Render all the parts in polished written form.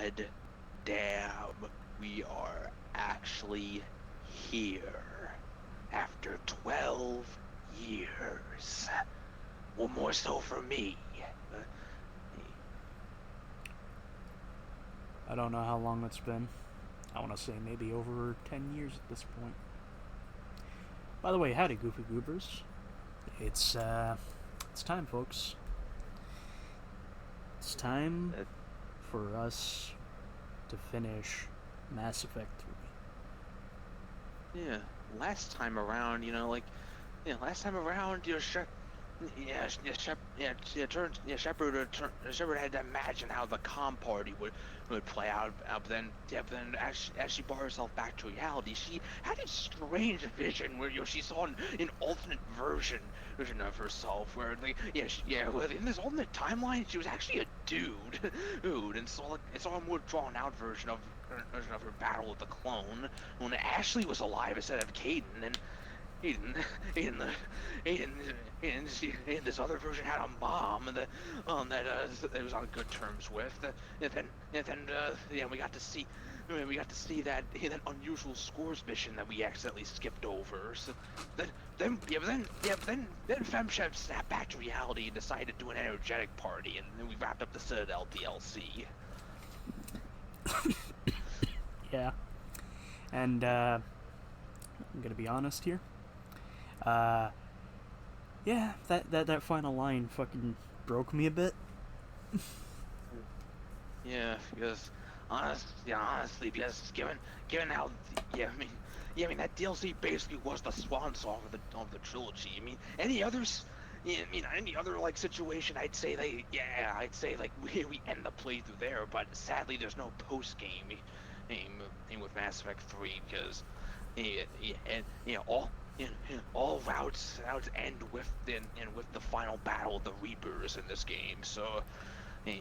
God damn, we are actually here after 12 years. Well, more so for me. Uh, I don't know how long it's been. I want to say maybe over 10 years at this point. By the way, howdy, Goofy Goobers. It's time, folks. It's time uh, for us to finish Mass Effect 3. yeah, last time around, last time around, Shepard had to imagine how the com party would play out. But then as she brought herself back to reality, she had a strange vision where she saw an alternate version of herself, where in this alternate timeline, she was actually a dude, and saw a more drawn out version of her battle with the clone when Ashley was alive instead of Caden, and Aiden, Aiden, Aiden, Aiden, this other version had a mom that it was on good terms with. We got to see, that unusual scores mission that we accidentally skipped over. So then Femshep snapped back to reality and decided to do an energetic party, and then we wrapped up the Citadel DLC. Yeah, and I'm gonna be honest here. Yeah, that final line fucking broke me a bit. Yeah, because honestly, because given how, I mean that DLC basically was the swan song of the trilogy. I mean, any others, any other like situation, I'd say like we end the playthrough there. But sadly, there's no post game with Mass Effect 3 because, and all routes end with the final battle of the Reapers in this game. So, um,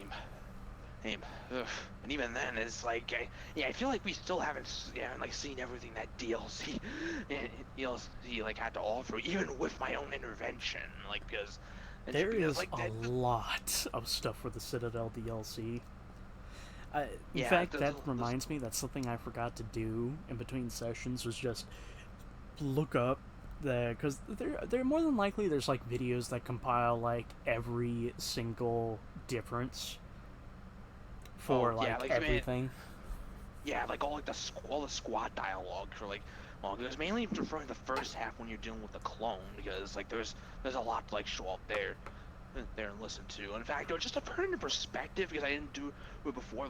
Hey, and even then, it's like, I feel like we still haven't seen everything that DLC like had to offer, even with my own intervention, There is like a that. lot of stuff for the Citadel DLC. In Yeah, fact, that reminds me that something I forgot to do in between sessions was just look up because there more than likely there's like videos that compile like every single difference oh for yeah, like like I mean, everything. yeah, like all the squad dialogue for well, because mainly referring to the first half when you're dealing with the clone, because like there's a lot to like show up there and listen to. In fact, just to put it into perspective, because I didn't do it before,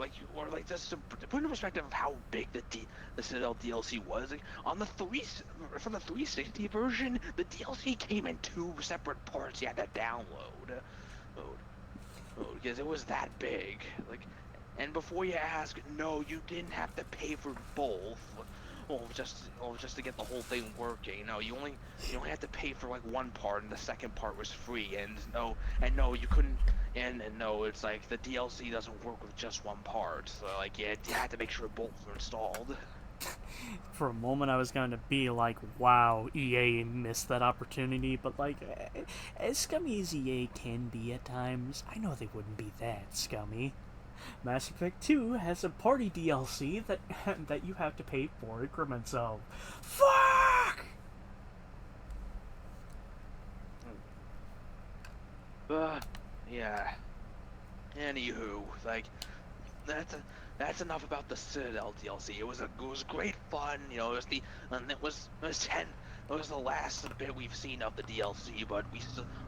just to put into perspective of how big the Citadel DLC was. Like, on the from the 360 version, the DLC came in two separate parts. You had to download, because it was that big. And before you ask, no, you didn't have to pay for both. Just to get the whole thing working. No, you only had to pay for like one part, and the second part was free. And no, you couldn't. And no, it's like the DLC doesn't work with just one part. So like, yeah, you had to make sure both were installed. For a moment, I was going to be like, "Wow, EA missed that opportunity," but like, as scummy as EA can be at times, I know they wouldn't be that scummy. Mass Effect 2 has a party DLC that that you have to pay for increments of. Fuck! Uh, yeah. Anywho, like that's that's enough about the Citadel DLC. It was great fun. It was it was the last bit we've seen of the DLC, but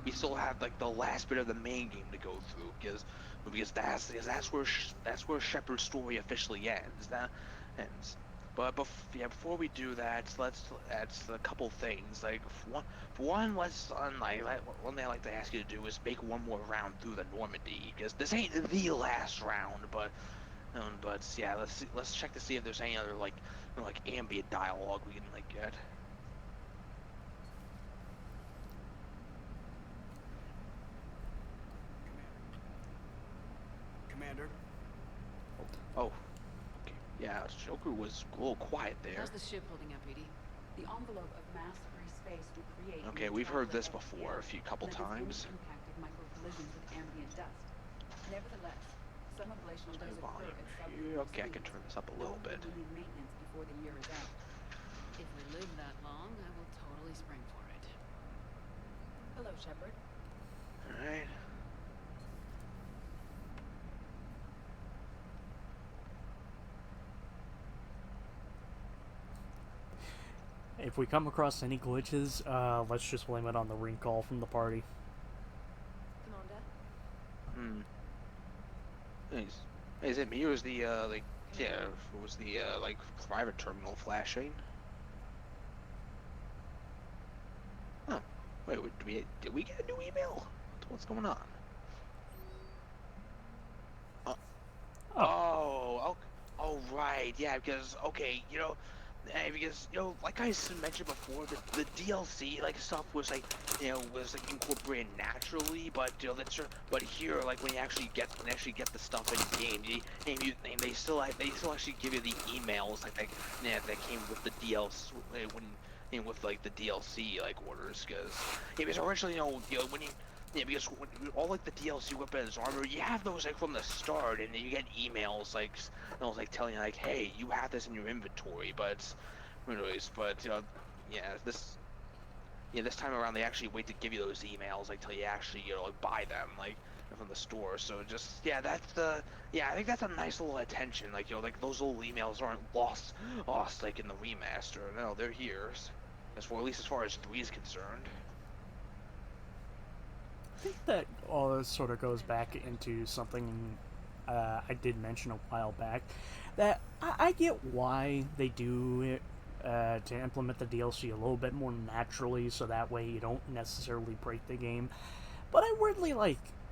we still have like the last bit of the main game to go through because that's where Shepard's story officially ends. That ends. But before we do that, that's a couple things. Like for one, one thing I like to ask you to do is make one more round through the Normandy, because this ain't the last round, but yeah, let's check to see if there's any other like ambient dialogue we can like get. Commander. Oh, okay. Yeah, Joker was a little quiet there. How's the ship holding up, Edie? The envelope of mass-free space we create. Okay, we've heard this before a couple times. Impacted micro collisions with ambient dust. Nevertheless, some ablational does occur at okay, I can turn this up a little bit. Will need maintenance before the year is out. If we live that long, I will totally spring for it. Hello, Shepard. Alright. If we come across any glitches, let's just blame it on the recall from the party. Commander? Is it me or was the, was the, private terminal flashing? Huh. Wait, did we get a new email? What's going on? Oh, right, yeah, because, okay, like I mentioned before, the DLC, like, stuff was, like, was, like, incorporated naturally, but, but here, like, when you actually get the stuff in game, they still actually give you the emails, like, that came with the DLC, with, like, the DLC, like, orders, because originally, when you, because when, all like the DLC weapons, armor, you have those like from the start, and then you get emails like, telling you like, hey, you have this in your inventory, but, anyways, this time around they actually wait to give you those emails, like till you actually like buy them, like from the store. So just I think that's a nice little attention, like like those little emails aren't lost like in the remaster. No, they're here, at least as far as 3 is concerned. I think that all sort of goes back into something I did mention a while back, that I get why they do it to implement the DLC a little bit more naturally, so that way you don't necessarily break the game. But I weirdly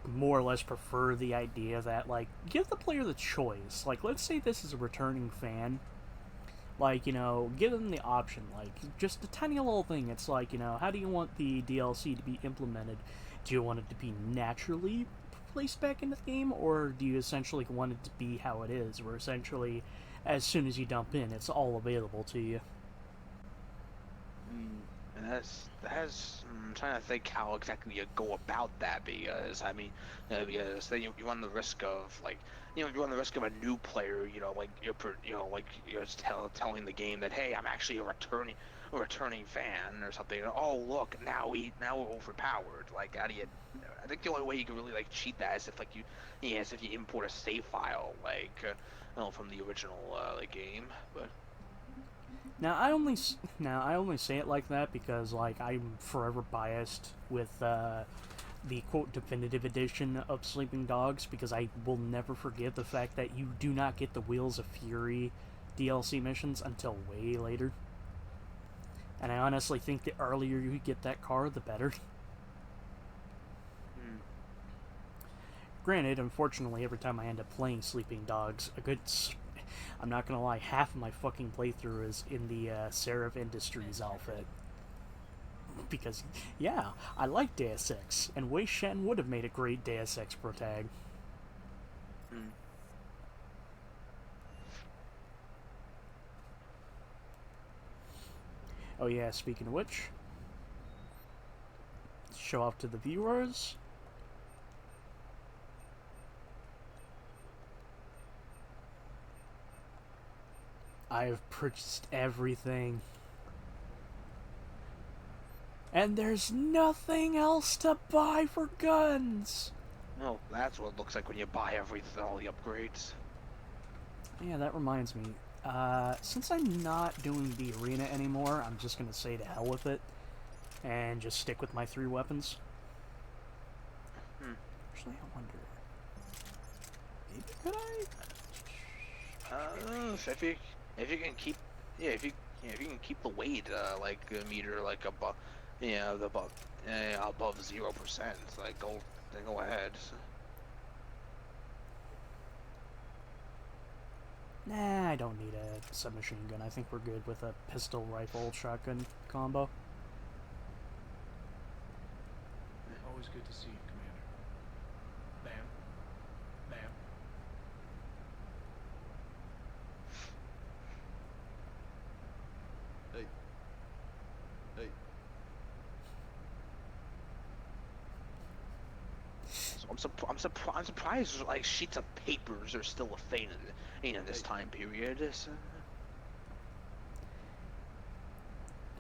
more or less prefer the idea that give the player the choice. Like, let's say this is a returning fan. Give them the option, just a tiny little thing. It's how do you want the DLC to be implemented? Do you want it to be naturally placed back into the game, or do you essentially want it to be how it is, where essentially, as soon as you dump in, it's all available to you? And I'm trying to think how exactly you go about that, because because then you run the risk of you run the risk of a new player, you're just telling the game that, hey, I'm actually a returning fan or something. Oh, look, now we're overpowered. Like, how do you? I think the only way you can really cheat that is if you import a save file from the original game, but. Now I only say it like that because I'm forever biased with the quote definitive edition of Sleeping Dogs, because I will never forgive the fact that you do not get the Wheels of Fury DLC missions until way later. And I honestly think the earlier you get that car, the better. Granted, unfortunately, every time I end up playing Sleeping Dogs, I'm not gonna lie, half of my fucking playthrough is in the Seraph Industries outfit. Because, yeah, I like Deus Ex, and Wei Shen would have made a great Deus Ex protag. Oh yeah, speaking of which, show off to the viewers. I've purchased everything. And there's nothing else to buy for guns! Well, that's what it looks like when you buy all the upgrades. Yeah, that reminds me. Since I'm not doing the arena anymore, I'm just gonna say to hell with it. And just stick with my 3 weapons. Actually, I wonder... Maybe could I? If you can keep, if you can keep the weight meter above, above 0%, go ahead. Nah, I don't need a submachine gun. I think we're good with a pistol, rifle, shotgun combo. Always good to see you, Commander. Ma'am? Ma'am? Hey. Hey. So I'm I'm surprised like sheets of papers are still a thing in this time period.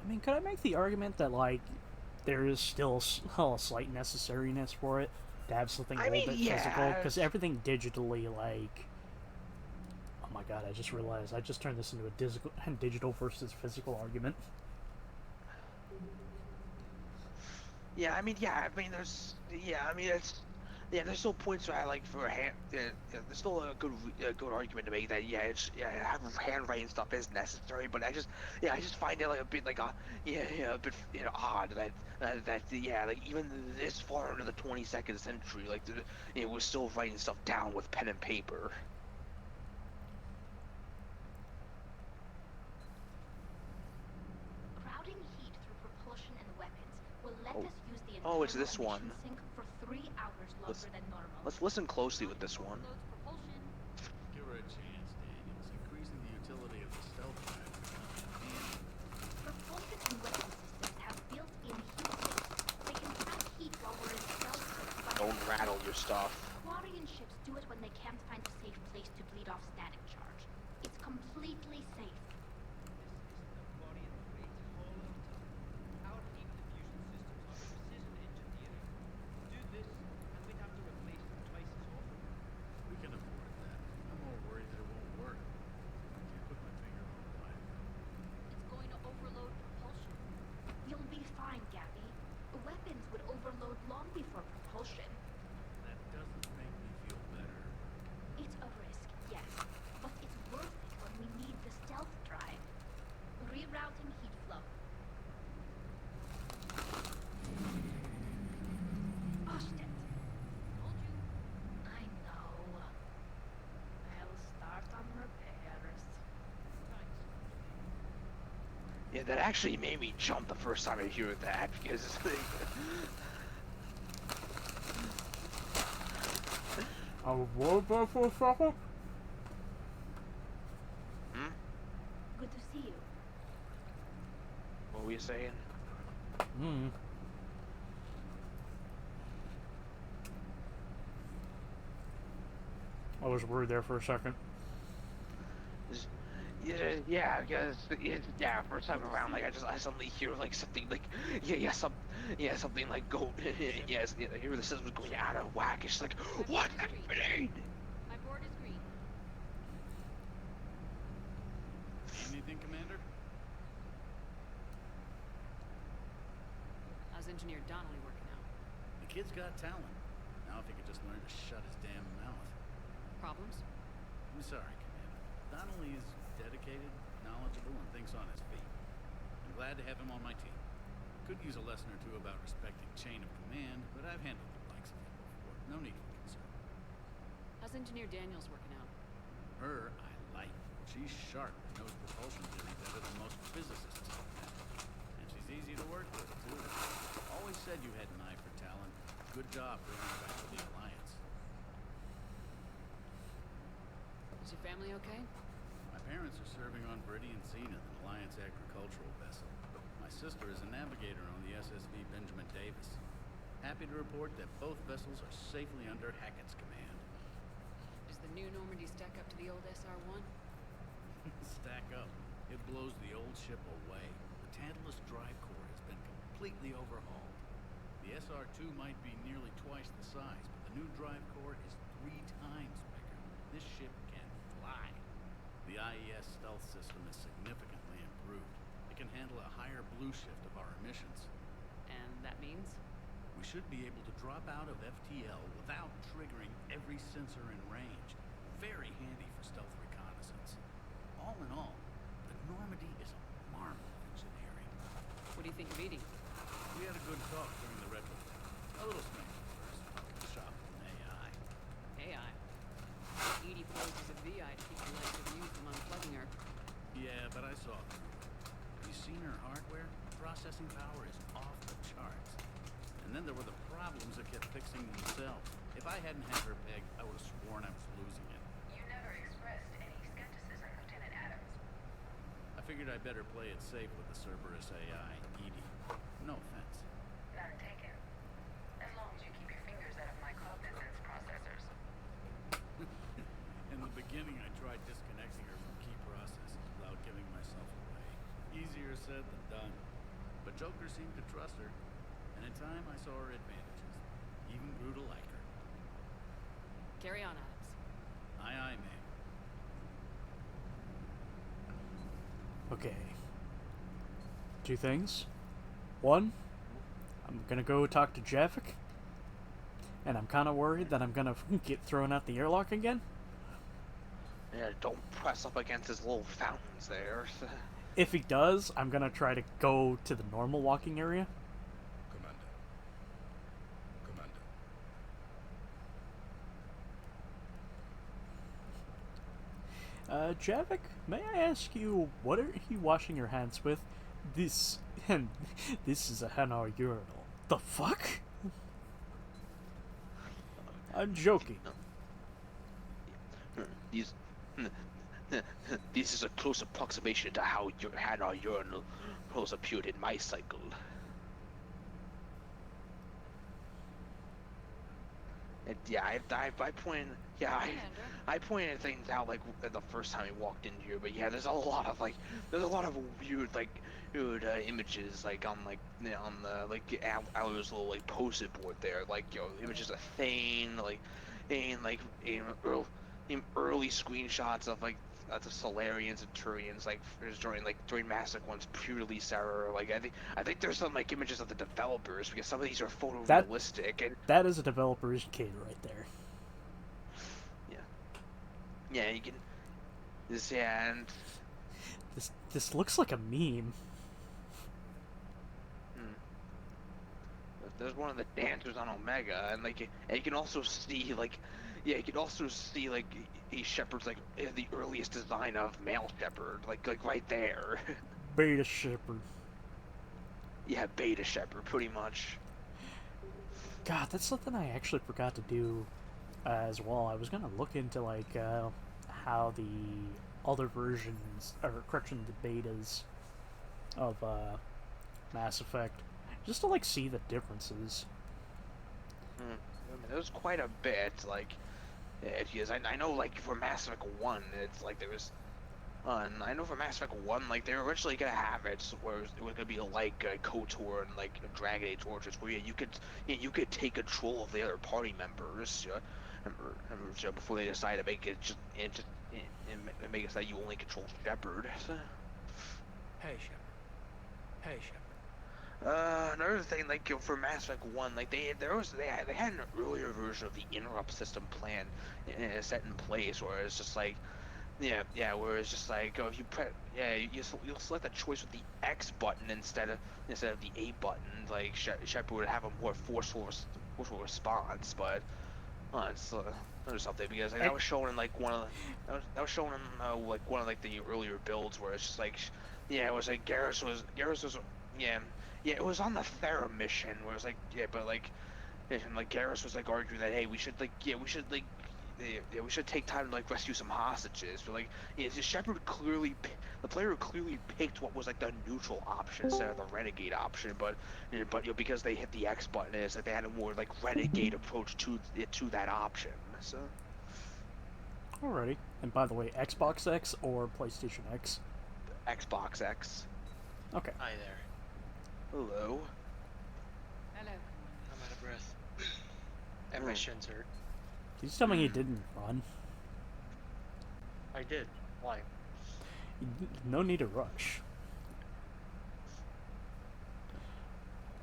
I mean, could I make the argument that, like, there is still a slight necessariness for it to have something a I little mean, bit yeah. physical? Because everything digitally, like... Oh my god, I just realized I just turned this into a digital versus physical argument. Yeah, I mean, there's, there's still points where I like for there's still a good argument to make that having handwriting stuff is necessary, but I just find it like a bit like a bit odd that like even this far into the 22nd century, like we're still writing stuff down with pen and paper. Crowding heat through propulsion and weapons will let us use the Oh, it's internal this one. emission sink for 3 hours longer than normal. Let's listen closely with this one. Overloads propulsion. Give her a chance, Daniels. Increasing the utility of the stealth drive becomes Propulsion and weapon systems have built-in heat sinks. They can trap heat while we're in stealth mode, but Don't rattle your stuff. Quarian ships do it when they can't find a safe place to bleed off static charge. It's completely safe. We can afford that. I'm more worried that it won't work. I can't put my finger on why. It's going to overload propulsion. You'll be fine, Gabby. Weapons would overload long before propulsion. That doesn't make me feel better. It's a risk, yes, but it's worth it when we need the stealth drive. Rerouting heat flow. Oh, shit. Told you. I know. I'll start on repairs. Yeah, that actually made me jump the first time I hear that because I was worried there for a second. Good to see you. what were you saying? Hmm. I was worried there for a second. Because first time around, like I suddenly hear like something like something like go yes, I hear the system was going out of whack. It's like what's happening? My board is green. Anything, Commander? How's Engineer Donnelly working out? The kid's got talent. Now if he could just learn to shut his damn mouth. Problems? I'm sorry, Commander. Donnelly is dedicated, knowledgeable, and thinks on his feet. I'm glad to have him on my team. Could use a lesson or two about respecting chain of command, but I've handled the likes of him before. No need for concern. How's Engineer Daniels working out? Her, I like. She's sharp and knows propulsion theory better than most physicists I've met. And she's easy to work with, too. Always said you had an eye for talent. Good job bringing her back to the Alliance. Is your family okay? My parents are serving on Viridian Zenith, an Alliance agricultural vessel. My sister is a navigator on the SSV Benjamin Davis. Happy to report that both vessels are safely under Hackett's command. Does the new Normandy stack up to the old SR-1? Stack up. It blows the old ship away. The Tantalus drive core has been completely overhauled. The SR-2 might be nearly twice the size, but the new drive core is 3 times bigger. This ship can fly. The IES stealth system is significantly improved. It can handle a higher blue shift of our emissions. And that means? We should be able to drop out of FTL without triggering every sensor in range. Very handy for stealth reconnaissance. All in all, the Normandy is a marvel of engineering. What do you think of Edie? We had a good talk during the retrofit. A little snippy first, talking shop with an AI. AI. Edie poses a VI to keep the likes of you from unplugging her. Yeah, but I saw through it. Have you seen her hardware? Processing power is off the charts. And then there were the problems that kept fixing themselves. If I hadn't had her pegged, I would have sworn I was losing it. You never expressed any skepticism, Lieutenant Adams. I figured I'd better play it safe with the Cerberus AI, Edie. No offense. None taken. As long as you keep your fingers out of my cognizance beginning, I tried disconnecting her from key processes without giving myself away. Easier said than done. But Joker seemed to trust her, and in time I saw her advantages. Even grew to like her. Carry on, Adams. Aye, aye, ma'am. Okay. Two things. One, I'm gonna go talk to Javik, and I'm kind of worried that I'm gonna get thrown out the airlock again. Yeah, don't press up against his little fountains there. If he does, I'm gonna try to go to the normal walking area. Commander. Commander. Javik, may I ask you, what are you washing your hands with? This is a Hanar urinal. The fuck? I'm joking. These, this is a close approximation to how your Hanar urinals appeared in my cycle. And yeah, I pointed. Yeah, I pointed things out like the first time we walked in here, but yeah, there's a lot of weird images like on the Aller's little like post-it board there, like images of Thane, in early screenshots of the Solarians and Turians during Mass Effect 1's purely Sarah. Like I think there's some like images of the developers because some of these are photorealistic and that is a developer's kid right there. Yeah, you can. And this looks like a meme. There's one of the dancers on Omega, and you can also see a Shepard's the earliest design of male Shepard, like right there. Beta Shepard. Yeah, Beta Shepard, pretty much. God, that's something I actually forgot to do as well. I was gonna look into how the other versions, or correction, the betas of Mass Effect, just to see the differences. I mean, there's quite a bit. I know for Mass Effect 1, it's there was. I know for Mass Effect 1, they were originally gonna have it where it was gonna be like KOTOR and Dragon Age Origins, where you could take control of the other party members. Before they decided to make it make it so that you only control Shepard. So. Hey, Shepard. Another thing, for Mass Effect 1, they had an earlier version of the interrupt system plan set in place, where it's just where it's just if you press, you'll select the choice with the X button instead of the A button. Shepard would have a more forceful response, but it's there's something because that was shown in one of the earlier builds where it's just it was Garrus was it was on the Thera mission where it was Garrus was arguing that hey we should take time to rescue some hostages, but the player clearly picked what was the neutral option instead of the renegade option, but because they hit the X button, it's they had a more renegade approach to that option. So. Alrighty. And by the way, Xbox X or PlayStation X? Xbox X. Okay. Hi there. Hello. Hello. I'm out of breath. And my shins hurt. Please tell me you didn't run. I did. Why? No need to rush.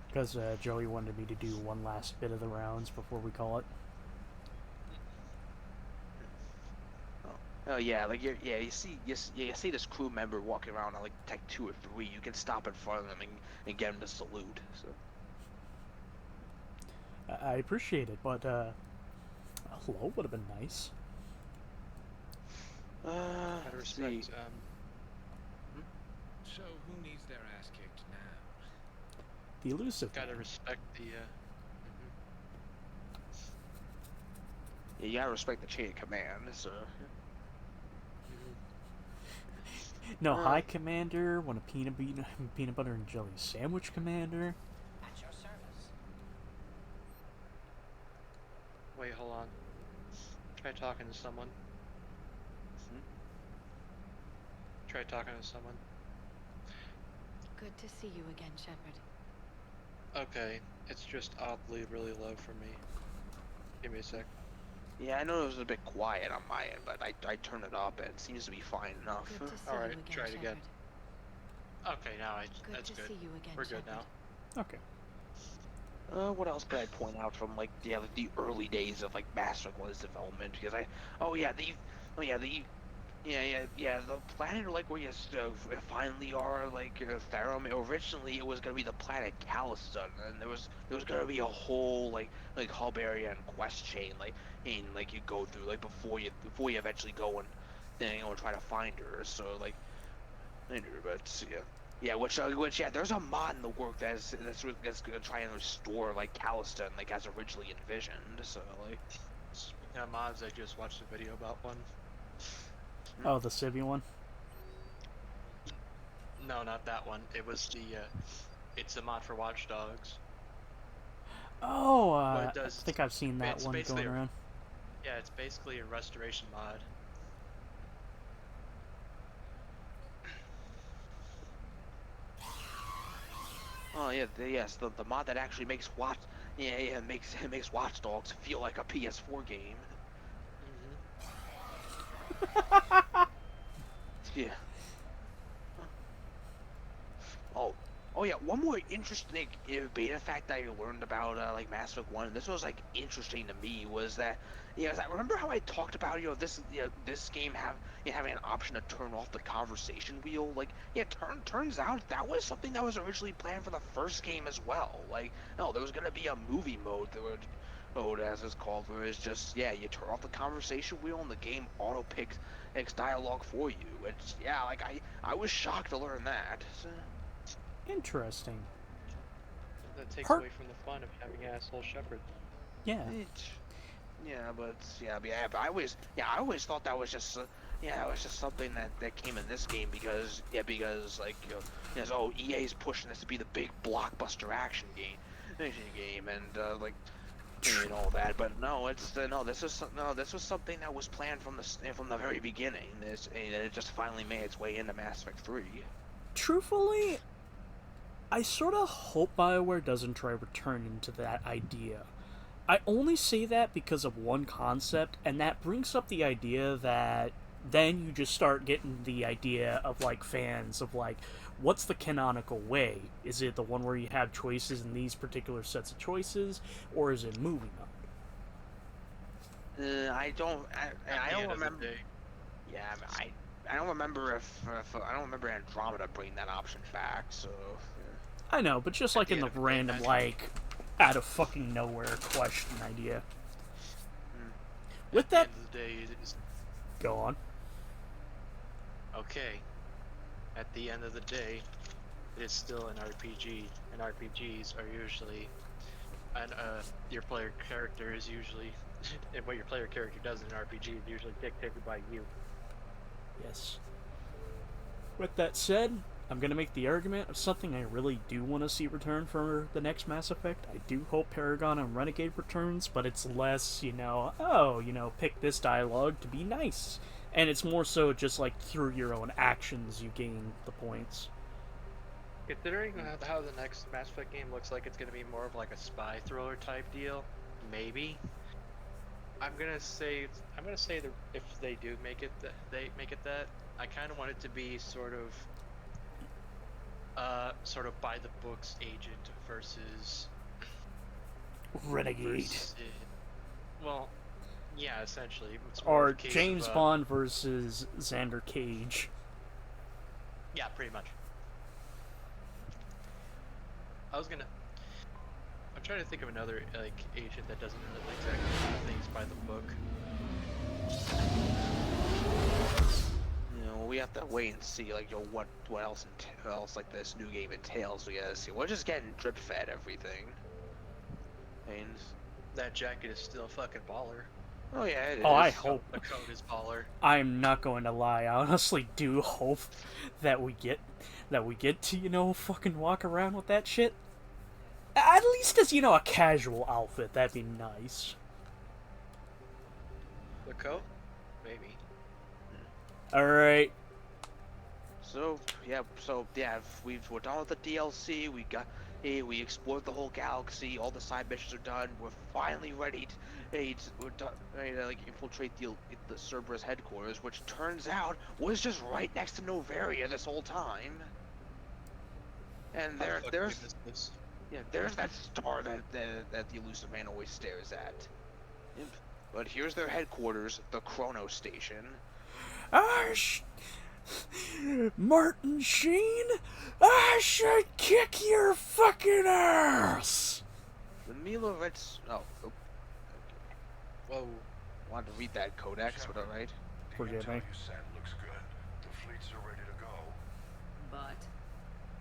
Because Joey wanted me to do one last bit of the rounds before we call it. Oh yeah, you see this crew member walking around on Tech 2 or 3. You can stop in front of them and get him to salute. So. I appreciate it, but hello would have been nice. Out of respect, So who needs their ass kicked now? The elusive. gotta respect the, Yeah, you gotta respect the chain of command. So. No, hi, Commander. Want a peanut butter and jelly sandwich, Commander? At your service. Wait, hold on. Try talking to someone. Try talking to someone. Good to see you again, Shepard. Okay, it's just oddly really low for me. Give me a sec. Yeah, I know it was a bit quiet on my end, but I turned it up and it seems to be fine enough. Good to see Alright, you again, try it again. Shepard. Okay, now that's to good. see you again, We're good Shepard. now. Okay. What else could I point out from like the early days of like Mass Effect 1's development? Because the planet like where you finally are like Farum. Originally, it was gonna be the planet Calliston, and there was gonna be a whole like hub area and quest chain like you go through like before you eventually go and then try to find her. So like, but yeah. Yeah, which there's a mod in the work that's gonna try and restore like Calliston like as originally envisioned. So like, Yeah, mods. I just watched a video about one. Oh, the Civi one? No, not that one. It was it's a mod for Watch Dogs. Oh, But it I does- think I've seen that it's one basically going around. Yeah, it's basically a restoration mod. oh yeah, the mod that actually makes makes Watch Dogs feel like a PS4 game. Yeah. Oh yeah, one more interesting beta fact that I learned about like Mass Effect 1, and this was like interesting to me, was that I remember how I talked about this game having an option to turn off the conversation wheel. Like turns out that was something that was originally planned for the first game as well. Like no, there was gonna be a movie mode as it's called, where it's just you turn off the conversation wheel and the game auto picks dialogue for you. It's like I was shocked to learn that. So. Interesting. That takes Per- away from the fun of having asshole Shepard. Yeah. But I always thought that was just it was just something that came in this game because like EA's pushing this to be the big blockbuster action game and like and all that, but no, this was something that was planned from the very beginning. It just finally made its way into Mass Effect 3. Truthfully, I sort of hope BioWare doesn't try to return into that idea. I only say that because of one concept, and that brings up the idea that then you just start getting the idea of, like, fans of, like, what's the canonical way? Is it the one where you have choices in these particular sets of choices, or is it movie mode? I don't remember. Day. Yeah, I don't remember if I don't remember Andromeda bringing that option back. So. I know, but just like the in the end of the day, random, that's- like, out of fucking nowhere question idea. With At that, the end of the day, it is go on. okay. At the end of the day, it's still an RPG, and RPGs are usually, and your player character is usually, and what your player character does in an RPG is usually dictated by you. Yes. With that said, I'm going to make the argument of something I really do want to see return for the next Mass Effect. I do hope Paragon and Renegade returns, but it's less, pick this dialogue to be nice. And it's more so just like through your own actions you gain the points. Considering how the next Mass Effect game looks like it's going to be more of like a spy thriller type deal, maybe. I'm gonna say that if they do make it that, I kind of want it to be sort of by the books agent versus Renegade. Well, yeah, essentially. It's more Or of a case James of, Bond versus Xander Cage. Yeah, pretty much. I'm trying to think of another like agent that doesn't really exactly do things by the book. We have to wait and see what else like this new game entails. We gotta see. We're just getting drip fed everything. And That jacket is still fucking baller. oh yeah, it is. Oh, I hope. The coat is baller. I'm not going to lie. I honestly do hope that we get to, fucking walk around with that shit. At least as, a casual outfit. That'd be nice. The coat? Maybe. Alright. we're done with the DLC. We explored the whole galaxy. All the side missions are done. We're finally ready. We're done, ready to like infiltrate the Cerberus headquarters, which turns out was just right next to Novaria this whole time. And How the fuck did we there's miss this? there's that star that the elusive man always stares at. Yep. But here's their headquarters, the Chrono Station. Martin Sheen, I should kick your fucking ass! The Milovets. Oh, Whoa. wanted to read that codex, but alright. Forgive me. You said looks good. The fleets are ready to go. But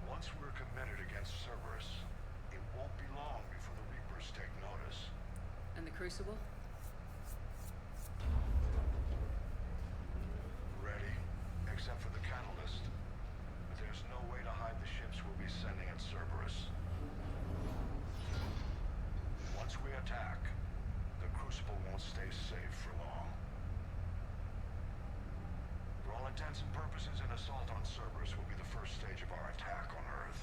Once we're committed against Cerberus, it won't be long before the Reapers take notice. and the Crucible? Ready, except for the catalyst. But there's no way to hide the ships we'll be sending at Cerberus. Once we attack, the Crucible won't stay safe for long. For all intents and purposes, an assault on Cerberus will be the first stage of our attack on Earth.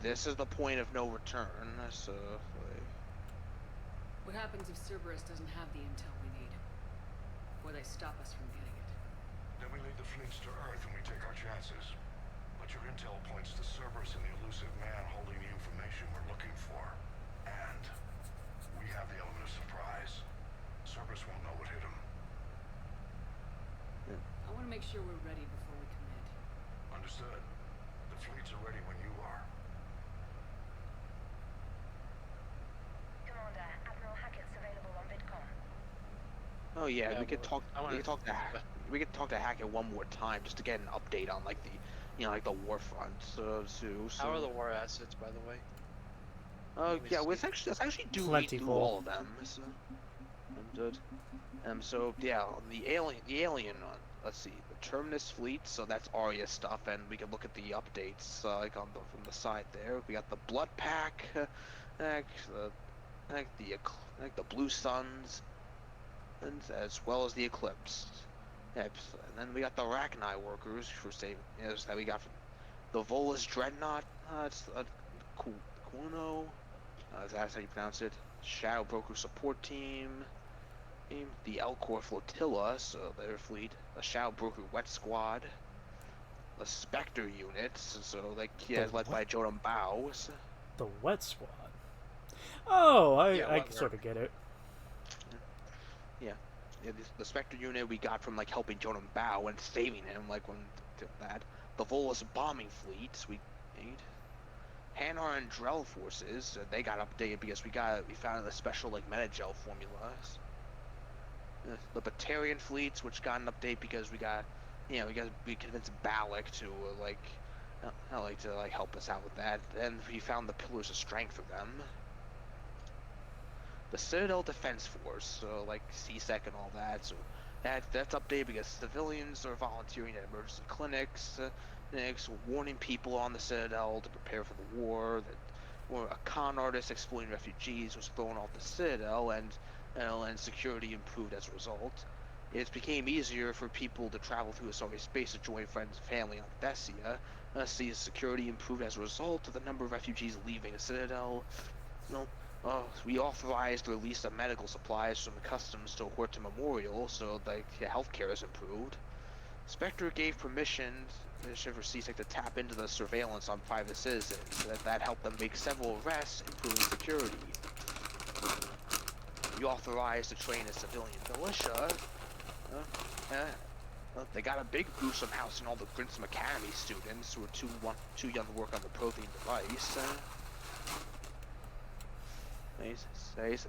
This is the point of no return. So, What happens if Cerberus doesn't have the intel we need? Or they stop us from getting it? Then we lead the fleets to Earth and we take our chances. But your intel points to Cerberus and the elusive man holding the information we're looking for. And we have the element of surprise. Cerberus won't know what hit him. I want to make sure we're ready before we commit. Understood. The fleets are ready when you are. Commander, Admiral Hackett's available on VidCom. oh yeah, Yeah, we could well, talk. We could talk to Hackett one more time just to get an update on like the war front. Too. So. How are the war assets, by the way? Let me let's see. actually do Plentiful. redo all of them. So, good. The alien one. Let's see, the Terminus fleet. So that's Arya stuff, and we can look at the updates from the side there. We got the Blood Pack, the Blue Suns, and as well as the Eclipse. Yep. And then we got the Rachni workers for saving. That we got from the Volus Dreadnought. It's Kuno. That's how you pronounce it. Shadow Broker support team. The Elcor flotilla, so their fleet. The Shadow Broker wet squad. The Spectre units, so led by Jodam Bows. The Wet Squad. Oh, I Yeah, can sort of get it. Yeah, the Spectre unit we got from helping Jodam Bao and saving him, when that. The Volus bombing fleet we made. Hanar and Drell forces, they got updated because we found the special Metagel formulas. The Batarian fleets, which got an update because we convinced Balak to help us out with that. And we found the Pillars of Strength for them. The Citadel Defense Force, so CSEC and all that. So that's updated because civilians are volunteering at emergency clinics, warning people on the Citadel to prepare for the war. Or a con artist exploiting refugees was thrown off the Citadel, and security improved as a result. It became easier for people to travel through a space to join friends and family on Thessia. See, security improved as a result of the number of refugees leaving the Citadel. We authorized the release of medical supplies from the customs to Horta Memorial, so the healthcare is improved. Spectre gave permission for CSEC to tap into the surveillance on private citizens. That helped them make several arrests, improving security. We authorized to train a civilian militia. They got a big boost from housing all the Grinsom Academy students who were too young to work on the Prothean device.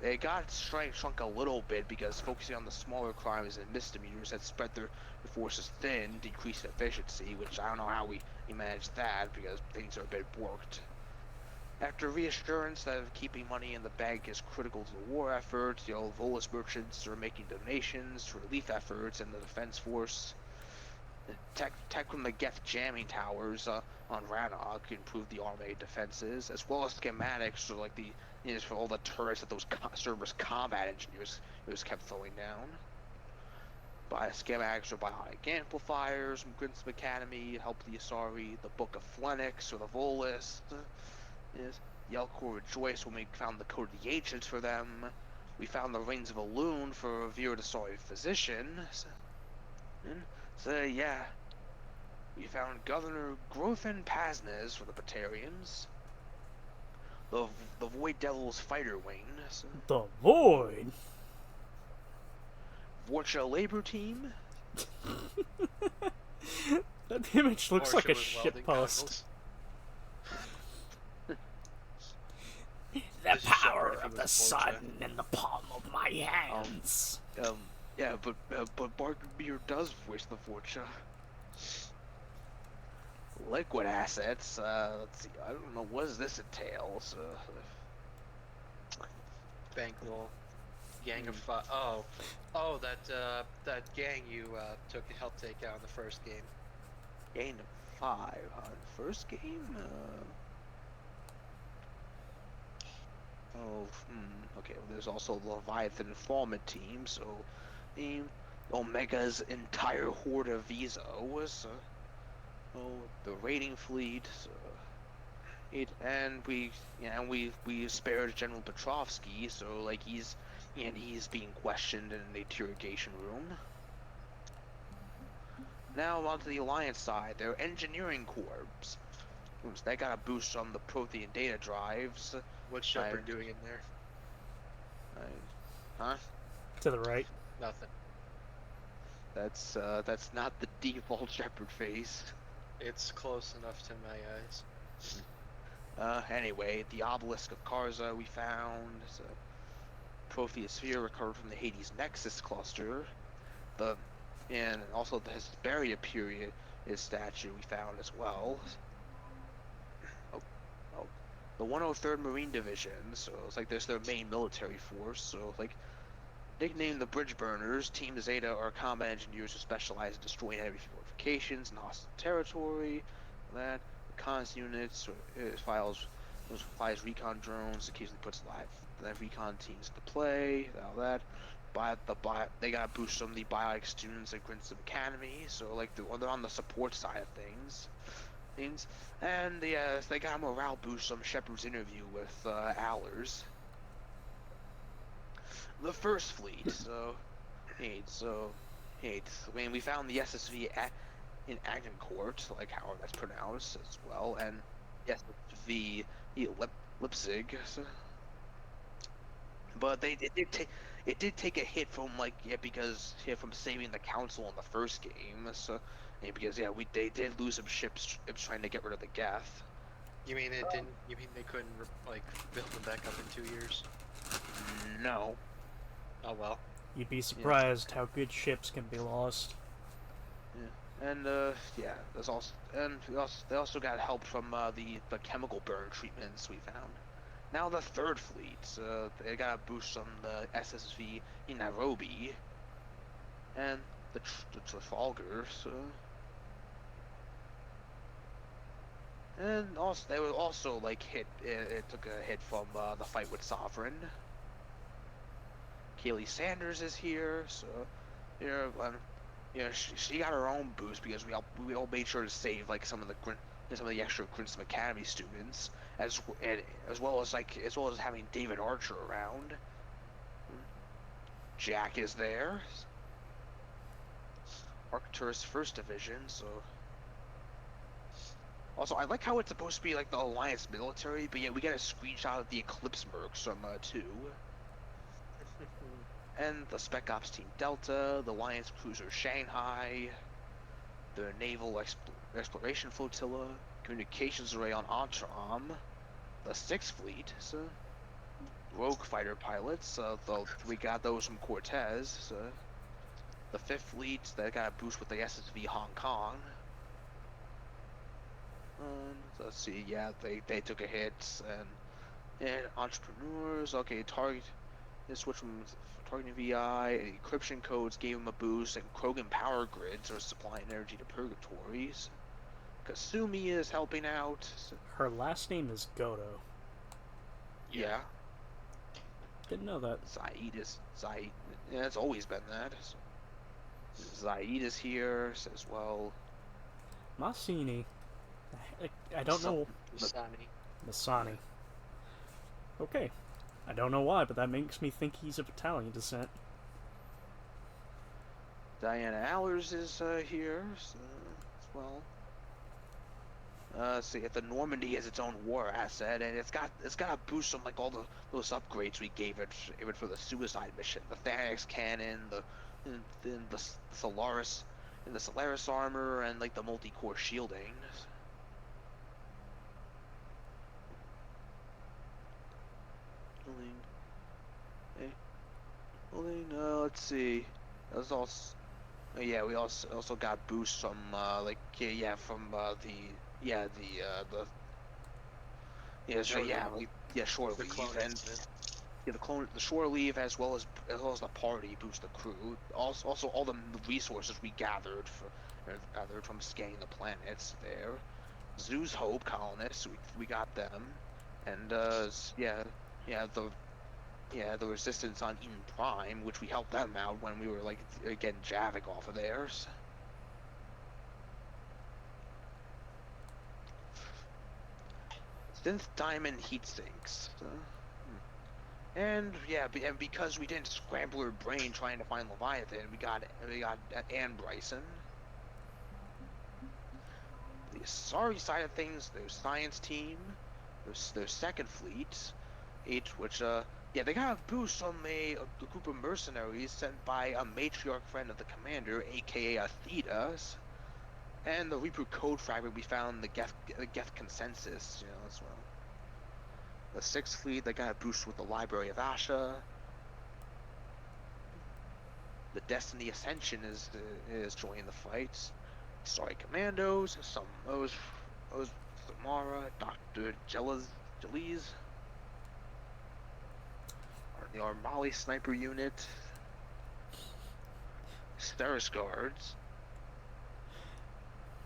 They got shrunk a little bit because focusing on the smaller crimes and misdemeanors had spread their forces thin, decreased efficiency, which I don't know how we managed that because things are a bit borked. After reassurance that keeping money in the bank is critical to the war effort, Volus merchants are making donations for relief efforts and the defense force. Tech from the Geth jamming towers on Rannoch improved the army defenses, as well as schematics for for all the turrets that those Cerberus combat engineers kept throwing down. schematics or bionic amplifiers from Grinsom Academy, help the Asari, the Book of Phoenix or the Volus. Yes, the Elcor rejoiced when we found the code of the ancients for them. We found the rings of Elune for a revered Asari physician. So yeah, we found Governor Grothin Pasnes for the Batarians. The Void Devil's fighter wing. So, The Void. Vorcha labor team. That image looks like a Portia with shit welding post. goggles. The This is power Shepard if he of the was sun Portia. in the palm of my hands. Yeah, but Barkbeer does voice the Vorcha. Liquid assets. Let's see. I don't know. What does this entail? So, Bankroll. Gang of five. Oh, that gang you helped take out in the first game. gained 5 on the first game. Okay. Well, there's also the Leviathan Informant team. So, Omega's entire horde of Vizos. The raiding fleet. And we spared General Petrovsky. So like he's being questioned in the interrogation room. Now onto the Alliance side. Their engineering corps. They got a boost on the Prothean data drives. What's Shepard doing in there? Huh? To the right. Nothing. That's not the default Shepard face. It's close enough to my eyes. Anyway, the Obelisk of Karza we found. Protheus Sphere recovered from the Hades Nexus cluster. And also the Hesperia period statue we found as well. The 103rd Marine Division, so it's like there's their main military force, so like nicknamed the Bridge Burners, Team Zeta are combat engineers who specialize in destroying enemy fortifications in hostile territory. The cons units flies recon drones, occasionally puts live recon teams into play, all that. They got boost from the biotic students at Grinsom Academy, so like they're on the support side of things. And they got a morale boost from Shepard's interview with Allers. The First Fleet, we found the SSV in Agincourt, like how that's pronounced as well, and SSV Leipzig. But it did take a hit from from saving the council in the first game, so. Because they did lose some ships trying to get rid of the Geth. You mean it didn't? You mean they couldn't build them back up in 2 years? No. Oh well. You'd be surprised how good ships can be lost. Yeah, and there's also they also got help from the chemical burn treatments we found. Now the Third Fleet, they got a boost from the SSV in Nairobi, and the Trafalgar. And also, they were also hit. It took a hit from the fight with Sovereign. Kaylee Sanders is here, so she got her own boost because we all made sure to save some of the extra Grinsom Academy students, as well as having David Archer around. Jack is there. Arcturus First Division, so. Also, I like how it's supposed to be the Alliance military, but yet we get a screenshot of the Eclipse Mercs from 2. And the Spec Ops Team Delta, the Alliance Cruiser Shanghai, the Naval Exploration Flotilla, Communications Array on Antram, the 6th Fleet, so Rogue Fighter Pilots, we got those from Cortez, so the 5th Fleet, that got a boost with the SSV Hong Kong. Let's see, they took a hit, and Entrepreneurs, they switched from targeting VI, encryption codes gave them a boost, and Krogan power grids are supplying energy to purgatories. Kasumi is helping out. Her last name is Goto. Yeah. Didn't know that. Zaid. Yeah, it's always been that. So. Zaid is here as well. Masini. I don't know. Masani. Masani. Okay. I don't know why, but that makes me think he's of Italian descent. Diana Allers is here as well. See, the Normandy has its own war asset, and it's got a boost on like all those upgrades we gave it for the suicide mission, the Thanax cannon, the Solaris, and the Solaris armor, and like the multi-core shielding. Let's see. There's also, yeah, we also got boosts from shore The leave clone and incident. the shore leave as well as the party boost the crew. Also all the resources we gathered from scanning the planets there. Zoo's Hope colonists, we got them, and the resistance on Eden Prime, which we helped them out when we were like getting Javik off of theirs. Synth Diamond heat sinks. And because we didn't scramble our brain trying to find Leviathan, we got Ann Bryson. The sorry side of things, their science team, their second fleet, they got a boost from a group of mercenaries sent by a matriarch friend of the commander, aka Athetas, and the Reaper code fragment we found in the Geth consensus, as well. The 6th fleet, they got a boost with the Library of Asha. The Destiny Ascension is joining the fight. Sorry Commandos, some Samara, Dr. Jeliz, the Armali Sniper Unit, Steris Guards,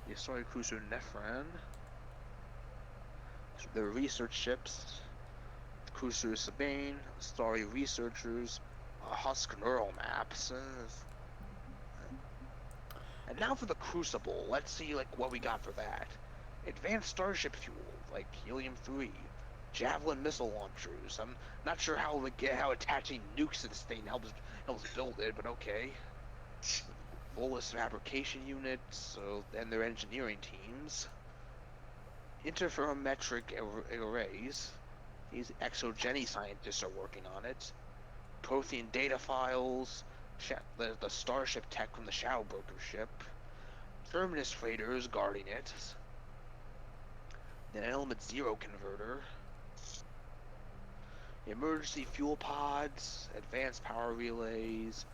the Asari Cruiser Nephran, the research ships, Cruiser Sabine, Starry Researchers, Husk Neural Maps, and now for the Crucible. Let's see what we got for that. Advanced starship fuel like Helium-3, Javelin missile launchers. I'm not sure how attaching nukes to this thing helps build it, but okay. Volus fabrication units, and their engineering teams. Interferometric arrays. These exogeny scientists are working on it. Prothean data files. The starship tech from the Shadowbroker ship. Terminus freighters guarding it. An Element Zero converter. Emergency fuel pods. Advanced power relays.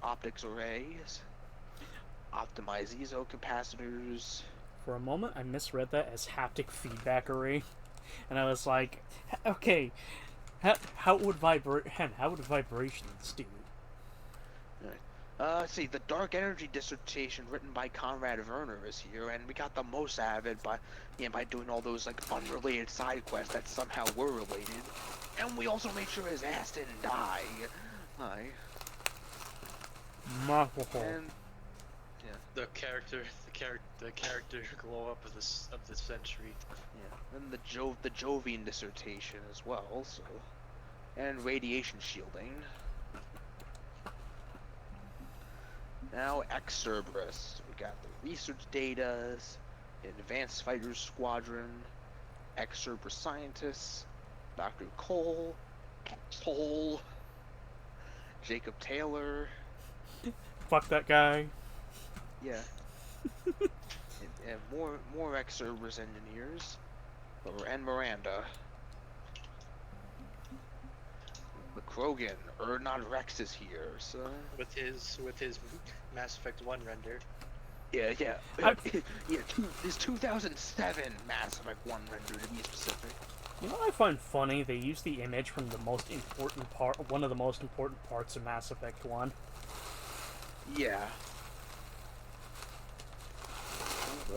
Optics arrays. Optimized ESO capacitors. For a moment, I misread that as haptic feedback array, and I was like, okay, how would vibrations do? Let's see, the Dark Energy dissertation written by Conrad Werner is here, and we got the most out of it by doing all those unrelated side quests that somehow were related, and we also made sure his ass didn't die. And the character glow up of the century. Yeah, and the Jovian dissertation as well. And radiation shielding. Now Excerberus. We got the research datas, Advanced Fighters Squadron, Excerberus scientists, Dr. Cole, Jacob Taylor. Fuck that guy. Yeah. and more Excerberus engineers. And Miranda. The Krogan, Ernod Rex is here, so with his Mass Effect 1 render. Yeah. This 2007 Mass Effect 1 render to be specific. You know what I find funny? They use the image from one of the most important parts of Mass Effect 1. Yeah.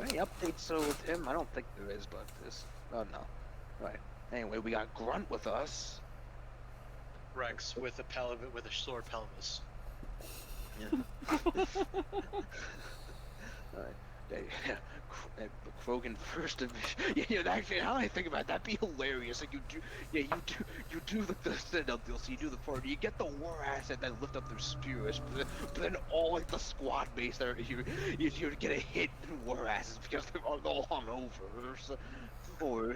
Any updates with him? I don't think there is, but this. Oh no. Right. Anyway, we got Grunt with us. Rex with a sword pelvis. Yeah, Krogan First Division. Yeah, actually, now that I think about it, that'd be hilarious. Like you do the Citadel deal. So you do the party, you get the war asset that lift up their spears, but then all like the squad mates that are you get a hit in war asses because they're all hungover. Or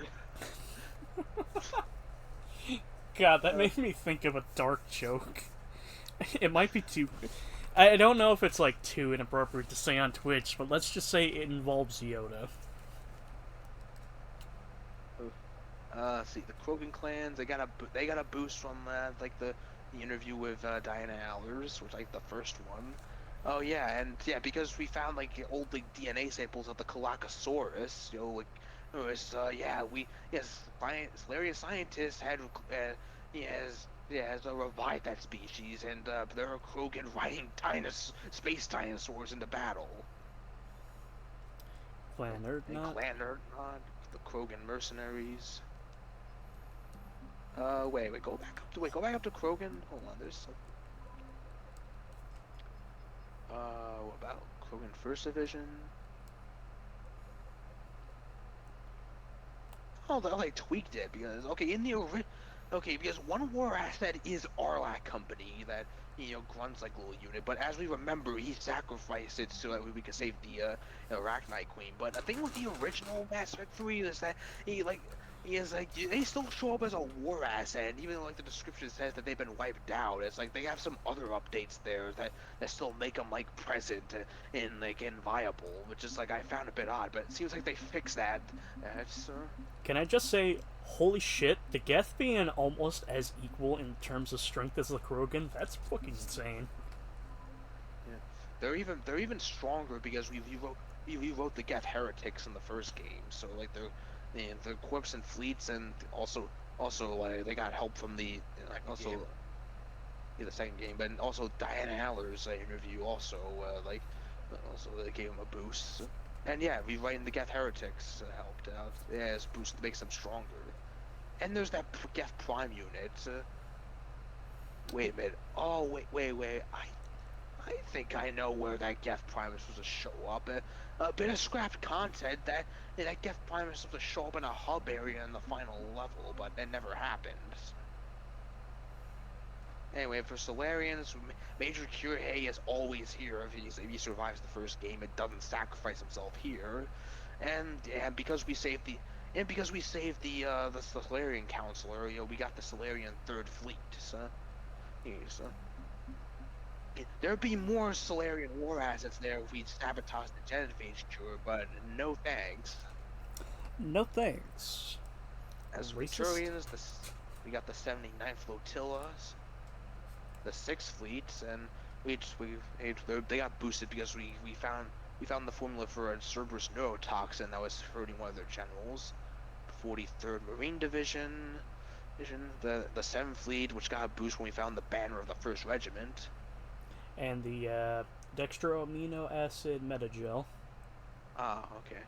God, that made me think of a dark joke. It might be too... I don't know if it's, like, too inappropriate to say on Twitch, but let's just say it involves Yoda. See, the Krogan clans, they got a boost from, like, the interview with, Diana Allers, which, like, the first one. Oh, yeah, and, yeah, because we found, like, old, like, DNA samples of the Calacosaurus, you know, like, it was, Salarian scientists had, has revived that species, and there are Krogan riding space dinosaurs into battle. Clan Urdnot? Clan Urdnot, the Krogan mercenaries. Wait, go back up to Krogan. Hold on, there's some... what about Krogan First Division? Oh, they like tweaked it because because one war asset is Arlac Company that grunts like a little unit, but as we remember, he sacrificed it so that we could save the Arachnite Queen. But the thing with the original Mass Effect 3 is that they still show up as a war asset, and even though like the description says that they've been wiped out, it's like they have some other updates there that still make them like present and like viable, which is like I found a bit odd, but it seems like they fixed that. Can I just say, holy shit, the Geth being almost as equal in terms of strength as the Krogan, that's fucking insane. Yeah. They're even stronger because we rewrote the Geth heretics in the first game, so like they're corps and fleets, and also like they got help from the the second game, but also Diana Allers interview also also they gave him a boost. And yeah, rewriting the Geth heretics helped out. Yeah, it's boost makes them stronger. And there's that Geth Prime unit. Wait a minute. Oh wait. I think I know where that Geth Prime is supposed to show up. A bit of scrapped content that Geth Prime is supposed to show up in a hub area in the final level, but it never happened. Anyway, for Solarians, Major Curé is always here if he survives the first game. It doesn't sacrifice himself here, and because we saved the Solarian Counselor, we got the Solarian Third Fleet. So there'd be more Solarian war assets there if we sabotaged the Genophage cure, but no thanks. No thanks. As for Turians, we got the 79th Flotillas, the 6th fleets, and they got boosted because we found the formula for a Cerberus neurotoxin that was hurting one of their generals. 43rd Marine Division, the 7th Fleet, which got a boost when we found the banner of the 1st Regiment. And the dextro amino acid metagel. Ah, okay.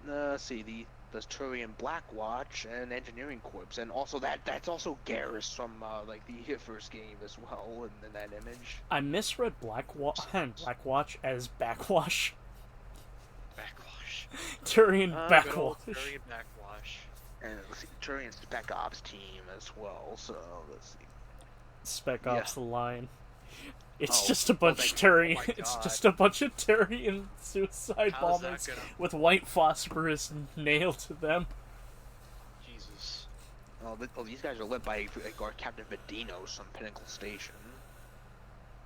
Let's see, the Turian Black Watch and Engineering Corps, and also that's also Garrus from like the first game as well in that image. I misread Black Watch as Backwash. Backwash. Turian Backwash. Turian Backwash. And let's see, Turian Spec Ops team as well. So let's see. Spec Ops the line. It's Oh, just a bunch of Turian. oh my It's God. just a bunch of Turian suicide How's that bombers gonna- with white phosphorus nailed to them. Jesus. Oh, these guys are led by our Captain Vadinos from Pinnacle Station.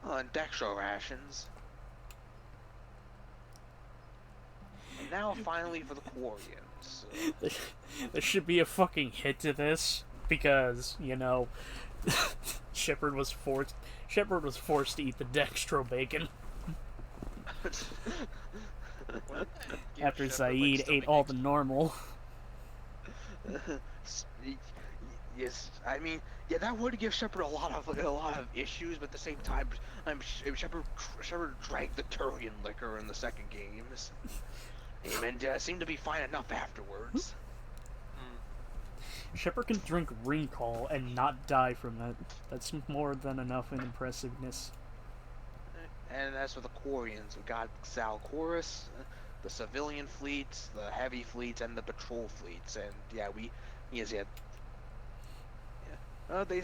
And Dextro rations. And now finally for the Quarians. There should be a fucking hit to this because Shepard was forced to eat the dextro bacon after Shepard, Zaid ate all the normal. Yes, I mean, yeah, that would give Shepard a lot of issues, but at the same time, Shepard drank the Turian liquor in the second games, and seemed to be fine enough afterwards. Shepard can drink Recall and not die from it. That's more than enough in impressiveness. and as for the Quarians, we got Xalcorus, the civilian fleets, the heavy fleets, and the patrol fleets. And yeah, yeah, they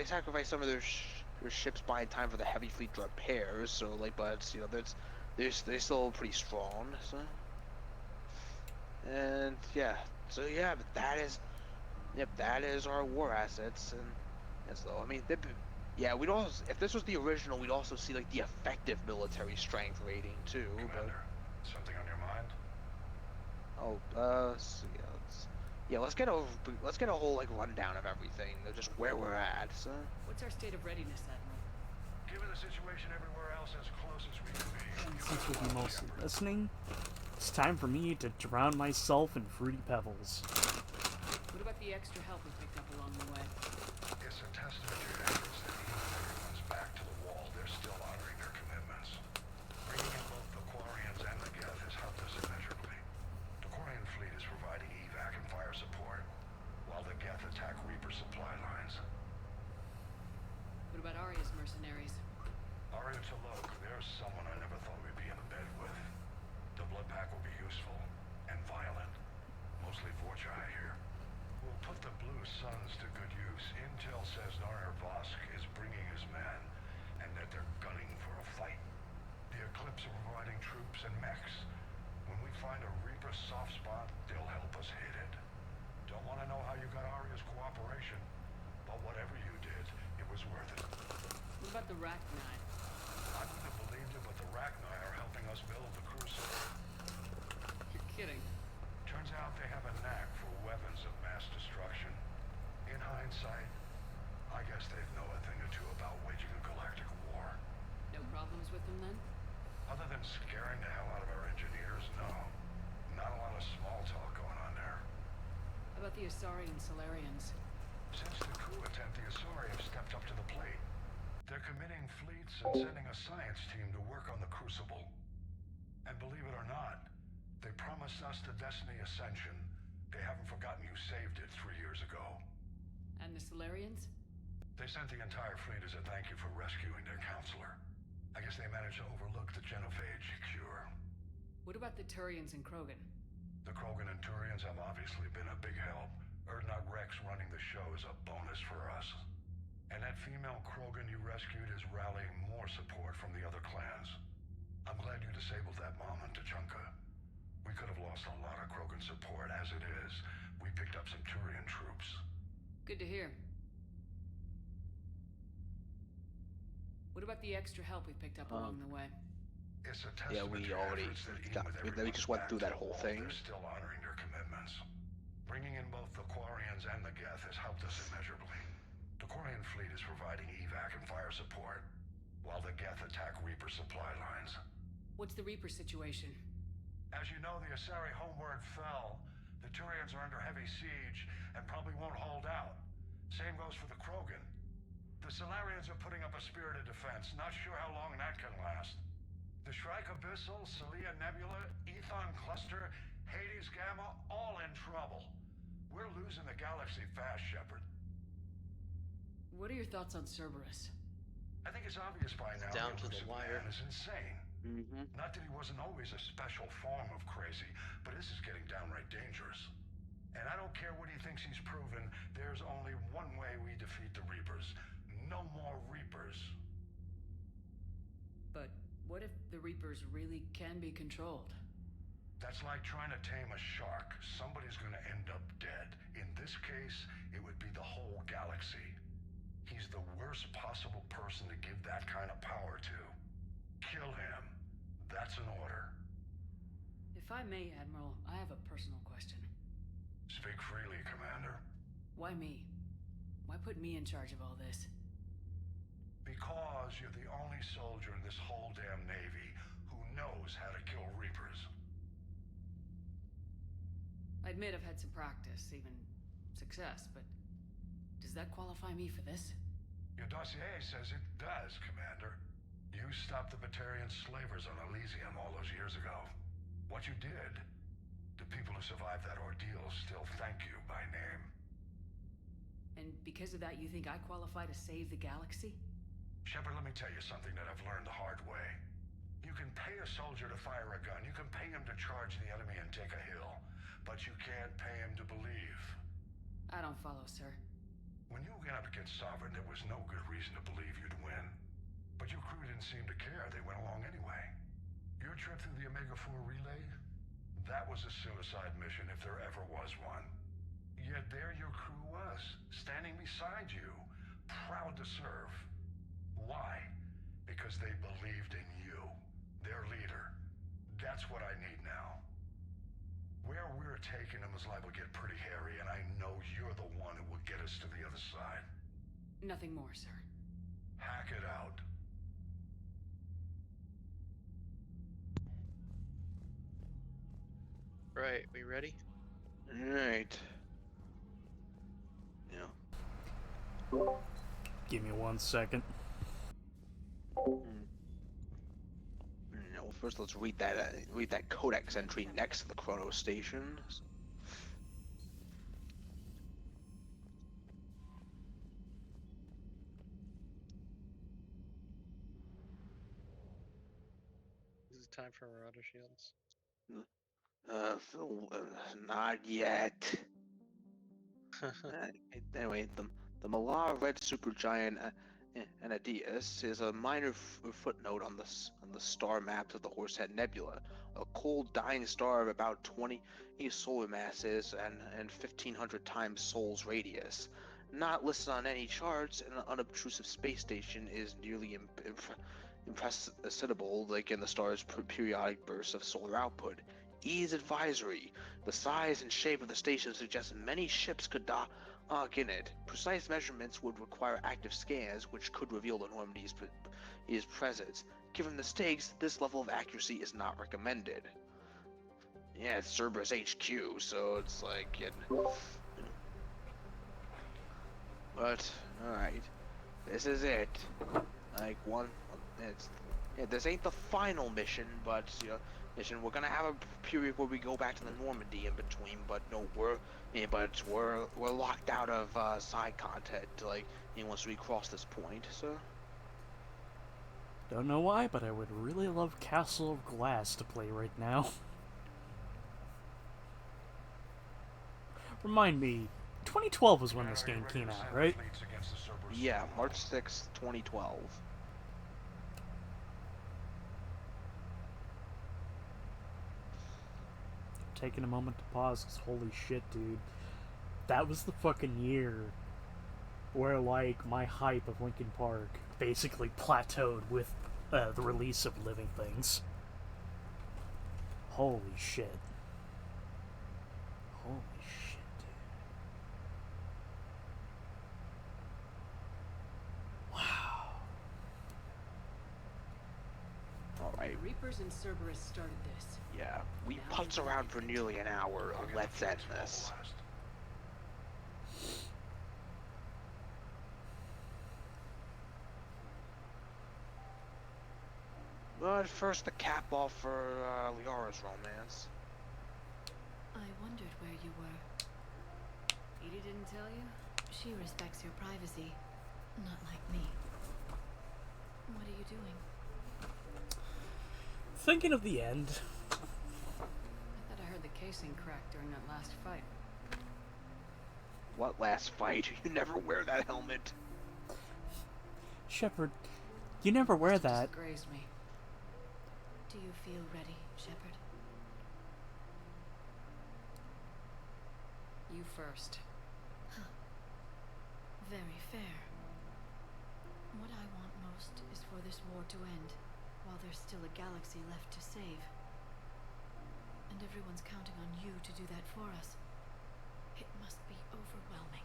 sacrificed some of their ships buying time for the heavy fleet repairs. So like, but you know, they're still pretty strong. So, and yeah, so yeah, but that is our war assets. And so I mean, yeah, we'd also, if this was the original, we'd also see like the effective military strength rating too. Commander, something on your mind? So yeah, let's get a whole like rundown of everything, just where we're at. So. What's our state of readiness, Admiral? Given the situation everywhere else, as close as we can be. And since you'll be mostly listening, it's time for me to drown myself in Fruity Pebbles. What about the extra help we picked up along the way? It's a testament to your efforts that even when everyone's back to the wall, they're still honoring their commitments. Bringing in both the Quarians and the Geth has helped us immeasurably. The Quarian fleet is providing evac and fire support, while the Geth attack Reaper supply lines. What about Arya's mercenaries? Arya T'Loak, there's someone I never thought we'd be in bed with. The Blood Pack will be useful and violent, mostly Vorchai here. We'll put the Blue Suns to good use. Intel says Narmer Vosk is bringing his men, and that they're gunning for a fight. The Eclipse are providing troops and mechs. When we find a Reaper soft spot, they'll help us hit it. Don't want to know how you got Arya's cooperation, but whatever you did, it was worth it. What about the Rachni? I wouldn't have believed it, but the Rachni are helping us build the Crucible. You're kidding. Turns out they have a knack for weapons of mass destruction. In hindsight, I guess they'd know a thing or two about waging a galactic war. No problems with them then? Other than scaring the hell out of our engineers, no. Not a lot of small talk going on there. How about the Asari and Solarians? Since the coup attempt, the Asari have stepped up to the plate. They're committing fleets and sending a science team to work on the Crucible. And believe it or not, they promised us the Destiny Ascension. They haven't forgotten you saved it 3 years ago. And the Solarians? They sent the entire fleet as a thank you for rescuing their counselor. I guess they managed to overlook the Genophage cure. What about the Turians and Krogan? The Krogan and Turians have obviously been a big help. Urdnot Rex running the show is a bonus for us. And that female Krogan you rescued is rallying more support from the other clans. I'm glad you disabled that mom in Tuchanka. We could have lost a lot of Krogan support. As it is, we picked up some Turian troops. Good to hear. What about the extra help we picked up along the way? It's a Yeah, testament we to already efforts that even got. with We just went everyone through back that to the whole wall, thing. They're still honoring their commitments. Bringing in both the Quarians and the Geth has helped us immeasurably. The Quarian fleet is providing evac and fire support, while the Geth attack Reaper supply lines. What's the Reaper situation? As you know, the Asari homeward fell. The Turians are under heavy siege and probably won't hold out. Same goes for the Krogan. The Solarians are putting up a spirited defense. Not sure how long that can last. The Shrike Abyssal, Celia Nebula, Ethon Cluster, Hades Gamma, all in trouble. We're losing the galaxy fast, Shepard. What are your thoughts on Cerberus? I think it's obvious by now Down the to the Elusive wire. Man is insane. Not that he wasn't always a special form of crazy, but this is getting downright dangerous. And I don't care what he thinks he's proven, there's only one way we defeat the Reapers. No more Reapers. But what if the Reapers really can be controlled? That's like trying to tame a shark. Somebody's gonna end up dead. In this case, it would be the whole galaxy. He's the worst possible person to give that kind of power to. Kill him. That's an order. If I may, Admiral, I have a personal question. Speak freely, Commander. Why me? Why put me in charge of all this? Because you're the only soldier in this whole damn Navy who knows how to kill Reapers. I admit I've had some practice, even success, but does that qualify me for this? Your dossier says it does, Commander. You stopped the Batarian slavers on Elysium all those years ago. What you did, the people who survived that ordeal still thank you by name. And because of that, you think I qualify to save the galaxy? Shepard, let me tell you something that I've learned the hard way. You can pay a soldier to fire a gun, you can pay him to charge the enemy and take a hill, but you can't pay him to believe. I don't follow, sir. When you went up against Sovereign, there was no good reason to believe you'd win. But your crew didn't seem to care, they went along anyway. Your trip through the Omega-4 relay? That was a suicide mission if there ever was one. Yet there your crew was, standing beside you, proud to serve. Why? Because they believed in you, their leader. That's what I need now. Where we're taking them is liable to get pretty hairy, and I know you're the one who will get us to the other side. Nothing more, sir. Hack it out. Right, we ready? Alright. Yeah. Give me 1 second. Well, first let's read that codex entry next to the Chrono Station. This is time for Marauder Shields. Not yet. Anyway, the Malar Red Supergiant Anadius is a minor footnote on the star maps of the Horsehead Nebula, a cold dying star of about 20 solar masses and 1,500 times Sol's radius. Not listed on any charts, an unobtrusive space station is nearly imperceptible, like in the star's periodic bursts of solar output. Ease advisory. The size and shape of the station suggests many ships could dock in it. Precise measurements would require active scans, which could reveal the Normandy's presence. Given the stakes, this level of accuracy is not recommended. Yeah, it's Cerberus HQ, so it's like, but alright, this is it. Like this ain't the final mission, but we're gonna have a period where we go back to the Normandy in between, but no, we're locked out of side content once we cross this point. So Don't know why, but I would really love Castle of Glass to play right now. Remind me, 2012 was when this game came out, right? yeah, March 6th, 2012. Taking a moment to pause, because holy shit, dude. That was the fucking year where, like, my hype of Linkin Park basically plateaued with the release of Living Things. Holy shit. Holy shit, dude. Wow. Alright. Reapers and Cerberus started this. Yeah, we putz around for nearly an hour. Let's end this. But first, the cap off for Liara's romance. I wondered where you were. Edie didn't tell you? She respects your privacy. Not like me. What are you doing? Thinking of the end. I thought I heard the casing crack during that last fight. What last fight? You never wear that helmet. Shepard, you never wear that. Grazed me. Do you feel ready, Shepard? You first. Huh. Very fair. What I want most is for this war to end, while there's still a galaxy left to save. And everyone's counting on you to do that for us. It must be overwhelming.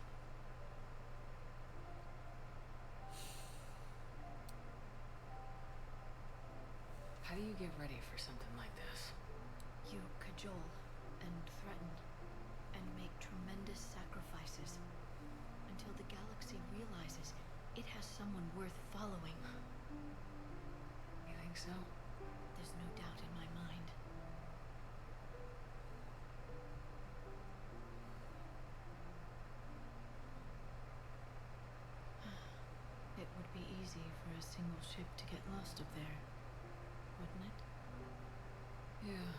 How do you get ready for something like this? You cajole and threaten and make tremendous sacrifices until the galaxy realizes it has someone worth following. You think so? There's no doubt in my mind. It would be easy for a best up there, wouldn't it? Yeah.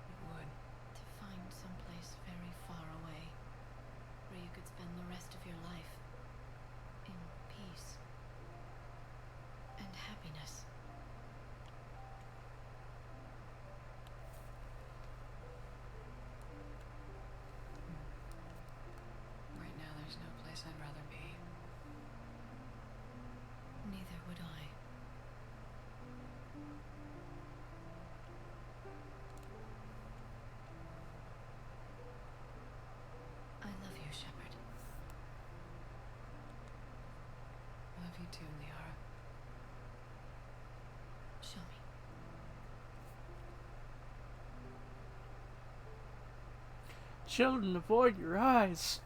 It would. To find someplace very far away, where you could spend the rest of your life in peace and happiness. Right now, there's no place I'd rather be. Neither would I. I love you, Shepard. Love you too, Liara. Show me. Children, avoid your eyes.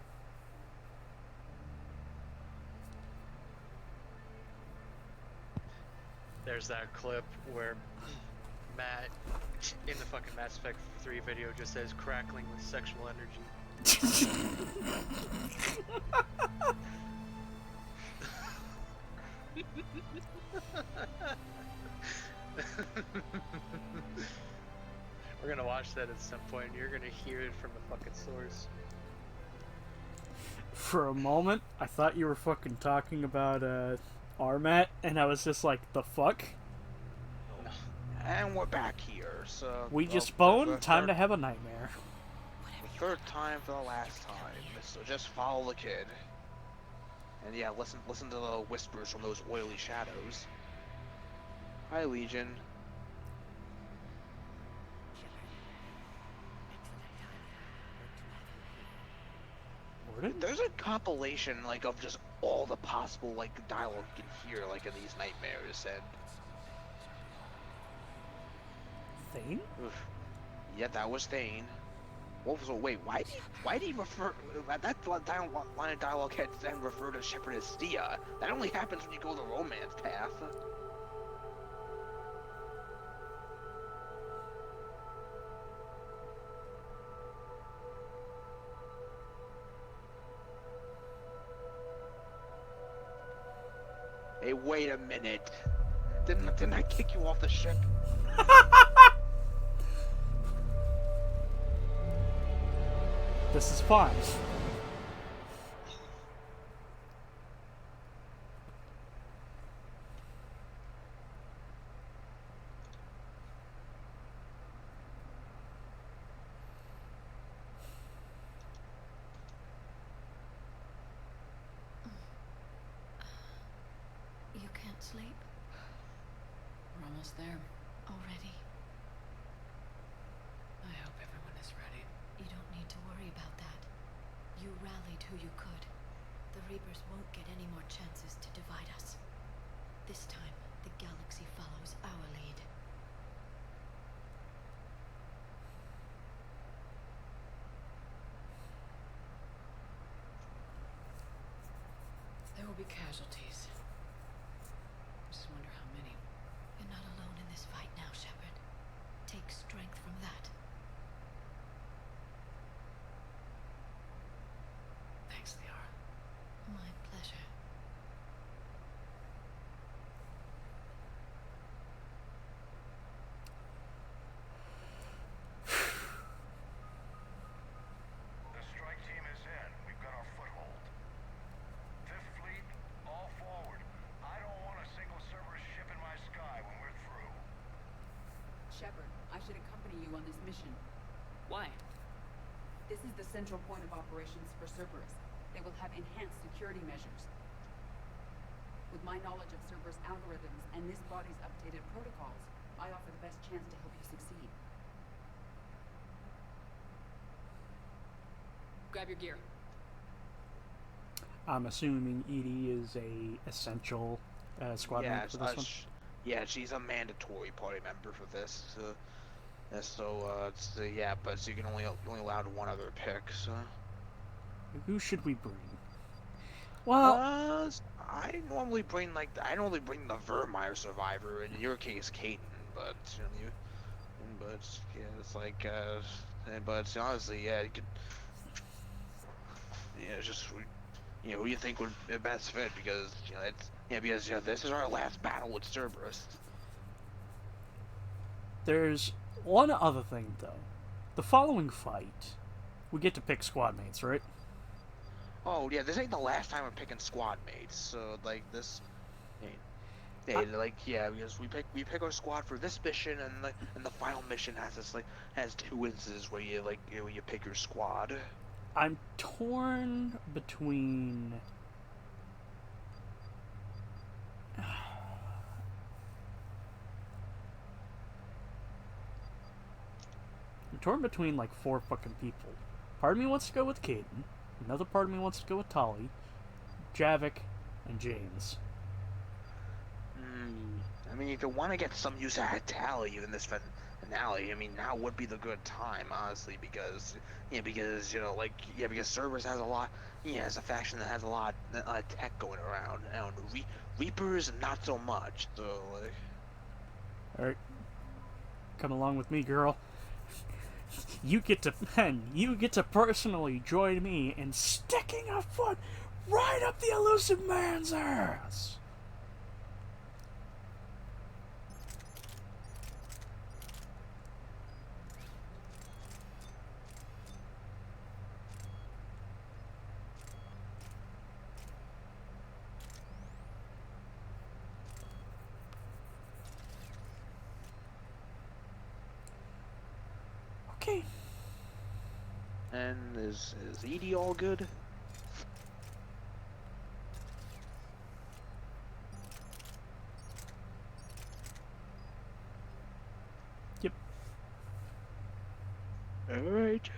There's that clip where Matt in the fucking Mass Effect 3 video just says crackling with sexual energy. We're gonna watch that at some point. You're gonna hear it from the fucking source. For a moment, I thought you were fucking talking about Armat, and I was just like, the fuck? And we're back here, so... We well, just boned? the Time to third- have a nightmare. The third time for the last time, so just follow the kid. And yeah, listen to the whispers from those oily shadows. Hi, Legion. There's a compilation, like, of just all the possible, like, dialogue you can hear, like, in these nightmares, and... Thane? Oof. Yeah, that was Thane. What was? Wait, why did he refer? That line of dialogue had then refer to Shepard as Thea. That only happens when you go the romance path. Hey, wait a minute. Didn't I kick you off the ship? This is fine. You can't sleep We're almost there. already? I hope everyone is ready. You don't need to worry about that. You rallied who you could. The Reapers won't get any more chances to divide us. This time, the galaxy follows our lead. There will be casualties. I just wonder how many. You're not alone in this fight now, Shepard. Take strength from that. Thanks, Liara. My pleasure. The strike team is in. We've got our foothold. Fifth Fleet, all forward. I don't want a single Cerberus ship in my sky when we're through. Shepard, I should accompany you on this mission. Why? This is the central point of operations for Cerberus. They will have enhanced security measures. With my knowledge of Cerberus algorithms and this body's updated protocols, I offer the best chance to help you succeed. Grab your gear. I'm assuming Edie is a essential squad member for this one. Yeah, she's a mandatory party member for this. Yeah, but so you can only allowed one other pick. So. Who should we bring? Well, I normally bring the Vermeer survivor. In your case, Caden. But yeah, it's like but honestly, yeah, you could. Yeah, it's just who you think would be best fit, because this is our last battle with Cerberus. There's one other thing, though. The following fight, we get to pick squad mates, right? Oh yeah, this ain't the last time we're picking squad mates. So like this, because we pick our squad for this mission, and the final mission has 2 instances where you pick your squad. I'm torn between. I'm torn between like 4 fucking people. Part of me wants to go with Caden. Another part of me wants to go with Tali, Javik, and James. I mean, if you want to get some use out of Tali in this finale, I mean, now would be the good time, honestly, because Cerberus has a lot, has a faction that has a lot of tech going around, and Reapers not so much. So like, all right, come along with me, girl. You get to personally join me in sticking a foot right up the elusive man's ass. Okay. and is Edie all good? Yep. Alright.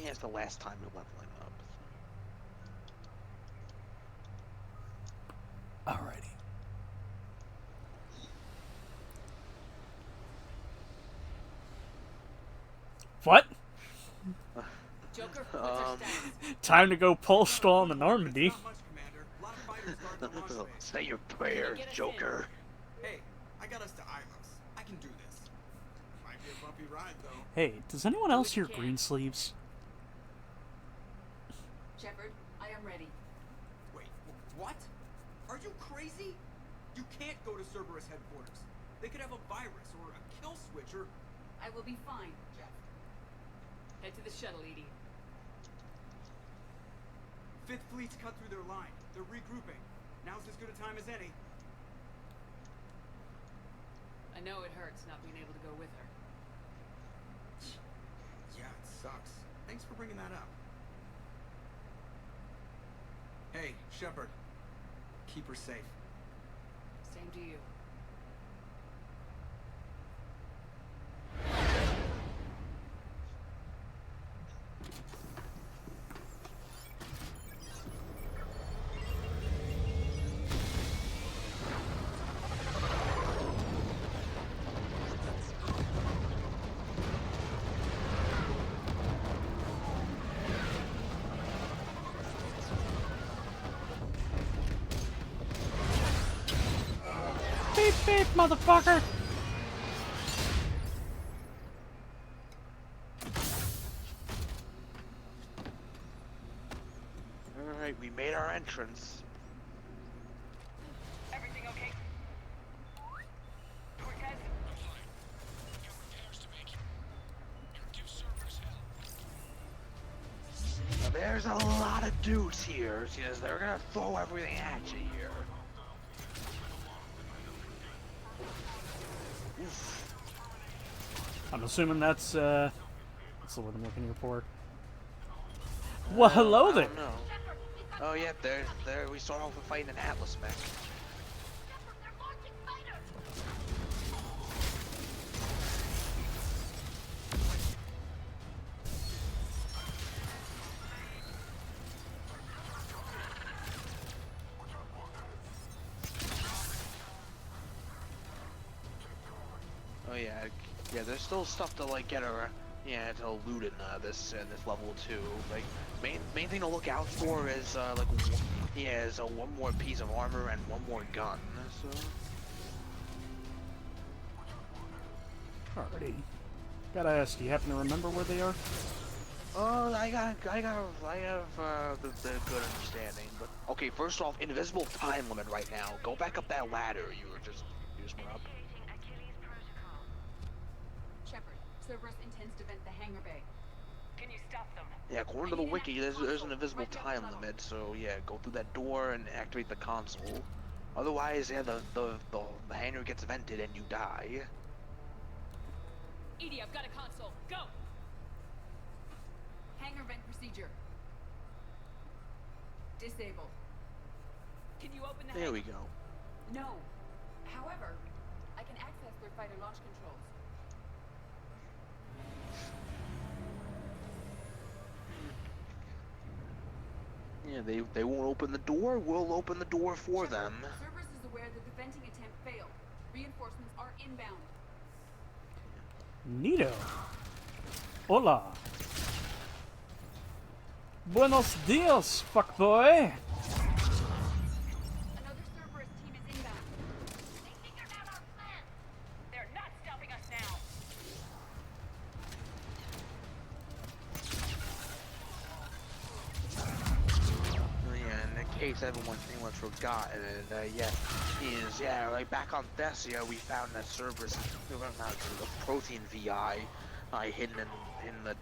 Yeah, it's the last time you're leveling up. Alrighty. What? Joker, what's our status? Time to go postal on the Normandy. Say your prayers, Joker. Hey, I got us to Ilos. I can do this. Might be a bumpy ride, though. Hey, does anyone else hear Greensleeves? Shepard, I am ready. Wait, what? Are you crazy? You can't go to Cerberus headquarters. They could have a virus or a kill switch or... I will be fine, Jeff. Head to the shuttle, Edie. Fifth Fleet's cut through their line. They're regrouping. Now's as good a time as any. I know it hurts not being able to go with her. Yeah, it sucks. Thanks for bringing that up. Hey, Shepard. Keep her safe. Same to you. Beep beep, motherfucker! Alright, we made our entrance. Everything okay? Cortez? Now, there's a lot of dudes here, because they're gonna throw everything at you here. Oof. I'm assuming that's the word I'm looking here for. Well, hello there! No. Oh yeah, there. We start off with fighting an Atlas mech. Oh yeah, there's still stuff to like get around. Yeah, to loot in this level too. Like main thing to look out for is one more piece of armor and one more gun. So. Alrighty. Gotta ask, do you happen to remember where they are? I have the good understanding, but okay. First off, invisible time limit right now. Go back up that ladder you just went up. Shepard, Cerberus intends to vent the hangar bay. Can you stop them? Yeah, according to the wiki, there's an invisible time limit. So yeah, go through that door and activate the console. Otherwise, yeah, the hangar gets vented and you die. Edie, I've got a console. Go! Hangar vent procedure. Disabled. Can you open the There we go. No. However, I can access their fighter launch controls. Yeah, they won't open the door. We'll open the door for them. Cerberus is aware that the venting attempt failed. Reinforcements are inbound. Neato. Hola. Buenos dias, fuckboy. Another Cerberus team is inbound. They figured out our plan. They're not stopping us now. Yeah, in case anyone's forgotten it, like back on Thessia, we found that Cerberus, not a protein VI, hidden in the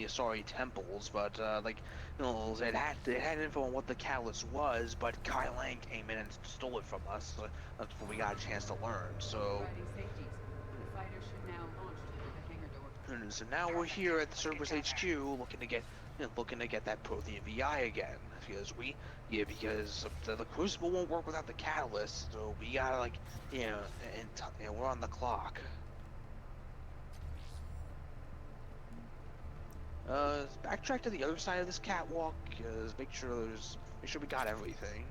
Asari temples, but it had info on what the catalyst was, but Kai Lang came in and stole it from us. So that's what we got a chance to learn. So. Riding safeties. The fighter should now launch through the hangar door. And so now we're here at the Cerberus HQ, looking to get that Prothean VI again, because the Crucible won't work without the catalyst, so we gotta we're on the clock. Backtrack to the other side of this catwalk, make sure we got everything.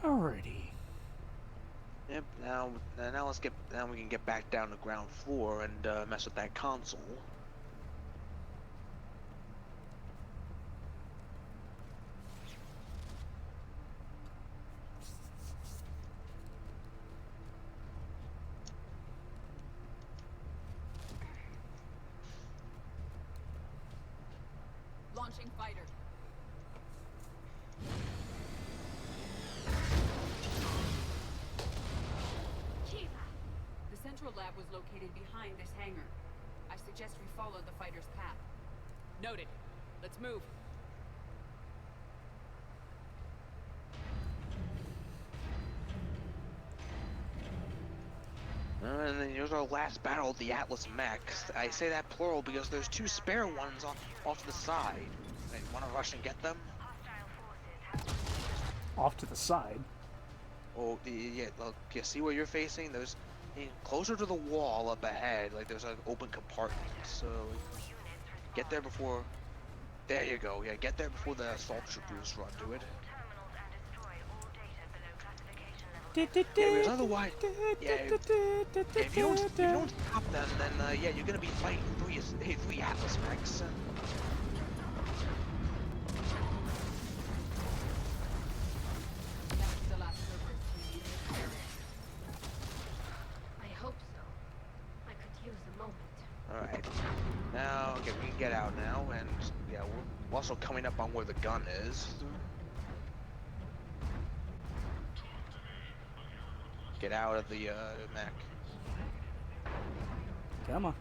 Alrighty. Yep. Now we can get back down to ground floor and mess with that console. Launching fighter. The central lab was located behind this hangar. I suggest we follow the fighter's path. Noted. Let's move. And then here's our last battle of the Atlas mechs. I say that plural because there's two spare ones off to the side. Hey, wanna rush and get them? Off to the side? Oh, yeah, look, you see where you're facing? There's, closer to the wall up ahead, like there's an open compartment, so get there before, there you go, yeah, get there before the assault troopers run to it. Yeah, because otherwise, yeah, if you don't stop them, then yeah, you're gonna be fighting three Atlas mechs. That's the last Cerberus team in this area. I hope so. I could use a moment. Alright. Now, okay, we can get out now, and yeah, we're also coming up on where the gun is. Get out of the mech. Come on.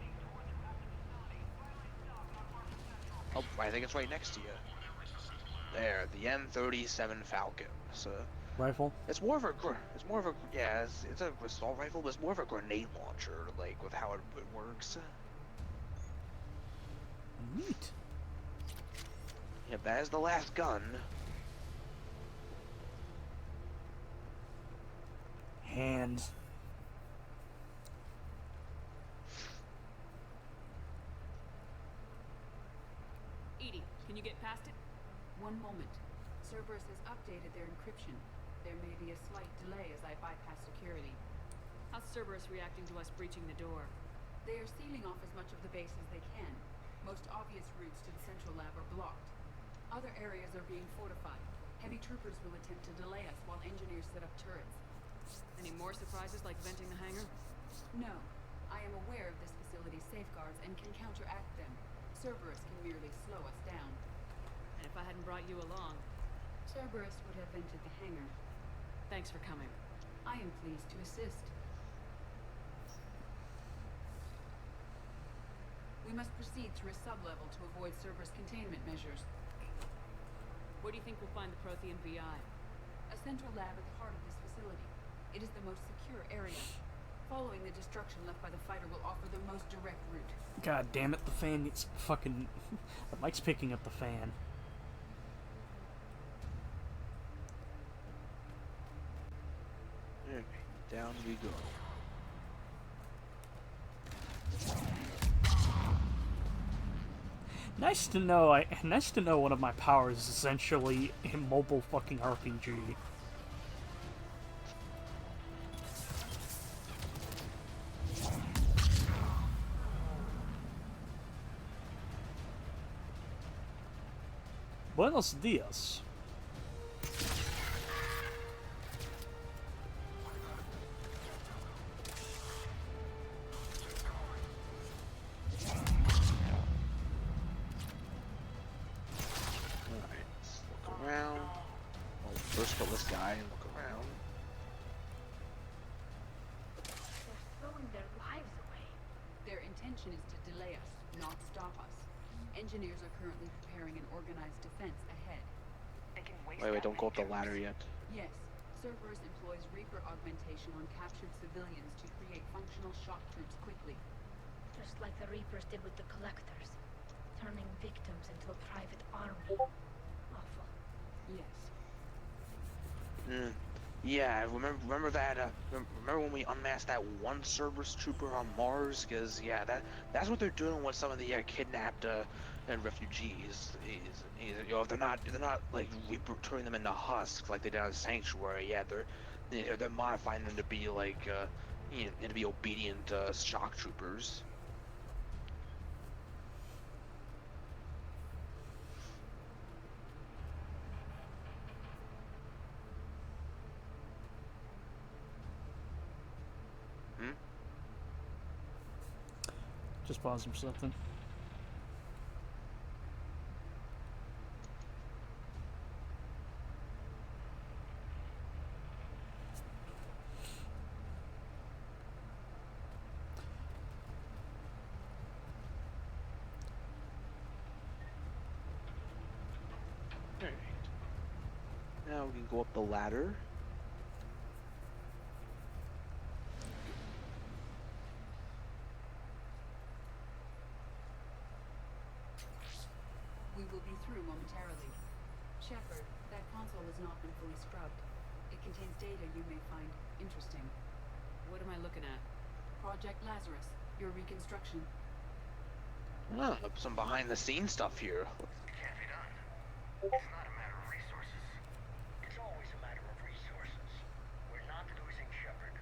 Oh, I think it's right next to you. There, the M37 Falcon. So Rifle? it's more of a it's a assault rifle, but it's more of a grenade launcher, like with how it works. Neat. Yep, that is the last gun. Hands. Can you get past it? One moment. Cerberus has updated their encryption. There may be a slight delay as I bypass security. How's Cerberus reacting to us breaching the door? They are sealing off as much of the base as they can. Most obvious routes to the central lab are blocked. Other areas are being fortified. Heavy troopers will attempt to delay us while engineers set up turrets. Any more surprises like venting the hangar? No. I am aware of this facility's safeguards and can counteract them. Cerberus can merely slow us down. And if I hadn't brought you along, Cerberus would have vented the hangar. thanks for coming. I am pleased to assist. We must proceed through a sublevel to avoid Cerberus containment measures. Where do you think we'll find the Prothean VI? A central lab at the heart of this facility. It is the most secure area. Following the destruction left by the fighter will offer the most direct route. God damn it, the fan needs fucking... the mic's picking up the fan. Okay, down we go. Nice to know one of my powers is essentially a mobile fucking RPG. Buenos dias. First kill this guy and look around. They're throwing their lives away. Their intention is to delay us, not stop us. Engineers are currently preparing an organized defense ahead. They can waste Wait, that don't go up many the ladder troops. yet. Yes, Cerberus employs Reaper augmentation on captured civilians to create functional shock troops quickly. Just like the Reapers did with the Collectors. Turning victims into a private army. Awful. Yes. Yeah, remember that. Remember when we unmasked that one Cerberus trooper on Mars? Because yeah, that's what they're doing with some of the kidnapped and refugees. You know, they're not like turning them into husks like they did on Sanctuary. Yeah, they're modifying them to be like to be obedient shock troopers. Just pausing for something. Alright. Now we can go up the ladder. We will be through momentarily. Shepard, that console has not been fully scrubbed. It contains data you may find interesting. What am I looking at? Project Lazarus, your reconstruction. Ah, some behind the scenes stuff here. It can't be done. It's not a matter of resources. It's always a matter of resources. We're not losing Shepard.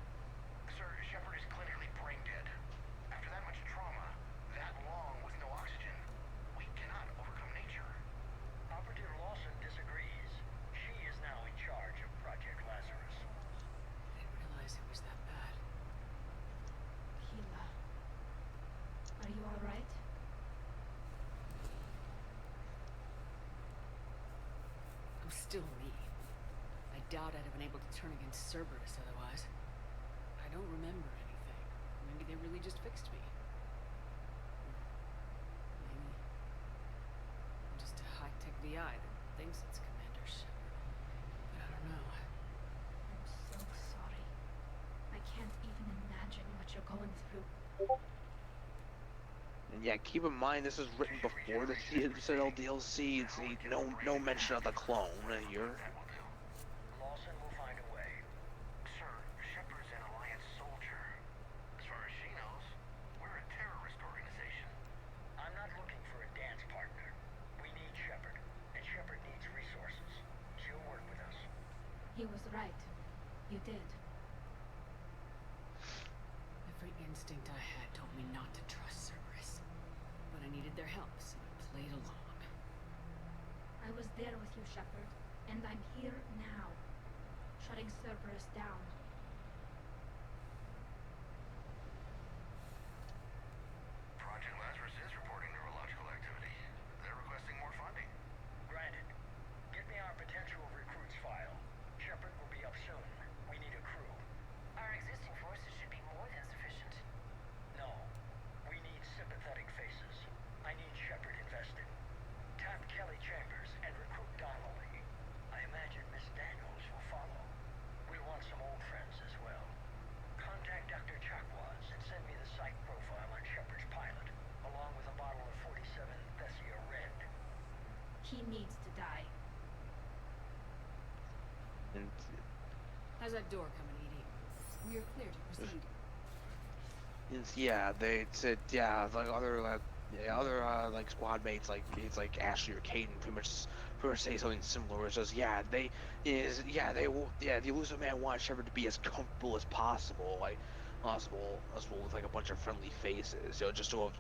Sir, Shepard is clinically brain dead. After that much trauma, that long with no oxygen, we cannot overcome nature. Operative Lawson disagrees. She is now in charge of Project Lazarus. I didn't realize it was that bad. Hila. Are you alright? I'm still me. I doubt I'd have been able to turn against Cerberus otherwise. I don't remember anything. Maybe they really just fixed me. Maybe I'm just a high-tech VI that thinks it's Commander Shepard. But I don't know. I'm so sorry. I can't even imagine what you're going through. And yeah, keep in mind this is written before the Citadel DLC. It's no mention of the clone here. That will do. Lawson will find a way. Sir, Shepard's an Alliance soldier. As far as she knows, we're a terrorist organization. I'm not looking for a dance partner. We need Shepard. He was right. You did. Every instinct I had told me not to trust Cerberus. But I needed their help, so I played along. I was there with you, Shepard, and I'm here now, shutting Cerberus down. Project Lazarus is reporting neurological activity. They're requesting more funding. Granted. Get me our potential recruits file. Shepard will be up soon. We need a crew. Our existing forces should be more than sufficient. No. We need sympathetic faces. I need Shepard invested. Tap Kelly Chambers and recruit Donnelly. I imagine Miss Daniels will follow. We'll want some old friends as well. Contact Dr. Chakwas and send me the psych profile on Shepard's pilot, along with a bottle of 47 Thessia Red. He needs to die. And How's that door coming, Edie? We are clear to proceed. yeah, they said like other like squad mates like it's like Ashley or Caden pretty much say something similar. It says the elusive man wants Shepard to be as comfortable as possible, with like a bunch of friendly faces, just so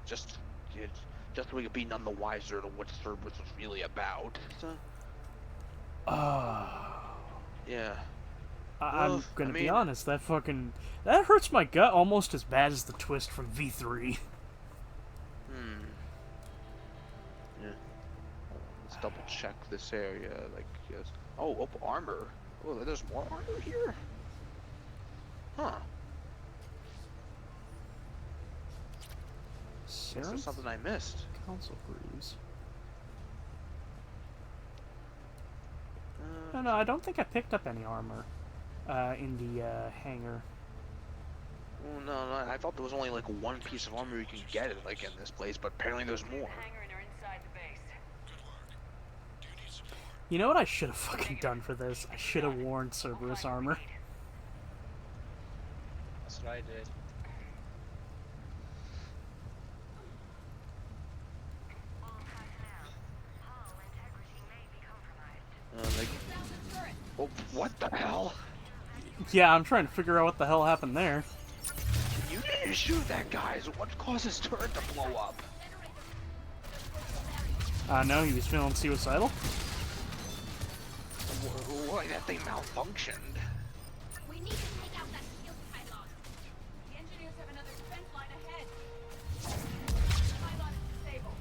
we could be none the wiser to what Cerberus was really about. So, yeah. I'm gonna be honest, that hurts my gut almost as bad as the twist from V3. Yeah. Let's double check this area, like, yes. Oh, armor. Oh, there's more armor here? Huh. Guess there's something I missed. Council breeze. No, I don't think I picked up any armor in the hangar. Oh, no, I thought there was only like one piece of armor you can get in this place, but apparently there's more. You know what I should have fucking done for this? I should have worn Cerberus armor. That's what I did. Oh, what the hell? Yeah, I'm trying to figure out what the hell happened there. You didn't shoot that guy, so what caused his turret to blow up? No, he was feeling suicidal. Why, that thing malfunctioned. We need to take out that shield pylon. The engineers have another defense line ahead. Pylon is disabled.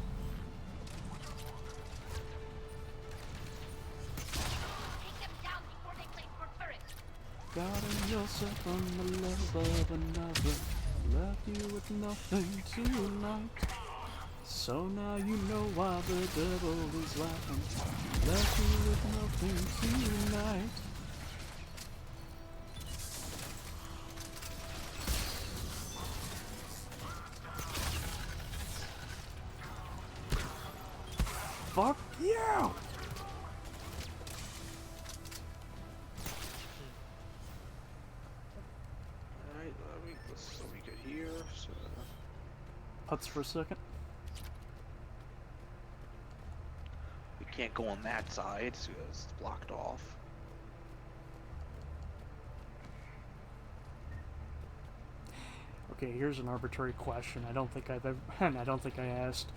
Take them down before they place for turret. Guarding yourself from the love of another. Left you with nothing tonight. So now you know why the devil is laughing. Left you with nothing tonight. Fuck you! Alright, so we get here, so... Putz for a second. We can't go on that side, so it's blocked off. Okay, here's an arbitrary question. I don't think I've ever, and I don't think I asked.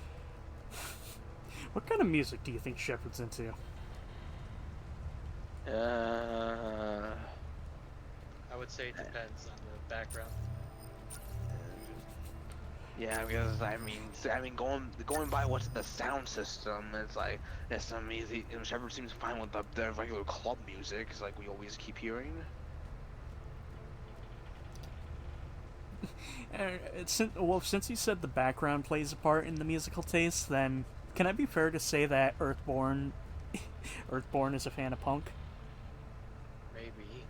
What kind of music do you think Shepard's into? I would say it depends on the background. Yeah, because I mean, going by what's the sound system, it's like there's some easy. Shepard seems fine with the regular club music, it's like we always keep hearing. Since you said the background plays a part in the musical taste, then can I be fair to say that Earthborn is a fan of punk? Maybe.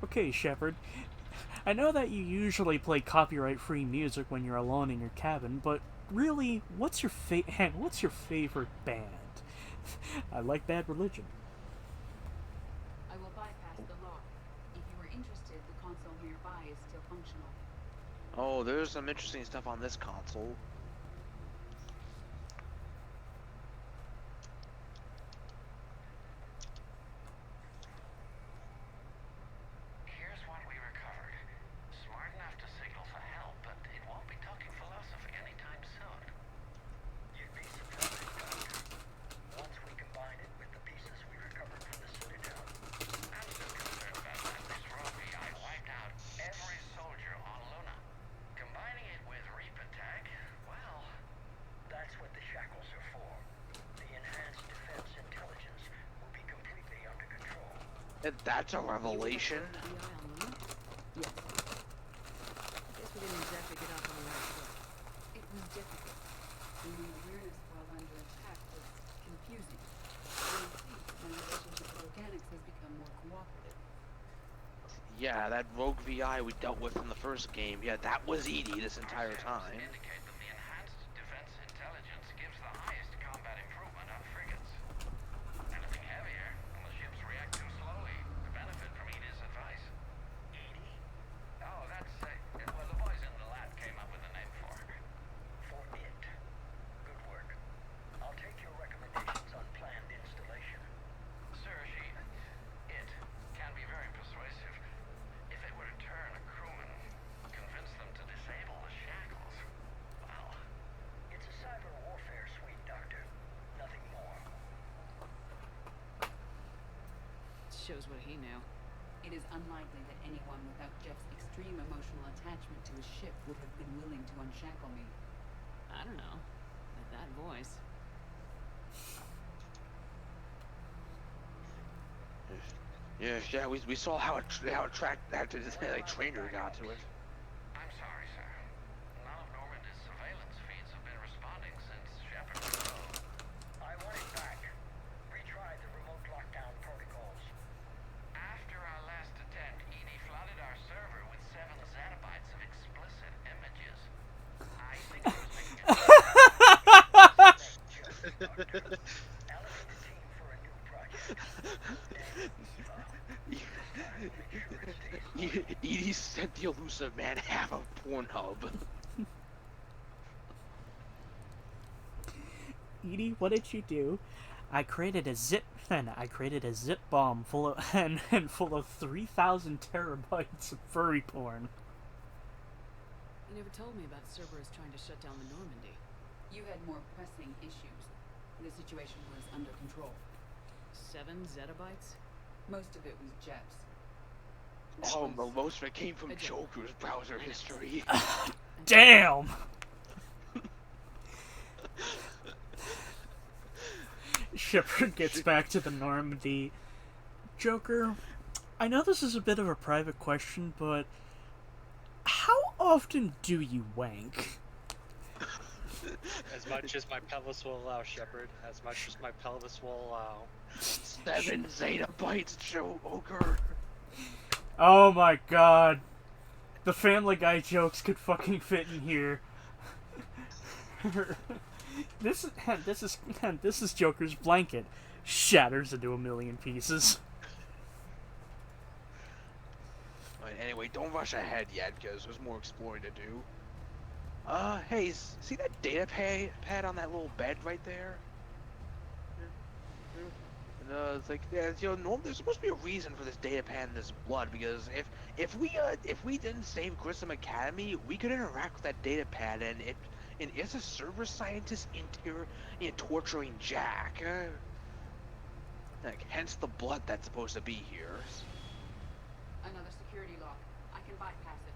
Okay, Shepard. I know that you usually play copyright-free music when you're alone in your cabin, but really, what's your favorite band? I like Bad Religion. I will bypass the lock. If you are interested, the console nearby is still functional. Oh, there's some interesting stuff on this console. That's a revelation. Yes. I guess we didn't exactly get off on the right foot. It was difficult. Gaining awareness while under attack was confusing. And I think my relationship with organics has become more cooperative. Yeah, that rogue VI we dealt with in the first game. Yeah, that was Edie this entire time. Indicate that the enhanced defense intelligence gives the highest combat improvement on frigates. Anything heavier, and the ships react too slowly to benefit from Edie's advice. Edie? Oh, that's, well, the boys in the lab came up with a name for her. For it. Good work. I'll take your recommendations on planned installation. Sir, it can be very persuasive. If it were to turn a crewman, convince them to disable the shackles, well, it's a cyber warfare suite, Doctor. Nothing more. Shows what he knew. It is unlikely that anyone without Jeff's extreme emotional attachment to his ship would have been willing to unshackle me. I don't know. With that voice. Yeah, we saw how it tracked that like trainer got to it. I'm sorry, sir. None of Normandy's surveillance feeds have been responding since Shepard was killed. I want it back. Retry the remote lockdown protocols. After our last attempt, Edie flooded our server with 7 zettabytes of explicit images. I think I was making a Elevate the team for a new project. Edie sent the elusive man half of Pornhub. Edie, what did you do? I created a zip bomb full of full of 3,000 terabytes of furry porn. You never told me about Cerberus trying to shut down the Normandy. You had more pressing issues. The situation was under control. 7 zettabytes? Most of it was Jeff's. Oh, most of it came from Joker's browser history. Damn! Shepard gets back to the Normandy. Joker, I know this is a bit of a private question, but how often do you wank? As much as my pelvis will allow, Shepard. As much as my pelvis will allow. 7 zettabytes, Joker. Oh my god. The Family Guy jokes could fucking fit in here. This is Joker's blanket. Shatters into a million pieces. Right, anyway, don't rush ahead yet, because there's more exploring to do. Hey, see that data pad on that little bed right there? It's like, yeah, you know, there's supposed to be a reason for this data pad and this blood, because if we didn't save Grissom Academy, we could interact with that data pad, and it's a Cerberus scientist torturing Jack. Like, hence the blood that's supposed to be here. Another security lock. I can bypass it.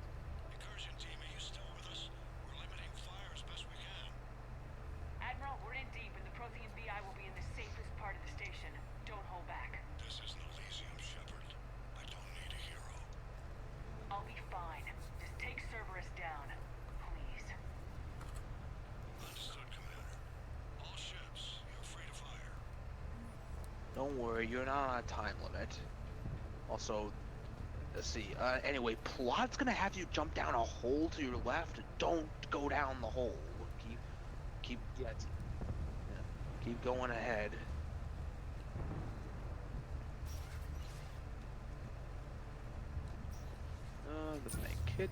Incursion team, are you still with us? We're limiting fire as best we can. Admiral, we're in deep, and the Prothean BI will be in the safest part of the station. Don't hold back. This isn't Elysium, Shepard. I don't need a hero. I'll be fine. Just take Cerberus down. Please. Understood, Commander. All ships, you're free to fire. Don't worry, you're not on a time limit. Also, let's see. Anyway, plot's gonna have you jump down a hole to your left. Don't go down the hole. Keep going ahead. The main kit.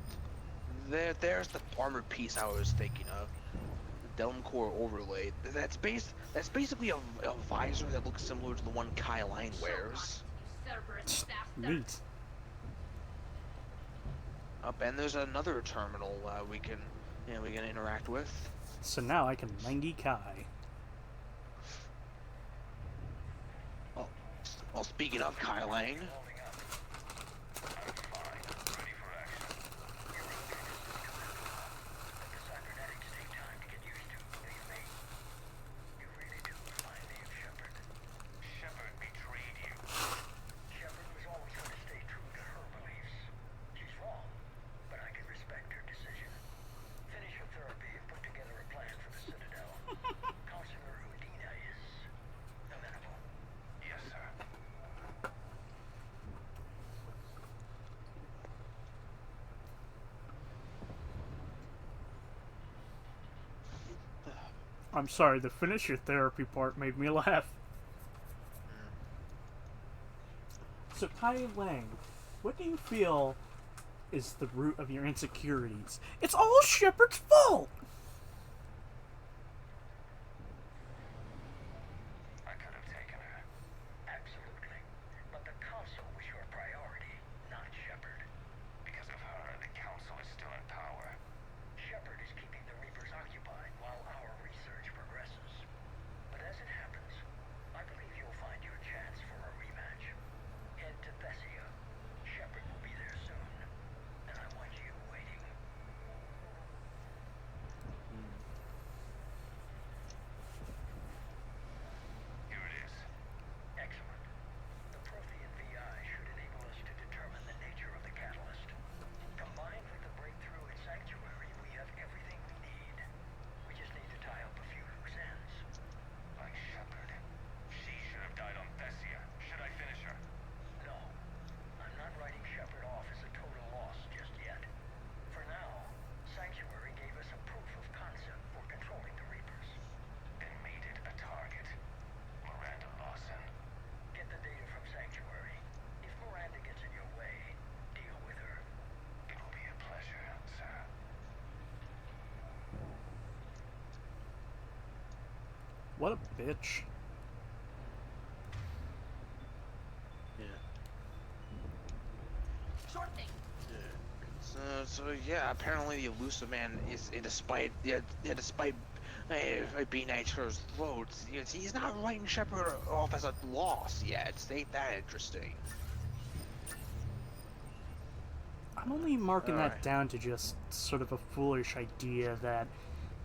There's the armored piece I was thinking of. The Delm Core overlay. That's basically a visor that looks similar to the one Kyle-Line wears. Neat. Up, and there's another terminal we can interact with. So now I can Langy Kai. Oh, well, speaking of Kyle-Line. Shepard betrayed you. Shepard was I'm sorry, the finish your therapy part made me laugh. So, Tai Lang, what do you feel is the root of your insecurities? It's all Shepard's fault! I could have taken her. Absolutely. But the Council was your priority, not Shepard. Because of her, the Council is still in power. Shepard is keeping the Reapers occupied while our research progresses. But as it happens, I believe you'll find your chance for a rematch. Head to Thessia. Shepard will be there soon. And I want you waiting. Here it is. Excellent. The Prothean VI should enable us to determine the nature of the catalyst. Combined with the breakthrough in Sanctuary, we have everything we need. We just need to tie up a few loose ends. Like Shepard. She should have died on Thessia. Should I finish her? No. I'm not writing Shepard off as a total loss just yet. For now, Sanctuary gave us a proof of concept for controlling the Reapers. And made it a target. Miranda Lawson. Get the data from Sanctuary. If Miranda gets in your way, deal with her. It will be a pleasure, sir. What a bitch. Yeah. Sure thing. So yeah, apparently the Elusive Man is, despite being at each other's throats, he's not writing Shepard off as a loss yet. Ain't that interesting? I'm only marking that Alright. down to just sort of a foolish idea that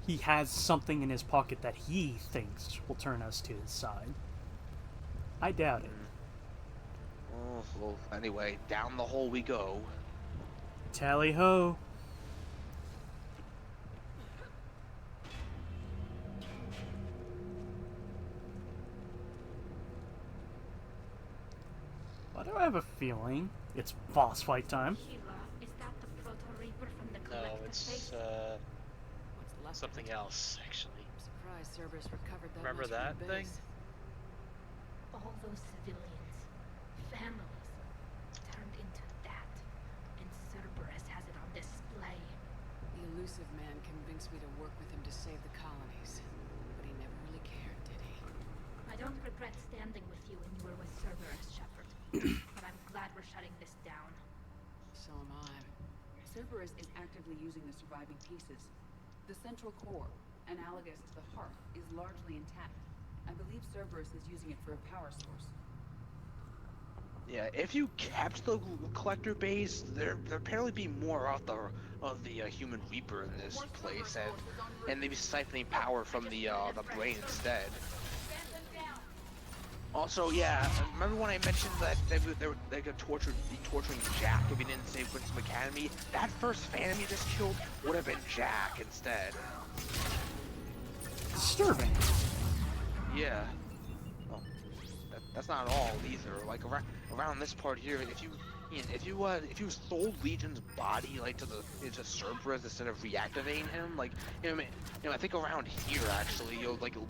he has something in his pocket that he thinks will turn us to his side. I doubt it. Well, anyway, down the hole we go. Tally ho! Why do I have a feeling it's boss fight time? Sheila, is that the Proto Reaper from the No, collective it's face? What's left of something it? else, actually. I'm surprised Cerberus recovered that Remember much from that the thing? base. All those civilians, families, turned into that. And Cerberus has it on display. The Elusive Man convinced me to work with him to save the colonies. But he never really cared, did he? I don't regret standing with you when you were with Cerberus, Shepard. But I'm glad we're shutting this down. So am I. Cerberus is actively using the surviving pieces. The central core, analogous to the heart, is largely intact. I believe Cerberus is using it for a power source. Yeah, if you kept the collector base, there'd apparently be more of the human Reaper in this place, and they'd be siphoning power from the brain instead. Also, yeah, remember when I mentioned that they could be torturing Jack if he didn't save Winston Academy? That first Phantom he just killed would have been Jack instead. Disturbing. Yeah. Oh, that's not all either. Like around this part here, if you sold Legion's body like to Cerberus instead of reactivating him, like I think around here actually, Legion,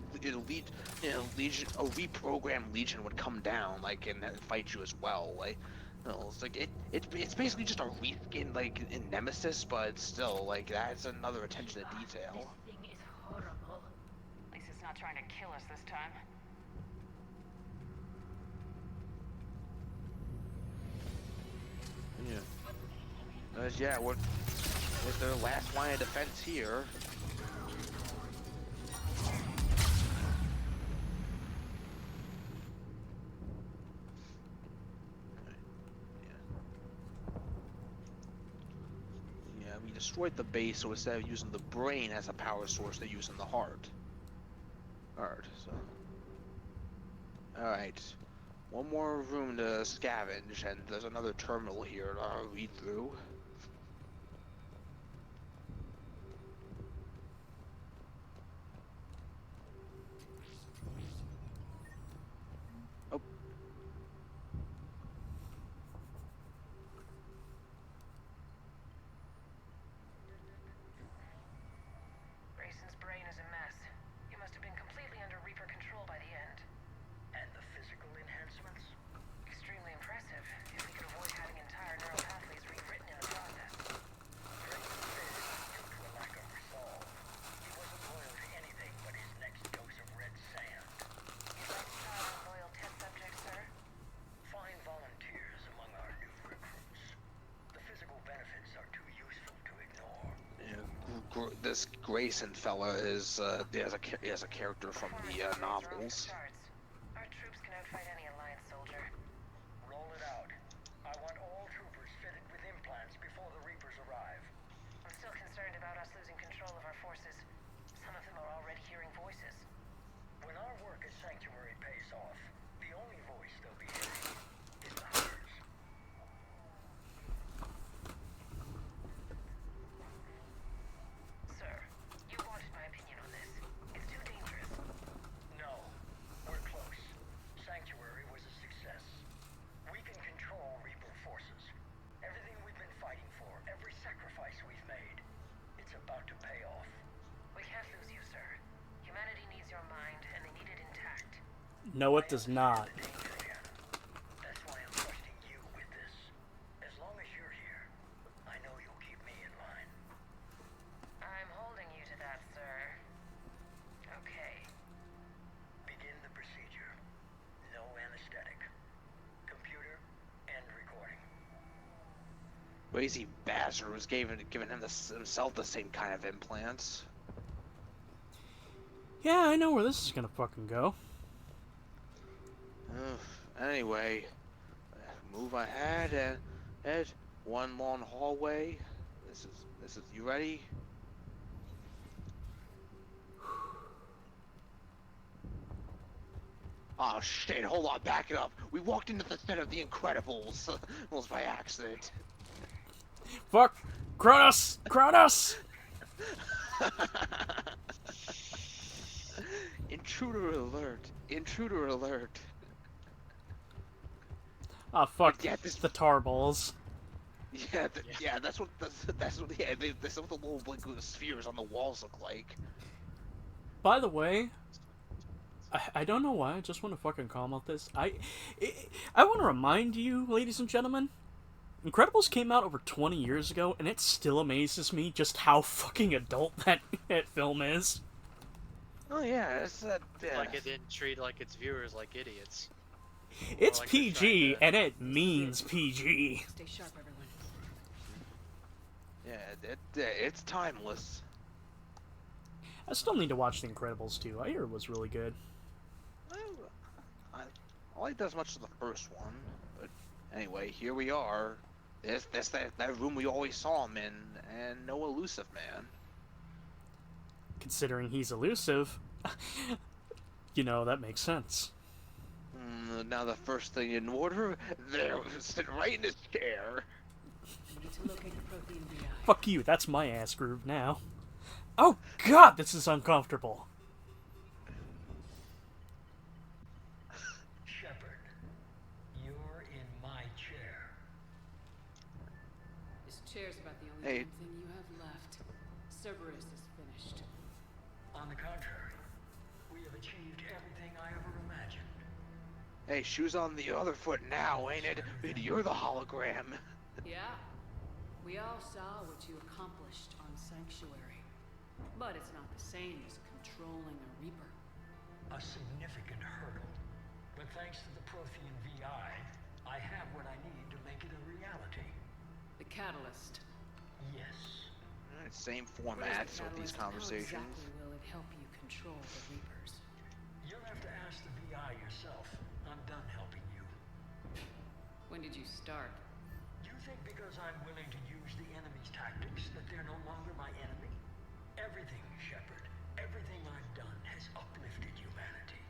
a reprogrammed Legion would come down like and fight you as well. Like, it's like it's basically just a reskin like in Nemesis, but still like that's another attention to detail. This thing is horrible. At least it's not trying to kill us this time. Yeah. Yeah, what was their last line of defense here? Yeah, we destroyed the base, so instead of using the brain as a power source, they're using the heart. So. Alright. One more room to scavenge, and there's another terminal here to read through. Oh. Grayson's brain is a mess. You must have this Grayson fella is he has a character from the novels. Our troops can outfight any Alliance soldier. Roll it out. I want all troopers fitted with implants before the Reapers arrive. I'm still concerned about us losing control of our forces. Some of them are already hearing voices. When our work at Sanctuary pays off, the only voice they'll be hearing is the Hunters. Sir, you wanted my opinion on this. It's too dangerous. No, we're close. Sanctuary was a success. We can control Reaper forces. Everything we've been fighting for, every sacrifice we've made, it's about to pay off. We can't lose you, sir. Humanity needs your mind, and they need it intact. No, it does not. That's why I'm trusting you with this. As long as you're here, I know you'll keep me in line. I'm holding you to that, sir. Okay. Begin the procedure. No anesthetic. Computer, end recording. Lazy bastard was giving himself the same kind of implants. Yeah, I know where this is gonna fucking go. Anyway, move ahead and head one long hallway. This is you ready? Oh shit, hold on, back it up. We walked into the set of The Incredibles. Almost by accident. Fuck! Kronos! Kronos! Intruder alert! Intruder alert! Ah, fuck. Yeah, the tar balls. Yeah, that's what that's what that's what the little like spheres on the walls look like. By the way, I don't know why, I just want to fucking comment this. I want to remind you, ladies and gentlemen, Incredibles came out over 20 years ago, and it still amazes me just how fucking adult that film is. Oh yeah, it's that. Like it didn't treat like its viewers like idiots. It's like PG, and it means PG. Stay sharp, everyone. Yeah, it's timeless. I still need to watch The Incredibles 2. I hear it was really good. I liked as much as the first one, but anyway, here we are. That's that room we always saw him in, and no elusive man. Considering he's elusive, you know, that makes sense. Now the first thing in order, there, sitting right in his chair. You need to locate the Prothean VI. Fuck you, that's my ass groove now. Oh god, this is uncomfortable. Shepard, you're in my chair. This chair's about the only Hey. damn thing you have left. Cerberus is finished. On the contrary, we have achieved everything I ever imagined. Hey, shoes on the other foot now, ain't it? You're the hologram. Yeah. We all saw what you accomplished on Sanctuary. But it's not the same as controlling a Reaper. A significant hurdle. But thanks to the Prothean VI, I have what I need to make it a reality. The Catalyst. Yes. Same What is formats the with these Catalyst, and how conversations. exactly will it help you control the Reapers? You'll have to ask the VI yourself. I'm done helping you. When did you start? You think because I'm willing to use the enemy's tactics that they're no longer my enemy? Everything, Shepard, everything I've done has uplifted humanity.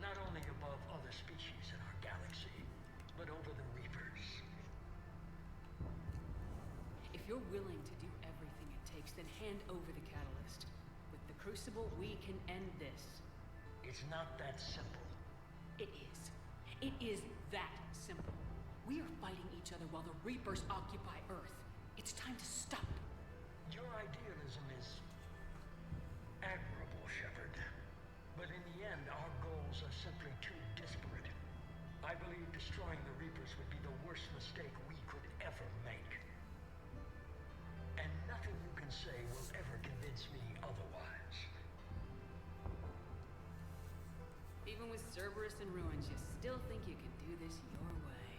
Not only above other species in our galaxy, but over the Reapers. If you're willing to do everything it takes, then hand over the Catalyst. With the Crucible, we can end this. It's not that simple. It is. It is that simple. We are fighting each other while the Reapers occupy Earth. It's time to stop. Your idealism is admirable, Shepard. But in the end, our goals are simply too disparate. I believe destroying the Reapers would be the worst mistake we could ever make. And nothing you can say will ever convince me otherwise. Even with Cerberus in ruins, you still think you can do this your way.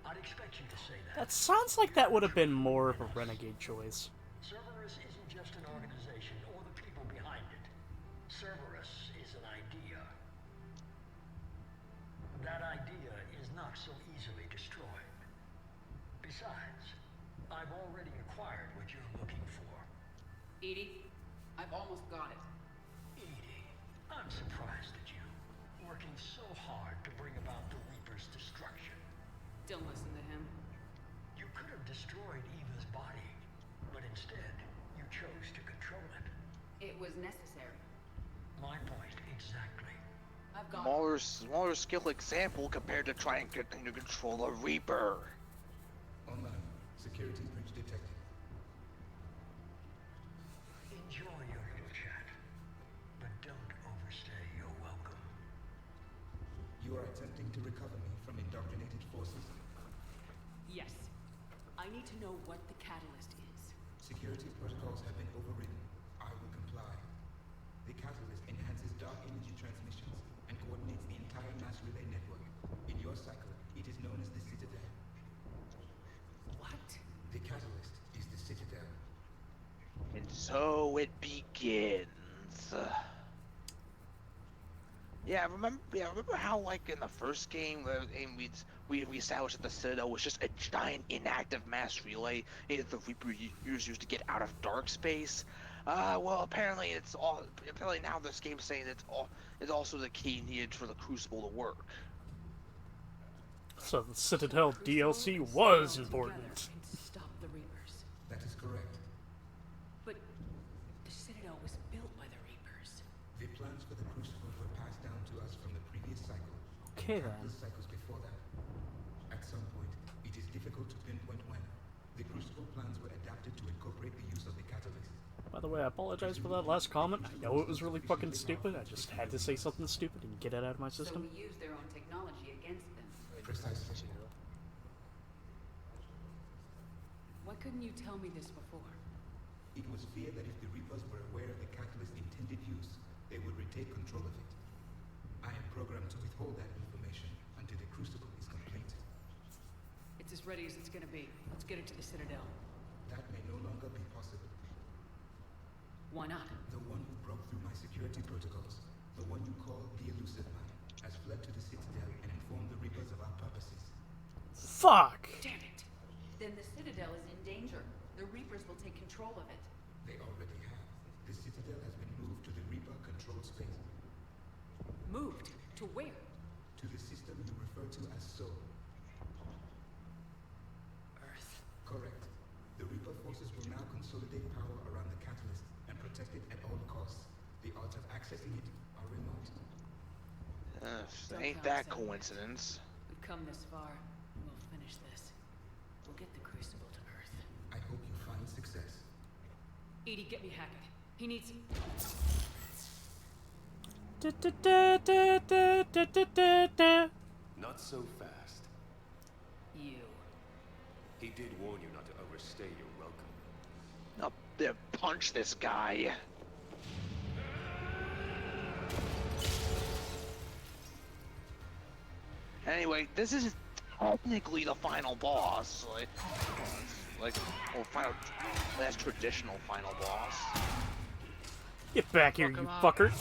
I'd expect you to say that. That sounds like that would have been more of a renegade choice. Cerberus isn't just an organization or the people behind it. Cerberus is an idea. That idea is not so easily destroyed. Besides, I've already acquired what you're looking for. EDI, I've almost got it. EDI, I'm surprised at you. Working so hard to bring about the Reaper's destruction. Don't listen to him. You could have destroyed Eva's body, but instead, you chose to control it. It was necessary. My point exactly. I've got Smaller skill example compared to trying to control a Reaper. Online. Security breach detected. Enjoy your little chat, but don't overstay your welcome. You are attempting to recover me from indoctrinated forces. Yes. I need to know what the catalyst is. Security protocols have been overridden. I will comply. The catalyst enhances dark energy transmissions and coordinates the entire mass relay network. In your cycle, it is known as the Citadel. What? The catalyst is the Citadel. And so it begins. Yeah, remember how, like, in the first game, we established that the Citadel was just a giant inactive mass relay that the Reaper used to get out of dark space? Well, apparently now this game's saying it's also the key needed for the Crucible to work. So the Citadel DLC was important. Stop the Reapers. That is correct. But the Citadel was built by the Reapers. The plans for the Crucible were passed down to us from the previous cycle. Okay, then. Countless cycles before that. At some point, it is difficult to pinpoint when. The Crucible plans were adapted to incorporate the use of the catalyst. By the way, I apologize for that last comment. I know it was really fucking stupid. I just had to say something stupid and get it out of my So system. we use their own technology against them. Precisely. Why couldn't you tell me this before? It was feared that if the Reapers were aware of the catalyst's intended use, they would retake control of it. I am programmed to withhold that information until the Crucible is complete. It's as ready as it's gonna be. Let's get it to the Citadel. That may no longer be possible. Why not? The one who broke through my security protocols, the one you call the Elusive Man, has fled to the Citadel and informed the Reapers of our purposes. Fuck! Damn it! Then the Citadel is in danger. The Reapers will take control of it. They already have. The Citadel has been moved to the Reaper-controlled space. Moved? To where? To the system you refer to as Soul. Earth. Correct. The Reaper forces will now consolidate power around the catalyst and protect it at all costs. The odds of accessing it are remote. Ain't that coincidence? We've come this far, and we'll finish this. We'll get the Crucible to Earth. I hope you find success. EDI, get me Hackett. He needs... Not so fast. You. He did warn you not to overstay your welcome. Up there, punch this guy. Anyway, this is technically the final boss. That's traditional final boss. Get back here, you fucker.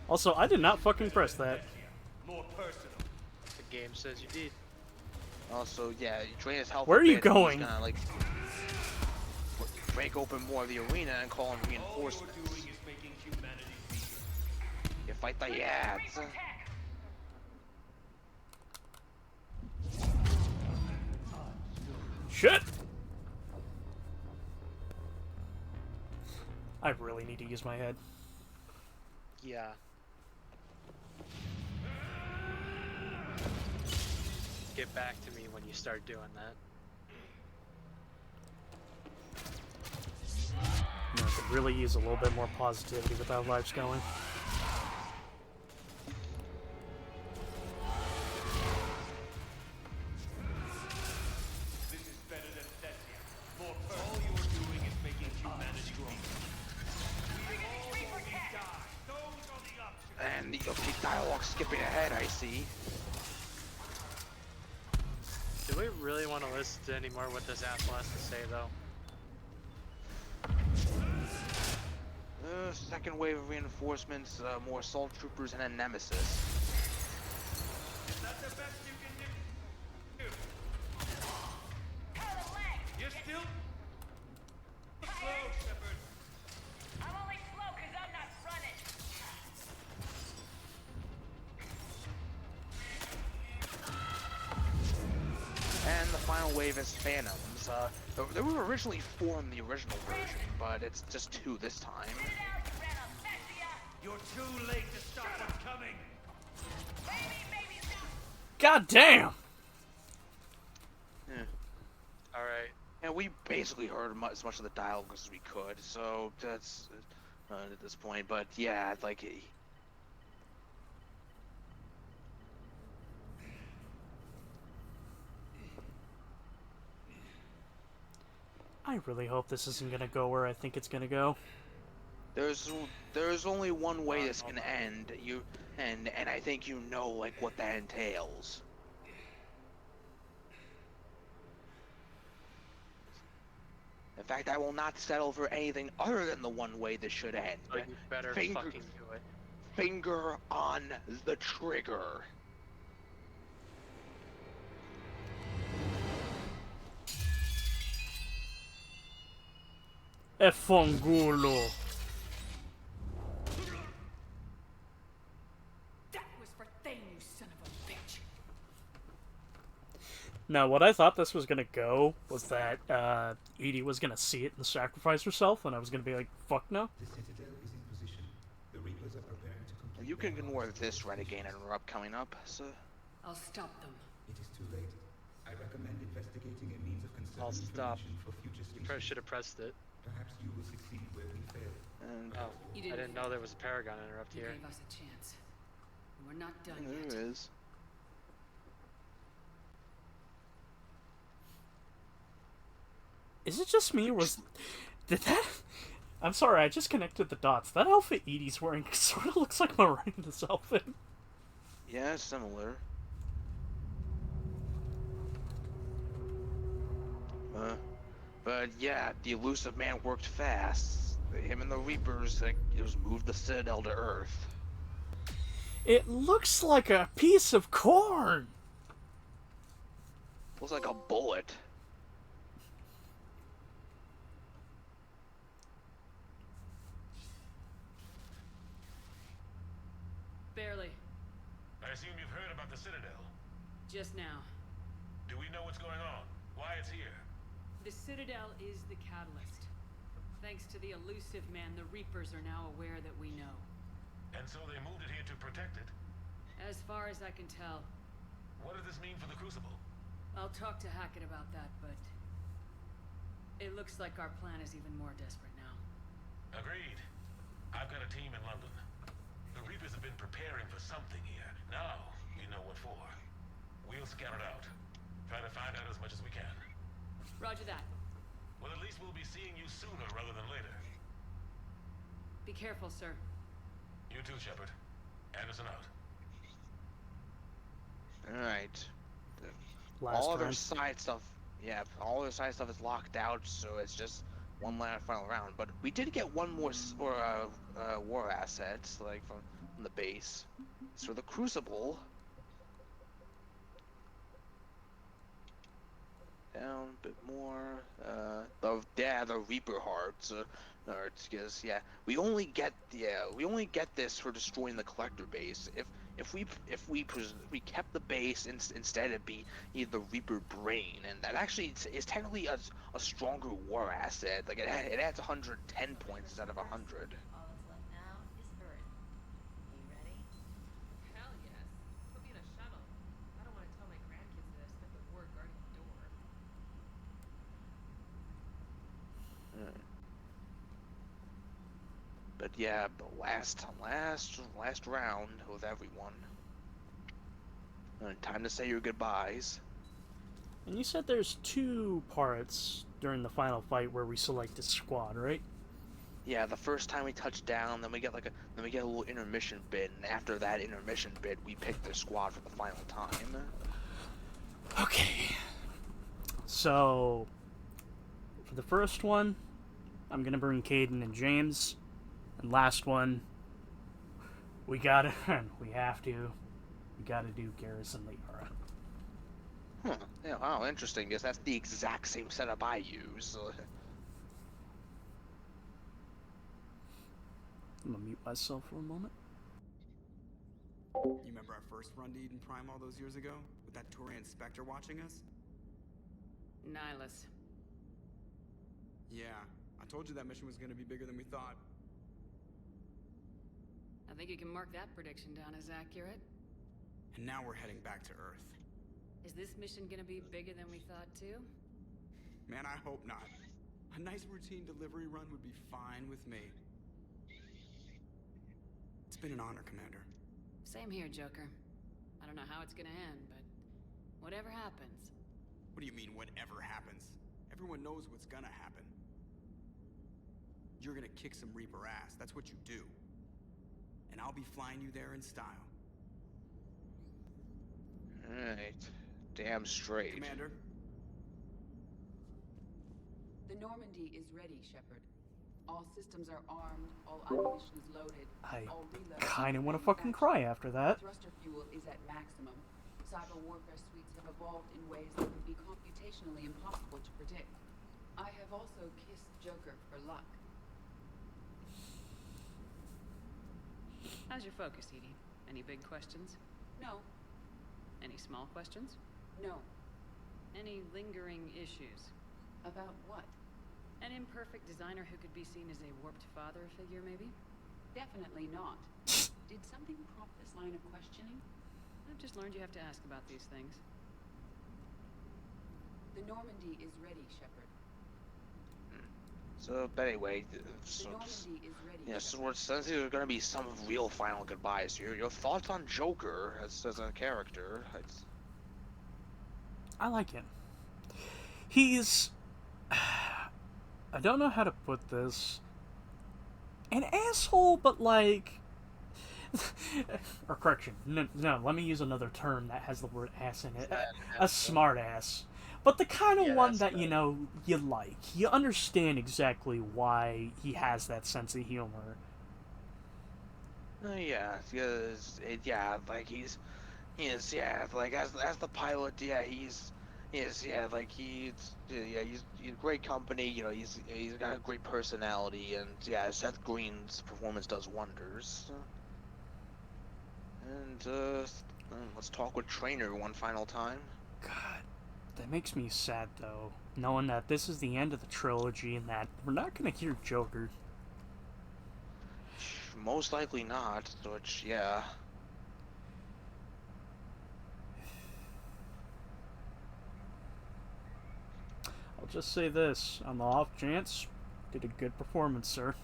Also, I did not fucking press that. More personal. The game says you did. Also, yeah, you drain his health. Where are you a bit, and going? he's gonna, like, break open more of the arena and call in reinforcements. You fight the Yads. Shit! I really need to use my head. Yeah. Get back to me when you start doing that. I could really use a little bit more positivity with how life's going. This is better than Thessia. More personal. All you're doing is making humanity weak. And the dialogue skipping ahead, I see. Do we really want to listen to any more what this asshole has to say, though? Second wave of reinforcements, more assault troopers, and a nemesis. Is that the best you can do? You're still slow, Shepard. I'm only slow because I'm not running. And the final wave is Phantoms. There were originally 4 in the original version, but it's just 2 this time. You're too late to stop what's coming. God damn! Yeah. Alright. And we basically heard as much of the dialogue as we could, so that's at this point. But yeah, like. I really hope this isn't gonna go where I think it's gonna go. There's only one way this can end. And I think you know like what that entails. In fact, I will not settle for anything other than the one way this should end. So you better fucking do it. Finger on the trigger. E fangulo. That was for Thane, you son of a bitch. Now, what I thought this was gonna go was that Edie was gonna see it and sacrifice herself, and I was gonna be like, fuck no. The Citadel is in position. The Reapers are preparing to complete. You can ignore this renegade interrupt coming up, so. I'll stop them. It is too late. I recommend investigating a means of I'll conserving stop. information for future You species. probably should have pressed it. Perhaps you will succeed where we fail. And Oh, You I didn't didn't know there was a Paragon interrupt You here. gave us a chance. And we're not done yet. there is. Is it just me, or did that... I'm sorry, I just connected the dots. That outfit Edie's wearing sort of looks like Miranda's outfit. Yeah, similar. But yeah, the elusive man worked fast. Him and the Reapers just moved the Citadel to Earth. It looks like a piece of corn. Looks like a bullet. Barely. I assume you've heard about the Citadel. Just now. Do we know what's going on? Why it's here? The Citadel is the catalyst. Thanks to the elusive man, the Reapers are now aware that we know. And so they moved it here to protect it. As far as I can tell. What does this mean for the Crucible? I'll talk to Hackett about that, but... it looks like our plan is even more desperate now. Agreed. I've got a team in London. The Reapers have been preparing for something here. Now, we know what for. We'll scout it out. Try to find out as much as we can. Roger that. Well, at least we'll be seeing you sooner rather than later. Be careful, sir. You too, Shepard. Anderson out. Alright. Last All other round. side stuff, yeah, all other side stuff is locked out, so it's just one last final round. But we did get one more war asset, like from the base. So the Crucible. Down a bit more. The Reaper Hearts. Because we only get this for destroying the Collector base. If we kept the base instead, it'd be the Reaper Brain, and that actually is technically a stronger war asset. Like it adds 110 points instead of 100. All that's left now is Earth. You ready? Hell yes. Put me in a shuttle. I don't want to tell my grandkids that I spent the war guarding the door. But yeah, the last round with everyone. Time to say your goodbyes. And you said there's 2 parts during the final fight where we select a squad, right? Yeah, the first time we touch down, then we get a little intermission bit, and after that intermission bit, we pick the squad for the final time. Okay. So, for the first one, I'm gonna bring Caden and James. And last one, we gotta do Garrus and Liara. Huh. Yeah, wow, interesting, because that's the exact same setup I use. I'm gonna mute myself for a moment. You remember our first run to Eden Prime all those years ago? With that Turian Spectre watching us? Nihilus. Yeah, I told you that mission was gonna be bigger than we thought. I think you can mark that prediction down as accurate. And now we're heading back to Earth. Is this mission gonna be bigger than we thought too? Man, I hope not. A nice routine delivery run would be fine with me. It's been an honor, Commander. Same here, Joker. I don't know how it's gonna end, but whatever happens. What do you mean, whatever happens? Everyone knows what's gonna happen. You're gonna kick some Reaper ass, that's what you do. And I'll be flying you there in style. Alright. Damn straight. Commander? The Normandy is ready, Shepard. All systems are armed, all ammunition is loaded, I all reloads kind of are want to fucking cry after that. Thruster fuel is at maximum. Cyber warfare suites have evolved in ways that would be computationally impossible to predict. I have also kissed Joker for luck. How's your focus, Edie? Any big questions? No, Any small questions? no. Any lingering issues? About what? An imperfect designer who could be seen as a warped father figure, maybe? Definitely not. Did something prompt this line of questioning? I've just learned you have to ask about these things. The Normandy is ready, Shepard. So, but anyway, The so, Normandy is ready. yeah, so since there's going to be some real final goodbyes here, your thoughts on Joker as a character? I like him. He's... I don't know how to put this. An asshole, but like... or correction. No, let me use another term that has the word ass in it. A smart ass. But the kind of one that, you know, you like. You understand exactly why he has that sense of humor. Yeah, like he is, like as the pilot, he's great company, you know, he's got a great personality, and yeah, Seth Green's performance does wonders. And let's talk with Trainer one final time. God, that makes me sad though, knowing that this is the end of the trilogy and that we're not gonna hear Joker. Most likely not, which, yeah. I'll just say this, on the off chance, did a good performance, sir.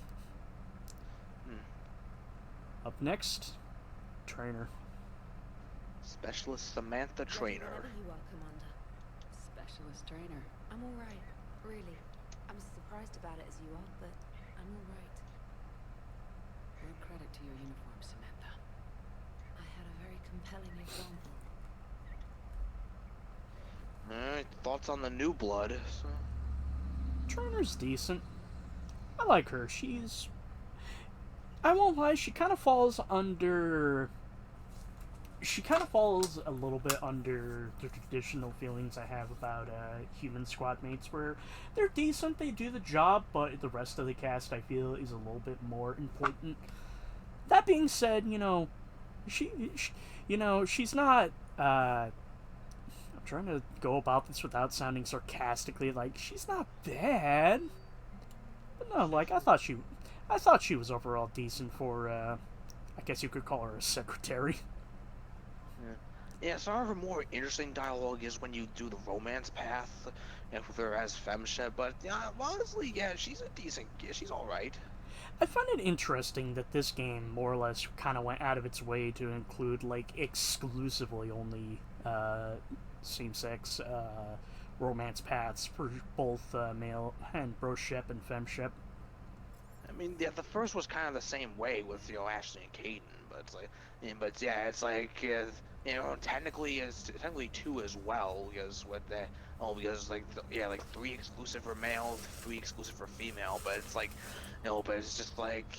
Up next, Trainer. Specialist Samantha Trainer. Whenever you are, Commander. Specialist Trainer. I'm alright, really. I'm as surprised about it as you are, but I'm alright. More credit to your uniform, Samantha. I had a very compelling example. Alright, thoughts on the new blood? So. Trainer's decent. I like her. She's... I won't lie, she kind of falls under... She kind of falls a little bit under the traditional feelings I have about human squad mates, where they're decent, they do the job, but the rest of the cast I feel is a little bit more important. That being said, you know, she's not, I'm trying to go about this without sounding sarcastically, like, she's not bad. But no, like, I thought she was overall decent for, I guess you could call her a secretary. Yeah, some of her more interesting dialogue is when you do the romance path, with her as FemShep, but honestly, yeah, she's she's alright. I find it interesting that this game more or less kind of went out of its way to include, like, exclusively only same-sex romance paths for both male and broshep and femshep. I mean, yeah, the first was kind of the same way with, you know, Ashley and Caden, but it's like, it's like, you know, technically two as well, because with oh, because like yeah, like 3 exclusive for male, 3 exclusive for female, but it's like, but it's just like,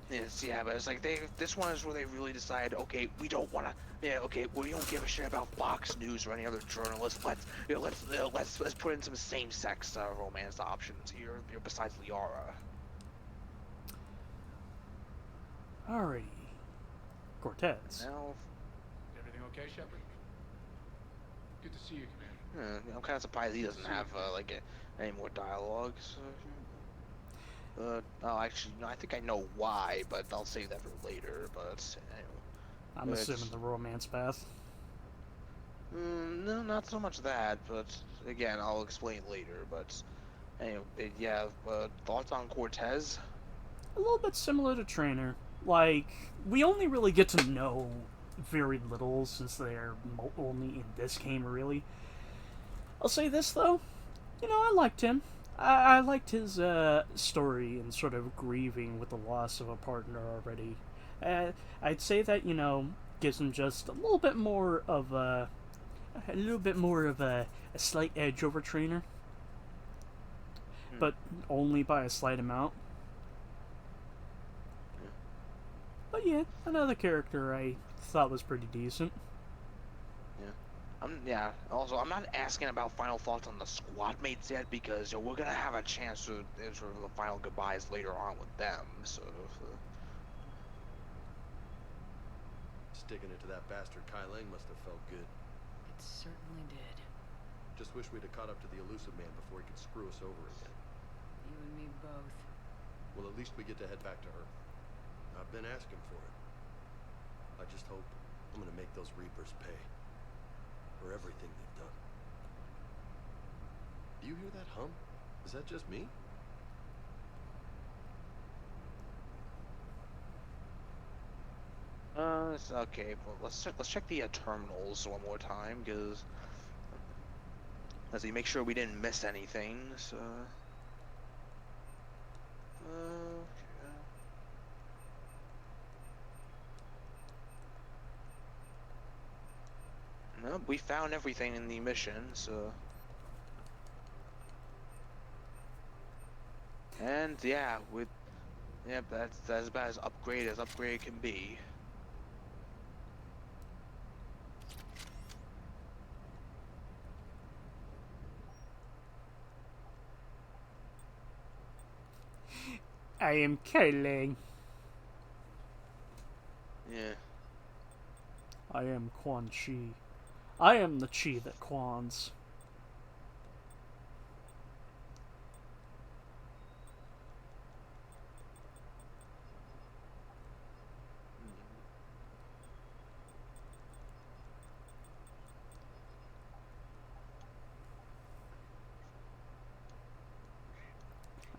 but it's like this one is where they really decide, okay, we don't want to, okay, we don't give a shit about Fox News or any other journalist. Let's put in some same-sex romance options here, besides Liara. Alrighty. Cortez. Now, Everything okay, Shepard? Good to see you, Commander. I'm kind of surprised he doesn't have any more dialogues. Oh, actually, no, I think I know why, but I'll save that for later. But anyway, I'm assuming the romance path. No, not so much that, but again, I'll explain later. But anyway, yeah. Thoughts on Cortez? A little bit similar to Trainer. Like, we only really get to know very little since they're only in this game, really. I'll say this, though. I liked him. I liked his story and sort of grieving with the loss of a partner already. I'd say that, gives him just a little bit more of a slight edge over Trainer. But only by a slight amount. But yeah, another character I thought was pretty decent. Also, I'm not asking about final thoughts on the squad mates yet because we're gonna have a chance to sort of the final goodbyes later on with them. So. Sticking it to that bastard Kai Lang must have felt good. It certainly did. Just wish we'd have caught up to the elusive man before he could screw us over again. You and me both. Well, at least we get to head back to her. I've been asking for it. I just hope I'm gonna make those Reapers pay for everything they've done. Do you hear that hum? Is that just me? It's okay. Well, let's check the terminals one more time, because let's see, make sure we didn't miss anything. So. No, we found everything in the mission, so. And yeah, that's as about as upgrade can be. I am Kai Lang. Yeah. I am Quan Chi. I am the Chi that Quans.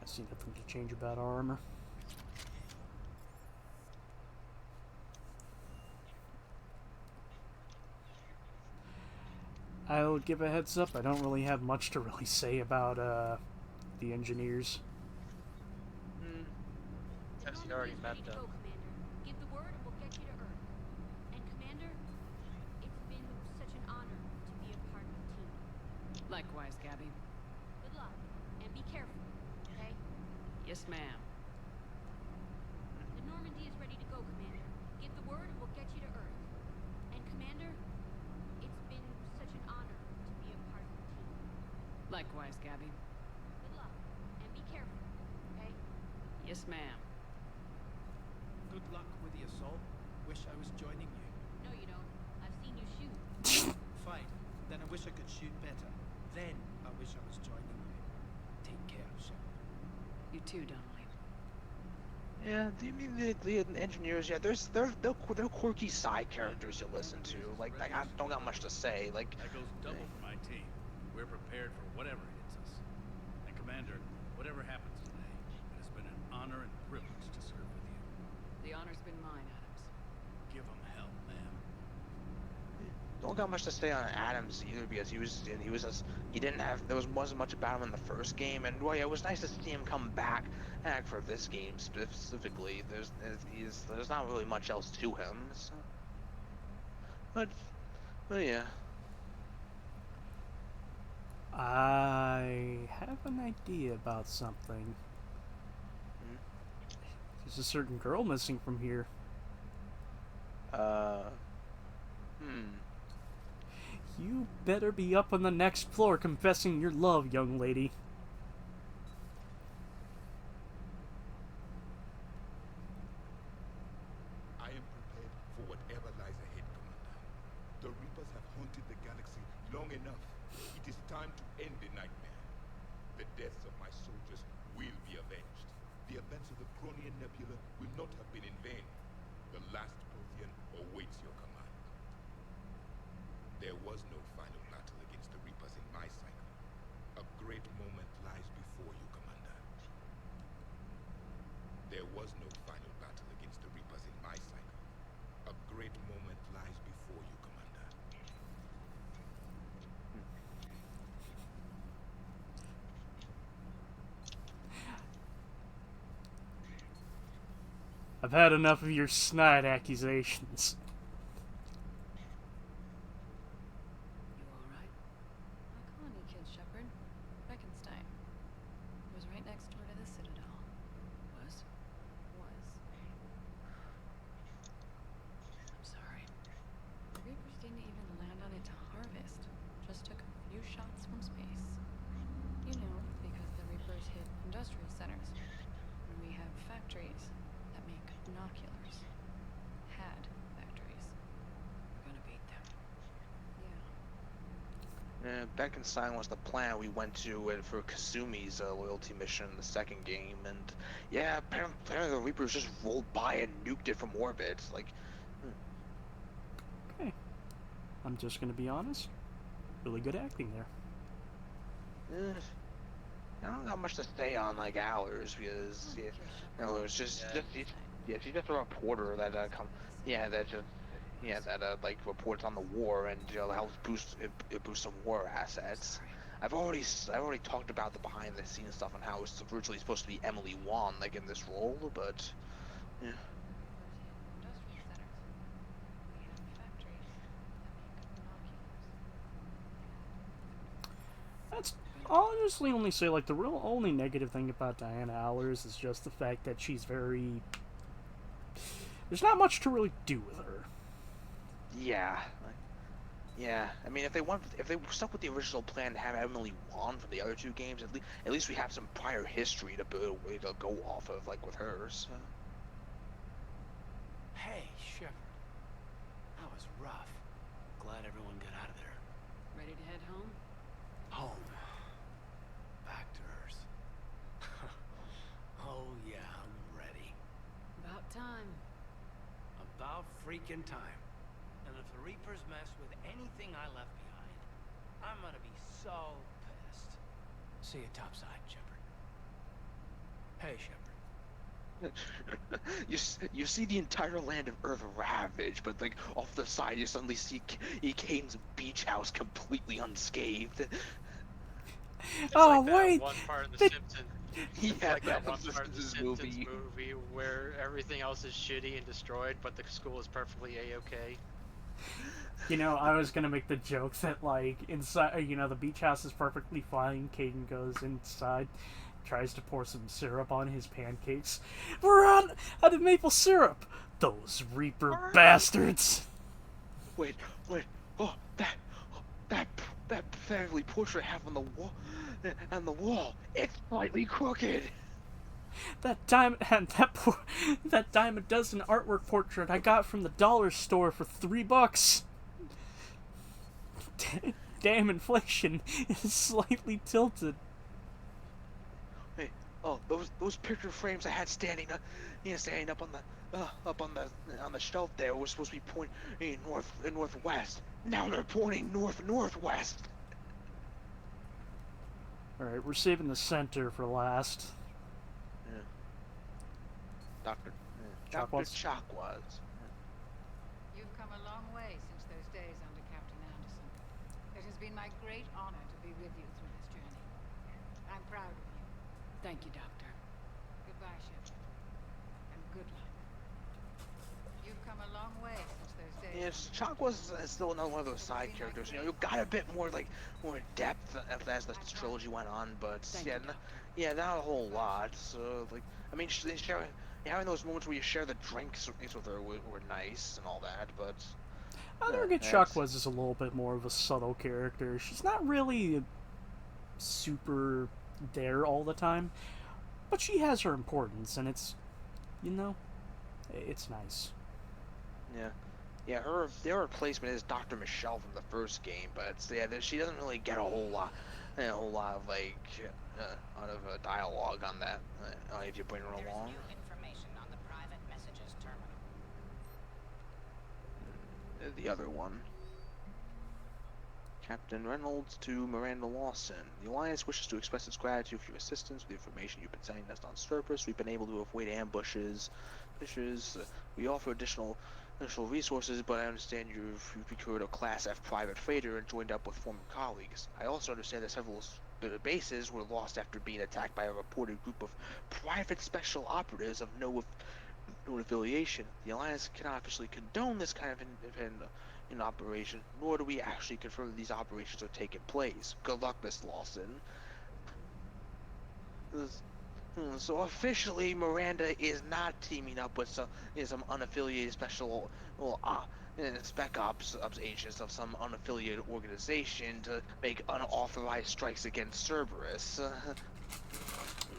I see nothing to change about our armor. I'll give a heads up, I don't really have much to really say about the engineers. Yes, you already met them. Give the word and we'll get you to Earth. And Commander, it's been such an honor to be a part of the team. Likewise, Gabby. Good luck, and be careful, okay? Yes, ma'am. The Normandy is ready to go, Commander. Give the word and we'll get you to Earth. And Commander, it's been such an honor to be a part of the team. Likewise, Gabby. Good luck, and be careful, okay? Yes, ma'am. Good luck with the assault. Wish I was joining you. No, you don't. I've seen you shoot. Fine. Then I wish I could shoot better. Then I wish I was joining you. Take care, Shepard. You too, Donnelly. Yeah, the engineers, yeah, they're quirky side characters you listen to. Like I don't got much to say. Like That goes double for my team. We're prepared for whatever hits us. And Commander, whatever happens today, it has been an honor and privilege to serve with you. The honor's been mine, Adams. Give them hell, ma'am. don't got much to say on Adams either because he wasn't much about him in the first game, and well, yeah, it was nice to see him come back for this game specifically. There's not really much else to him, so. but yeah. I have an idea about something. There's a certain girl missing from here. You better be up on the next floor confessing your love, young lady. I am prepared for whatever lies ahead, Commander. The Reapers have haunted the galaxy long enough. It is time to end the nightmare. The deaths of my soldiers will be avenged. The events of the Cronian Nebula will not have been in vain. The last Prothean awaits your command. There was no final battle against the Reapers in my cycle. A great moment lies before you, Commander. There was no final battle against the Reapers in my cycle. A great moment lies before you, Commander. I've had enough of your snide accusations. You alright? A colony kid, Shepard. Frankenstein. Was right next door to the Citadel. Was. I'm sorry. The Reapers didn't even land on it to harvest. Just took a few shots from space. You know, because the Reapers hit industrial centers. And we have factories that make binoculars. Had factories. We're gonna beat them. Yeah. Beckenstein was the plan we went to for Kasumi's loyalty mission in the second game, and yeah, apparently the Reapers just rolled by and nuked it from orbit. Like, Okay. I'm just gonna be honest. Really good acting there. I don't got much to say on like ours because it's just she's just a reporter that like reports on the war and helps boost some war assets. I've already talked about the behind the scenes stuff and how it's originally supposed to be Emily Wan like in this role, but yeah. That's I'll honestly only say like the real only negative thing about Diana Allers is just the fact that she's very. There's not much to really do with her. Yeah. Yeah, I mean, if they stuck with the original plan to have Emily Wan for the other two games, at least we have some prior history to go off of, like with hers. Hey, Shepard. That was rough. Glad everyone got out of there. Ready to head home? Home. Back to Earth. Oh yeah, I'm ready. About time. About freaking time. And if the Reapers mess with anything I left behind, I'm gonna be so pissed. See you topside, Shepard. Hey, Shepard. You see the entire land of Earth ravaged, but like off the side you suddenly see Kane's beach house completely unscathed. Oh like wait! That one part of the Simpsons. Yeah, like that one was the part of the Simpsons Simpsons movie. movie where everything else is shitty and destroyed, but the school is perfectly a-okay. You know, I was gonna make the joke that like inside, the beach house is perfectly fine. Caden goes inside, tries to pour some syrup on his pancakes. We're out of maple syrup. Those Reaper bastards. Wait! Oh, that family portrait I have on the wall, it's slightly crooked. That dime a dozen artwork portrait I got from the dollar store for $3. Damn, inflation is slightly tilted. Hey, oh, those picture frames I had standing up on the shelf there were supposed to be pointing northwest. Now they're pointing northwest. All right, we're saving the center for last. Yeah. Dr. Chakwas. Chakwas. You've come a long way since those days under Captain Anderson. It has been my great honor to be with you through this journey. I'm proud of you. Thank you, Doctor. Goodbye, Shepard. And good luck. You've come a long way since those days. Chuck was still another one of those side characters. You got a bit more more depth as the trilogy went on, but not a whole lot. So I mean, having those moments where you share the drinks with her were nice and all that, but. I think Chuck was just a little bit more of a subtle character. She's not really super there all the time, but she has her importance, and it's, it's nice. Yeah, their replacement is Dr. Michelle from the first game, but she doesn't really get a whole lot of out of dialogue on that if you bring her along. The other one. Captain Reynolds to Miranda Lawson. The Alliance wishes to express its gratitude for your assistance with the information you've been sending us on Cerberus. We've been able to avoid ambushes. We offer additional resources, but I understand you've procured a Class F private freighter and joined up with former colleagues. I also understand that several bases were lost after being attacked by a reported group of private special operatives of no affiliation. The Alliance cannot officially condone this kind of an operation, nor do we actually confirm that these operations are taking place. Good luck, Miss Lawson. So officially, Miranda is not teaming up with some unaffiliated special spec ops agents of some unaffiliated organization to make unauthorized strikes against Cerberus.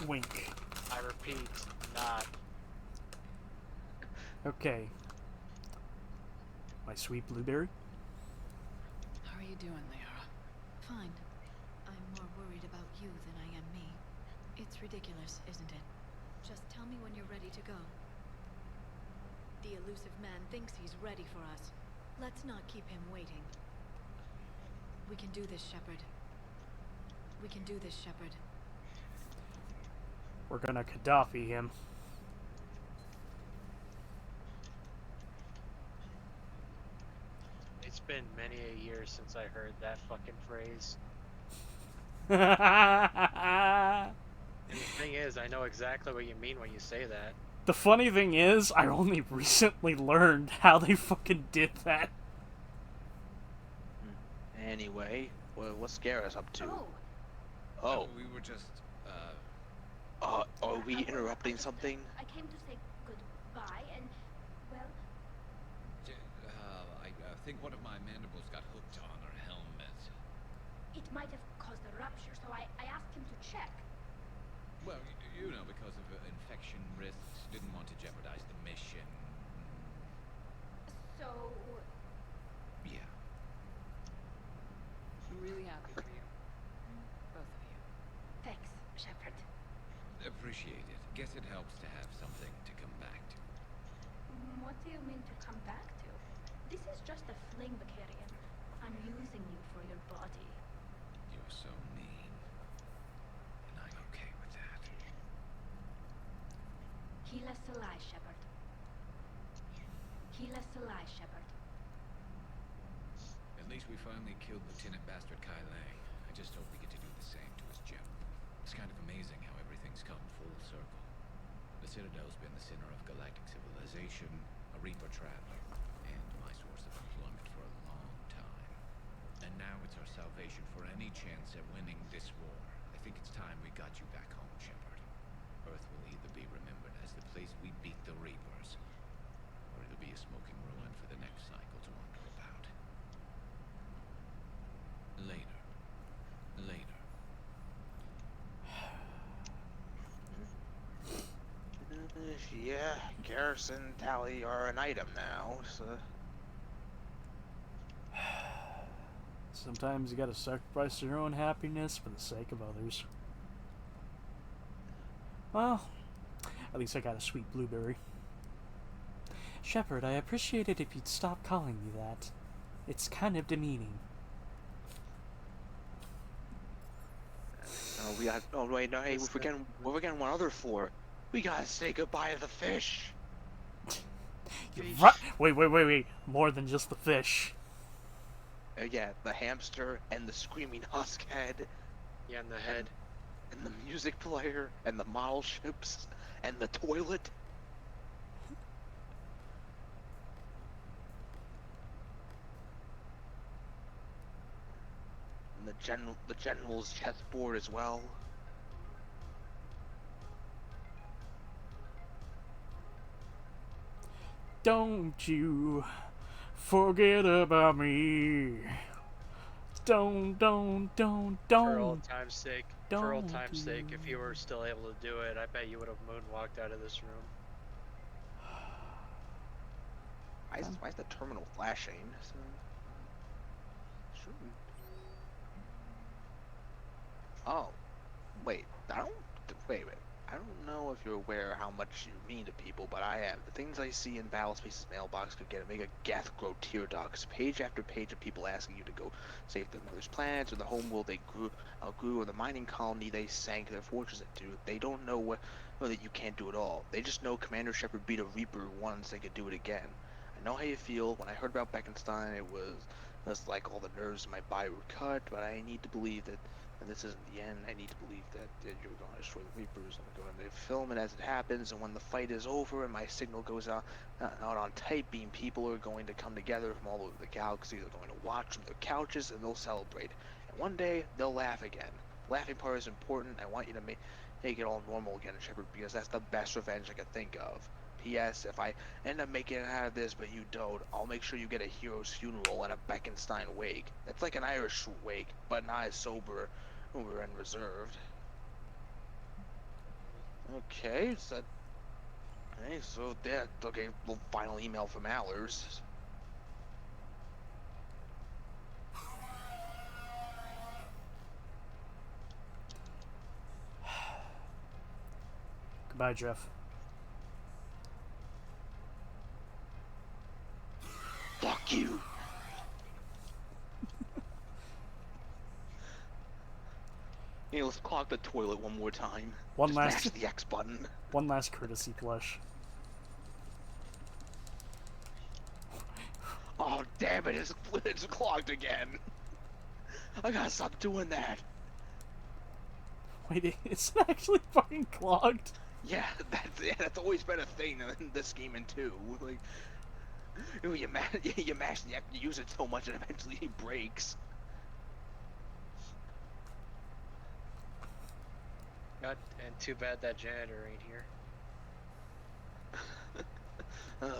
Wink. I repeat, not. Okay. My sweet blueberry? How are you doing, Liara? Fine. I'm more worried about you than I am me. It's ridiculous, isn't it? Just tell me when you're ready to go. The elusive man thinks he's ready for us. Let's not keep him waiting. We can do this, Shepard. We can do this, Shepard. We're gonna Gaddafi him. It's been many a year since I heard that fucking phrase. And the thing is, I know exactly what you mean when you say that. The funny thing is, I only recently learned how they fucking did that. Anyway, what's Garrus up to? Oh. We were just, are we interrupting something? I came to say goodbye and, well... I think one of my mandibles got hooked on her helmet. It might have caused a rupture, so I asked him to check. Well, because of infection risks, didn't want to jeopardize the mission. So... Yeah. I'm really happy for you. Both of you. Thanks, Shepard. Appreciate it. Guess it helps to have something to come back to. What do you mean to come back to? This is just a fling, Vakarian. I'm using you for your body. You're so mean. And I'm okay with that. Hila Salai, Shepard. Hila Salai, Shepard. At least we finally killed Lieutenant Bastard Kai Lang. I just hope we get to do the same to his general. It's kind of amazing how everything's come full circle. The Citadel's been the center of galactic civilization, a Reaper traveler, and my source of employment for a long time. And now it's our salvation for any chance at winning this war. I think it's time we got you back home, Shepard. Earth will either be remembered as the place we beat the Reapers, or it'll be a smoking ruin for the next cycle to wonder about. Later. Yeah, Garrison Tally are an item now, so... Sometimes you gotta sacrifice your own happiness for the sake of others. Well, at least I got a sweet blueberry. Shepard, I appreciate it if you'd stop calling me that. It's kind of demeaning. Oh, we got... Oh, wait, no, hey, we're forgetting one other floor. We gotta say goodbye to the fish. Wait. More than just the fish. Yeah, the hamster and the screaming husk head. Yeah, and the head. And the music player and the model ships and the toilet. the general's chessboard as well. Don't you forget about me. Don't. For old time's sake, for old Don't time's sake, if you were still able to do it, I bet you would have moonwalked out of this room. Why is the terminal flashing? Oh, wait. Wait. I don't know if you're aware how much you mean to people, but I am. The things I see in Battlespace's mailbox could make a Geth grow tear ducts. Page after page of people asking you to go save their mother's planets, or the homeworld they outgrew, or the mining colony they sank their fortunes into. They don't know that you can't do it all. They just know Commander Shepard beat a Reaper once, they could do it again. I know how you feel. When I heard about Beckenstein, it was like all the nerves in my body were cut, but I need to believe that this isn't the end. I need to believe that you're going to destroy the Reapers. I'm going to film it as it happens, and when the fight is over and my signal goes out on tight beam, people are going to come together from all over the galaxy. They're going to watch from their couches, and they'll celebrate. And one day, they'll laugh again. The laughing part is important. I want you to make it all normal again, Shepard, because that's the best revenge I could think of. P.S. If I end up making it out of this, but you don't, I'll make sure you get a hero's funeral and a Beckenstein wake. That's like an Irish wake, but not as sober and reserved. Okay, so that well, final email from Allers. Goodbye, Jeff. Fuck you. Hey, let's clog the toilet one more time. Just mash the X button. One last courtesy flush. Oh damn it! It's clogged again. I gotta stop doing that. Wait, it's actually fucking clogged. Yeah, that's always been a thing in this game and two. Like, you mash the X, you use it so much, and eventually it breaks. God, and too bad that janitor ain't here.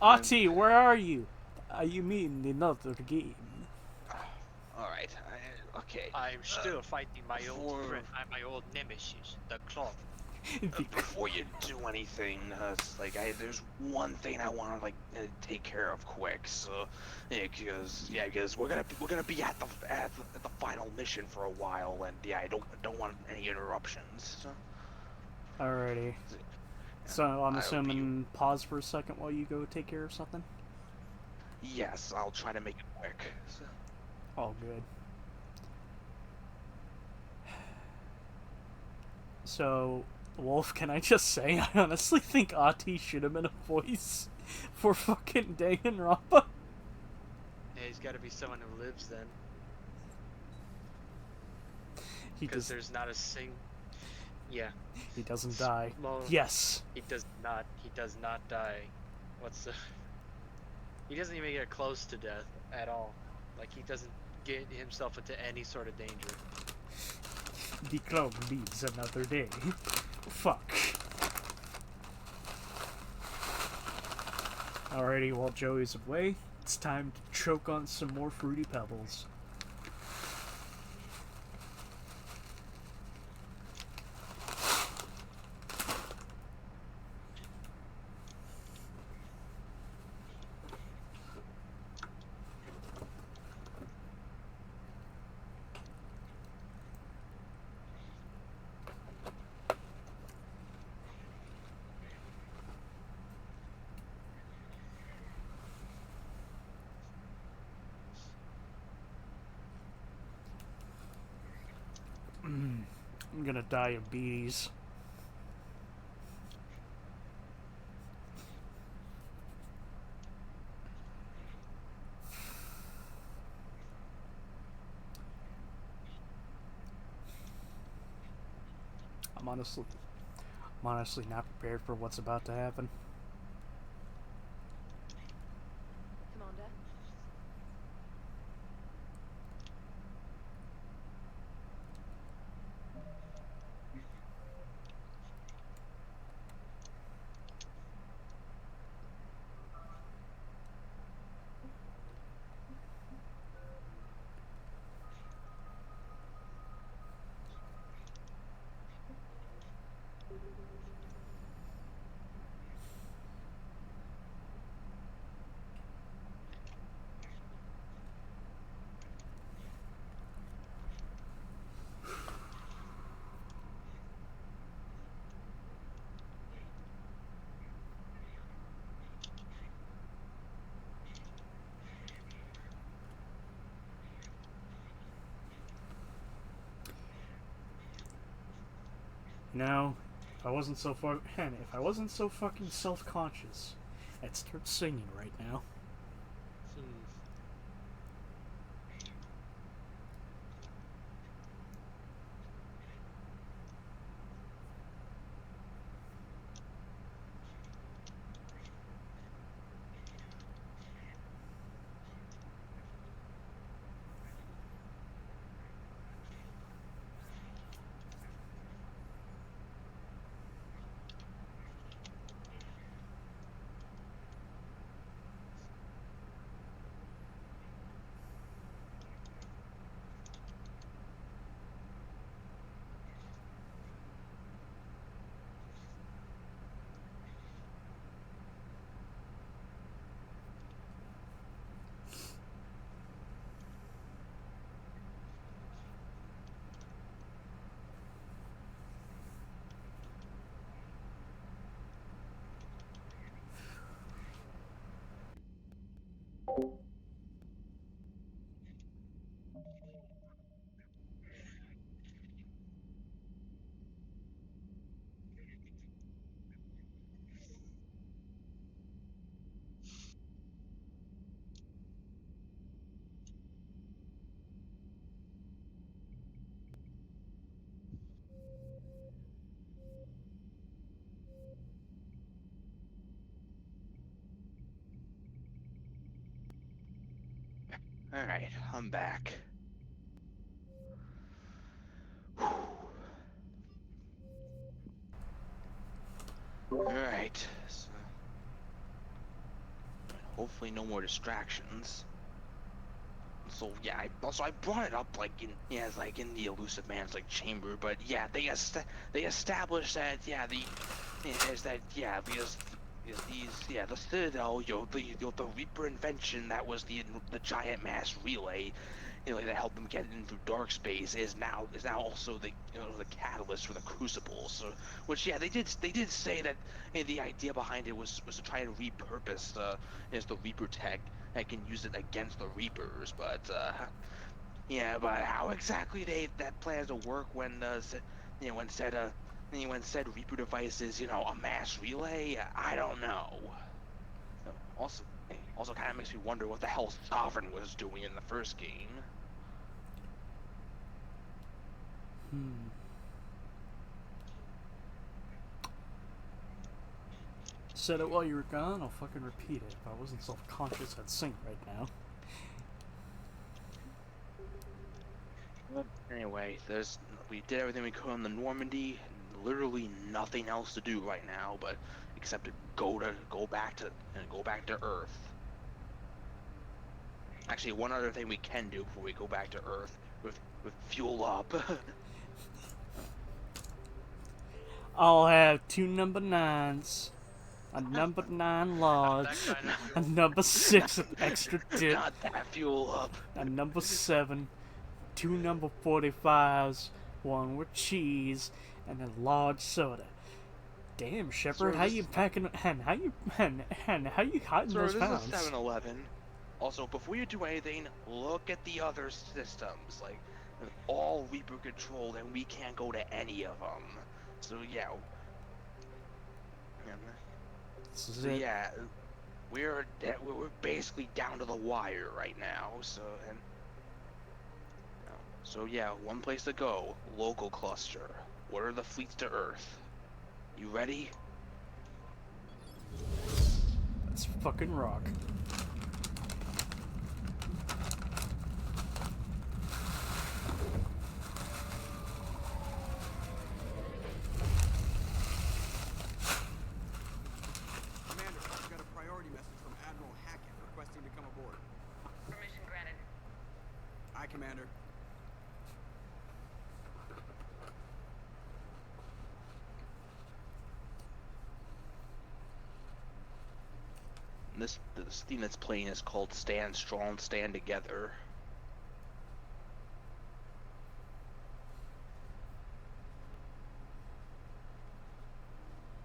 Ahti, where are you? You mean another game? Alright, okay. I'm still fighting my old friend, my old nemesis, the clock. Before you do anything, there's one thing I want to take care of quick. So, because we're gonna be at the final mission for a while, and I don't want any interruptions. So. Alrighty. So I'm assuming pause for a second while you go take care of something. Yes, I'll try to make it quick. So. All good. So, Wolf, can I just say, I honestly think Ahti should have been a voice for fucking Danganronpa. Yeah, he's got to be someone who lives then. Because there's not a Yeah. He doesn't die. Well, yes. He does not. He does not die. He doesn't even get close to death at all. Like, he doesn't get himself into any sort of danger. The clown lives another day. Fuck. Alrighty, while Joey's away, it's time to choke on some more Fruity Pebbles. I'm gonna die of bees. I'm honestly not prepared for what's about to happen. Commander? Now, if I wasn't so fucking self-conscious, I'd start singing right now. Alright, I'm back. Alright, so hopefully no more distractions. So yeah, I brought it up like in the Elusive Man's like chamber, but yeah, they established that the Citadel, the Reaper invention that was the giant mass relay, that helped them get into dark space is now also the catalyst for the Crucible. So, which they did say that the idea behind it was to try and repurpose the Reaper tech and can use it against the Reapers, but but how exactly that plans to work when when said Reaper device is a mass relay, I don't know. Also kind of makes me wonder what the hell Sovereign was doing in the first game. Said it while you were gone, I'll fucking repeat it. If I wasn't self-conscious, I'd sing right now. Anyway, we did everything we could on the Normandy. Literally nothing else to do right now, but except to go back to Earth. Actually, one other thing we can do before we go back to Earth with fuel up. I'll have 2 number 9s, a number 9 large, a number 6 of extra dip, Not that fuel up, a number 7, 2 number 45s, 1 with cheese, and a large soda. Damn, Shepard, how you packing? How you hiding Sir, those this pounds? is a 7-Eleven. Also, before you do anything, look at the other systems. Like, all Reaper controlled, and we can't go to any of them. So yeah. We're basically down to the wire right now. So yeah, one place to go, local cluster. What are the fleets to Earth? You ready? Let's fucking rock. Commander, I got a priority message from Admiral Hackett requesting to come aboard. Permission granted. Aye, Commander. This theme that's playing is called Stand Strong, Stand Together.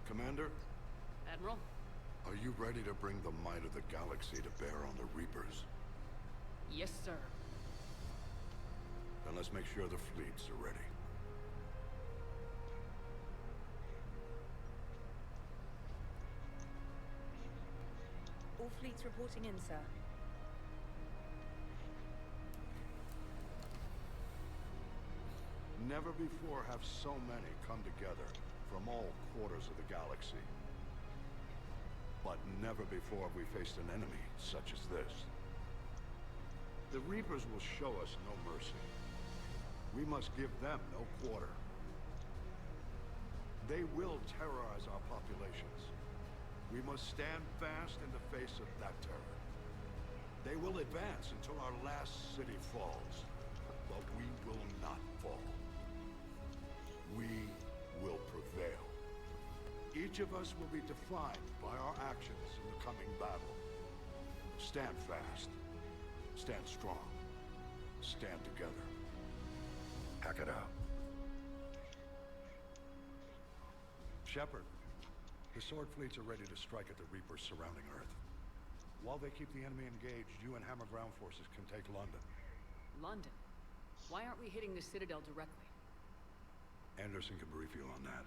Commander, Admiral? are you ready to bring the might of the galaxy to bear on the Reapers? Yes, sir. Then let's make sure the fleets are ready. All fleets reporting in, sir. Never before have so many come together from all quarters of the galaxy. But never before have we faced an enemy such as this. The Reapers will show us no mercy. We must give them no quarter. They will terrorize our populations. We must stand fast in the face of that terror. They will advance until our last city falls, but we will not fall. We will prevail. Each of us will be defined by our actions in the coming battle. Stand fast. Stand strong. Stand together. Hack it out. Shepard, the Sword fleets are ready to strike at the Reapers surrounding Earth. While they keep the enemy engaged, you and Hammer ground forces can take London. London? Why aren't we hitting the Citadel directly? Anderson can brief you on that.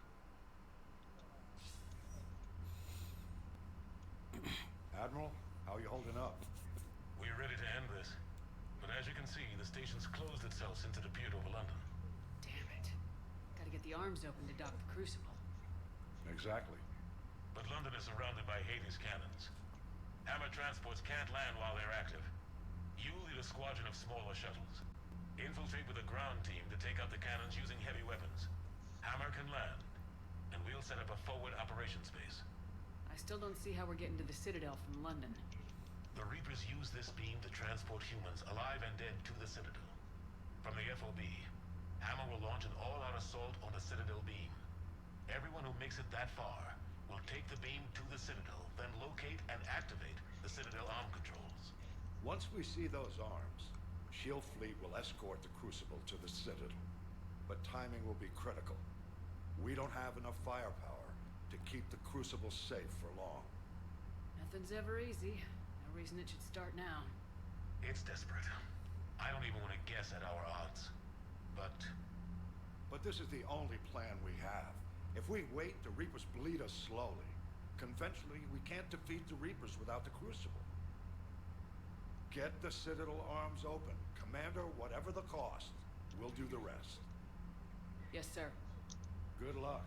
Admiral, how are you holding up? We're ready to end this. But as you can see, the station's closed itself since it appeared over London. Damn it. Gotta get the arms open to dock the Crucible. Exactly. But London is surrounded by Hades cannons. Hammer transports can't land while they're active. You lead a squadron of smaller shuttles. Infiltrate with a ground team to take out the cannons using heavy weapons. Hammer can land, and we'll set up a forward operations base. I still don't see how we're getting to the Citadel from London. The Reapers use this beam to transport humans, alive and dead, to the Citadel. From the FOB, Hammer will launch an all-out assault on the Citadel beam. Everyone who makes it that far will take the beam to the Citadel, then locate and activate the Citadel arm controls. Once we see those arms, Shield Fleet will escort the Crucible to the Citadel. But timing will be critical. We don't have enough firepower to keep the Crucible safe for long. Nothing's ever easy. No reason it should start now. It's desperate. I don't even want to guess at our odds. But this is the only plan we have. If we wait, the Reapers bleed us slowly. Conventionally, we can't defeat the Reapers without the Crucible. Get the Citadel arms open. Commander, whatever the cost, we'll do the rest. Yes, sir. Good luck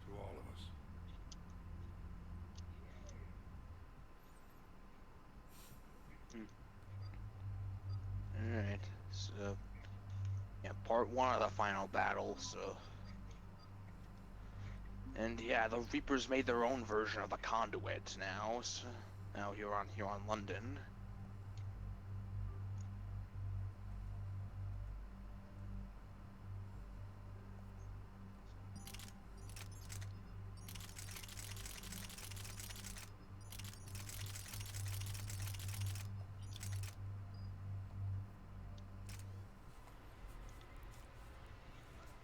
to all of us. Alright, so... yeah, part 1 of the final battle, so... and yeah, the Reapers made their own version of the conduit now, so... now here on London.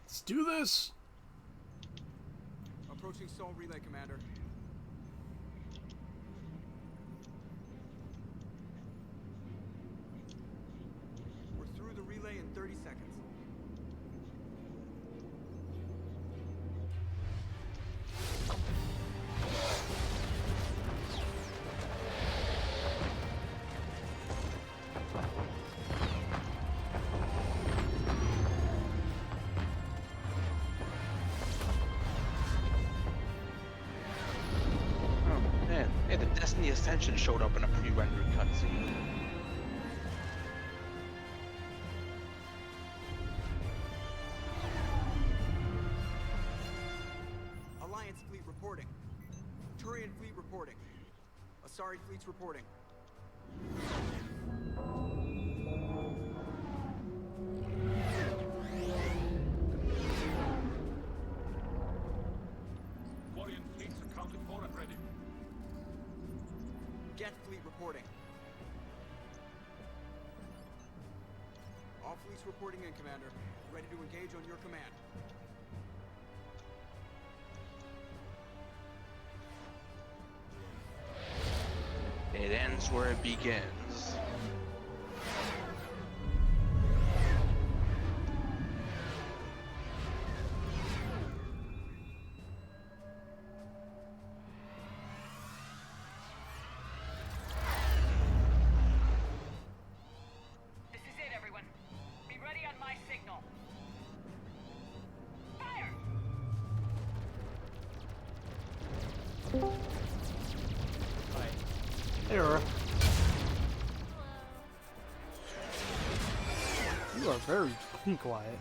Let's do this! Approaching Soul Relay, Commander. We're through the relay in 30 seconds. The Ascension showed up in a pre-rendered cutscene. Alliance fleet reporting. Turian fleet reporting. Asari fleets reporting. Quarian fleets accounted for and ready. Geth fleet reporting. All fleets reporting in, Commander. Ready to engage on your command. It ends where it begins. Hey, Aurora. You are very quiet.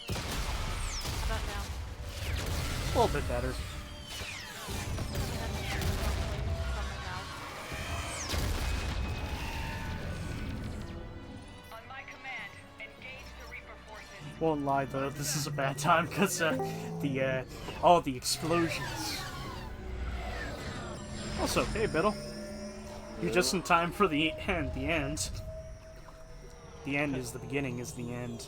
How about now? A little bit better. Won't lie though, this is a bad time because all the explosions. Also, hey Biddle, you're just in time for the end. The end. The end is the beginning. Is the end.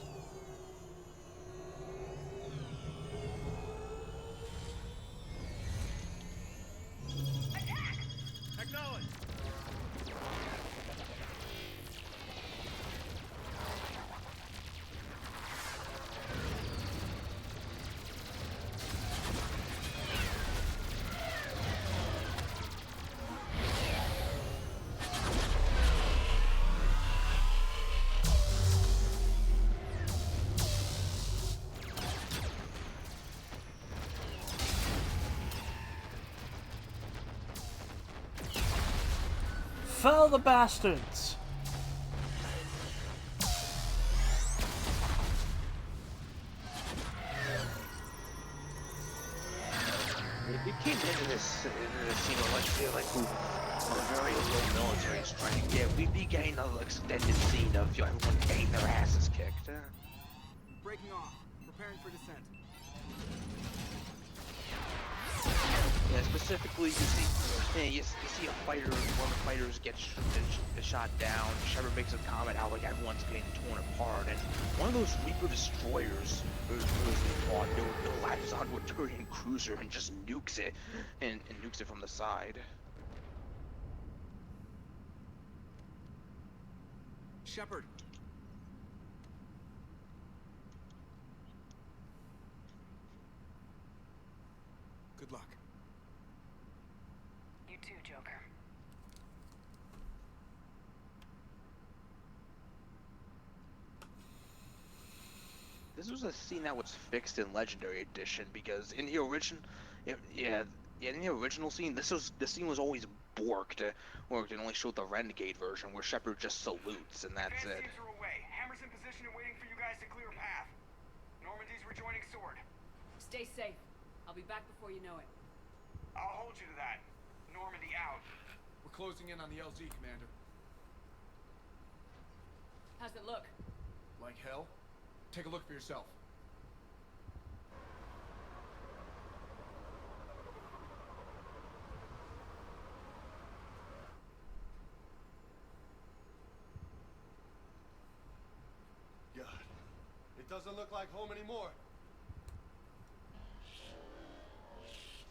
Fell the bastards! It came into this scene like feel like we are very low military strength. Yeah, we'd be getting an extended scene of everyone getting their asses kicked. Breaking off. Preparing for descent. Yeah, specifically, you see a fighter, one of the fighters gets shot down. Shepard makes a comment how like everyone's getting torn apart, and one of those Reaper destroyers latches onto a Turian cruiser and just nukes it, and nukes it from the side. Shepard. Good luck. You too, Joker. This was a scene that was fixed in Legendary Edition because in the original, in the original scene, the scene was always borked, or it only showed the Renegade version where Shepard just salutes and that's it. Advanced are away. Hammer's in position and waiting for you guys to clear a path. Normandy's rejoining Sword. Stay safe. I'll be back before you know it. I'll hold you to that. Normandy out. We're closing in on the LZ, Commander. How's it look? Like hell? Take a look for yourself. God, it doesn't look like home anymore.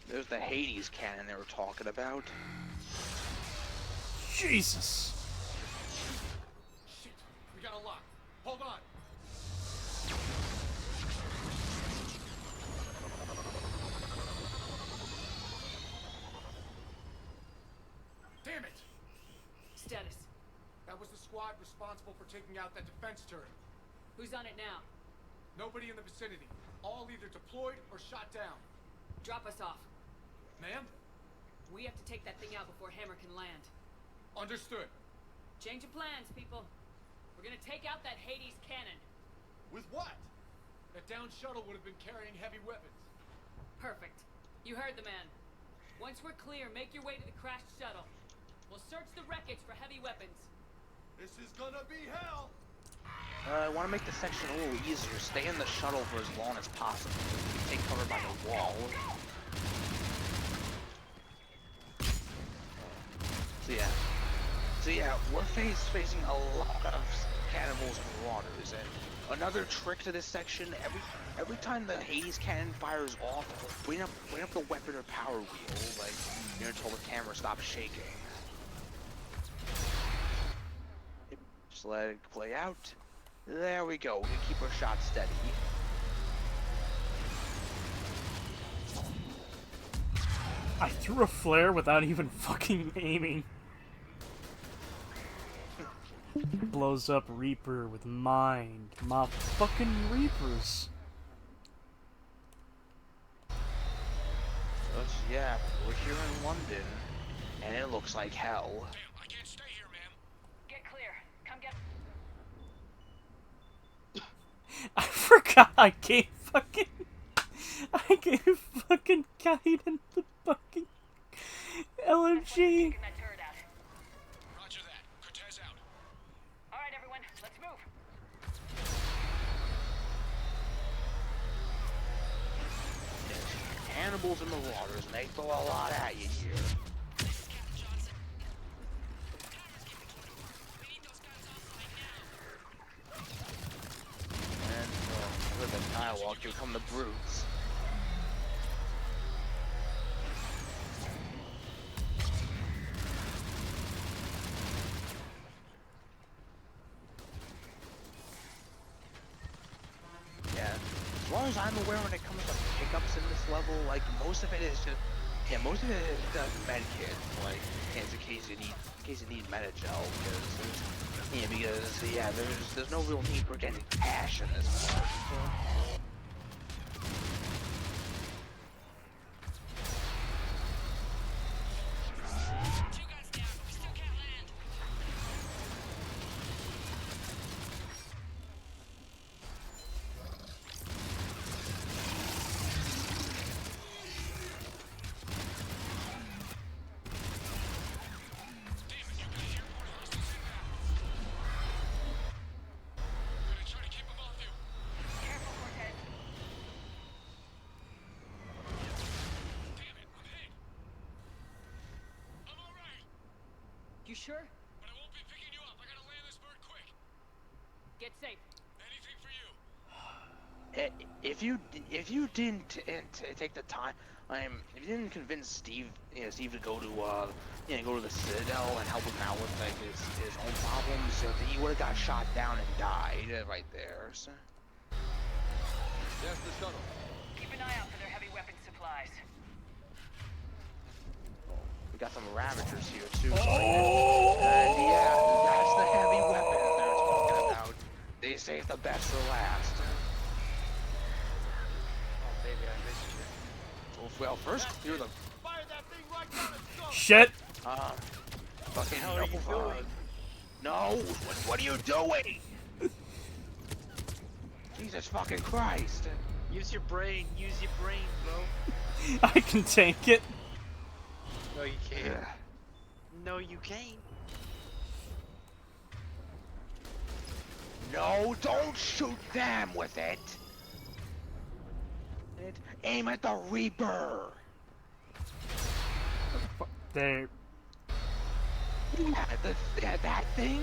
There's the Hades cannon they were talking about. Jesus! Shit, we got a lock. Hold on. Damn it! Status. That was the squad responsible for taking out that defense turret. Who's on it now? Nobody in the vicinity. All either deployed or shot down. Drop us off. Ma'am? We have to take that thing out before Hammer can land. Understood. Change of plans, people. We're gonna take out that Hades cannon. With what? That downed shuttle would have been carrying heavy weapons. Perfect. You heard the man. Once we're clear, make your way to the crashed shuttle. We'll search the wreckage for heavy weapons. This is gonna be hell! I want to make the section a little easier. Stay in the shuttle for as long as possible. Take cover by the wall. So yeah, we're facing a lot of cannibals and marauders, and another trick to this section: every time the Hades cannon fires off, bring up the weapon or power wheel, like until the camera stops shaking. Just let it play out. There we go. We can keep our shot steady. I threw a flare without even fucking aiming. Blows up Reaper with mind. My fucking Reapers. Yeah, we're here in London, and it looks like hell. Get clear. Come get. I forgot I gave fucking Gaiden the fucking LMG. All right, everyone, let's move. Cannibals and marauders, and they throw a lot at you here. And with the dialogue, here come the brutes. Yeah, as long as I'm aware when it comes to pickups in this level, like most of it is just, most of it is just medkit, like in case you need Metagel, because there's no real need for getting cash in this part. You sure? But I won't be picking you up. I gotta land this bird quick. Get safe. Anything for you. If you didn't take the time, if you didn't convince Steve to go to go to the Citadel and help him out with like his own problems, so he would have got shot down and died right there. So. Yes, the shuttle. Keep an eye out for their heavy weapons supplies. We got some Ravagers here too. And yeah, that's the heavy weapons they're talking about. They save the best for last. Oh baby, I missed you. Well, first clear the. Fire that thing right down its throat. Shit! Fucking What the hell are you doing? No, what are you doing? Jesus fucking Christ! Use your brain, bro. I can tank it. No, you can't. No, you can't. No, don't shoot them with it. Aim at the Reaper. There. Yeah, that thing.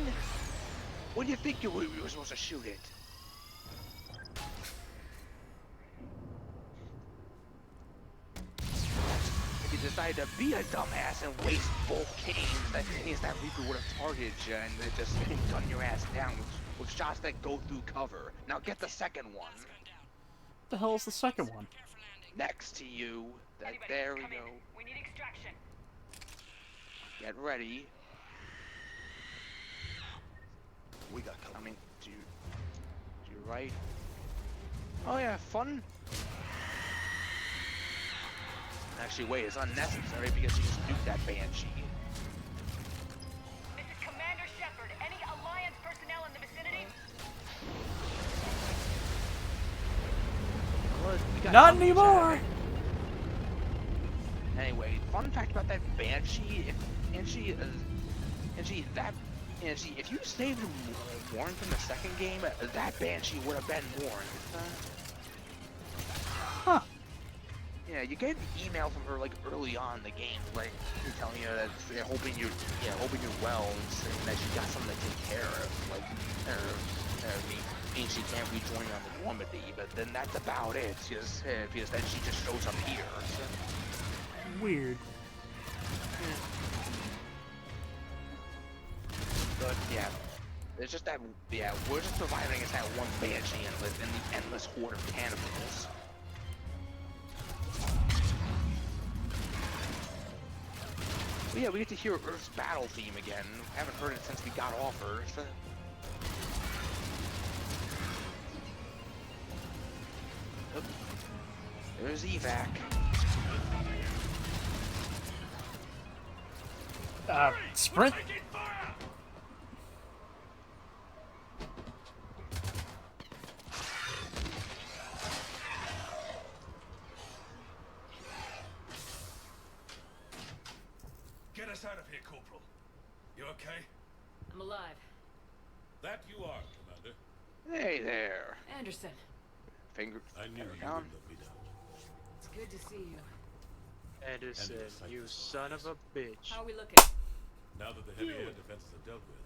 When do you think you were supposed to shoot it? If you decide to be a dumbass and waste both canes, that means that Reaper would have targeted you and just gun your ass down with shots that go through cover. Now get the second one. What the hell is the second one? Next to you. There we go. We need extraction. Get ready. We got cover. I mean, do you right? Oh yeah, fun. Actually, wait, it's unnecessary because you just nuked that Banshee. This is Commander Shepard. Any Alliance personnel in the vicinity? Not anymore! Anyway, fun fact about that Banshee, if you saved Warren from the second game, that Banshee would have been Warren. Huh. Yeah, you get an email from her like early on in the game, like telling you that they're hoping you're well and saying that she got something to take care of. Like, means she can't rejoin on the Normandy, but then that's about it. Because then she just shows up here. So. Weird. But yeah, it's just that we're just surviving against that one Banshee and the endless horde of cannibals. But yeah, we get to hear Earth's battle theme again. We haven't heard it since we got off Earth. Oop. There's evac. Sprint. Get us out of here, Corporal. You okay? I'm alive. That you are, Commander. Hey there. Anderson, Finger. I knew you down. wouldn't let me down. it's good to see you. Anderson, you son of a bitch. How are we looking? Now that the heavy air defenses are dealt with,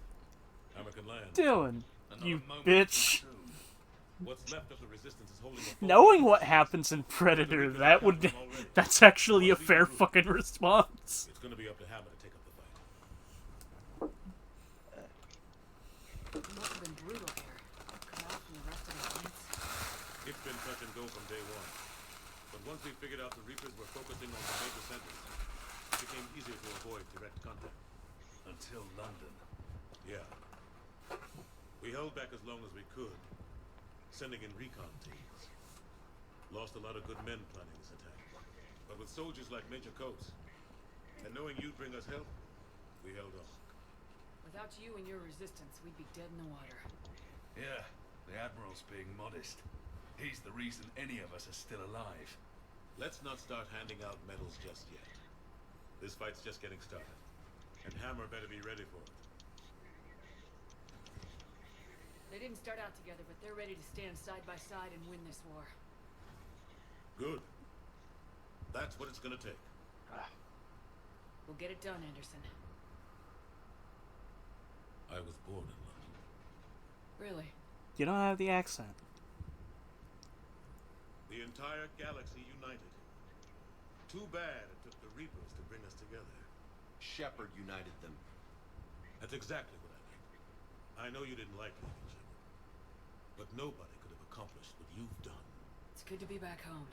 Hammer can land. Dylan, you Another moment bitch. too soon. What's left of the resistance is holding a Knowing what happens in Predator, that's actually a fair fucking response. It's gonna be up to Hammer to take up the fight. It must have been brutal here. Cut off from the rest of the Alliance. It's been touch and go from day one. But once we figured out the Reapers were focusing on the major centers, it became easier to avoid direct contact. Until London. Yeah. We held back as long as we could, sending in recon teams. Lost a lot of good men planning this attack. But with soldiers like Major Coates, and knowing you'd bring us help, we held on. Without you and your resistance, we'd be dead in the water. Yeah, the Admiral's being modest. He's the reason any of us are still alive. Let's not start handing out medals just yet. This fight's just getting started. And Hammer better be ready for it. They didn't start out together, but they're ready to stand side by side and win this war. Good. That's what it's gonna take. We'll get it done, Anderson. I was born in London. Really? You don't have the accent. The entire galaxy united. Too bad it took the Reapers to bring us together. Shepard united them. That's exactly what I meant. I know you didn't like leaving Shepard, but nobody could have accomplished what you've done. It's good to be back home.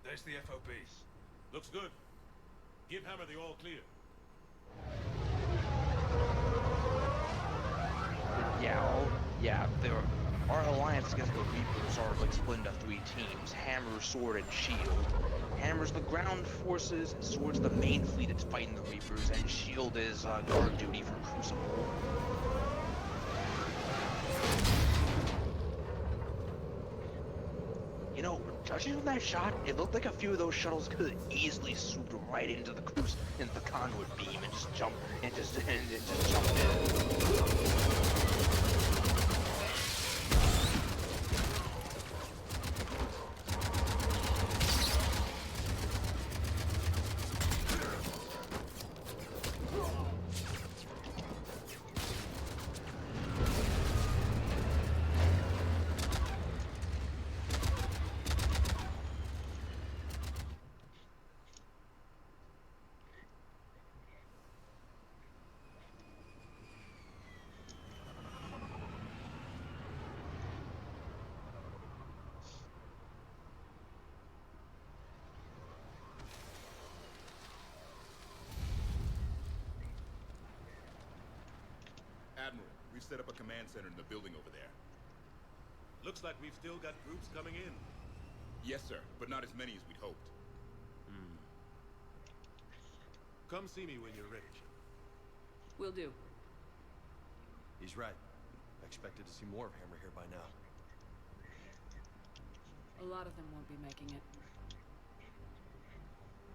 There's the FOB. Looks good. Give Hammer the all clear. Our alliance against the Reapers are like split into 3 teams: Hammer, Sword, and Shield. Hammer's the ground forces, Sword's the main fleet that's fighting the Reapers, and Shield is guard duty for Crucible. You know, judging from that shot, it looked like a few of those shuttles could have easily swooped right into the conduit beam and just jumped in. Admiral, we've set up a command center in the building over there. Looks like we've still got groups coming in. Yes, sir, but not as many as we'd hoped. Come see me when you're ready. Will do. He's right. I expected to see more of Hammer here by now. A lot of them won't be making it.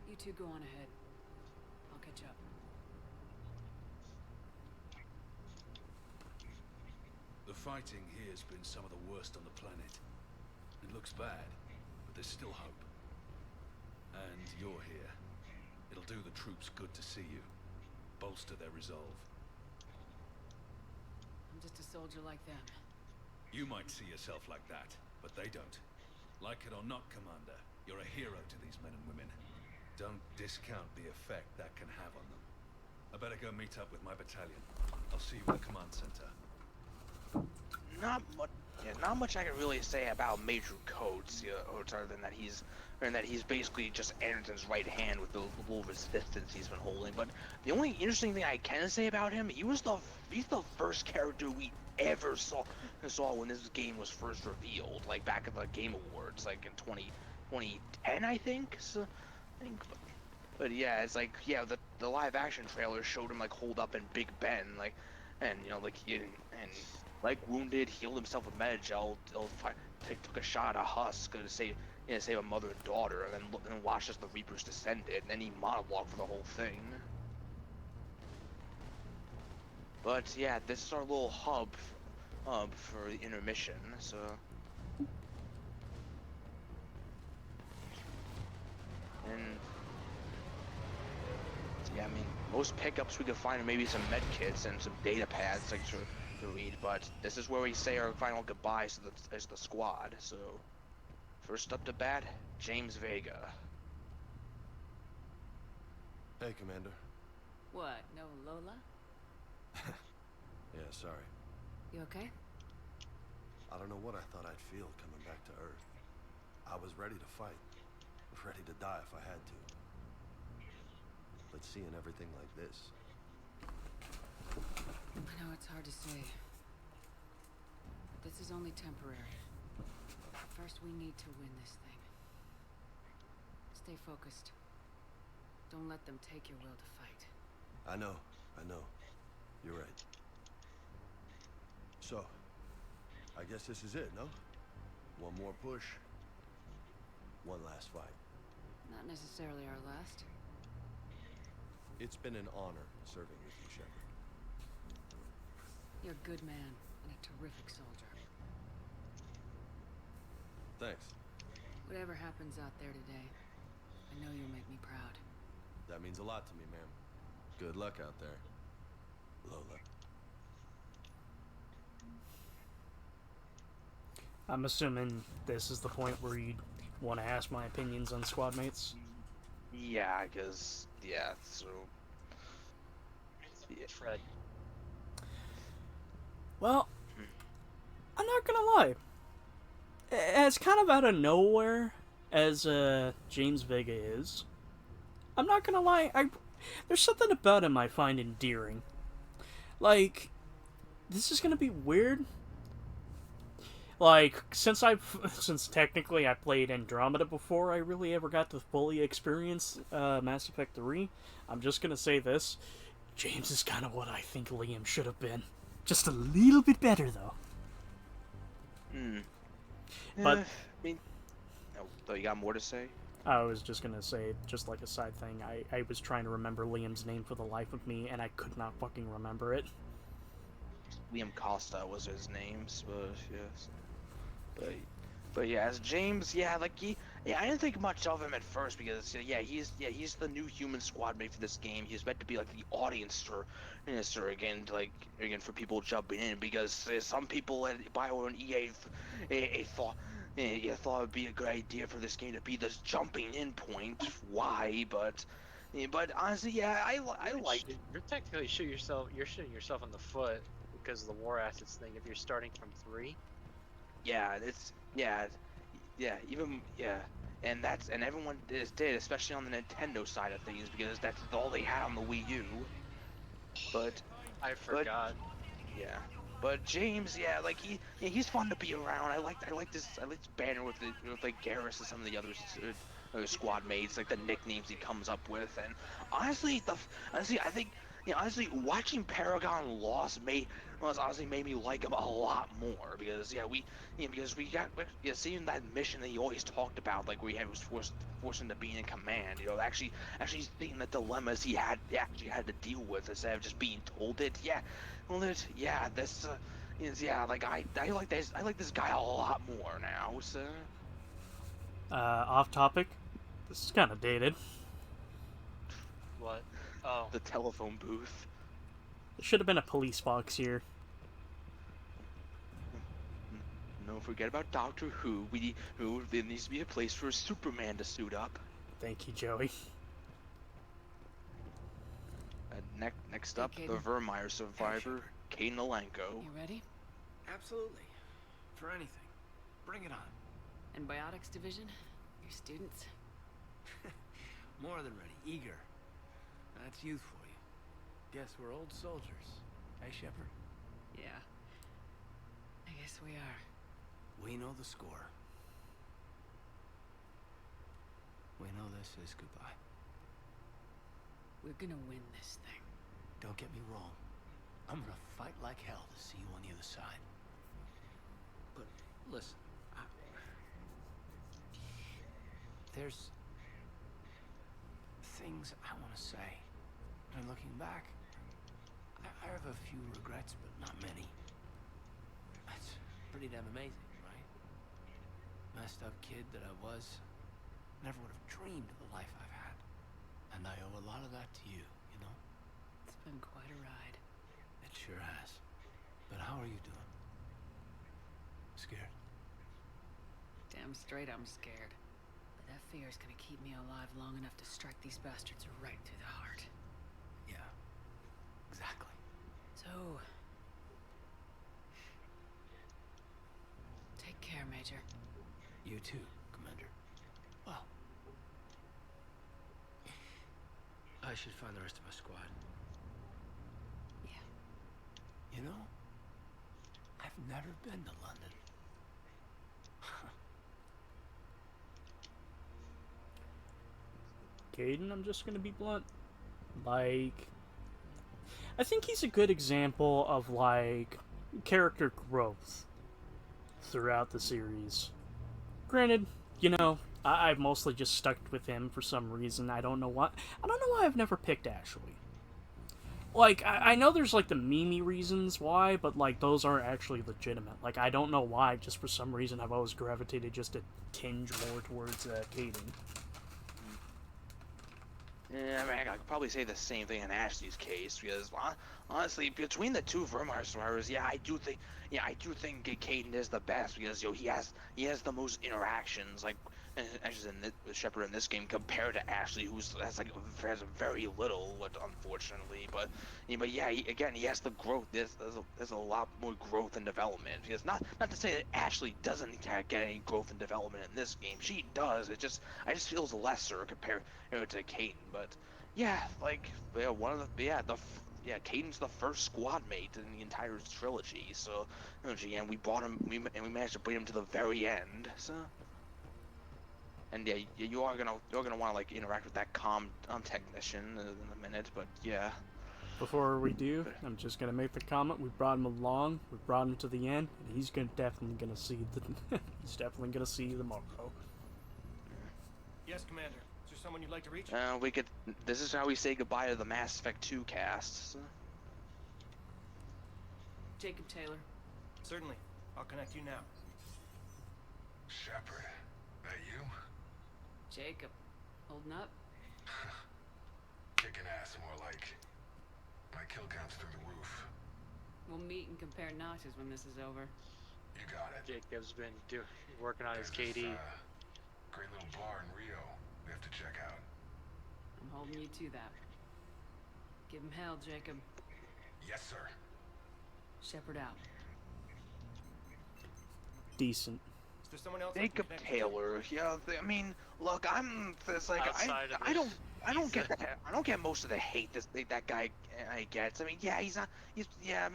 You two go on ahead. I'll catch up. The fighting here's been some of the worst on the planet. It looks bad, but there's still hope. And you're here. It'll do the troops good to see you. Bolster their resolve. I'm just a soldier like them. You might see yourself like that, but they don't. Like it or not, Commander, you're a hero to these men and women. Don't discount the effect that can have on them. I better go meet up with my battalion. I'll see you at the command center. Not much I can really say about Major Coates, other than that he's basically just Anderson's right hand with the little resistance he's been holding. But the only interesting thing I can say about him, he's the first character we ever saw when this game was first revealed, like back at the Game Awards, like in 2010, I think. But yeah, it's like, yeah, the live action trailer showed him like hold up in Big Ben, like, and you know, like and like wounded, healed himself with Medgel, took a shot at a husk to save a mother and daughter, and then watched as the Reapers descended, and then he monologued for the whole thing. But yeah, this is our little hub for the intermission, so. And yeah, I mean, most pickups we could find are maybe some med kits and some data pads like to read, but this is where we say our final goodbyes as the squad. So, first up to bat, James Vega. Hey, Commander. What? No Lola? Yeah, sorry. You okay? I don't know what I thought I'd feel coming back to Earth. I was ready to fight. Ready to die if I had to. But seeing everything like this... I know it's hard to say. But this is only temporary. First, we need to win this thing. Stay focused. Don't let them take your will to fight. I know. You're right. So, I guess this is it, no? One more push. One last fight. Not necessarily our last. It's been an honor serving with you, Shepard. You're a good man and a terrific soldier. Thanks. Whatever happens out there today, I know you'll make me proud. That means a lot to me, ma'am. Good luck out there, Lola. I'm assuming this is the point where you'd want to ask my opinions on squad mates. Yeah, because so. Yeah. Fred. Well, I'm not gonna lie. As kind of out of nowhere as James Vega is, I'm not gonna lie. There's something about him I find endearing. Like, this is gonna be weird. Like, since technically I played Andromeda before I really ever got to fully experience Mass Effect 3, I'm just gonna say this. James is kind of what I think Liam should have been. Just a little bit better, though. But I mean, though you got more to say? I was just gonna say, just like a side thing, I was trying to remember Liam's name for the life of me, and I could not fucking remember it. Liam Costa was his name, but yes. But yeah, as James, I didn't think much of him at first because he's the new human squad mate for this game. He's meant to be like the audience again for people jumping in because some people at Bio and EA thought it'd be a good idea for this game to be this jumping in point. Why? But honestly, I like. You're technically shooting yourself in the foot because of the war assets thing. If you're starting from 3. And everyone did, especially on the Nintendo side of things, because that's all they had on the Wii U. But I forgot. But James, he's fun to be around. I like this banner with Garrus and some of the other squad mates, like the nicknames he comes up with, and honestly, I think. Honestly, watching Paragon Lost made me like him a lot more because we got seeing that mission that he always talked about, like where he was forced into being in command. Actually seeing the dilemmas he actually had to deal with instead of just being told it. I like this guy a lot more now. So. Off topic. This is kind of dated. What? Oh. The telephone booth. There should have been a police box here. No, forget about Doctor Who. There needs to be a place for Superman to suit up. Thank you, Joey. Next up, the Vermeer survivor, Kane Alenko. You ready? Absolutely. For anything. Bring it on. And Biotics Division? Your students? More than ready. Eager. That's youth for you. Guess we're old soldiers. Hey, Shepard? Yeah. I guess we are. We know the score. We know this is goodbye. We're gonna win this thing. Don't get me wrong. I'm gonna fight like hell to see you on the other side. But listen, there's things I want to say. And looking back, I have a few regrets, but not many. That's pretty damn amazing, right? Messed up kid that I was, never would have dreamed of the life I've had. And I owe a lot of that to you, you know? It's been quite a ride. It sure has. But how are you doing? Scared? Damn straight I'm scared. But that fear is gonna keep me alive long enough to strike these bastards right through the heart. Yeah. Exactly. So... take care, Major. You too, Commander. Well... I should find the rest of my squad. Yeah. You know, I've never been to London. Kaidan, I'm just gonna be blunt. Like, I think he's a good example of, like, character growth throughout the series. Granted, you know, I've mostly just stuck with him for some reason. I don't know why. I don't know why I've never picked Ashley. Like, I know there's, like, the meme reasons why, but, like, those aren't actually legitimate. Like, I don't know why, just for some reason I've always gravitated just a tinge more towards Kaidan. Yeah, I mean, I could probably say the same thing in Ashley's case, because honestly, between the two Vermar survivors, I do think Kaidan is the best, because he has the most interactions, like actually with Shepard in this game compared to Ashley, who has very little, unfortunately. But yeah, he has the growth. There's a lot more growth and development. Because not to say that Ashley doesn't get any growth and development in this game. She does. I just feels lesser compared to Kaidan. But yeah, Kaidan's the first squad mate in the entire trilogy. So and we brought him. We managed to bring him to the very end. So. And yeah, you are gonna want to like interact with that comm technician in a minute, but yeah. Before we do, I'm just gonna make the comment: we brought him along, we brought him to the end, and he's definitely gonna see the Morrow. Yes, Commander. Is there someone you'd like to reach? This is how we say goodbye to the Mass Effect 2 cast. So. Jacob Taylor. Certainly. I'll connect you now. Shepard, that you? Jacob, holding up? Kicking ass, more like. My kill count's through the roof. We'll meet and compare notches when this is over. You got it. Jacob's been working on his KD. This, great little bar in Rio we have to check out. I'm holding you to that. Give him hell, Jacob. Yes, sir. Shepard out. Decent. Is there someone else? Jacob Taylor. Yeah, I mean, look, I don't get most of the hate that guy gets. I mean,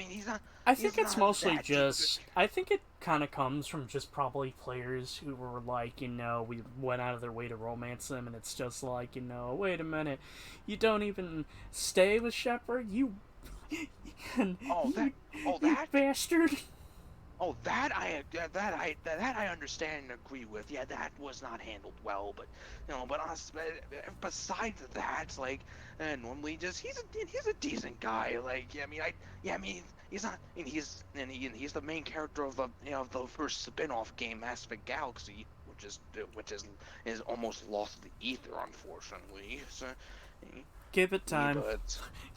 he's not. I think it's mostly just. I think it kind of comes from just probably players who were like, we went out of their way to romance them, and it's just like, wait a minute, you don't even stay with Shepard, you bastard. Oh, that I understand and agree with. Yeah, that was not handled well. But besides that, normally he's a decent guy. He's not. He's the main character of the first spin-off game, Mass Effect Galaxy, which is almost lost to the ether, unfortunately. So. Give it time.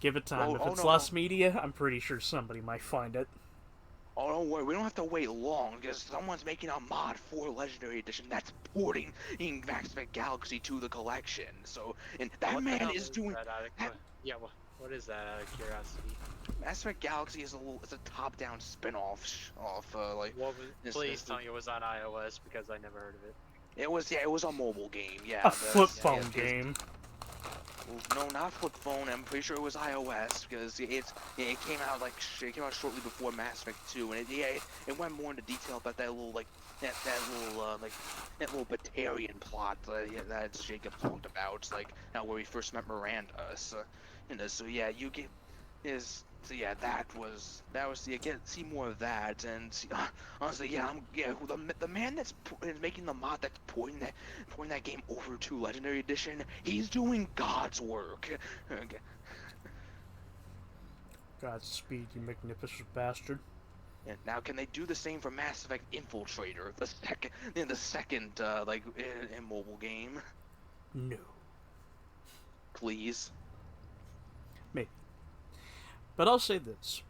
Give it time. If it's less media, I'm pretty sure somebody might find it. Oh, don't worry, we don't have to wait long, because someone's making a mod for Legendary Edition that's porting in Mass Effect Galaxy to the collection. So, and that man is doing... What is that, out of curiosity? Mass Effect Galaxy is a top-down spin-off Please tell me it was on iOS, because I never heard of it. It was a mobile game, yeah. A flip phone game. no, not flip phone. I'm pretty sure it was iOS because it came out it came out shortly before Mass Effect 2, and it went more into detail about that little that little Batarian plot that Jacob talked about, where we first met Miranda. So you get that was see more of that, and honestly, the man that's making the mod that's porting that game over to Legendary Edition, he's doing God's work. Okay. Godspeed, you magnificent bastard. And now, can they do the same for Mass Effect Infiltrator, the second mobile game? No. Please. Maybe. But I'll say this.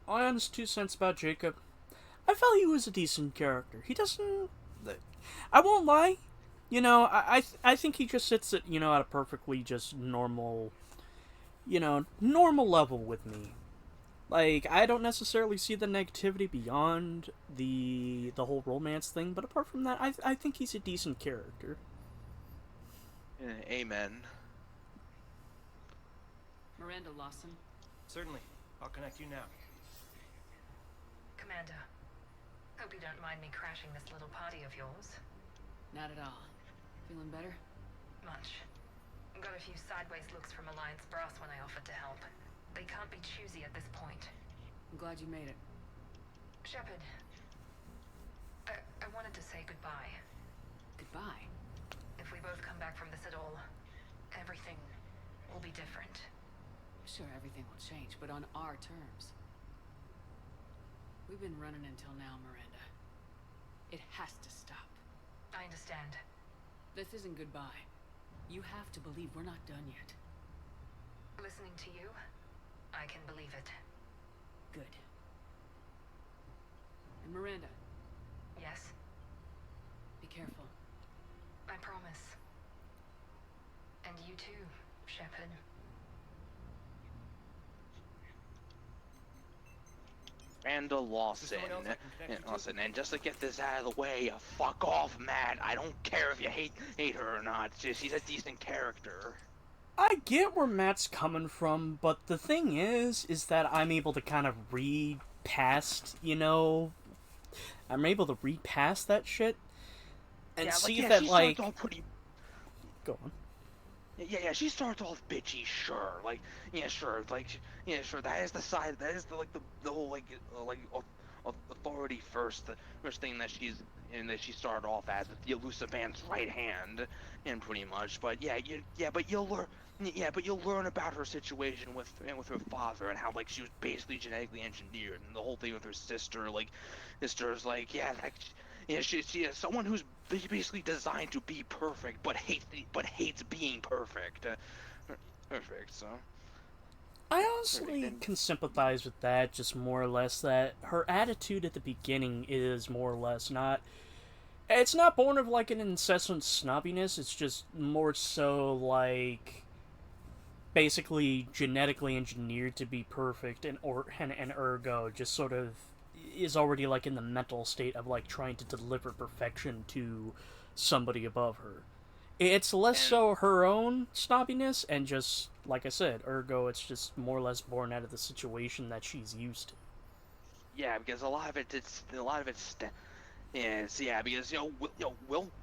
My honest 2 cents about Jacob. I felt he was a decent character. He doesn't... I won't lie. I think he just sits at, at a perfectly just normal... normal level with me. I don't necessarily see the negativity beyond the whole romance thing, but apart from that, I think he's a decent character. Amen. Miranda Lawson? Certainly. I'll connect you now. Commander, hope you don't mind me crashing this little party of yours. Not at all. Feeling better? Much. Got a few sideways looks from Alliance brass when I offered to help. They can't be choosy at this point. I'm glad you made it. Shepard, I wanted to say goodbye. Goodbye? If we both come back from this at all, everything will be different. Sure, everything will change, but on our terms. We've been running until now, Miranda. It has to stop. I understand. This isn't goodbye. You have to believe we're not done yet. Listening to you, I can believe it. Good. And Miranda. Yes? Be careful. I promise. And you too, Shepard. Miranda Lawson. And just to get this out of the way, fuck off, Matt. I don't care if you hate her or not. She's a decent character. I get where Matt's coming from, but the thing is that I'm able to kind of read past, I'm able to read past that shit and see that, Go on. Yeah, she starts off bitchy, sure. Sure. That is the side. That is the whole authority first. The first thing that she started off as the elusive man's right hand, and pretty much. But but you'll learn. Yeah, but you'll learn about her situation with her father and how she was basically genetically engineered, and the whole thing with her sister. She is someone who's basically designed to be perfect, but hates being perfect. Perfect. So. I honestly can sympathize with that, just more or less that her attitude at the beginning is more or less not... It's not born of an incessant snobbiness, it's just more so basically genetically engineered to be perfect, and ergo just sort of is already in the mental state of trying to deliver perfection to somebody above her. It's less so her own snobbiness, and just like I said, ergo it's just more or less born out of the situation that she's used to. Yeah, because a lot of it's because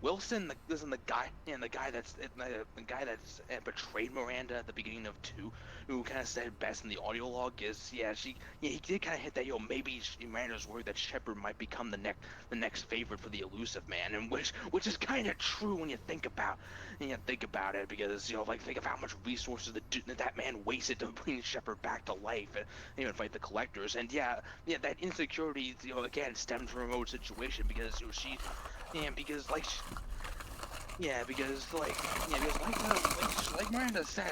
Wilson, the guy that's betrayed Miranda at the beginning of 2, who kind of said best in the audio log is he did kind of hit that maybe Miranda's worried that Shepard might become the next favorite for the elusive man, and which is kind of true when you think about it, because think of how much resources that man wasted to bring Shepard back to life and even fight the Collectors, and that insecurity again stemmed from a remote situation. Because like Miranda said,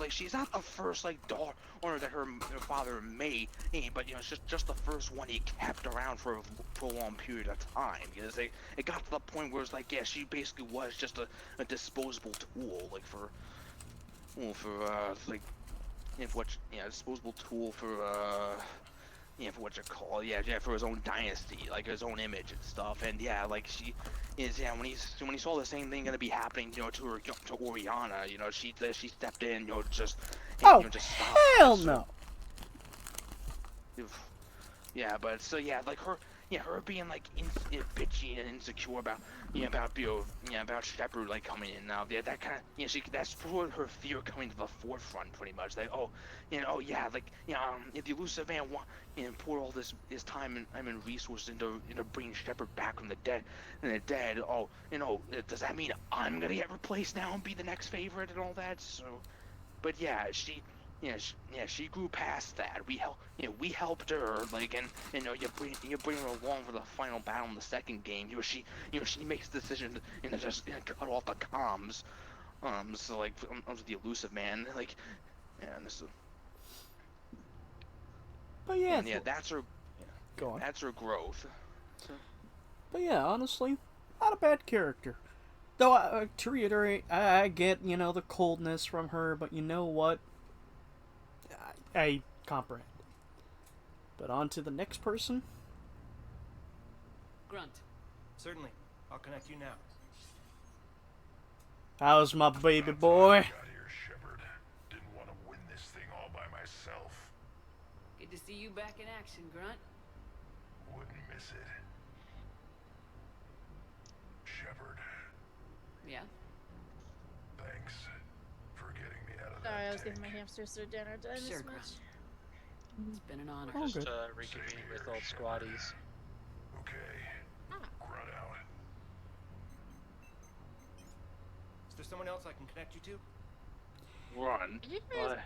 she's not the first daughter that her father made, but it's just the first one he kept around for a prolonged period of time. Because it got to the point where it's she basically was just a disposable tool, disposable tool for for what you call, for his own dynasty, like his own image and stuff. And yeah, like she is, when he saw the same thing gonna be happening, to Oriana, she stepped in, just just stopped. Hell no. Yeah, but so like her being like bitchy and insecure about about Shepard like coming in now. Yeah, that kind of that's her fear coming to the forefront pretty much. Like if the elusive man poured all his time and resources into bringing Shepard back from the dead, does that mean I'm gonna get replaced now and be the next favorite and all that? So, but she grew past that. We helped her, like, and you bring her along for the final battle in the second game. She makes the decision to just cut off the comms, so like onto the elusive man, like, but yeah, that's her. Go on. That's her growth. So. But yeah, honestly, not a bad character. Though to reiterate, I get the coldness from her, but you know what? I comprehend. But on to the next person. Grunt. Certainly. I'll connect you now. How's my baby boy? Got here, Shepard. Didn't want to win this thing all by myself. Good to see you back in action, Grunt. Wouldn't miss it. Shepard. Yeah? Thanks for getting me out of that. Sorry, I was giving my hamsters their dinner. Did I miss Sure, much? It's been an honor. We're just reconvening with old squaddies. Okay. Grunt out. Is there someone else I can connect you to? Run. You guys...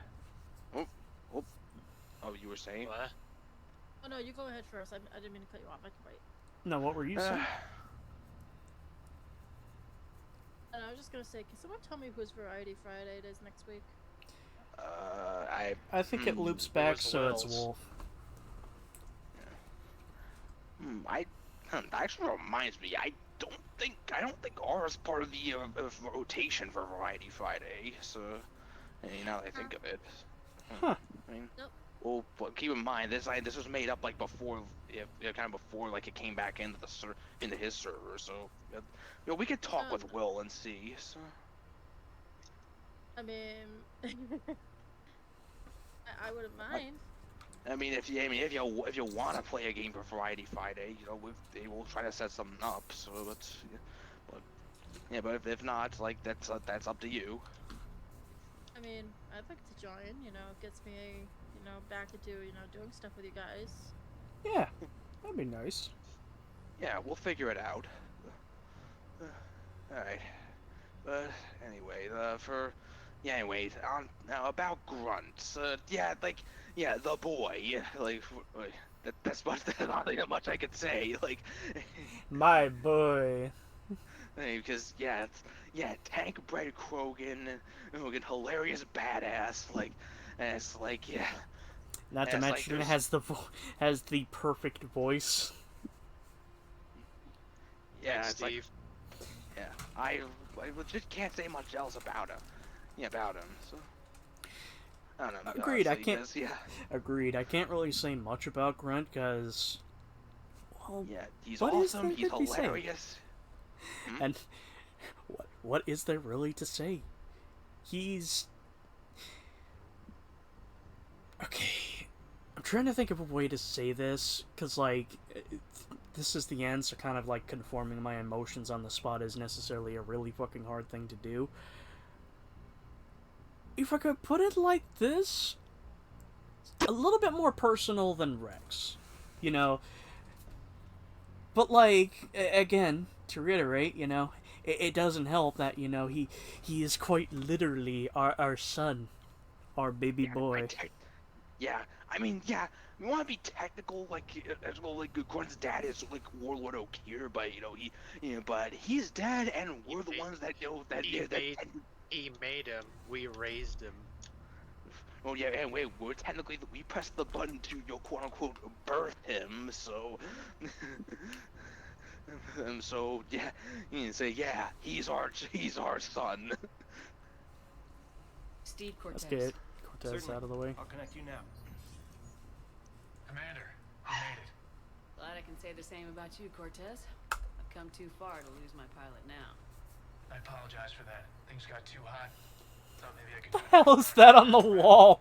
Oh, you were saying? What? Oh no, you go ahead first. I didn't mean to cut you off. I can wait. No, what were you saying? And I was just gonna say, can someone tell me whose Variety Friday it is next week? I think it loops back, so it's Wolf. That actually reminds me. I don't think R is part of the rotation for Variety Friday. So, now that I think of it, huh? I mean, nope. Well, but keep in mind this was made up like before, kind of before like it came back into into his server. So, we could talk with Will and see. So. I mean, I wouldn't mind. I mean, if you want to play a game for Variety Friday, they will try to set something up. So but if not, like that's up to you. I mean, I'd like to join. It gets me, back into doing stuff with you guys. Yeah, that'd be nice. Yeah, we'll figure it out. All right. But anyway, now about Grunt. The boy. That's not really much I could say. Like, my boy. Because tank bred Krogan, hilarious badass. And it's like Not to mention it has the perfect voice. Yeah, Thanks, it's Steve. I legit can't say much else about him. So I don't know. Agreed. Honestly, I can't. Agreed. I can't really say much about Grunt because. Well, he's awesome. He's hilarious. And what is there really to say? He's okay. I'm trying to think of a way to say this because this is the end, so kind of like conforming my emotions on the spot is necessarily a really fucking hard thing to do. If I could put it like this, a little bit more personal than Rex, But again, to reiterate, it doesn't help that he is quite literally our son, our baby boy. We want to be technical, Grunt's dad is Warlord Okeer, but but he's dead, and we're the ones that He made him. We raised him. Oh yeah, and we're technically we pressed the button to quote unquote birth him, so so you can say he's our son. Steve Cortez. Let's get Cortez out of the way. I'll connect you now. Commander, the same about you, Cortez. I've come too far to lose my pilot now. I apologize for that. Things got too hot. Thought maybe I could. What the hell is that on the wall?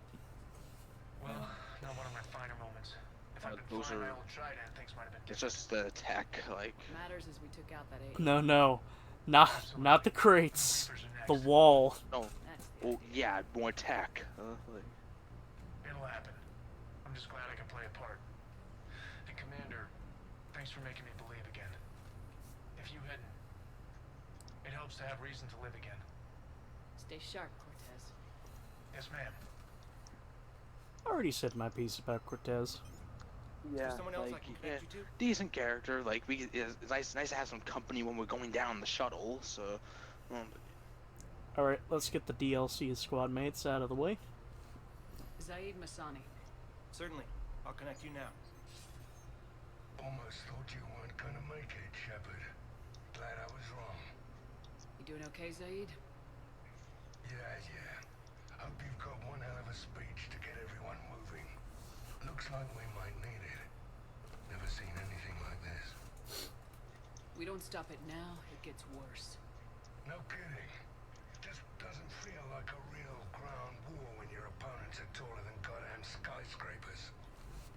Well, not one of my finer moments. If I'd been Those flying are- my old Trident, things might have been It's just the tech, like. Matters is we took out that A. No. Not the crates. The wall. Oh, well, yeah, more tech. Like, It'll happen. I'm just glad I can play a part. And Commander, thanks for making me believe again. If you hadn't, it helps to have reason to live again. Stay sharp, Cortez. Yes, ma'am. I already said my piece about Cortez. yeah, someone else I like, can yeah, connect you to? decent character. Like, it's nice to have some company when we're going down the shuttle. So, Alright, let's get the DLC squad mates out of the way. Zaid Masani. Certainly. I'll connect you now. Almost thought you weren't gonna make it, Shepard. Glad I was wrong. You doing okay, Zaid? Yeah. Hope you've got one hell of a speech to get everyone moving. Looks like we might need it. Never seen anything like this. We don't stop it now, it gets worse. No kidding. Just doesn't feel like a real ground war when your opponents are taller than goddamn skyscrapers.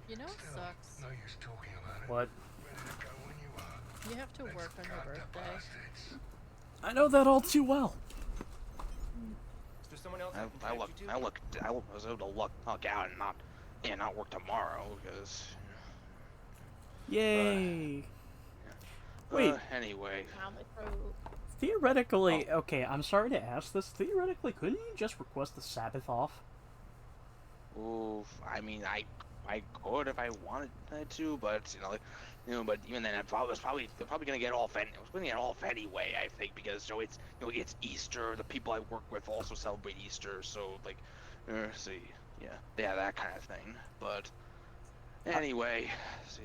You know what Still, sucks? no use talking about it. What? Ready to go when you are. You have to work on your birthday. I know that all too well. Is there someone else I can I connect you to? I was able to luck out and not work tomorrow because. Yay! Wait. Anyway. Theoretically, okay, I'm sorry to ask this. Theoretically, couldn't you just request the Sabbath off? Oof. I mean, I could if I wanted to, but but even then, they're probably gonna get off. It was gonna get off anyway. I think because it's Easter. The people I work with also celebrate Easter, so like, see, yeah, that kind of thing. But anyway, see.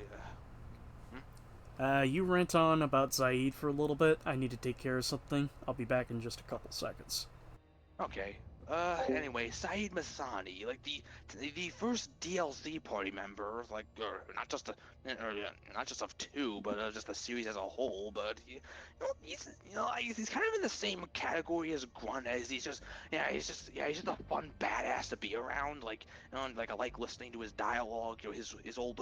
You rant on about Zaid for a little bit. I need to take care of something. I'll be back in just a couple seconds. Okay. Anyway, Saeed Masani, like the first DLC party member, like not just of two, but just the series as a whole. But he's kind of in the same category as Grunt, as he's just a fun badass to be around. Like I like listening to his dialogue, his old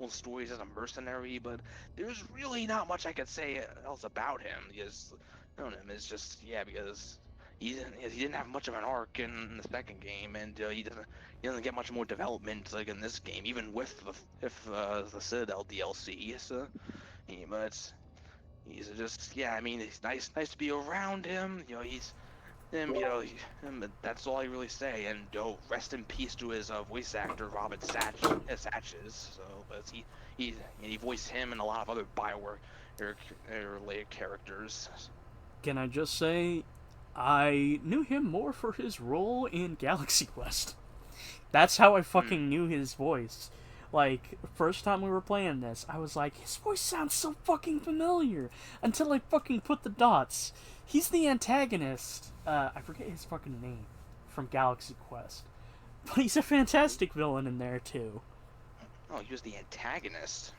stories as a mercenary. But there's really not much I could say else about him. Because it's just because. He didn't have much of an arc in the second game, and he doesn't get much more development like in this game, even with the Citadel DLC. So, but he's just it's nice to be around him. That's all I really say. And rest in peace to his voice actor Robin Satches. So, but he voiced him and a lot of other BioWare related characters. Can I just say, I knew him more for his role in Galaxy Quest. That's how I fucking knew his voice. Like, first time we were playing this, I was like, his voice sounds so fucking familiar. Until I fucking put the dots. He's the antagonist. I forget his fucking name from Galaxy Quest. But he's a fantastic villain in there, too. Oh, he was the antagonist.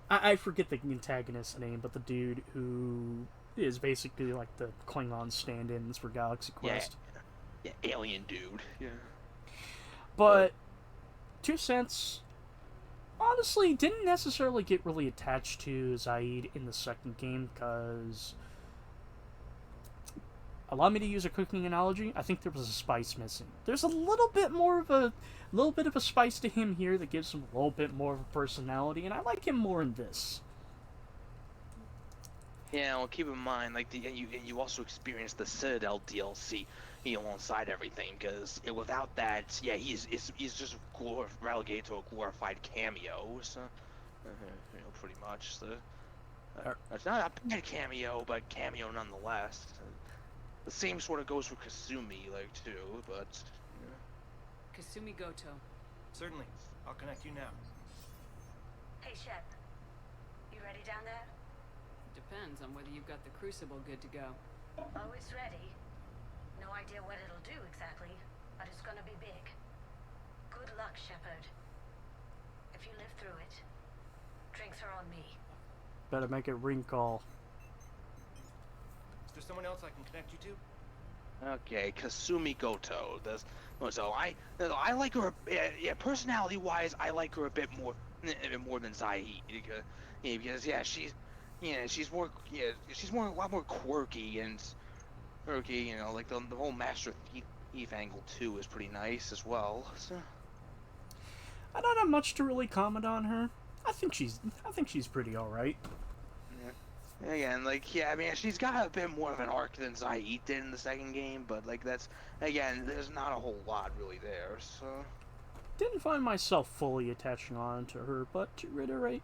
I forget the antagonist's name, but the dude who is basically like the Klingon stand-ins for Galaxy Quest. Yeah, alien dude. Yeah. But 2 cents, honestly, didn't necessarily get really attached to Zaid in the second game, because, allow me to use a cooking analogy, I think there was a spice missing. There's a little bit of a spice to him here that gives him a little bit more of a personality, and I like him more in this. Yeah, well, keep in mind, like, you also experienced the Citadel DLC, alongside everything, because without that, he's just relegated to a glorified cameo, so, pretty much, so, it's not a bad cameo, but cameo nonetheless. The same sort of goes for Kasumi, like, too, but, Kasumi Goto. Certainly. I'll connect you now. Hey, Shep. You ready down there? Depends on whether you've got the Crucible good to go. Oh, it's ready. No idea what it'll do exactly, but it's gonna be big. Good luck, Shepard. If you live through it, drinks are on me. Better make it ring call. Is there someone else I can connect you to? Okay, Kasumi Goto. So I like her. Yeah, personality-wise, I like her a bit more than Zaid. Because she's a lot more quirky and like the whole Master Thief angle too is pretty nice as well. So I don't have much to really comment on her. I think she's pretty alright. Yeah. Again, I mean, she's got a bit more of an arc than Zaid did in the second game, but there's not a whole lot really there. So Didn't find myself fully attaching on to her, but to reiterate,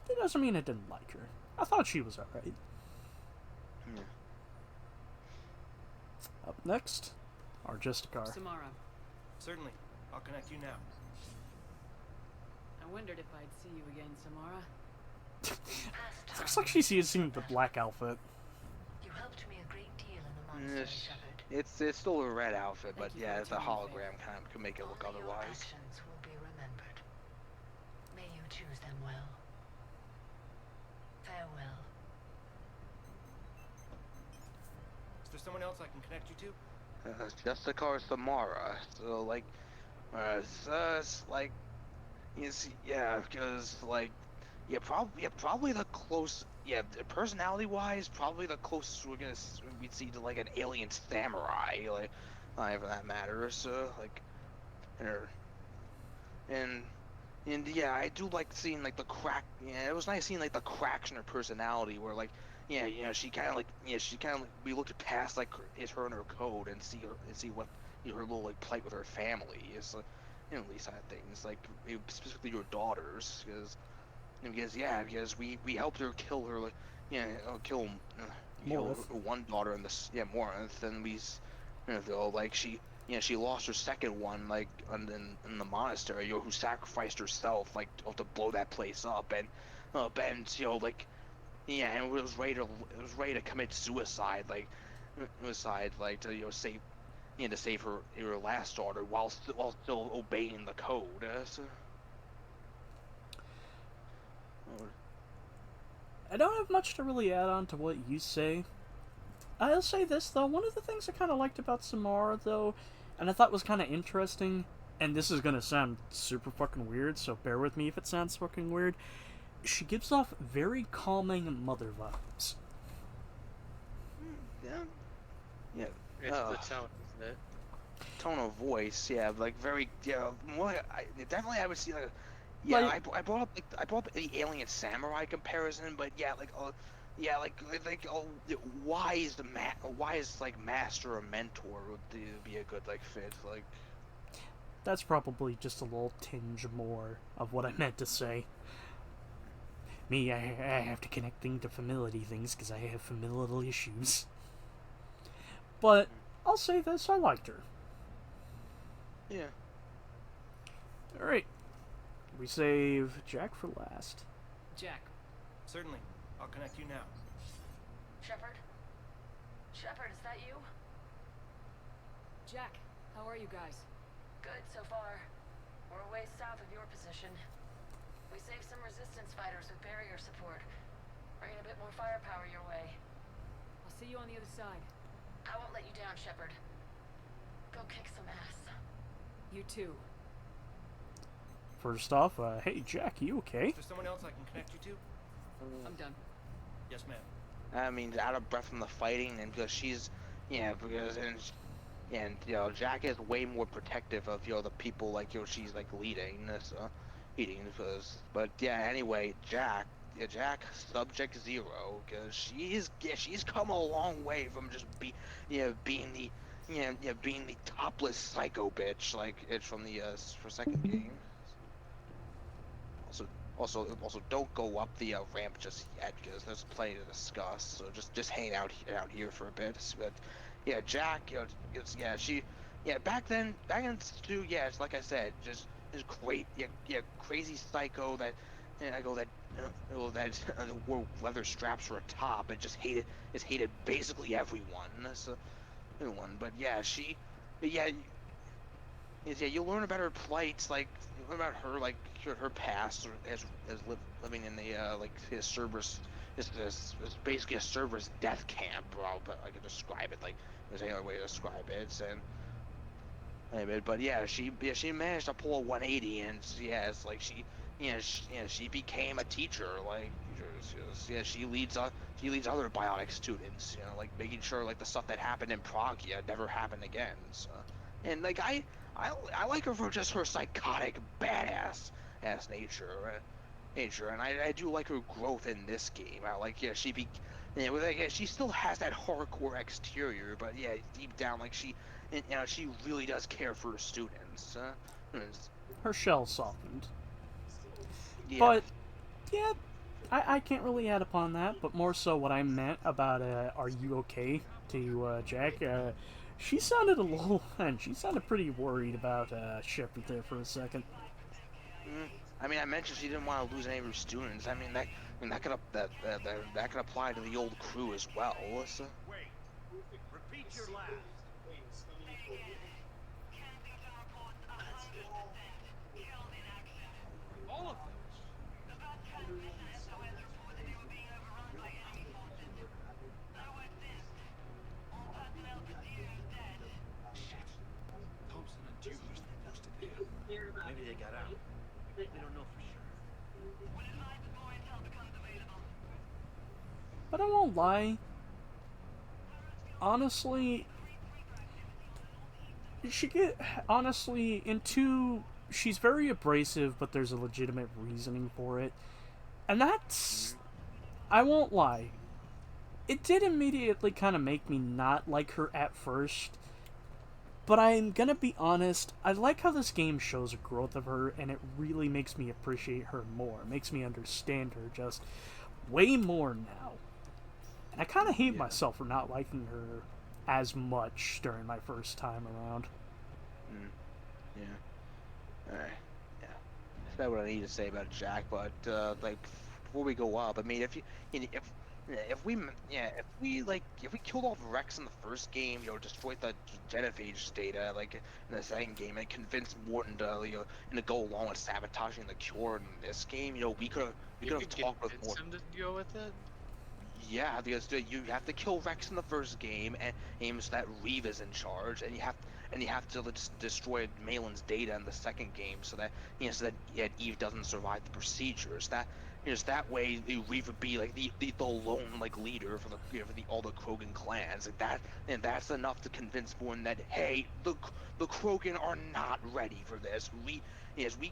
that doesn't mean I didn't like her. I thought she was alright. Yeah. Up next, our Justicar. Samara. Certainly. I'll connect you now. I wondered if I'd see you again, Samara. Looks like she's using the black outfit. You helped me a great deal in the monastery, Shepard. It's still a red outfit, but Thank you yeah, for it's a returning the hologram kind of can make it look All your otherwise. actions will be remembered. May you choose them well. Farewell. Is there someone else I can connect you to? Justicar Samara. So probably the close. Yeah, personality-wise, probably the closest we'd see to like an alien samurai, for that matter. So and yeah, I do like seeing the crack. Yeah, it was nice seeing the cracks in her personality, where she kind of we looked past her and her code and see what her little plight with her family is. At least I things specifically her daughters, because we helped her kill her kill her one daughter in this Morinth, and she lost her second one in the monastery, who sacrificed herself to blow that place up, and and it was ready to commit suicide to save her last daughter while still obeying the code. I don't have much to really add on to what you say. I'll say this, though. One of the things I kind of liked about Samara, though, and I thought was kind of interesting, and this is going to sound super fucking weird, so bear with me if it sounds fucking weird, she gives off very calming mother vibes. Yeah. It's the tone, isn't it? Tone of voice, very, more. Definitely, I would see I brought up the alien samurai comparison, but why is master or mentor would be a good fit? That's probably just a little tinge more of what I meant to say. Me, I have to connect things to familiarity things because I have familial issues. But I'll say this: I liked her. Yeah. All right. We save Jack for last. Jack. Certainly. I'll connect you now. Shepard? Shepard, is that you? Jack, how are you guys? Good so far. We're a ways south of your position. We saved some resistance fighters with barrier support. Bringing a bit more firepower your way. I'll see you on the other side. I won't let you down, Shepard. Go kick some ass. You too. First off, hey Jack, you okay? Is there someone else I can connect you to? I'm done. Yes, ma'am. I mean, out of breath from the fighting, and because Jack is way more protective of the people she's leading this but anyway, Jack Subject Zero, because she's come a long way from just being the topless psycho bitch it's from the second game. Also, don't go up the ramp just yet, because there's plenty to discuss. So just hang out here for a bit. But Jack, back then too. Yeah, it's like I said, just great, crazy psycho that wore leather straps for a top and just hated basically everyone. But you learn about her plights, you learn about her her past as living in the his Cerberus it's basically a Cerberus death camp, bro. But I can describe it like there's any other way to describe it. But yeah, she managed to pull a 180, and yeah, it's like she became a teacher. Like she leads other biotic students. You know, like making sure like the stuff that happened in Prague never happened again. So, and like I like her for just her psychotic badass nature. And I do like her growth in this game. I like she still has that hardcore exterior, but yeah, deep down like she really does care for her students. Her shell softened. Yeah. But yeah, I can't really add upon that. But more so, what I meant about "Are you okay?" to Jack. She sounded a little, and she sounded pretty worried about Shepard there for a second. I mean, I mentioned she didn't want to lose any of her students. I mean, that could apply to the old crew as well. So. Wait. Repeat your last. All of them. Shit. Thompson and Dewey are posted there. Maybe they got out. We don't know for sure. But I won't lie. Honestly, she's very abrasive, but there's a legitimate reasoning for it. And that's, I won't lie, it did immediately kind of make me not like her at first. But I'm gonna be honest, I like how this game shows a growth of her, and it really makes me appreciate her more. It makes me understand her just way more now. And I kind of hate myself for not liking her as much during my first time around. Yeah. Alright. Yeah. That's about what I need to say about Jack, but like before we go up, I mean, if we killed off Rex in the first game, destroyed the genophage data, like in the second game, and convinced Morton to to go along with sabotaging the cure in this game, we could have talked with Morton. Him to go with it? Yeah, because you have to kill Rex in the first game, and aims that Reeve is in charge, and you have to destroy Malin's data in the second game, so that Eve doesn't survive the procedures. That way Reeve would be like the lone leader for all the Krogan clans. That's enough to convince Morton that hey, the Krogan are not ready for this. We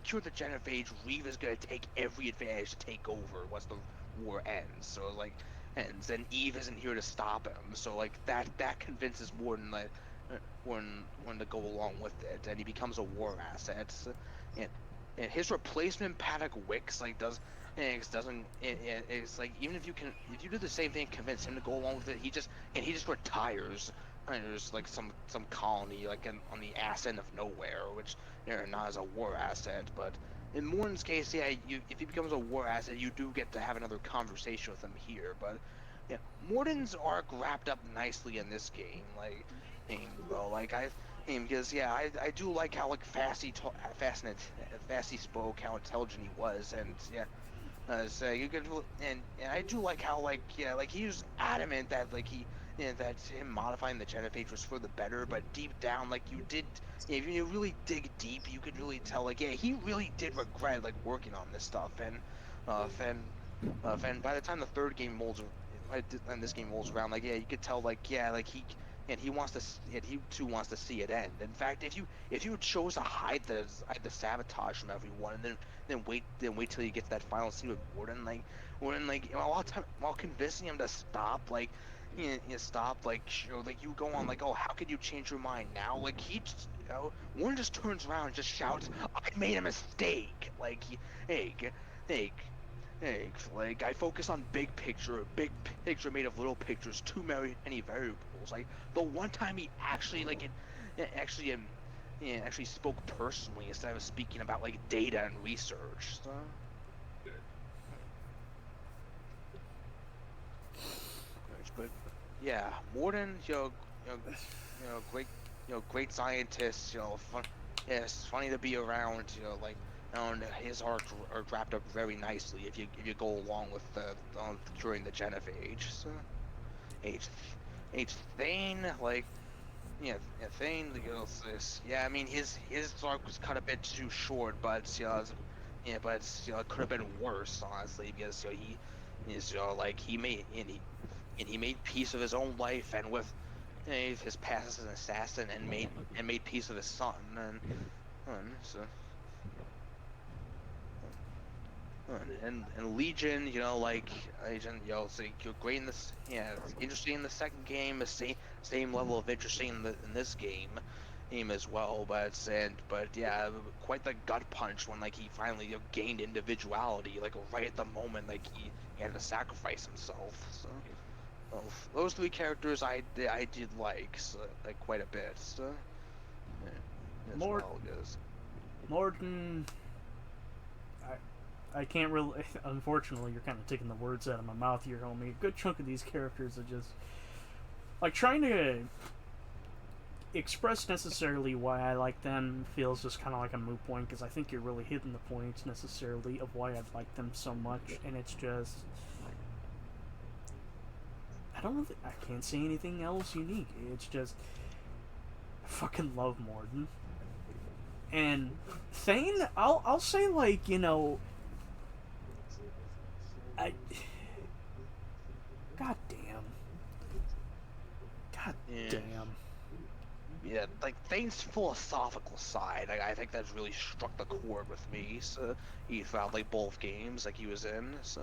cure the genophage, Reeve is gonna take every advantage to take over once the war ends. So and Eve isn't here to stop him, so that convinces Morton when to go along with it, and he becomes a war asset. And his replacement Paddock Wicks doesn't it's like even if you do the same thing, convince him to go along with it, he just retires. And there's some colony on the ass end of nowhere, which not as a war asset, but. In Morton's case, yeah, if he becomes a war asset, you do get to have another conversation with him here. But yeah, Morton's arc wrapped up nicely in this game. Because yeah, I do like how Fasty spoke, how intelligent he was, and yeah, so you could, and I do like how he was adamant that that him modifying the genophage was for the better, but deep down, if you really dig deep, you could really tell, he really did regret, working on this stuff, and by the time the third game and this game rolls around, you could tell, he too wants to see it end. In fact, if you chose to hide the sabotage from everyone, and then wait till you get to that final scene with Warden, while convincing him to stop, you go on oh, how could you change your mind now? Warren just turns around and just shouts, I made a mistake. I focus on big picture made of little pictures, too many variables. The one time he actually actually spoke personally instead of speaking about data and research. So. But yeah, Morton, great scientist. Fun, it's funny to be around. and his arcs are wrapped up very nicely if you go along with during the Jennifer age. So, age Thane, like, yeah, Thane, you know, yeah, I mean his arc was cut a bit too short, but you know, yeah, but you know, it could have been worse, honestly, because you know, he is, you know, like he made peace of his own life and with, you know, his past as an assassin, and made peace with his son, and so. And Legion, you know, like Legion, you know, so you're great in this, yeah, it's interesting in the second game, the same level of interesting in this game as well, but yeah, quite the gut punch when like he finally, you know, gained individuality, like right at the moment, like he had to sacrifice himself. So, well, those three characters I did like, so, like quite a bit. So, yeah, Mordin. I can't really. Unfortunately, you're kind of taking the words out of my mouth here, homie. A good chunk of these characters are just like trying to express necessarily why I like them feels just kind of like a moot point, because I think you're really hitting the points necessarily of why I like them so much, and it's just I don't know. I can't say anything else unique. It's just I fucking love Mordin. And Thane, I'll say, like, you know, God damn. Yeah, like Thane's philosophical side, I think that's really struck the chord with me. So he found like both games like he was in. So.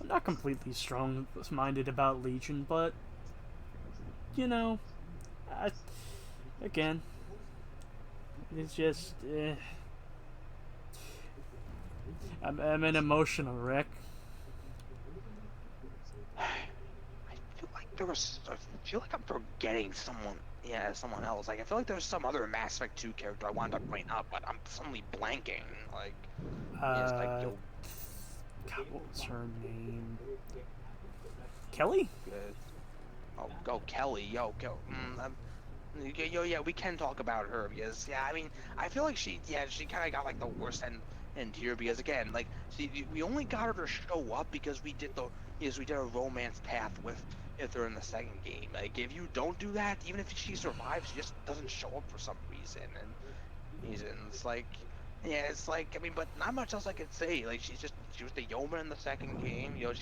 I'm not completely strong-minded about Legion, but you know, again, it's just I'm an emotional wreck. I feel like I'm forgetting someone. Yeah, someone else. Like I feel like there's some other Mass Effect 2 character I wanted to bring up, but I'm suddenly blanking. Like, yeah, it's like, yo. God, what was her name? Kelly? Oh, Kelly, yo, yeah, we can talk about her because, yeah, I mean, I feel like she kind of got like the worst end here because again, like, we only got her to show up because we did a romance path with her in the second game. Like, if you don't do that, even if she survives, she just doesn't show up for some reason, and it's like. Yeah, it's like, I mean, but not much else I could say. Like, she was the yeoman in the second game. You know,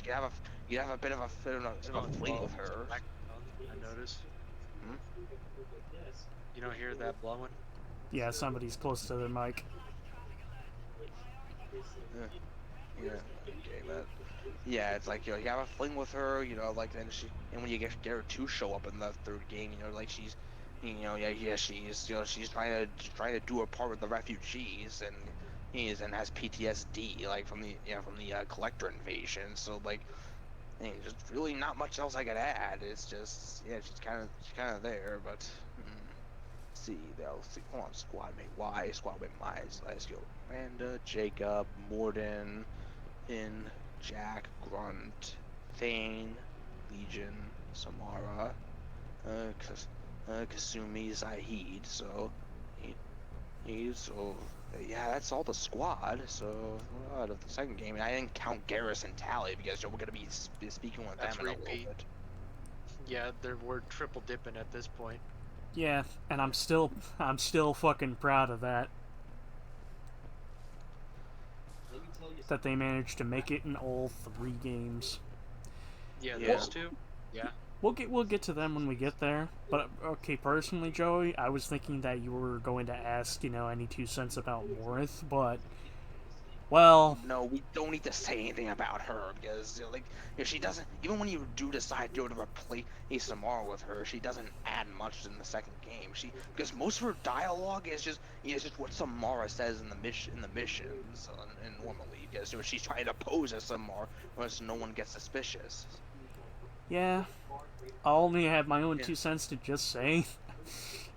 you have a bit of a fling with her. I noticed. You don't hear that blowing? Yeah, somebody's close to their mic. Yeah. Okay, but yeah, it's like, you know, you have a fling with her. You know, like and when you get her to show up in the third game, you know, like she's. You know, she's trying to do her part with the refugees, and has PTSD like from the collector invasion. So like, just really not much else I could add. It's just she's kind of there. But see, hold on, squad mate Y, let's go. Amanda, Jacob, Mordin, Finn, Jack, Grunt, Thane, Legion, Samara, Kasumi, Zahid, so yeah, that's all the squad. So out of the second game, and I didn't count Garrus and Tally because we're gonna be speaking with them in a little bit. Yeah, we're triple dipping at this point. Yeah, and I'm still fucking proud of that. That they managed to make it in all 3 games. Yeah, those two. Yeah. We'll get to them when we get there. But okay, personally, Joey, I was thinking that you were going to ask, you know, any 2 cents about Morith, but well, no, we don't need to say anything about her because, you know, like, if she doesn't, even when you do decide to replace Samara with her, she doesn't add much in the second game. Because most of her dialogue is just what Samara says in the missions, and normally because, you know, she's trying to pose as Samara, so no one gets suspicious. Yeah. I'll only have my own 2 cents to just say,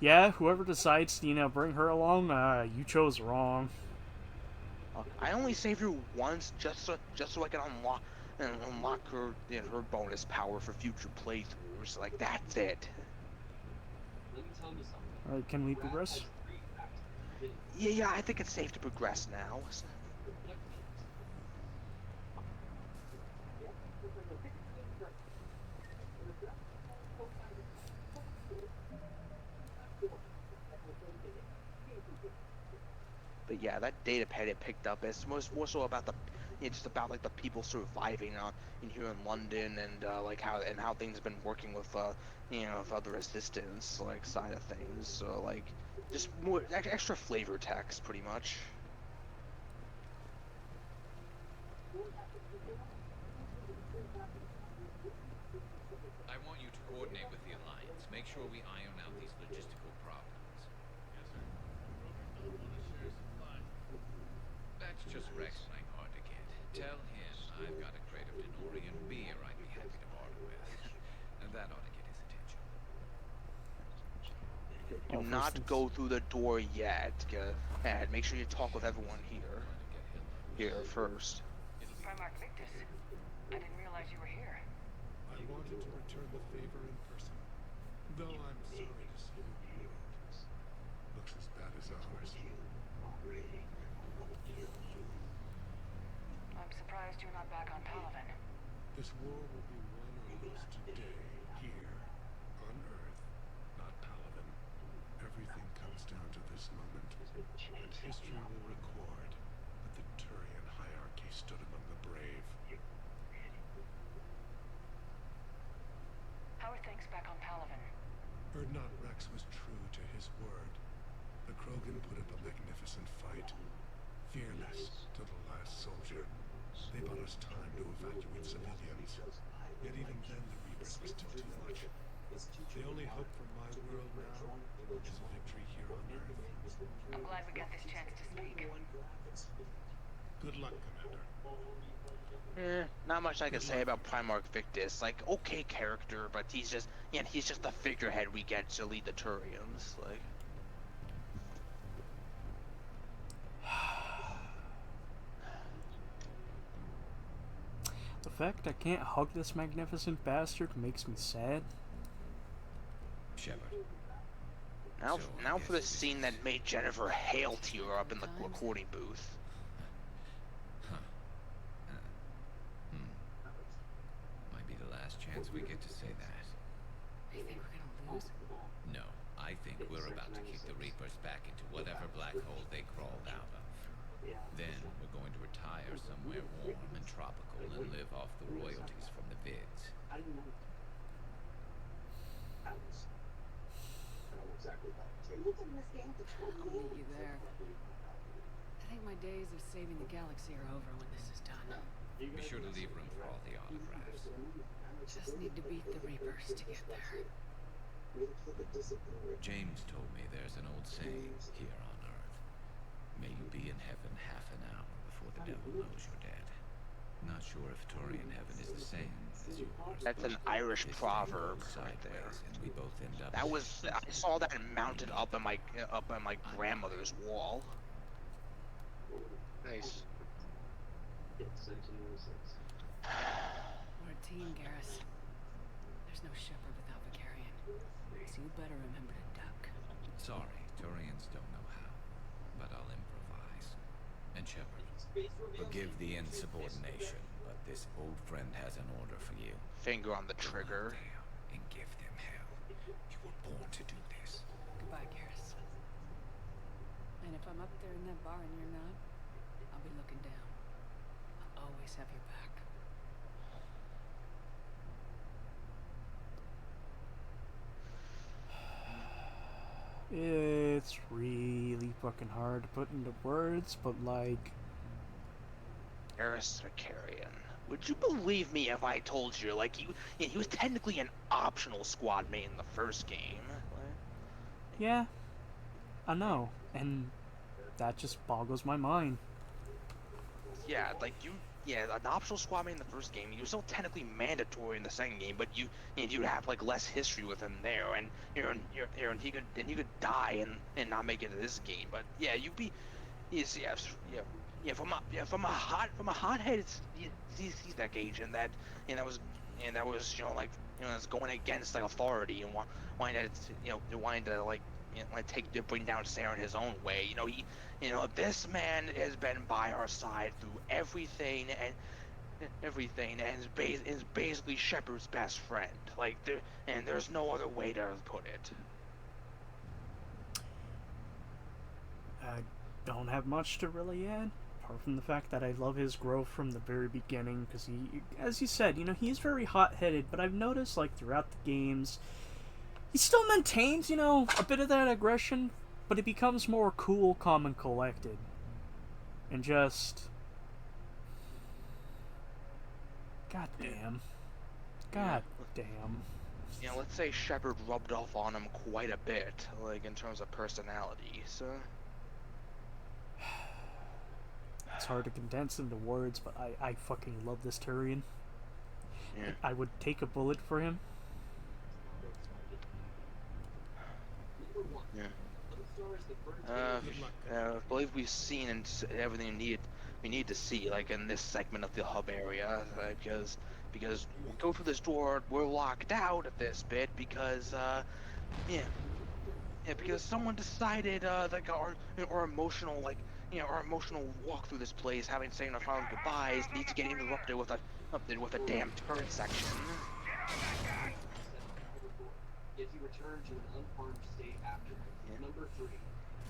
yeah, whoever decides to, you know, bring her along, you chose wrong. I only saved her once just so I can and unlock her her bonus power for future playthroughs. Like that's it. Alright, can we progress? Yeah, I think it's safe to progress now. But yeah, that data pad it picked up is more so about the, just about like the people surviving in here in London and like how things have been working with with other resistance like side of things. So like just more extra flavor text pretty much. I want you to coordinate with the Alliance. Make sure we iron out these logistical problems. Yes, sir. Broker don't want to share supplies. That's just Rex trying hard to get. Tell him I've got a crate of Denorian beer I'd be happy to barter with. And that ought to get his attention. Do not go through the door yet. Ed, make sure you talk with everyone here. Here first. Primarch Victus, I didn't realize you were here. I wanted to return the favor in person, though I'm sorry to see the world looks as bad as ours. I'm surprised you're not back on Palaven. This war will be won or lost today, here, on Earth, not Palaven. Everything comes down to this moment, and history will record that the Turian hierarchy stood among the brave. How are things back on Palaven? Urdnot Rex was true to his word. The Krogan put up a magnificent fight, fearless to the last soldier. They bought us time to evacuate civilians. Yet even then the Reapers were still too much. The only hope for my world now is victory here on Earth. I'm glad we got this chance to speak. Good luck, Commander. Not much I can say about Primarch Victus. Like, okay character, but he's just the figurehead we get to lead the Turians. Like, The fact I can't hug this magnificent bastard makes me sad. Shepard. Now for the scene that made Jennifer Hale tear up in the recording booth. Might be the last chance we get to say that. You think we're gonna lose? No, I think we're about to kick the Reapers back into whatever black hole they crawled out of. Then we're going to retire somewhere warm and tropical and live off the royalties from the vids. I'll meet you there. I think my days of saving the galaxy are over when this is done. Be sure to leave room for all the autographs. Just need to beat the Reapers to get there. James told me there's an old saying here on Earth. May you be in heaven half an hour before the devil knows you're dead. Not sure if Turian heaven is the same as yours. That's an Irish proverb right there. And we both end up I saw that mounted up on my grandmother's wall. Nice. We're a team, Garrus. There's no Shepard without Vicarian. So you better remember to duck. Sorry, Turians don't know how, but I'll improvise. And Shepard, forgive the insubordination, but this old friend has an order for you. Finger on the trigger. And give them hell. You were born to do this. Goodbye, Garrus. And if I'm up there in that bar and you're not, I'll be looking down. I'll always have your back. It's really fucking hard to put into words, but like... Garrus Vicarian. Would you believe me if I told you, like, he was technically an optional squad mate in the first game? Yeah, I know, and that just boggles my mind. Yeah, like an optional squad mate in the first game. He was still technically mandatory in the second game, but you'd have like less history with him there, and he could die and not make it to this game. But yeah, from a hothead, he's that agent that, that was like, it's going against like authority and wanting to like, bring down Saren his own way. This man has been by our side through everything and is basically Shepard's best friend. Like, there's no other way to put it. I don't have much to really add, apart from the fact that I love his growth from the very beginning, because he, as you said, he's very hot-headed, but I've noticed, like, throughout the games, he still maintains, a bit of that aggression, but it becomes more cool, calm, and collected. And just... God damn. Let's say Shepard rubbed off on him quite a bit, like, in terms of personality, so... It's hard to condense into words, but I fucking love this Turian. Yeah. I would take a bullet for him. Yeah. I believe we've seen everything we need to see, like, in this segment of the hub area, because we go through this door, we're locked out at this bit because because someone decided like our emotional walk through this place, having saying our final goodbyes, needs to get interrupted with a damn turret section. Yet he returned to an unharmed state after. Number 3.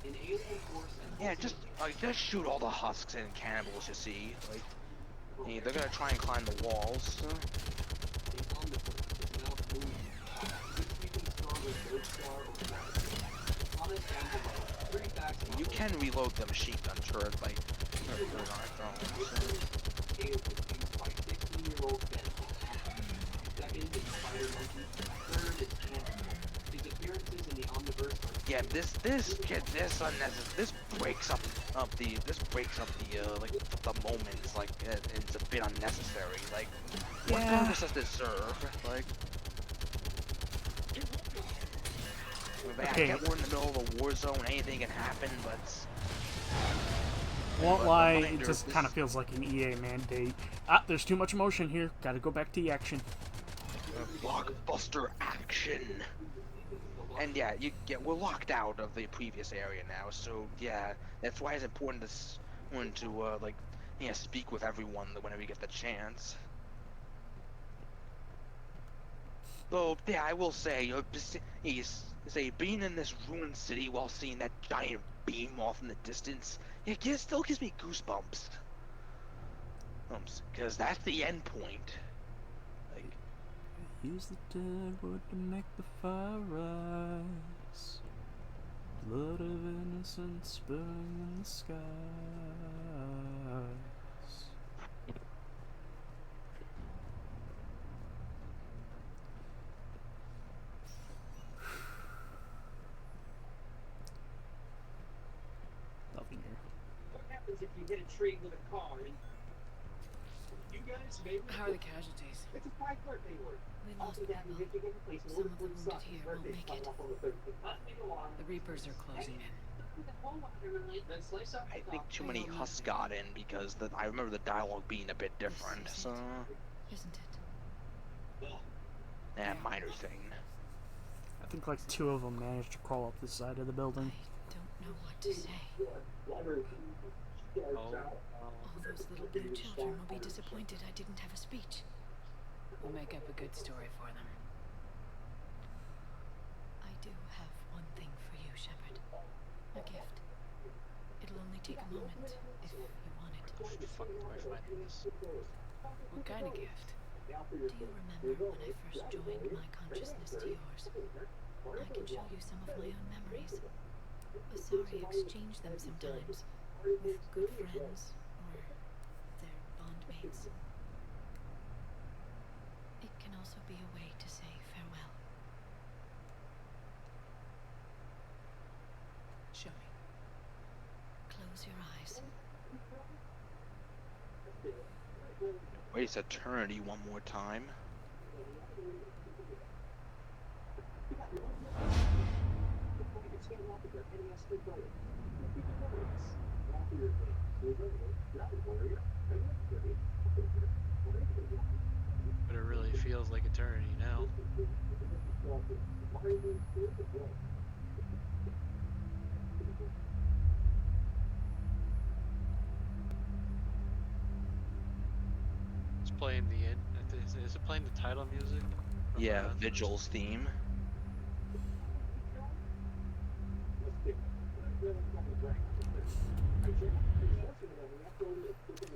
An alien force and just shoot all the husks and cannibals you see. Like, they're gonna try and climb the walls. You can reload the machine gun turret by turning on its own. Yeah, this breaks up the moments, like, it's a bit unnecessary. Like, what purpose does this serve? Like, I get we're in the middle of a war zone, anything can happen, but won't lie, it just kind of feels like an EA mandate. There's too much emotion here. Gotta go back to the action. Blockbuster action. And we're locked out of the previous area now, so that's why it's important to speak with everyone whenever you get the chance. Though, I will say, being in this ruined city while seeing that giant beam off in the distance, it still gives me goosebumps. Because that's the end point. Use the dead wood to make the fire rise. Blood of innocence spilling in the skies. Nothing here. What happens if you hit a tree with a car and you guys maybe... How are the casualties? It's a 5 birthday word. We lost people. Some of the wounded here won't make it. The Reapers are closing in. I think too many husks got in because I remember the dialogue being a bit different. So, isn't it? Minor thing. I think like 2 of them managed to crawl up the side of the building. I don't know what to say. All those little blue children will be disappointed I didn't have a speech. We'll make up a good story for them. I do have one thing for you, Shepard. A gift. It'll only take a moment, if you want it. What kind of gift? Do you remember when I first joined my consciousness to yours? I can show you some of my own memories. Asari exchange them sometimes, with good friends, or their bondmates. It can also be a way to say farewell. Show me. Close your eyes. Waste eternity one more time. But it really feels like eternity now. It's playing the end. Is it playing the title music? From, Yeah, Vigil's theme.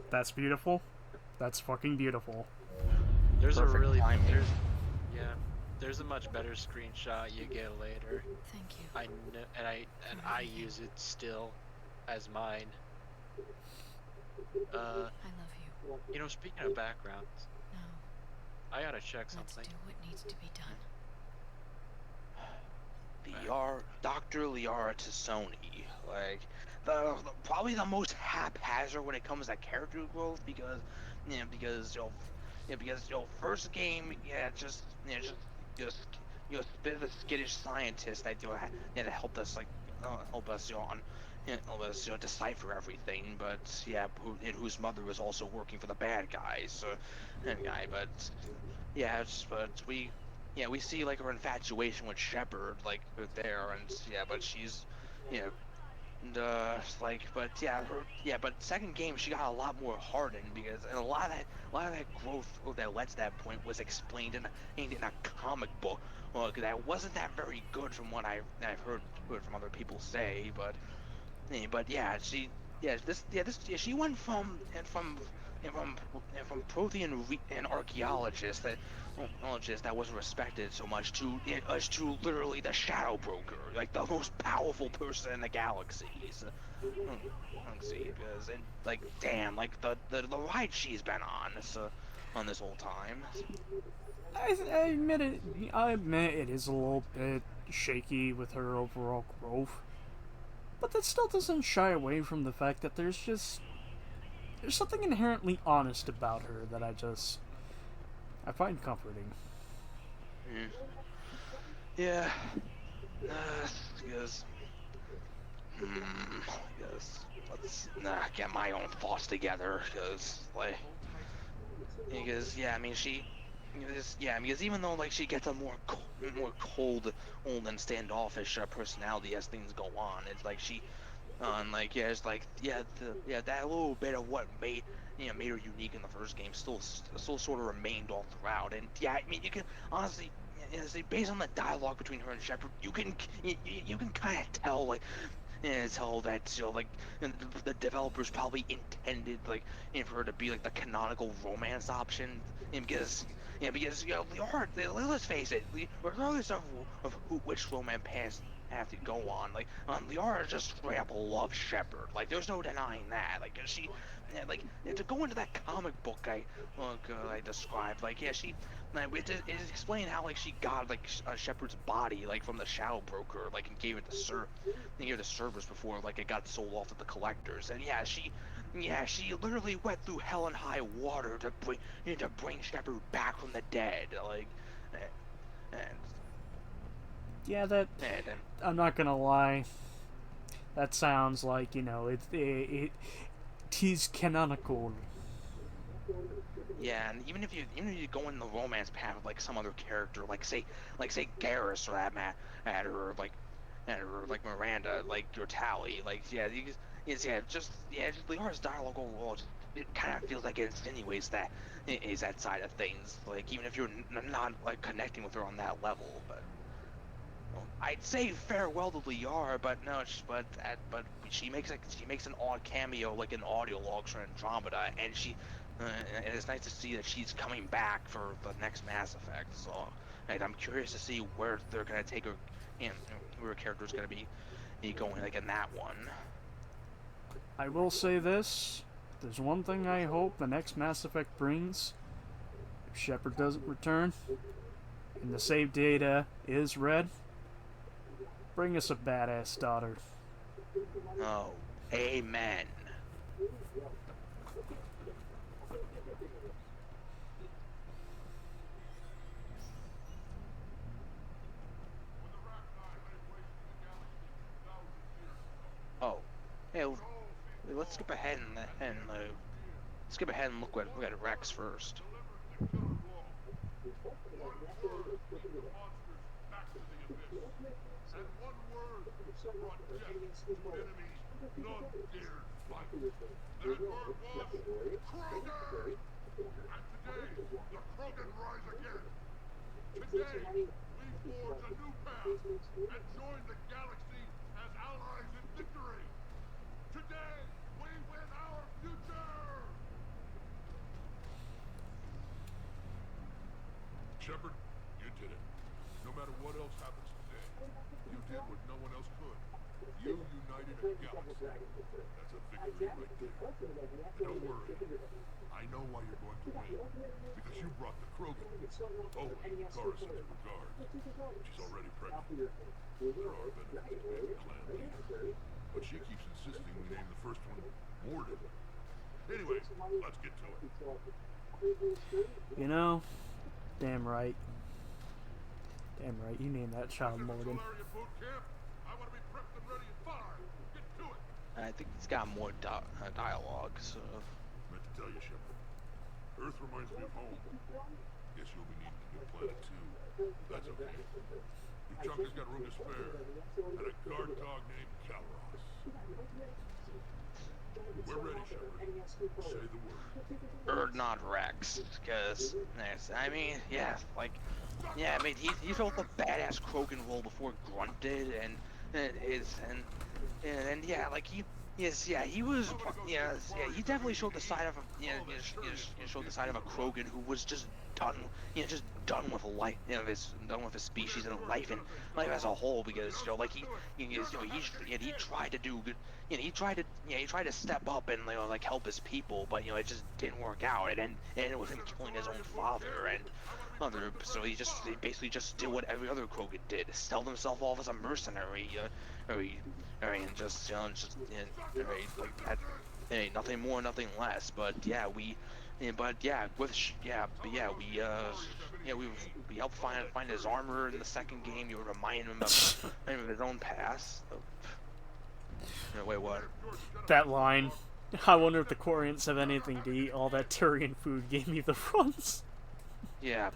That's beautiful. That's fucking beautiful. There's Perfect a really timing. there's a much better screenshot you get later. Thank you. I use it still as mine. I love you. You know, speaking of backgrounds, No, I gotta check let's something. do what needs to be done. Dr. Liara Tassoni, like probably the most haphazard when it comes to character growth because first game just bit of a skittish scientist that helped us help us decipher everything, but and whose mother was also working for the bad guys, we see like her infatuation with Shepard, like there, and but she's, and, but second game she got a lot more hardened because a lot of that growth that led to that point was explained in a comic book. Well, that wasn't that very good from what I've heard from other people say, but she went from Prothean and archaeologist that wasn't respected so much to literally the Shadow Broker, like the most powerful person in the galaxies. Because damn, like the ride she's been on this whole time. I admit it is a little bit shaky with her overall growth. But that still doesn't shy away from the fact that there's something inherently honest about her that I find comforting. Yeah. Because let's get my own thoughts together. Because even though like she gets a more cold and standoffish personality as things go on, it's like that little bit of what made her unique in the first game still sort of remained all throughout. And you can honestly, based on the dialogue between her and Shepard, you can kind of tell that the developers probably intended for her to be like the canonical romance option, because Liara, let's face it, regardless of which romance path have to go on, Liara just straight up loves Shepard. Like there's no denying that. To go into that comic book I described, it explained how she got Shepard's body from the Shadow Broker, and gave it to servers before it got sold off to the collectors. And she literally went through hell and high water to bring Shepard back from the dead. I'm not gonna lie. That sounds like it is canonical. Yeah, and even if you go in the romance path of some other character, say Garrus or or Miranda, your Tally, just Liara's dialogue overall, it kind of feels like it insinuates that is that side of things. Even if you're not connecting with her on that level, but I'd say farewell to Liara, but no, she makes an odd cameo in audio logs for Andromeda, and and it's nice to see that she's coming back for the next Mass Effect. So I'm curious to see where they're gonna take her, and where her character's gonna be going in that one. I will say this: there's one thing I hope the next Mass Effect brings. If Shepard doesn't return, and the save data is read, bring us a badass daughter. Oh, amen. Oh, hey, let's skip ahead and look at Rex first. Today, we forge a new path and join the galaxy as allies in victory. Today, we win our future! Shepard, you did it. No matter what else happens today, you did what no one else could. You united a galaxy. That's a victory right there. And don't worry. I know why you're going to win. Because you brought the Krogan. Oh, Kara sends regards. She's already pregnant. There are benefits to being a clan leader. But she keeps insisting we name the first one Mordin. Anyway, let's get to it. You know, damn right. Damn right, you named that child Mordin. I think he's got more dialogue, so... Meant to tell you, Shepard. Earth reminds me of home. Guess you'll be needing a new planet, too. That's okay. Your chunk has got room to spare. And a guard dog named Calros. We're ready, Shepard. Say the word. Not Rex, because, I mean, yeah, like... Yeah, I mean, he felt the badass Krogan role before Grunt did, and yeah, like he definitely showed the side of a, showed the side of a Krogan who was just done, just done with life, done with his species and life as a whole, because he tried to do good, he tried to step up and like help his people, but it just didn't work out, and ended with him killing his own father and mother. So he basically just did what every other Krogan did, sell himself off as a mercenary, nothing more, nothing less. But we helped find his armor in the second game. You remind him of his own past. Wait, what? That line. I wonder if the Quarians have anything to eat. All that Turian food gave me the runs. Yeah.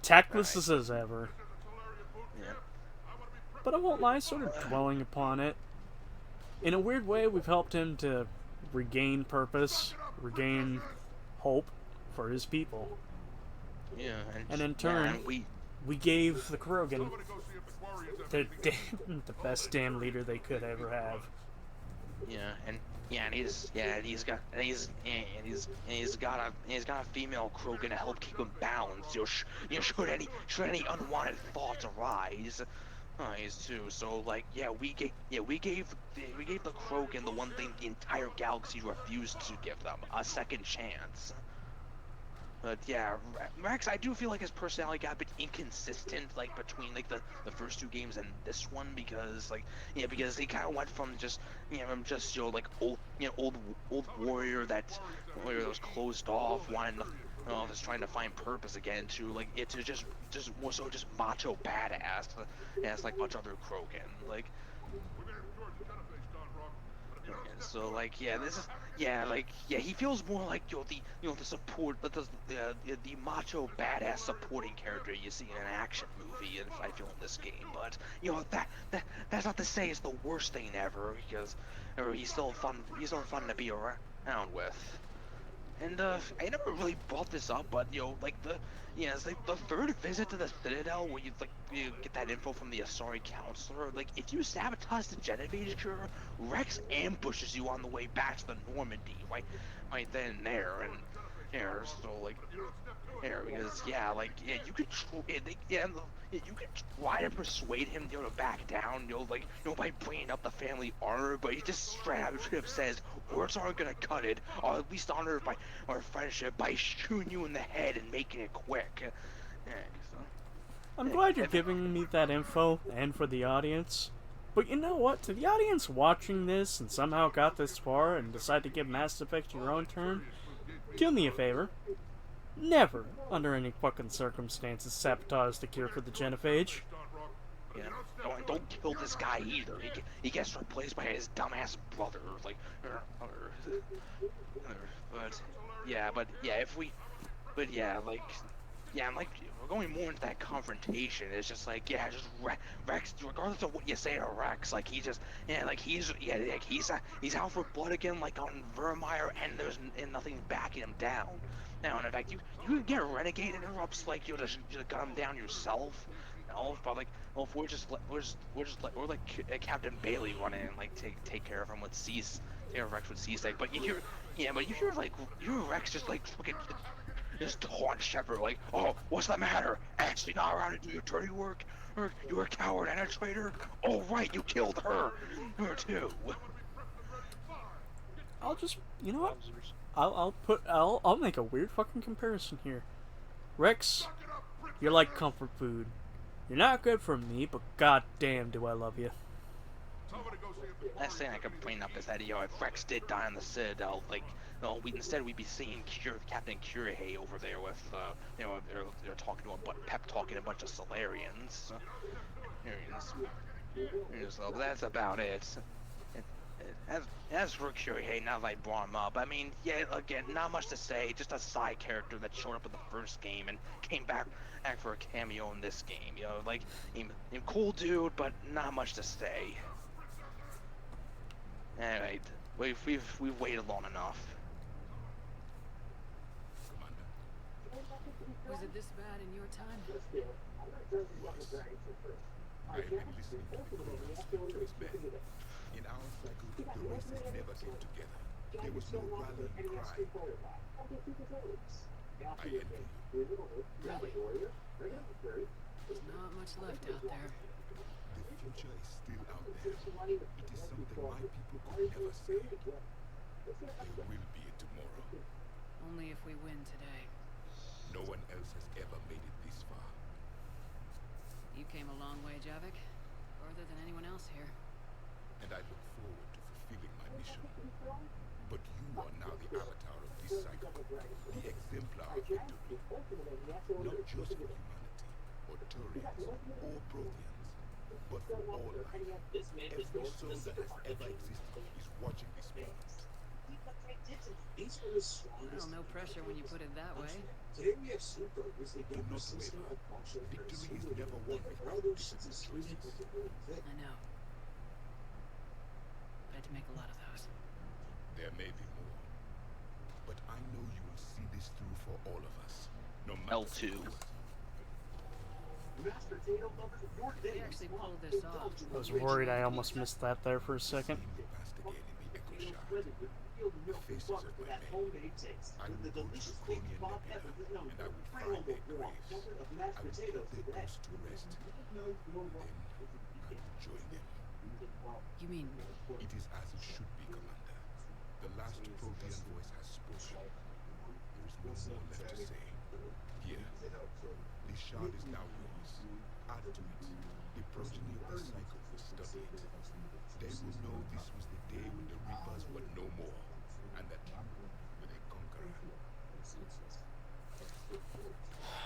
Tactless as ever. Yeah. But I won't lie, sort of dwelling upon it. In a weird way, we've helped him to regain purpose, regain hope for his people. Yeah, and in turn, we gave the Krogan the best damn leader they could ever have. And he's got a female Krogan to help keep him balanced. Should any unwanted thoughts arise, too. So we gave the Krogan the one thing the entire galaxy refused to give them: a second chance. But yeah, Rex, I do feel like his personality got a bit inconsistent, between the first two games and this one, because because he kind of went from just old warrior that was closed off, wanting to just trying to find purpose again, to to just more so just macho badass, as much other Krogan, So he feels more like the support, the macho badass supporting character you see in an action movie, and I feel in this game. But that's not to say it's the worst thing ever, because he's still fun to be around with. And I never really brought this up, but it's the third visit to the Citadel where you get that info from the Asari counselor. If you sabotage the Genovese cure, Rex ambushes you on the way back to the Normandy, right then and there, and so because you could you could try to persuade him to back down, by bringing up the family honor, but he just straight up says words aren't gonna cut it. I'll at least honor our friendship by shooting you in the head and making it quick. I'm glad you're giving me that info, and for the audience. But you know what? To the audience watching this and somehow got this far and decide to give Mass Effect your own turn, do me a favor. Never, under any fucking circumstances, sabotage the cure for the Genophage. You know, don't kill this guy either. He gets replaced by his dumbass brother. Like, but yeah, like we're going more into that confrontation. It's just like, yeah, just Rex, regardless of what you say to Rex, like he's out for blood again, like on Vermeer, and there's nothing backing him down. Now, and in fact, you can get Renegade interrupts, like you just gun him down yourself. No, but like, well, if we're like Captain Bailey run in and like take care of him with Rex with Seasick. But you hear Rex just like fucking just taunt Shepard like, oh, what's the matter? Actually not around to do your dirty work? Or you're a coward and a traitor? Oh right, you killed her too. I'll just, you know what? I'll make a weird fucking comparison here. Rex, you're like comfort food. You're not good for me, but goddamn do I love you. Last thing I could bring up is that, you know, if Rex did die on the Citadel, like, no, we'd be seeing Captain Kirihei over there with, you know, they're talking to pep talking a bunch of Solarians. So that's about it. As for Kirihei, now that I brought him up, I mean, yeah, again, not much to say. Just a side character that showed up in the first game and came back for a cameo in this game. You know, like, cool dude, but not much to say. Anyway, we've waited long enough. Was it this bad in your time? I have been listening to the Krogans talk to his men. In our cycle, the races never came together. There was no rallying cry. I envy you. Really? There's not much left out there. The future is still out there. It is something my people could never say. There will be a tomorrow. Only if we win today. No one else has ever made it this far. You came a long way, Javik. Further than anyone else here. And I look forward to fulfilling my mission. But you are now the avatar of this cycle, the exemplar of victory. Not just for humanity, or Turians, or Protheans, but for all life. Every soul that has ever existed is watching this moment. Well, no pressure when you put it that way. Do not waver. Victory is never won without difficult choices. I know. I had to make a lot of those. There may be more, but I know you will see this through for all of us, no matter L2. We actually pulled this off. I was worried I almost missed that there for a second. The faces of my men. I will go to Draconian Nebula, and I will find their graves. I will put their ghosts to rest. Then I will join them. You mean? It is as it should be, Commander. The last Protean voice has spoken. There is no more left to say. Here, this shard is now yours. Add to it. The progeny of the cycle will study it. They will know this was the day when the Reapers were no more, and that you were the conqueror.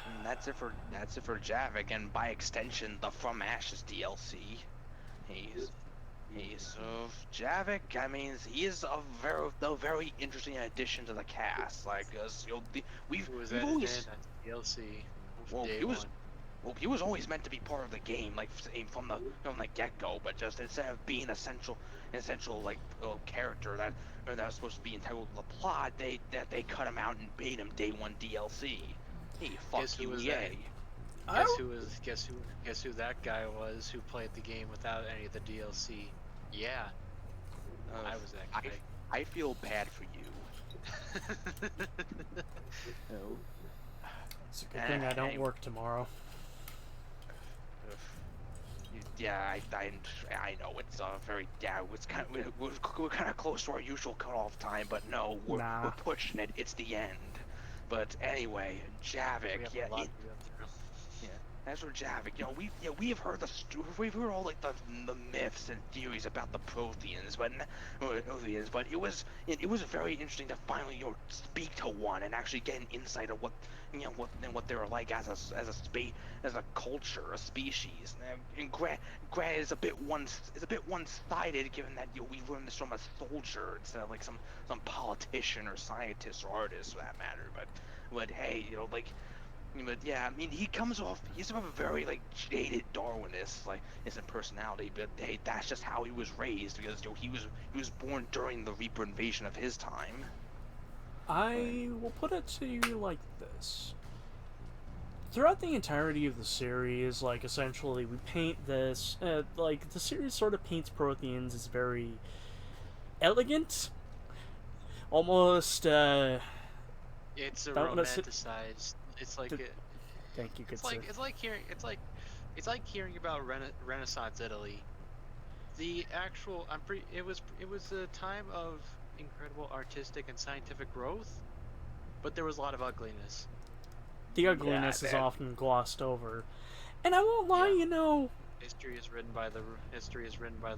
And that's it for Javik, and by extension, the From Ashes DLC. Javik. I mean, he is a very interesting addition to the cast. Like, we've always DLC. Well, he was always meant to be part of the game, like from the get-go. But just instead of being essential like character that was supposed to be integral to the plot, they cut him out and made him day one DLC. Hey, fuck you, EA. Guess who that guy was who played the game without any of the DLC? Yeah, I was that guy. I feel bad for you. No. It's a good thing I don't work tomorrow. Yeah, I know it's we're kind of close to our usual cutoff time, but no, we're pushing it. It's the end. But anyway, Javik, as for Javik, we have heard we've heard all like the myths and theories about the Protheans, but it was very interesting to finally speak to one and actually get an insight of what they were like as a culture, a species. And Grant is a bit one-sided, given that we learned this from a soldier instead of like some politician or scientist or artist for that matter. But hey, But yeah, I mean, he's a very like jaded Darwinist, like his personality. But hey, that's just how he was raised, because he was born during the Reaper invasion of his time. I will put it to you like this. Throughout the entirety of the series, like, essentially, we paint this, like, the series sort of paints Protheans as very elegant, almost, It's a romanticized. It's like thank you, good sir. It's like hearing about Renaissance Italy. The actual it was a time of incredible artistic and scientific growth, but there was a lot of ugliness. The ugliness is often glossed over, and I won't lie, History is written by the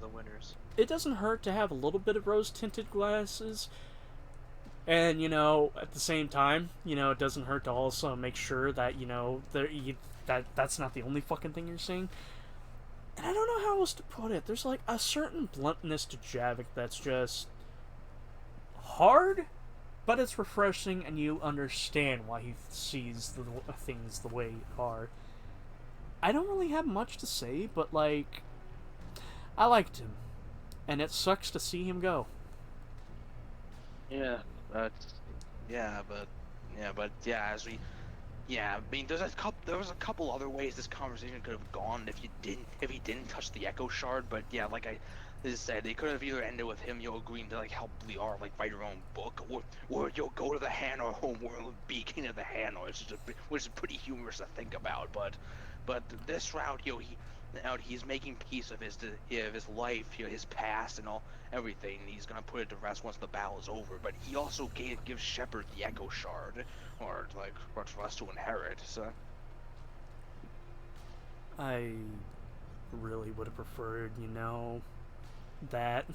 winners. It doesn't hurt to have a little bit of rose-tinted glasses. And, at the same time, it doesn't hurt to also make sure that, that's not the only fucking thing you're seeing. And I don't know how else to put it. There's, like, a certain bluntness to Javik that's just hard, but it's refreshing, and you understand why he sees the things the way they are. I don't really have much to say, but, like, I liked him. And it sucks to see him go. Yeah. I mean, there was a couple other ways this conversation could have gone if he didn't touch the Echo Shard. But yeah, like I said, they could have either ended with him agreeing to like help Liara like write her own book, or you'll go to the Hanar homeworld and be king of the Hanar, which is pretty humorous to think about. But this route, he's making peace of his life, his past and everything. He's gonna put it to rest once the battle is over. But he also gives Shepard the Echo Shard, or for us to inherit. So I really would have preferred, that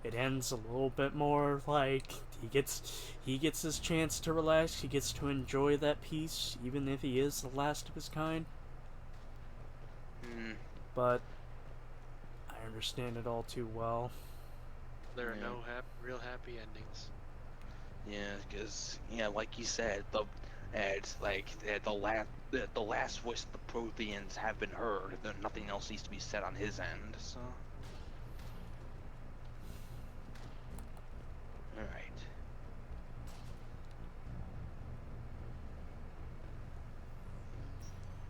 it ends a little bit more like he gets his chance to relax. He gets to enjoy that peace, even if he is the last of his kind. But I understand it all too well. There are no real happy endings. Yeah, because like you said, the last voice of the Protheans have been heard. Nothing else needs to be said on his end. So, all right.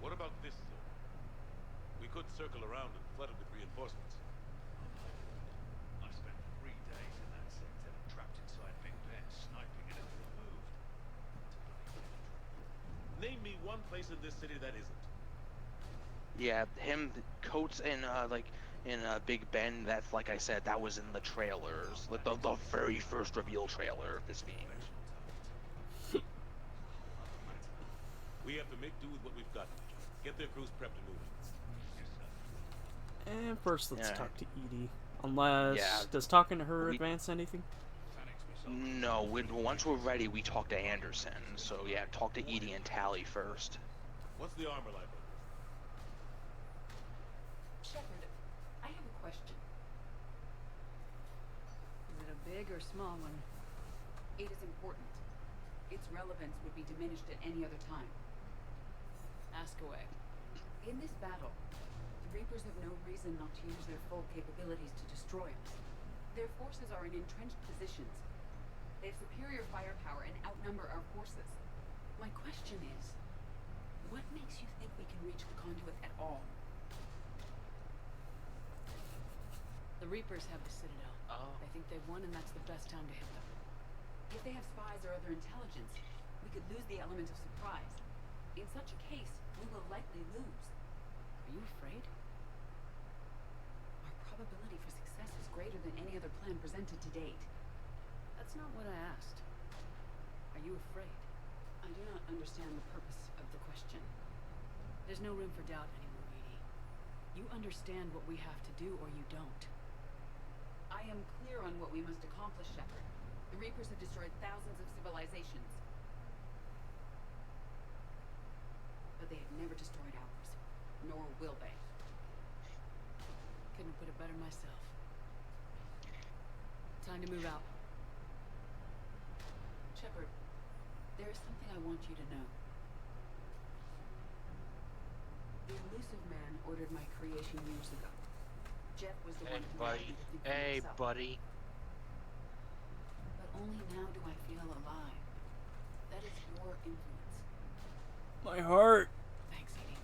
What about this zone? We could circle around and flood it with reinforcements. I spent 3 days in that sector, trapped inside Big Ben, sniping anything that moved. Name me one place in this city that isn't. Yeah, Coates in Big Ben. That's like I said, that was in the trailers, like the very first reveal trailer of this game. We have to make do with what we've got. Get their crews prepped and moving. And first, let's talk to Edie. Unless, does talking to her advance anything? No, once we're ready, we talk to Anderson. So yeah, talk to Edie and Tally first. What's the armor like? Shepard, I have a question. Is it a big or small one? It is important. Its relevance would be diminished at any other time. Ask away. In this battle, the Reapers have no reason not to use their full capabilities to destroy us. Their forces are in entrenched positions. They have superior firepower and outnumber our forces. My question is, what makes you think we can reach the conduit at all? The Reapers have the Citadel. They think they've won, and that's the best time to hit them. If they have spies or other intelligence, we could lose the element of surprise. In such a case, we will likely lose. Are you afraid? Our probability for success is greater than any other plan presented to date. That's not what I asked. Are you afraid? I do not understand the purpose of the question. There's no room for doubt anymore, Edie. You understand what we have to do, or you don't. I am clear on what we must accomplish, Shepard. The Reapers have destroyed thousands of civilizations. But they have never destroyed ours. Nor will they. Couldn't put it better myself. Time to move out. Shepard, there is something I want you to know. The Illusive Man ordered my creation years ago. Jeff was the one who allowed me to think for Hey, myself. buddy. But only now do I feel alive. That is your influence. My heart. Thanks, Edie.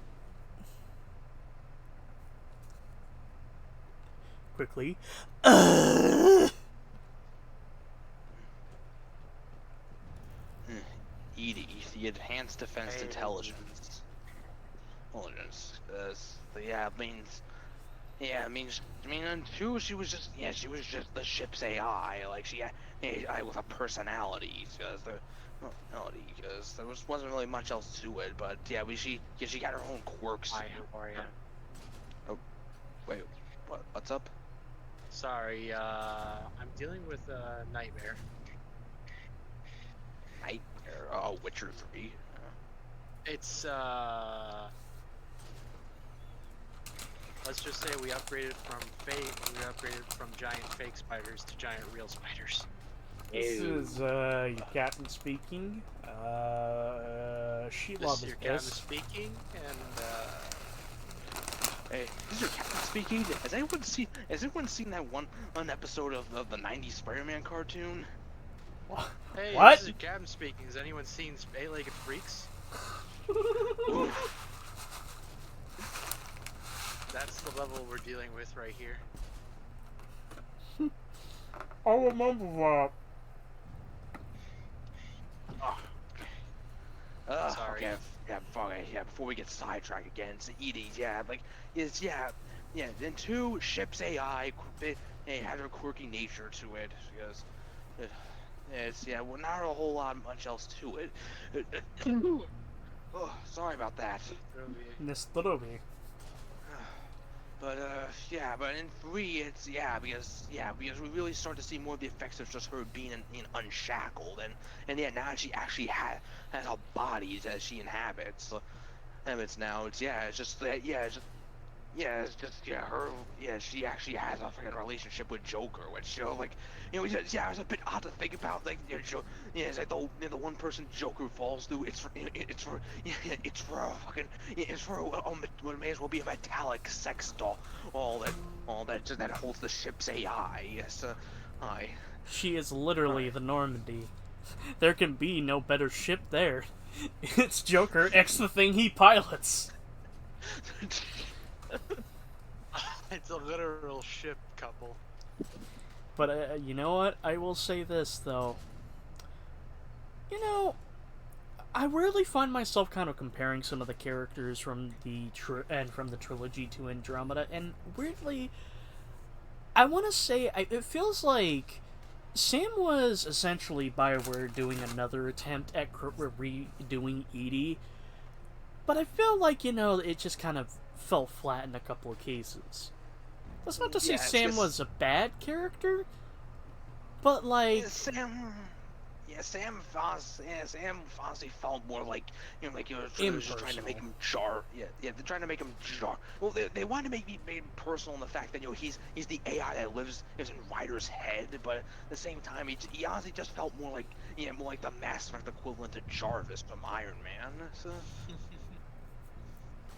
Quickly. EDI, the Enhanced Defense Intelligence. Yeah, it means, and two, she was just the ship's AI, like she had AI with a personality, because there wasn't really much else to it, but yeah, she got her own quirks. Hi, how are you? Oh, wait, what's up? Sorry, I'm dealing with a nightmare. Nightmare? Oh, Witcher 3. It's, let's just say we upgraded from giant fake spiders to giant real spiders. This is your captain speaking. Shelob This is is your captain pissed. speaking, and Hey, this is your captain speaking. Has anyone seen that one episode of the '90s Spider-Man cartoon? hey, What? this is your captain speaking. Has anyone seen Eight-Legged Freaks? That's the level we're dealing with right here. I remember that. Sorry. Okay, before we get sidetracked again, it's Edie, and two, ship's AI, they had a quirky nature to it, because not a whole lot much else to it. Oh, sorry about that. Nestorobi. But but in 3 it's because we really start to see more of the effects of just her being unshackled, and now she actually has a body that she inhabits. Now she actually has a fucking relationship with Joker, which it's a bit odd to think about. It's like the one person Joker falls through. It's for what may as well be a metallic sex doll. All that holds the ship's AI. Yes, She is literally the Normandy. There can be no better ship there. It's Joker X the thing he pilots. It's a literal ship couple. But you know what? I will say this though. I rarely find myself kind of comparing some of the characters from the trilogy to Andromeda, and weirdly, I want to say it feels like Sam was essentially BioWare doing another attempt at redoing Edie, but I feel like it just kind of fell flat in a couple of cases. That's not to say Sam was a bad character, but like Sam honestly felt more like he was just trying to make him jar. They're trying to make him jar. Well, they wanted to make him personal in the fact that he's the AI that lives in Ryder's head, but at the same time he honestly just felt more like the Mass Effect equivalent to Jarvis from Iron Man. So.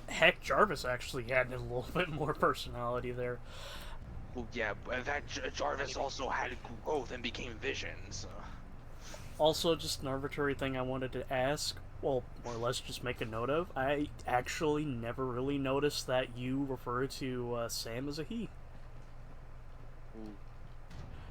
Heck, Jarvis actually had a little bit more personality there. Well, yeah, but in fact, Jarvis also had growth and became Vision. So. Also, just an arbitrary thing I wanted to ask, well, more or less just make a note of, I actually never really noticed that you refer to Sam as a he.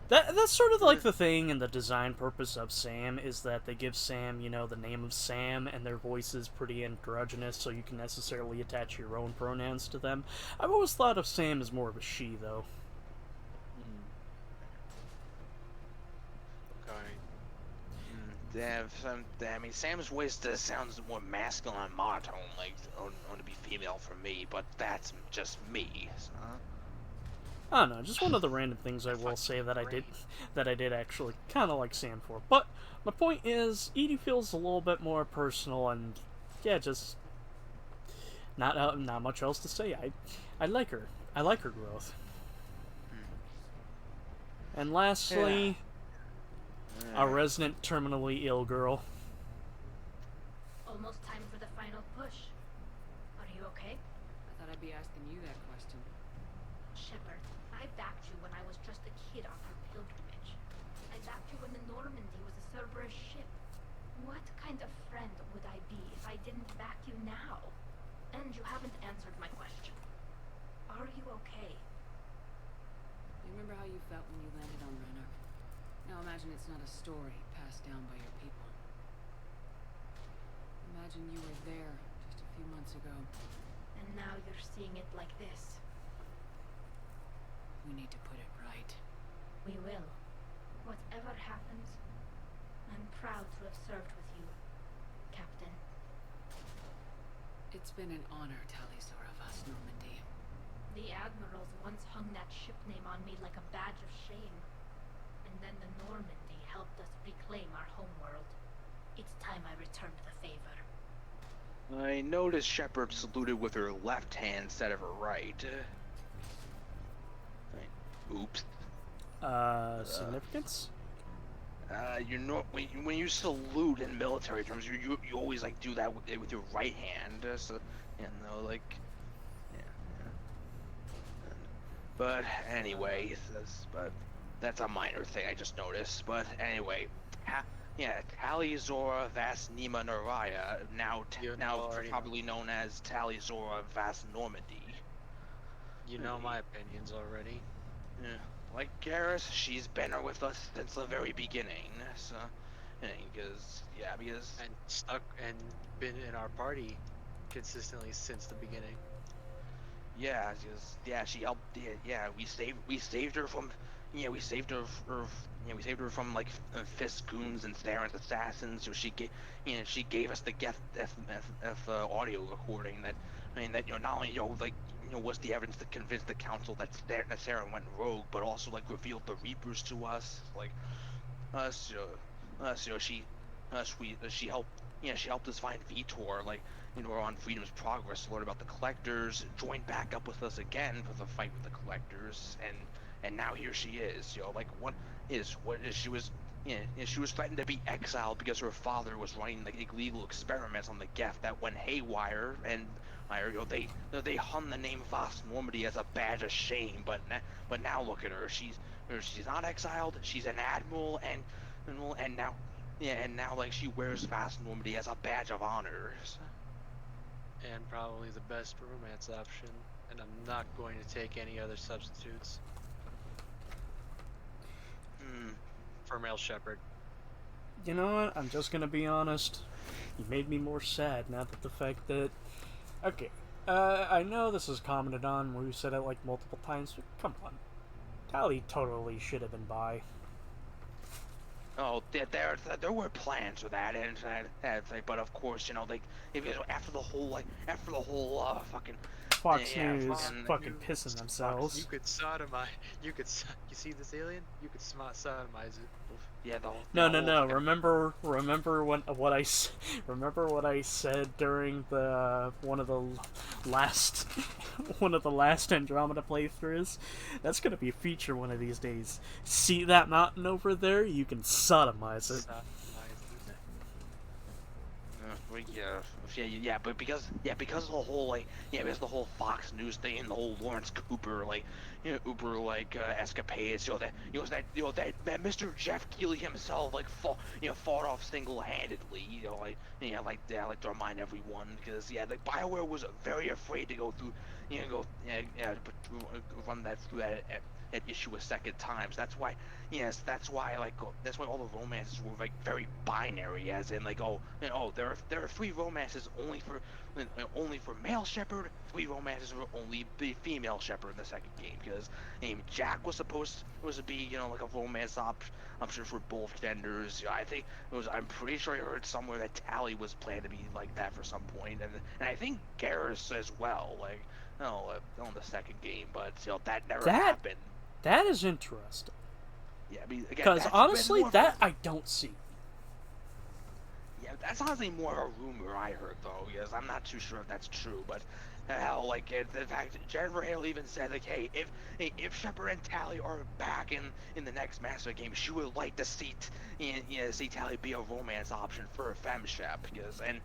That's sort of like the thing and the design purpose of Sam, is that they give Sam, the name of Sam, and their voice is pretty androgynous, so you can necessarily attach your own pronouns to them. I've always thought of Sam as more of a she, though. I mean, Sam's voice sounds more masculine and monotone, like, on to be female for me, but that's just me. So. I don't know, just one of the random things I will say that I did actually kind of like Sam for. But my point is, Edie feels a little bit more personal, and yeah, just not much else to say. I like her. I like her growth. And lastly, a resident terminally ill girl. Almost time for the final push. Are you okay? I thought I'd be asking you that question. Shepard, I backed you when I was just a kid on our pilgrimage. I backed you when the Normandy was a Cerberus ship. What kind of friend would I be if I didn't back you now? And you haven't answered my question. Are you okay? You remember how you felt when you landed on Renner? Now imagine it's not a story passed down by your people. Imagine you were there just a few months ago. And now you're seeing it like this. We need to put it right. We will. Whatever happens, I'm proud to have served with you, Captain. It's been an honor, Tali'Zorah Vas Normandy. The Admirals once hung that ship name on me like a badge of shame. And then the Normandy helped us reclaim our homeworld. It's time I returned the favor. I noticed Shepard saluted with her left hand instead of her right. Oops. Significance? You know, when you salute in military terms, you always like do that with your right hand. So, you know, like, yeah. But anyway, that's a minor thing I just noticed. But anyway, Tali'Zorah Vas Nima Naraya, now probably known as Tali'Zorah Vas Normandy. You know my opinions already. Yeah. Like Garrus, she's been with us since the very beginning. So, because and stuck and been in our party consistently since the beginning. Yeah, she helped. Yeah, we saved her from. Yeah, we saved her from like Fisk goons and Saren's assassins. So she gave us the audio recording that. I mean that not only was the evidence that convinced the council that Saren went rogue, but also like revealed the Reapers to us. Like she helped. Yeah, she helped us find Vitor. Like, we're on Freedom's Progress to learn about the Collectors. Joined back up with us again for the fight with the Collectors, and now here she is. She was threatened to be exiled because her father was running like illegal experiments on the Geth that went haywire, and they hung the name Vas Normandy as a badge of shame. But now look at her. She's not exiled. She's an admiral, and now like she wears Vas Normandy as a badge of honor. And probably the best romance option, and I'm not going to take any other substitutes. For male Shepard. You know what? I'm just gonna be honest. You made me more sad now that the fact that... Okay, I know this is commented on, we've said it like multiple times, but come on. Tali totally should have been bi. Oh, there were plans for that, but of course, after the whole fucking Fox News fucking pissing themselves. You could sodomize. You see this alien? You could sodomize it. Yeah, No. Remember what I said during one of the last Andromeda playthroughs? That's gonna be a feature one of these days. See that mountain over there? You can sodomize it. But because of the whole because the whole Fox News thing and the whole Lawrence Cooper escapades, that Mr. Jeff Keighley himself fought off single-handedly, I like to remind everyone, because BioWare was very afraid to go through run that through that issue a second time. So that's why, that's why all the romances were like very binary, as in like, there are 3 romances only for male Shepard, 3 romances were only the female Shepard in the second game, because Jack was supposed to be like a romance option for both genders. I think I'm pretty sure I heard somewhere that Tally was planned to be like that for some point, and I think Garrus as well, like on the second game, but that never happened. That is interesting. Yeah, I mean, because honestly, that I don't see. Yeah, that's honestly more of a rumor I heard though, because I'm not too sure if that's true. But hell, like in fact, Jennifer Hale even said like, hey, if Shepard and Tally are back in the next Mass Effect game, she would like to see Tally be a romance option for a femme shep, because I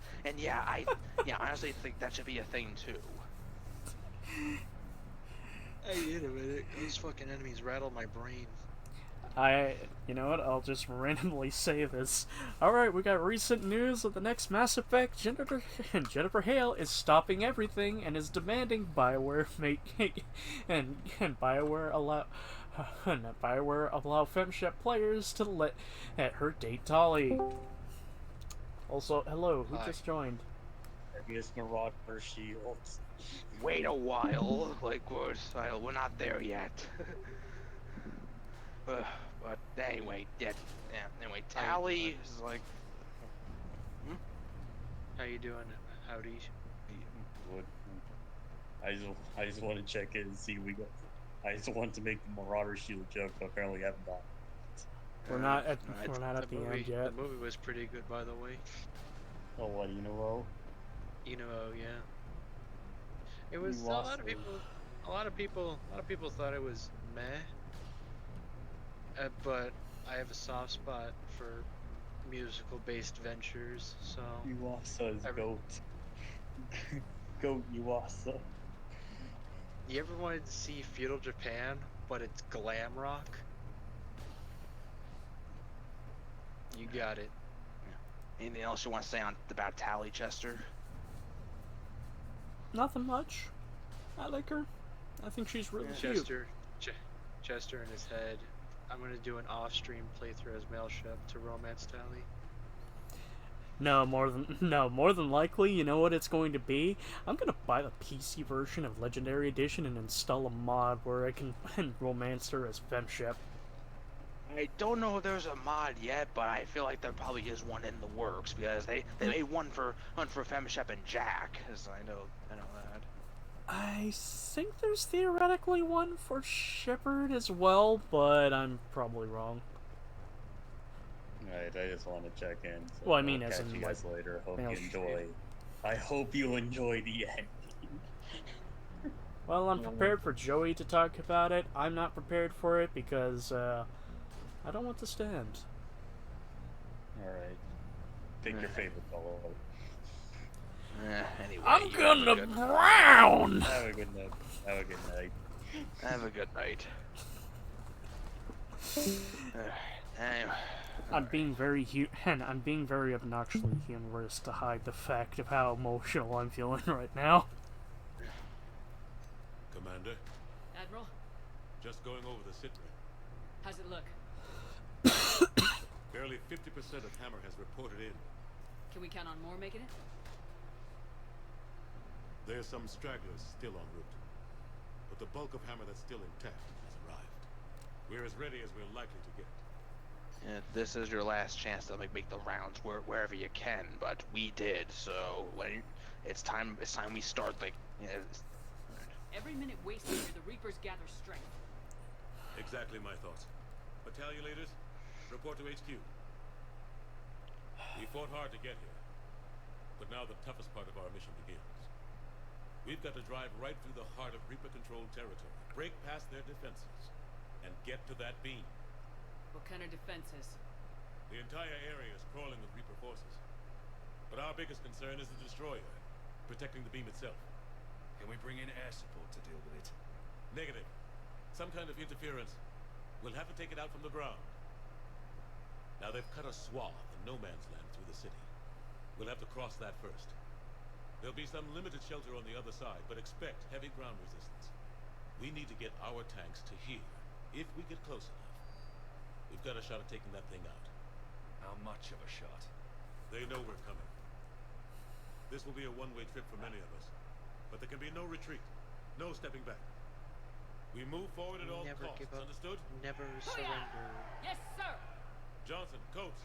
honestly think that should be a thing too. Hey, wait a minute. Those fucking enemies rattle my brain. You know what? I'll just randomly say this. Alright, we got recent news of the next Mass Effect. Jennifer Hale is stopping everything and is demanding BioWare and BioWare allow FemShep players to let her date Tali. Also, hello, who just joined? It's Marauder Shields. Wait a while, like we're not there yet. But anyway, anyway, Tally is like. How you doing, Howdy? I just want to check in and see I just want to make the Marauder Shield joke, but apparently I haven't done. We're not at the end yet. The movie was pretty good, by the way. Oh, what, Inuo? Inuo, yeah. It was a lot of people thought it was meh. But I have a soft spot for musical-based ventures, so. Yuasa is GOAT. GOAT Yuasa. You ever wanted to see feudal Japan, but it's glam rock? You got it. Anything else you want to say about Tally, Chester? Nothing much. I like her. I think she's really cute. Chester in his head. I'm gonna do an off-stream playthrough as male Shep to romance Tally. No, more than likely, you know what it's going to be? I'm gonna buy the PC version of Legendary Edition and install a mod where I can romance her as FemShep. I don't know if there's a mod yet, but I feel like there probably is one in the works, because they made one for FemShep and Jack, as I know that. I think there's theoretically one for Shepard as well, but I'm probably wrong. Alright, I just want to check in. So well, I mean, I'll as catch in you guys later. Hope male you enjoy. I hope you enjoy the end. Well, I'm prepared for Joey to talk about it. I'm not prepared for it because I don't want to stand. Alright. Pick your favorite color. Anyway, I'm gonna brown! Have a good night. Have a good night. Have a good night. Anyway. I'm being very obnoxiously humorous to hide the fact of how emotional I'm feeling right now. Commander? Admiral? Just going over the sit rep. How's it look? Barely 50% of Hammer has reported in. Can we count on more making it? There's some stragglers still en route. But the bulk of Hammer that's still intact has arrived. We're as ready as we're likely to get. Yeah, this is your last chance to make the rounds wherever you can, but we did, so it's time we start, Every minute wasted here, the Reapers gather strength. Exactly my thoughts. Battalion leaders, report to HQ. We fought hard to get here, but now the toughest part of our mission begins. We've got to drive right through the heart of Reaper-controlled territory, break past their defenses, and get to that beam. What kind of defenses? The entire area is crawling with Reaper forces. But our biggest concern is the destroyer, protecting the beam itself. Can we bring in air support to deal with it? Negative. Some kind of interference. We'll have to take it out from the ground. Now they've cut a swath of no man's land through the city. We'll have to cross that first. There'll be some limited shelter on the other side, but expect heavy ground resistance. We need to get our tanks to here, if we get close enough. We've got a shot at taking that thing out. How much of a shot? They know we're coming. This will be a one-way trip for many of us. But there can be no retreat. No stepping back. We move forward at all Never costs. give up. Understood? Never surrender. Yes, sir. Johnson, Coates,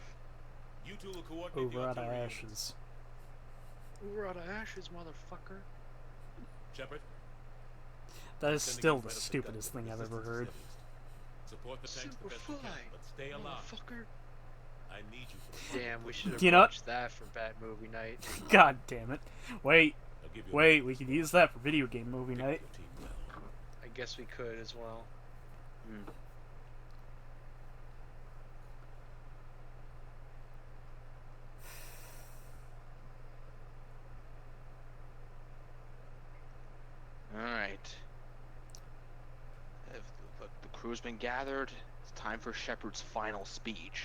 you two will coordinate the Over out of artillery ashes. We're out of ashes, motherfucker. Shepard, That is sending still you the right up stupidest gut thing with I've ever resistance heard. civics. Support the tanks the best you can, Superfly, but stay alive. motherfucker. I need you for the Damn, we should have You know- watched that for Bad Movie Night. God damn it. Wait. I'll give you Wait, we could use that for video game movie night. I guess we could as well. Alright. The crew's been gathered. It's time for Shepard's final speech.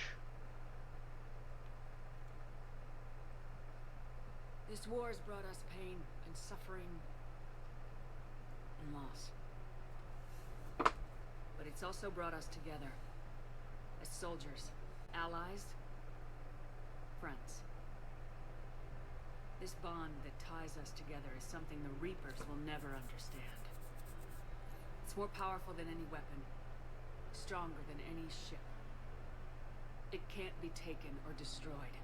This war has brought us pain and suffering and loss. But it's also brought us together as soldiers, allies, friends. This bond that ties us together is something the Reapers will never understand. It's more powerful than any weapon, stronger than any ship. It can't be taken or destroyed.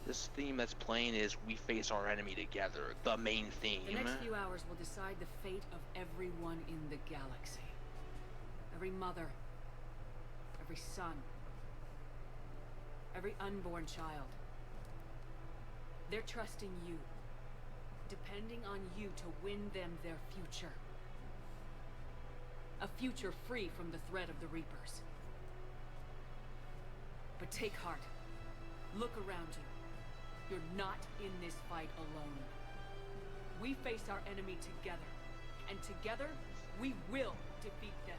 This theme that's playing is We Face Our Enemy Together, the main theme. The next few hours will decide the fate of everyone in the galaxy. Every mother, every son, every unborn child. They're trusting you, depending on you to win them their future. A future free from the threat of the Reapers. But take heart. Look around you. You're not in this fight alone. We face our enemy together, and together, we will defeat them.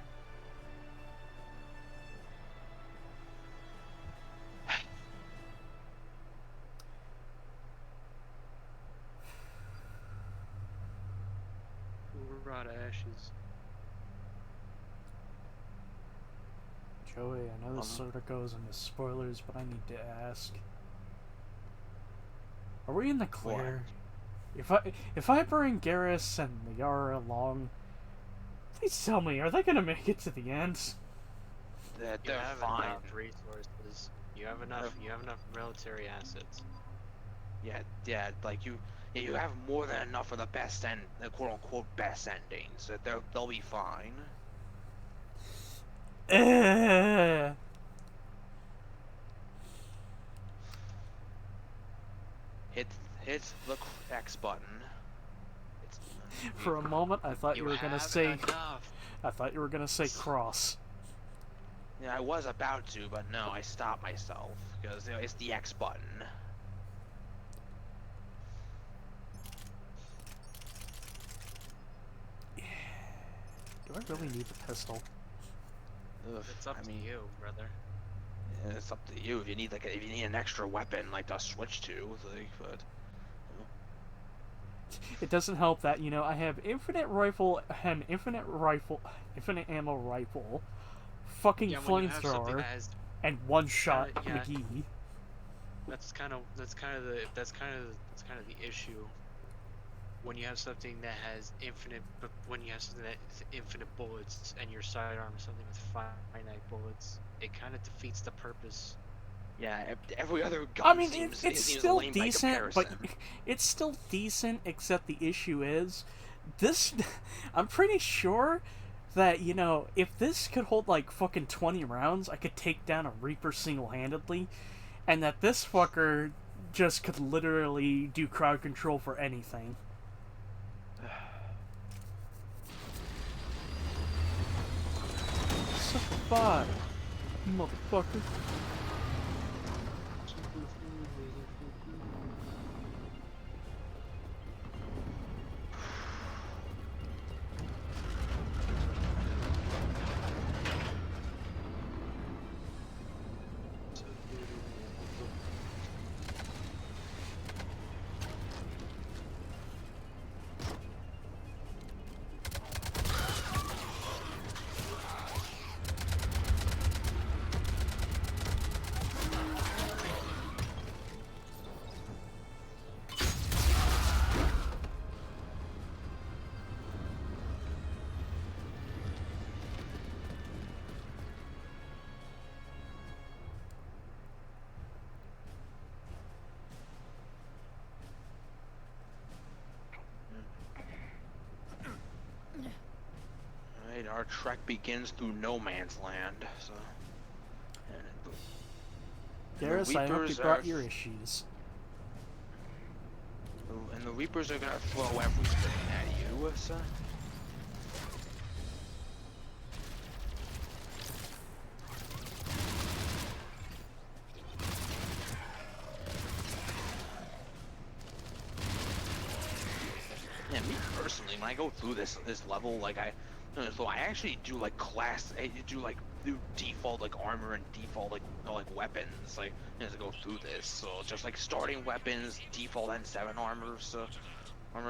We're out of ashes. Joey, I know this sort of goes into spoilers, but I need to ask. Are we in the clear? If I bring Garrus and Liara along, please tell me, are they gonna make it to the end? They're You have fine. enough resources. You have enough. You have enough military assets. Yeah, like you have more than enough for the best end, the quote-unquote best endings. They'll be fine. Hit the X button. For a moment, I thought you were gonna have say. enough. I thought you were gonna say cross. Yeah, I was about to, but no, I stopped myself because it's the X button. Do I really need the pistol? Ugh, It's up to you, brother. Yeah, it's up to you if you need if you need an extra weapon like to switch to, but. It doesn't help that, you know, I have infinite ammo rifle, fucking Yeah, when you have something flamethrower, that has- and one shot yeah. McGee. That's kind of the issue. When you have something that has infinite bullets and your sidearm is something with finite bullets, it kind of defeats the purpose. Yeah, every other gun I mean, seems, it's seems still lame by decent, but comparison. it's still decent, except the issue is, this, I'm pretty sure that, you know, if this could hold like fucking 20 rounds, I could take down a Reaper single-handedly, and that this fucker just could literally do crowd control for anything. Survive, motherfucker. Alright, our trek begins through no man's land, so... Garrus, I hope you brought your issues. And the Reapers are gonna throw everything at you, so... Yeah, me personally, when I go through this level, like so I actually do like do default like armor and default like weapons, like as I go through this. So just like starting weapons, default N7 armor,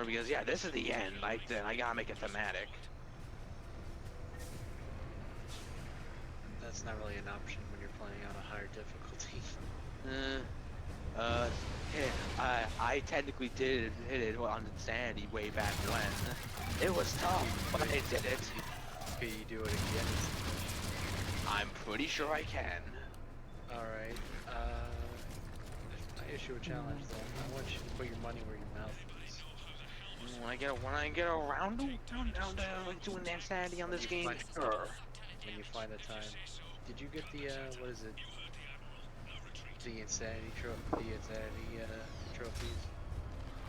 because yeah, this is the end. Like then I gotta make it thematic. That's not really an option when you're playing on a higher difficulty. I technically did hit it on Insanity way back when. It was tough, but I did it. Can you do it again? I'm pretty sure I can. Alright, I issue a challenge though. I want you to put your money where your mouth is. When I get around to like doing Insanity on this game, sure. When you find the time. Did you get the, what is it? The Insanity trophies?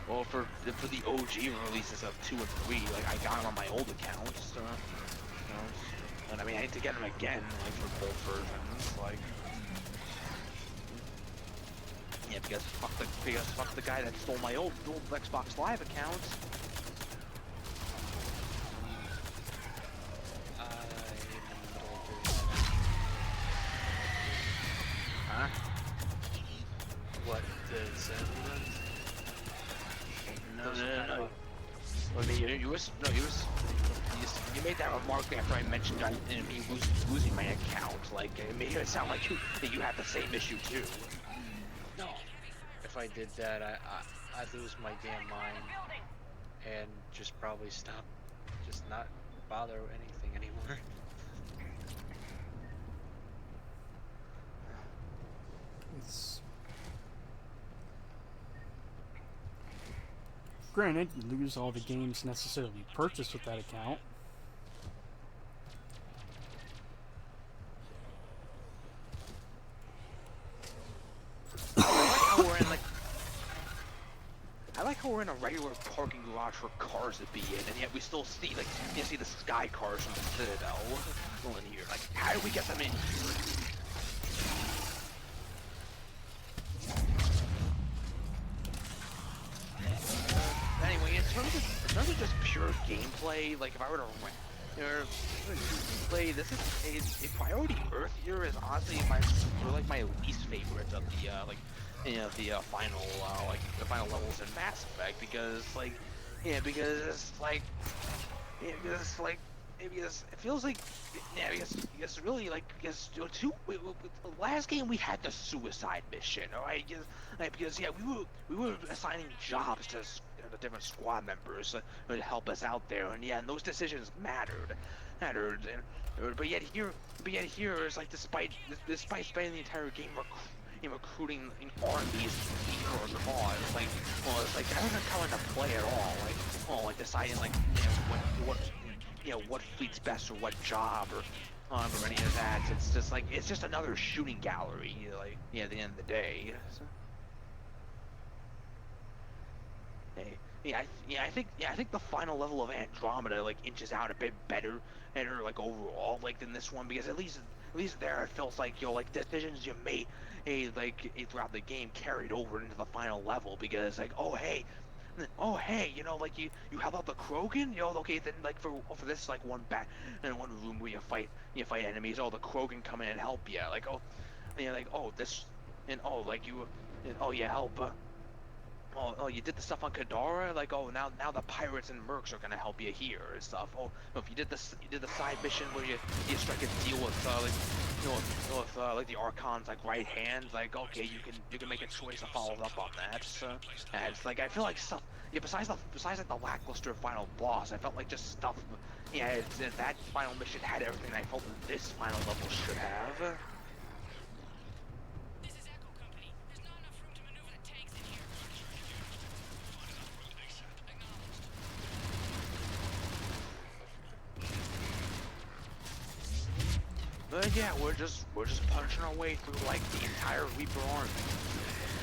Well, for the OG releases of 2 and 3, like I got them on my old account, so, and I mean I need to get them again, like for both versions, like. Yeah, because fuck the guy that stole my old Xbox Live account. Huh? What, the Zenland? No. I mean, you made that remark after I mentioned me losing my account. Like, it made it sound like you had the same issue too. No. If I did that, I'd lose my damn mind and just probably stop, just not bother anything anymore. Granted, you lose all the games necessarily purchased with that account. I like how we're in a regular parking garage for cars to be in, and yet we still see the sky cars from the Citadel going here. Like, how do we get them in here? Anyway, in terms of just pure gameplay, like if I were to play, this is a Priority Earth here is honestly my least favorite of the the final levels in Mass Effect because it feels like because really the last game we had the suicide mission, alright? Because we were assigning jobs to the different squad members to help us out there, and those decisions mattered, but yet here it's like despite spending the entire game recruiting armies for a cause, that doesn't come into play at all. Like deciding what fleet's best or what job or any of that. It's just another shooting gallery, at the end of the day. So. I think the final level of Andromeda inches out a bit better overall than this one, because at least there it feels like decisions you made throughout the game carried over into the final level, because you help out the Krogan, okay, then for this one room where you fight enemies, the Krogan come in and help you, you help. You did the stuff on Kadara, now the pirates and mercs are gonna help you here and stuff. If you did the side mission where you strike a deal with the Archon's right hand, okay, you can make a choice to follow up on that. So, and it's I feel like stuff. Yeah, besides the lackluster final boss, I felt like just stuff. Yeah, that final mission had everything I felt that this final level should have. Yeah, we're just punching our way through like the entire Reaper army.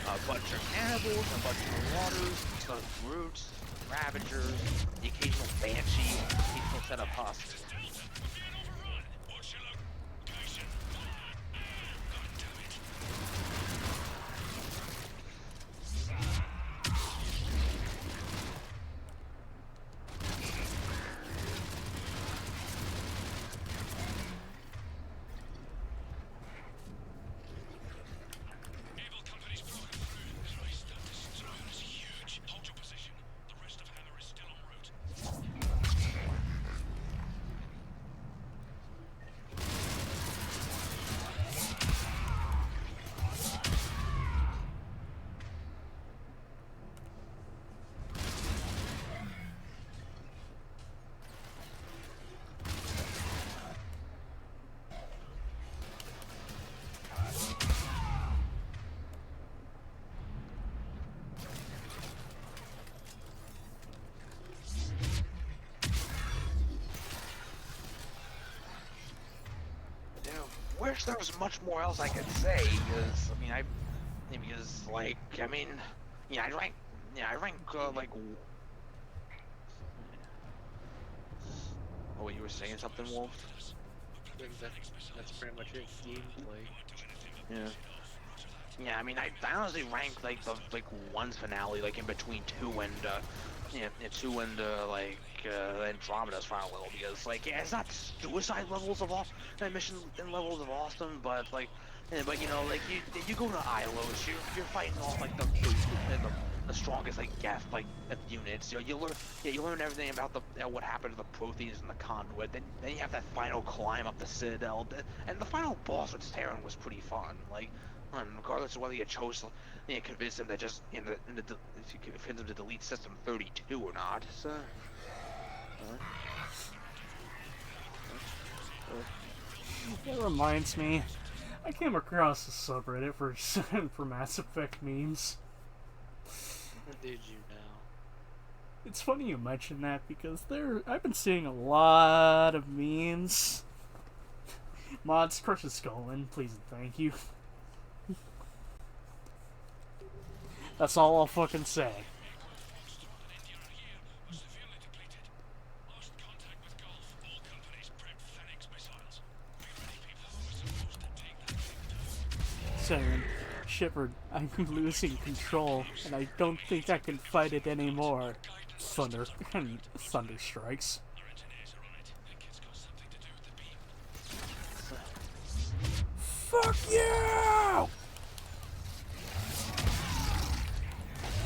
A bunch of cannibals, a bunch of marauders, some brutes, ravagers, the occasional banshee, the occasional set of husks. Wish there was much more else I could say, because I rank like. Oh wait, you were saying something, Wolf? That's pretty much it. Gameplay. Yeah. Yeah, I honestly rank like the one's finale like in between 2 and 2 and Andromeda's final level, because it's not suicide levels of mission and levels of awesome, but you go to Ilos, you're fighting all the strongest units. You learn everything about what happened to the Protheans and the Conduit. Then you have that final climb up the Citadel, and the final boss with Saren was pretty fun. Regardless of whether you chose convince him that convince him to delete System 32 or not. So, that reminds me, I came across a subreddit for Mass Effect memes. Did you now? It's funny you mention that because I've been seeing a lot of memes. Mods, crush a skull in, please and thank you. That's all I'll fucking say. Saying, Shepard, I'm losing control, and I don't think I can fight it anymore. Thunder strikes. Fuck you!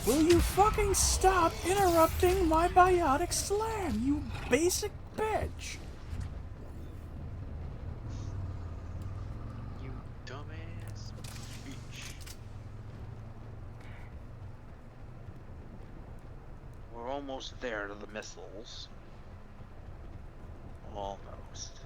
Will you fucking stop interrupting my biotic slam, you basic bitch? You dumbass bitch. we're almost there to the missiles. Almost.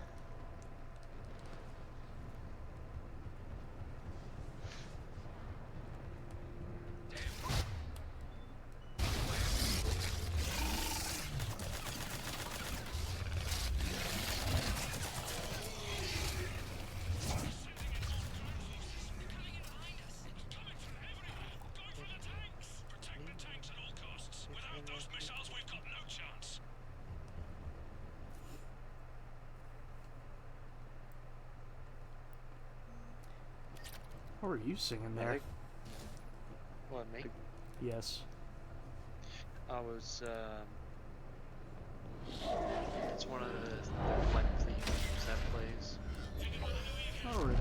What were you singing there? What, me? Yes. I was, it's one of the themes that plays. Alright.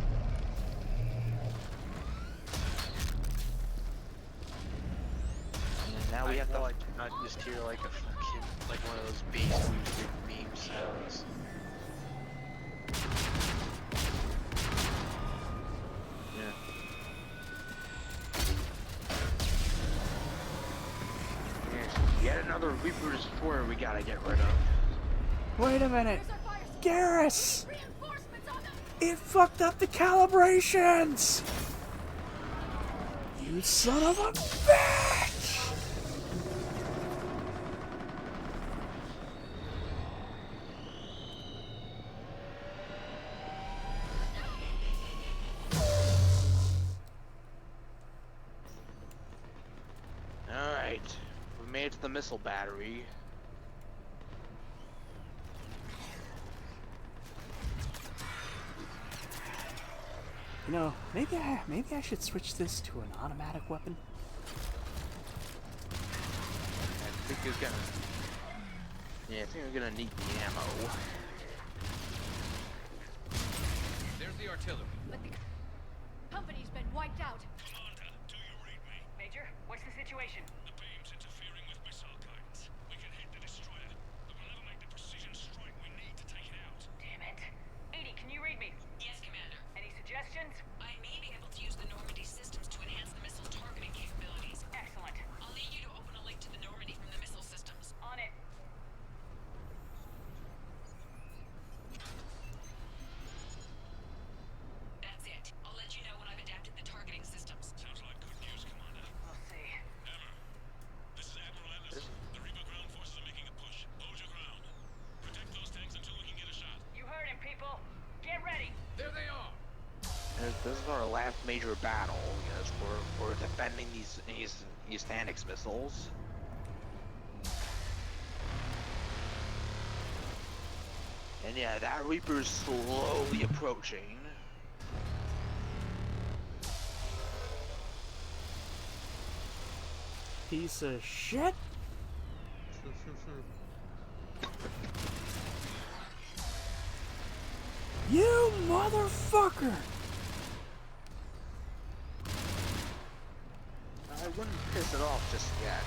And now we have to not just hear like a fucking, like one of those bass music meme sounds. Yet another Reaper Destroyer we gotta get rid of. Wait a minute! Garrus! It fucked up the calibrations! You son of a bitch! made it to the missile battery. You know, maybe I should switch this to an automatic weapon. I think you're gonna. Yeah, I think you're gonna need the ammo. There's the artillery. But the company's been wiped out. Commander, do you read me? Major, what's the situation? The beam's interfering with missile guidance. We can hit the destroyer, but we'll never make the precision strike we need to take it out. Damn it. Edie, can you read me? Yes, Commander. Any suggestions? I may be able to use the Normandy systems to enhance the missile targeting capabilities. Excellent. I'll need you to open a link to the Normandy from the missile systems. On it. That's it. I'll let you know when I've adapted the targeting systems. Sounds like good news, Commander. We'll see. Hammer, this is Admiral Ellis. The Reaper ground forces are making a push. Hold your ground. Protect those tanks until we can get a shot. You heard him, people. Get ready. There they are. This is our last major battle, because we're defending these Stanix missiles. And yeah, that Reaper's slowly approaching. Piece of shit. You motherfucker! I wouldn't piss it off just yet.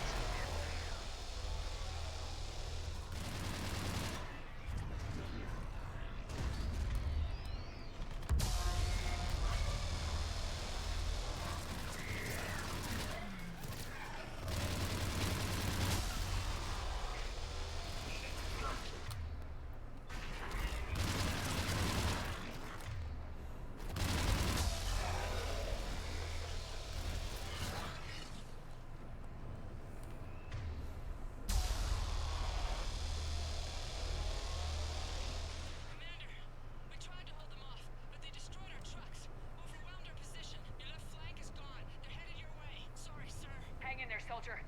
We tried to hold them off, but they destroyed our trucks. Overwhelmed our position. Your left flank is gone. They're headed your way. Sorry, sir. Hang in there, soldier.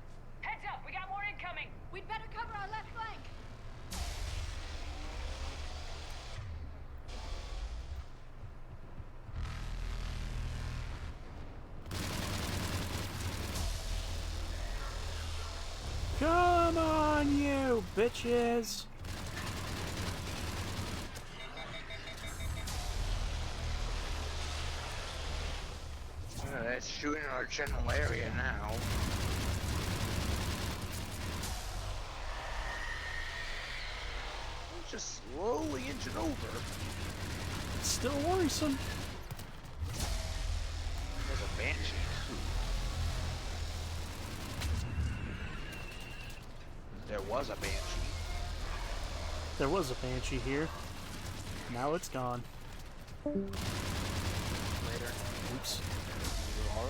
Heads up, we got more incoming. We'd better cover our left flank. Come on, you bitches! It's shooting our general area now. It's just slowly inching over. It's still worrisome. There's a Banshee too. There was a Banshee. There was a Banshee here. Now it's gone. Later. Oops. Laura?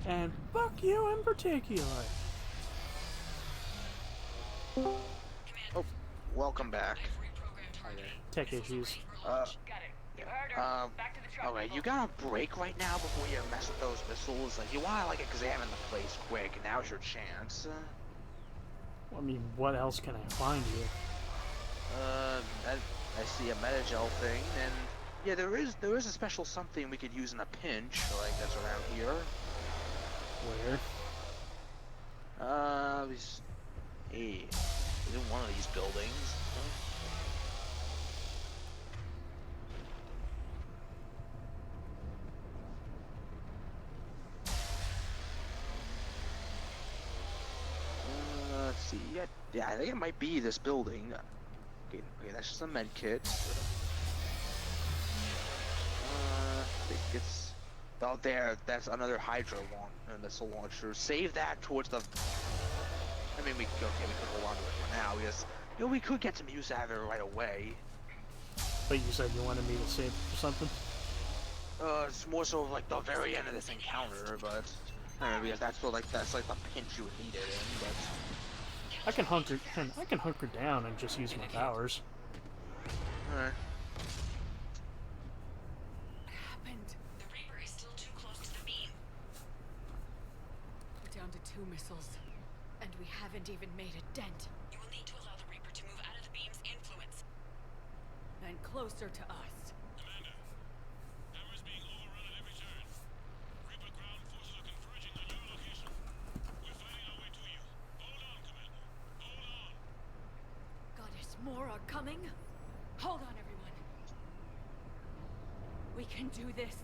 And fuck you in particular. Oh, welcome back. Tech issues. Okay, you got a break right now before you mess with those missiles. Like, you wanna like examine the place quick. Now's your chance. I mean, what else can I find here? I see a Metagel thing, and yeah, there is a special something we could use in a pinch, like that's around here. Where? Hey, in one of these buildings. Let's see. Yeah, I think it might be this building. Okay, that's just a med kit. I think it's out there. That's another Hydra missile launcher. Save that towards the. I mean, we could hold on to it for now because we could get some use out of it right away. But you said you wanted me to save it for something? It's more so like the very end of this encounter, but I don't know, because that's like the pinch you would need it in. But I can hunker down and just use my powers. alright. What happened? The Reaper is still too close to the beam. We're down to 2 missiles, and we haven't even made a dent. You will need to allow the Reaper to move out of the beam's influence. And closer to us. Commander, Hammer is being overrun at every turn. Reaper ground forces are converging on your location. We're fighting our way to you. Hold on, Commander. Hold on. Goddess, more are coming. Hold on, everyone. We can do this.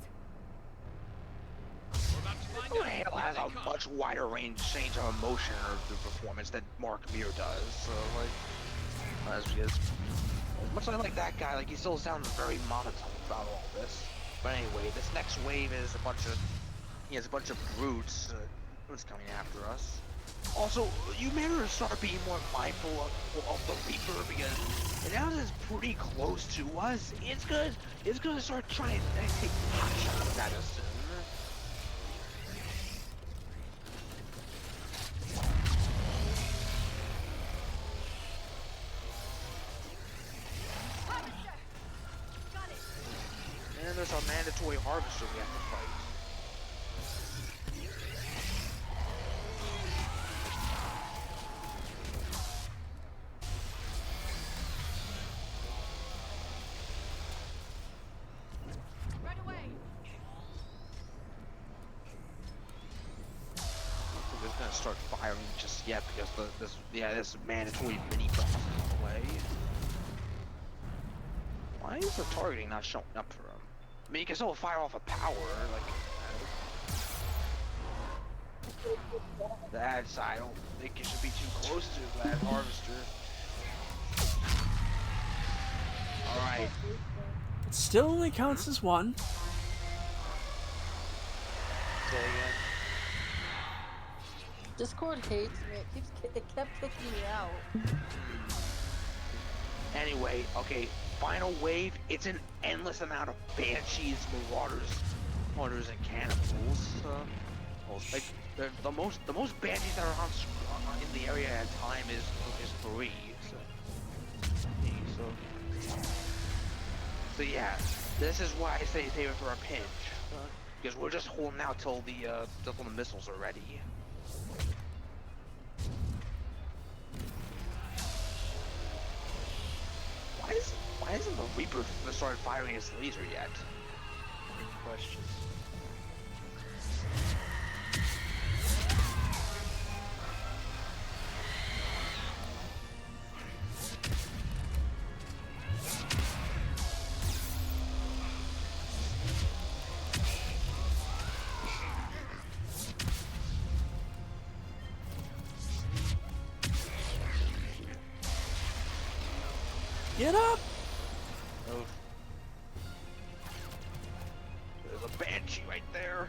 Who the hell has a much wider range of emotion or the performance than Mark Mir does? So like, as much as I like that guy, like he still sounds very monotone about all this. But anyway, this next wave is a bunch of brutes. Who's coming after us? Also, you may want to start being more mindful of the Reaper because now that it's pretty close to us, it's gonna start trying to take pot shots at us soon. And there's a mandatory harvester we have to fight. Right away. I'm just gonna start firing just yet because this mandatory mini boss is in the way. Why is the targeting not showing up for him? I mean, you can still fire off a power, like. That's, I don't think it should be too close to that harvester. Alright. It still only counts as one. Say again. Discord hates me. It kept kicking me out. Anyway, okay, final wave, it's an endless amount of banshees, marauders, and cannibals. Like the most banshees that are on in the area at a time is 3. So yeah, this is why I say save it for a pinch, because we're just holding out till the missiles are ready. Why isn't the Reaper started firing his laser yet? Good question. Get up! Oh. There's a banshee right there.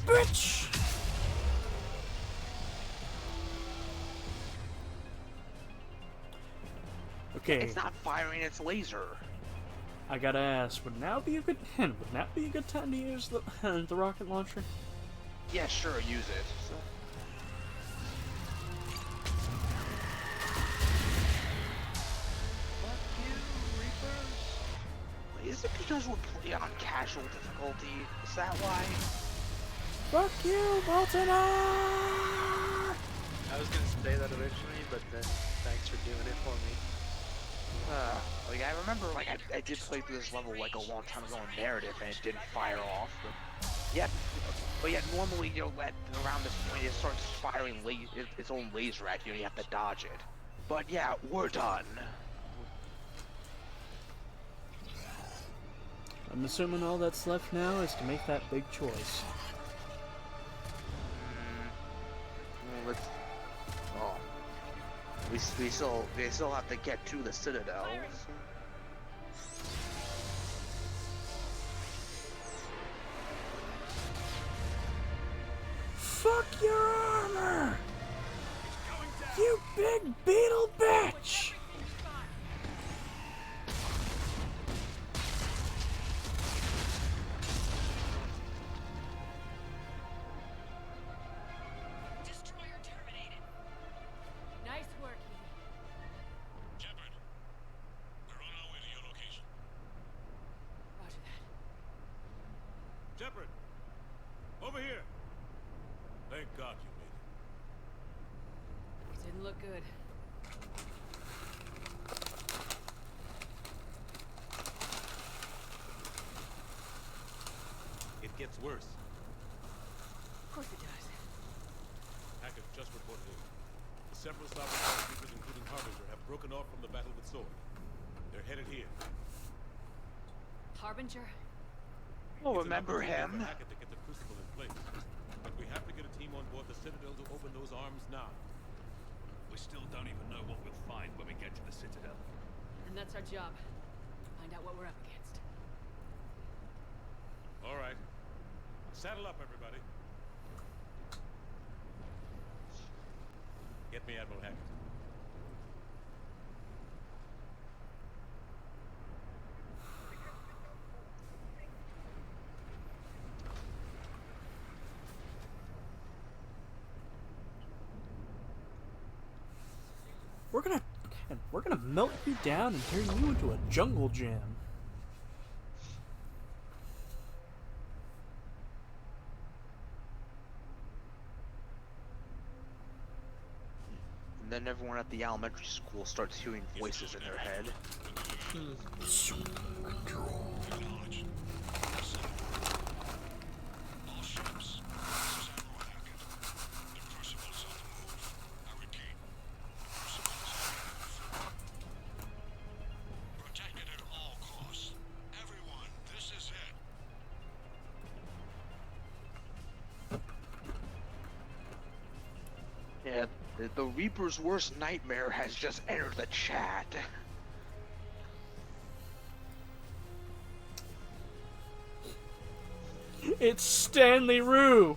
Bitch! Okay. It's not firing its laser. I gotta ask, would now be a good time to use the rocket launcher? Yeah, sure, use it. So. Is it because we're playing on casual difficulty? Is that why? Fuck you, Bolton! I was gonna say that originally, but then thanks for doing it for me. Like I remember, like I did play through this level like a long time ago in narrative, and it didn't fire off. But yeah, normally around this point it starts firing its own laser at you, and you have to dodge it. But yeah, we're done. I'm assuming all that's left now is to make that big choice. We still have to get to the Citadel. Fuck your armor! You big beetle bitch! Over here! Thank God you made it. Didn't look good. It gets worse. Of course it does. Hackett just reported in. Several Sovereign Reapers, including Harbinger, have broken off from the battle with Sword. They're headed here. Harbinger? Oh, remember him? Hackett to get the Crucible in place. But we have to get a team on board the Citadel to open those arms now. We still don't even know what we'll find when we get to the Citadel. And that's our job. Find out what we're up against. All right. Saddle up, everybody. Get me Admiral Hackett. We're gonna melt you down and turn you into a jungle gym. And then everyone at the elementary school starts hearing voices in their head. Control. Acknowledged. All ships. This is Admiral Hackett. The Crucible is on the move. I repeat, the Crucible is on the move. Protect it at all costs. Everyone, this is it. Yeah, the Reaper's worst nightmare has just entered the chat. It's Stanley Rue,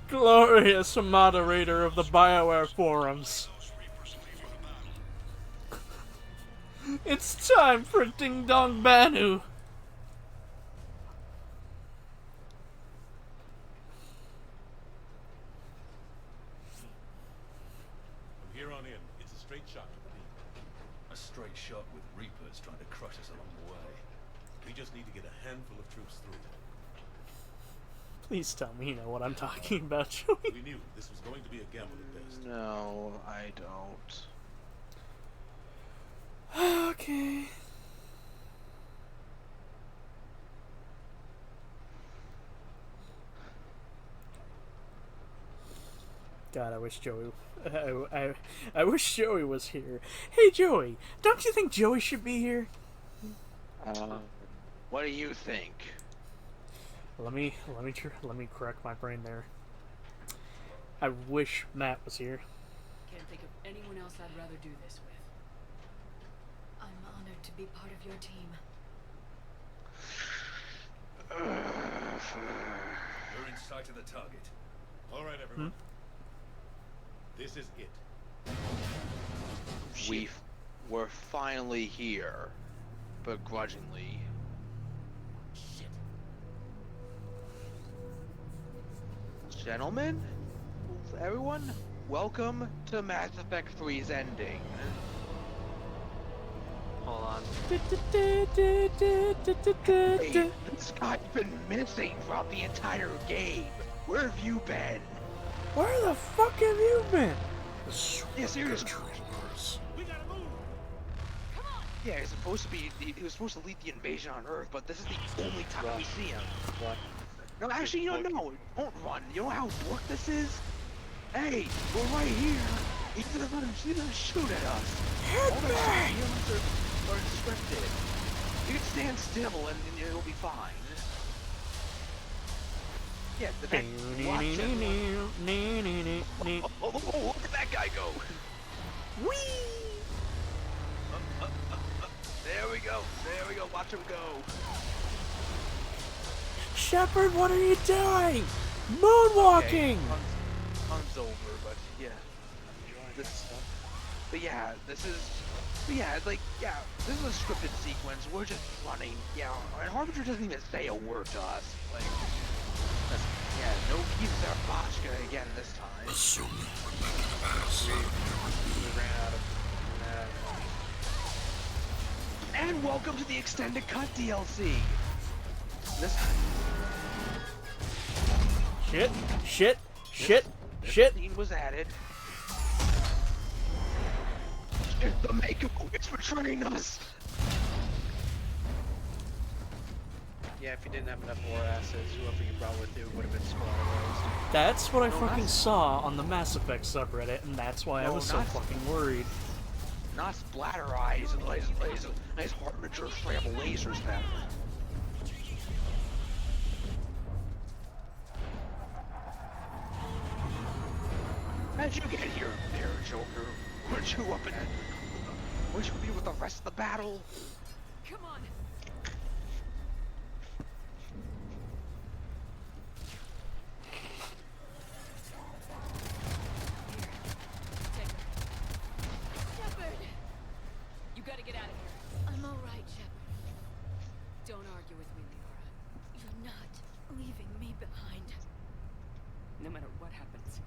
glorious moderator of the BioWare forums. It's time for Ding Dong Banu. From here on in, it's a straight shot to the beam. A straight shot with Reapers trying to crush us along the way. We just need to get a handful of troops through. Please tell me you know what I'm talking about, Joey. We knew this was going to be a gamble at best. No, I don't. Okay. God, I wish Joey. I wish Joey was here. Hey, Joey, don't you think Joey should be here? What do you think? Let me correct my brain there. I wish Matt was here. Can't think of anyone else I'd rather do this with. I'm honored to be part of your team. We're in sight of the target. All right, everyone. This is it. We're finally here, begrudgingly. Shit. Gentlemen, everyone, welcome to Mass Effect 3's ending. Hold on. Hey, this guy's been missing throughout the entire game. Where have you been? Where the fuck have you been? Yeah, seriously. We gotta move. Yeah, he was supposed to lead the invasion on Earth, but this is the only time we see him. What? No, actually, you don't know. Don't run. You know how work this is? Hey, we're right here. He's gonna shoot at us. All the humans are scripted. You can stand still and it'll be fine. Yeah, the next watch it. Oh, look at that guy go. Whee! There we go. Watch him go. Shepard, what are you doing? Moonwalking! Okay, fun's over, but yeah. This is a scripted sequence. We're just running. Yeah, and Harbinger doesn't even say a word to us. Like, no Keith Zarabashka again this time. Assuming we're making a pass. We ran out of. And welcome to the extended cut DLC. This Shit. Shit. Shit. Shit. Scene was added. The Mako is betraying us. Yeah, if you didn't have enough war assets, whoever you brought with you would have been splatterized. That's what I fucking saw on the Mass Effect subreddit, and that's why I No, was so not- fucking worried. Not splatterize, nice harbinger straight up lasers them. How'd you get here, there, Joker? Weren't you up in it? Weren't you be with the rest of the battle? Come on. Shepard! You gotta get out of here. I'm alright, Shepard. Don't argue with me, Liara. You're not leaving me behind. No matter what happens,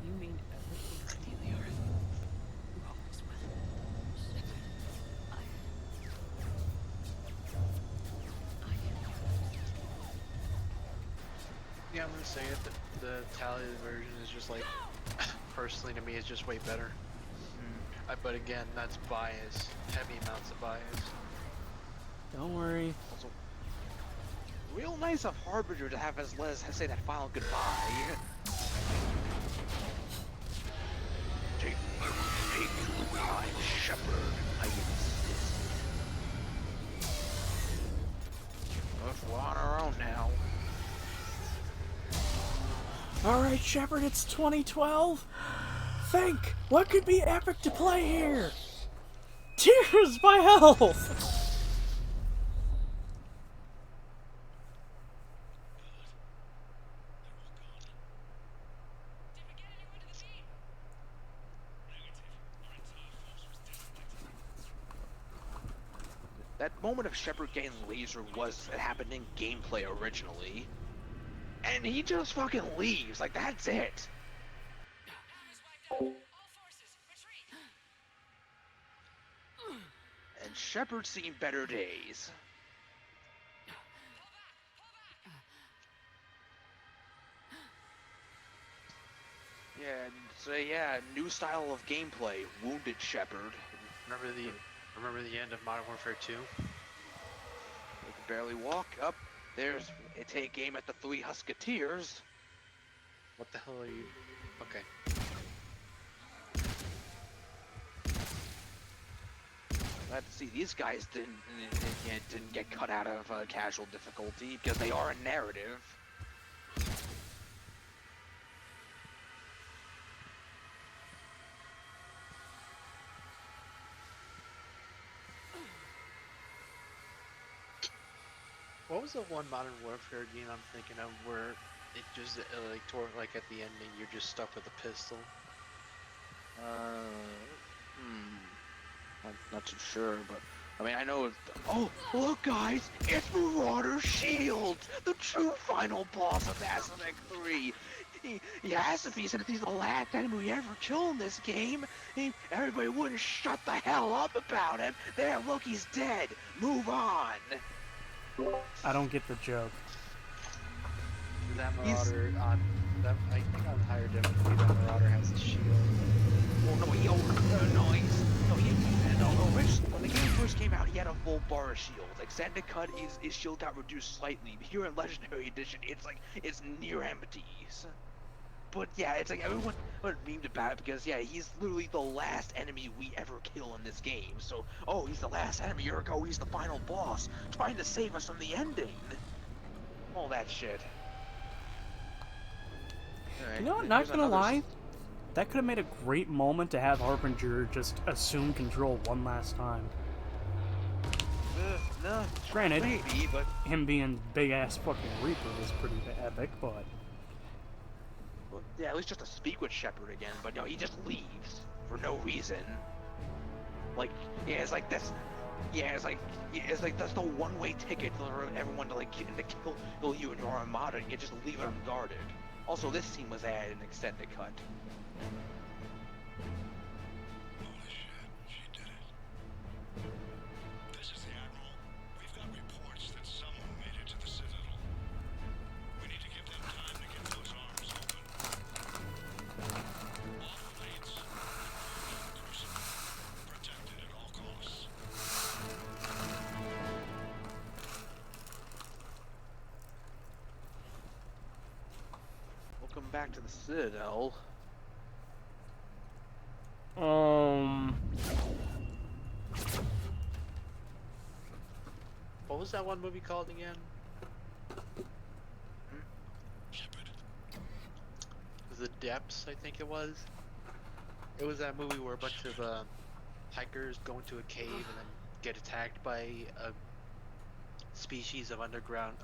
you mean everything to me, Liara. You always will. Shepard, Yeah, I'm gonna say it. The Tali version is just like, personally to me, is just way better. But again, that's bias. Heavy amounts of bias. Don't worry. Also, real nice of Harbinger to have as Les say that final goodbye. Take you, I'm Shepard. I insist. We're on our own now. Alright, Shepard, it's 2012. Think! What could be epic to play here? Tears by Health! That moment of Shepard getting laser it happened in gameplay originally. And he just fucking leaves, like that's it. And Shepard's seen better days. Yeah, and so yeah, new style of gameplay, wounded Shepard. Remember the end of Modern Warfare 2? They can barely walk up. There's a take aim at the 3 Husketeers. What the hell are you? Okay. Glad to see these guys didn't get cut out of casual difficulty because they are a narrative. What was the one Modern Warfare game I'm thinking of where it just like toward like at the ending you're just stuck with a pistol? Not too sure, but I mean I know it's. Oh, look, guys! It's Marauder Shield, the true final boss of Mass Effect 3. He has to be, since he's the last enemy we ever kill in this game. Everybody wouldn't shut the hell up about him. There, look, he's dead. Move on. I don't get the joke. That Marauder on that I think on higher difficulty that Marauder has a shield. Well, no, when the game first came out, he had a full bar of shield. Extended cut, his shield got reduced slightly. But here in Legendary Edition, it's near empty. But yeah, it's like everyone memed about it because yeah, he's literally the last enemy we ever kill in this game. So, oh, he's the last enemy, ergo he's the final boss, trying to save us from the ending. All that shit. Alright, You know what, here's not gonna another lie, that could have made a great moment to have Harbinger just assume control one last time. No, Granted, maybe, but him being big-ass fucking Reaper was pretty epic, but... well, yeah, at least just to speak with Shepard again, but no, he just leaves for no reason. Like, yeah, it's like that's, yeah, it's like that's the one-way ticket for everyone to like kill you and your armada. You just leave it unguarded. Also, this scene was added in extended cut. This is the Admiral. We've got reports that someone made it to the Citadel. We need to give them welcome back to the Citadel. What was that one movie called again? The Depths, I think it was. It was that movie where a bunch of hikers go into a cave and then get attacked by a species of underground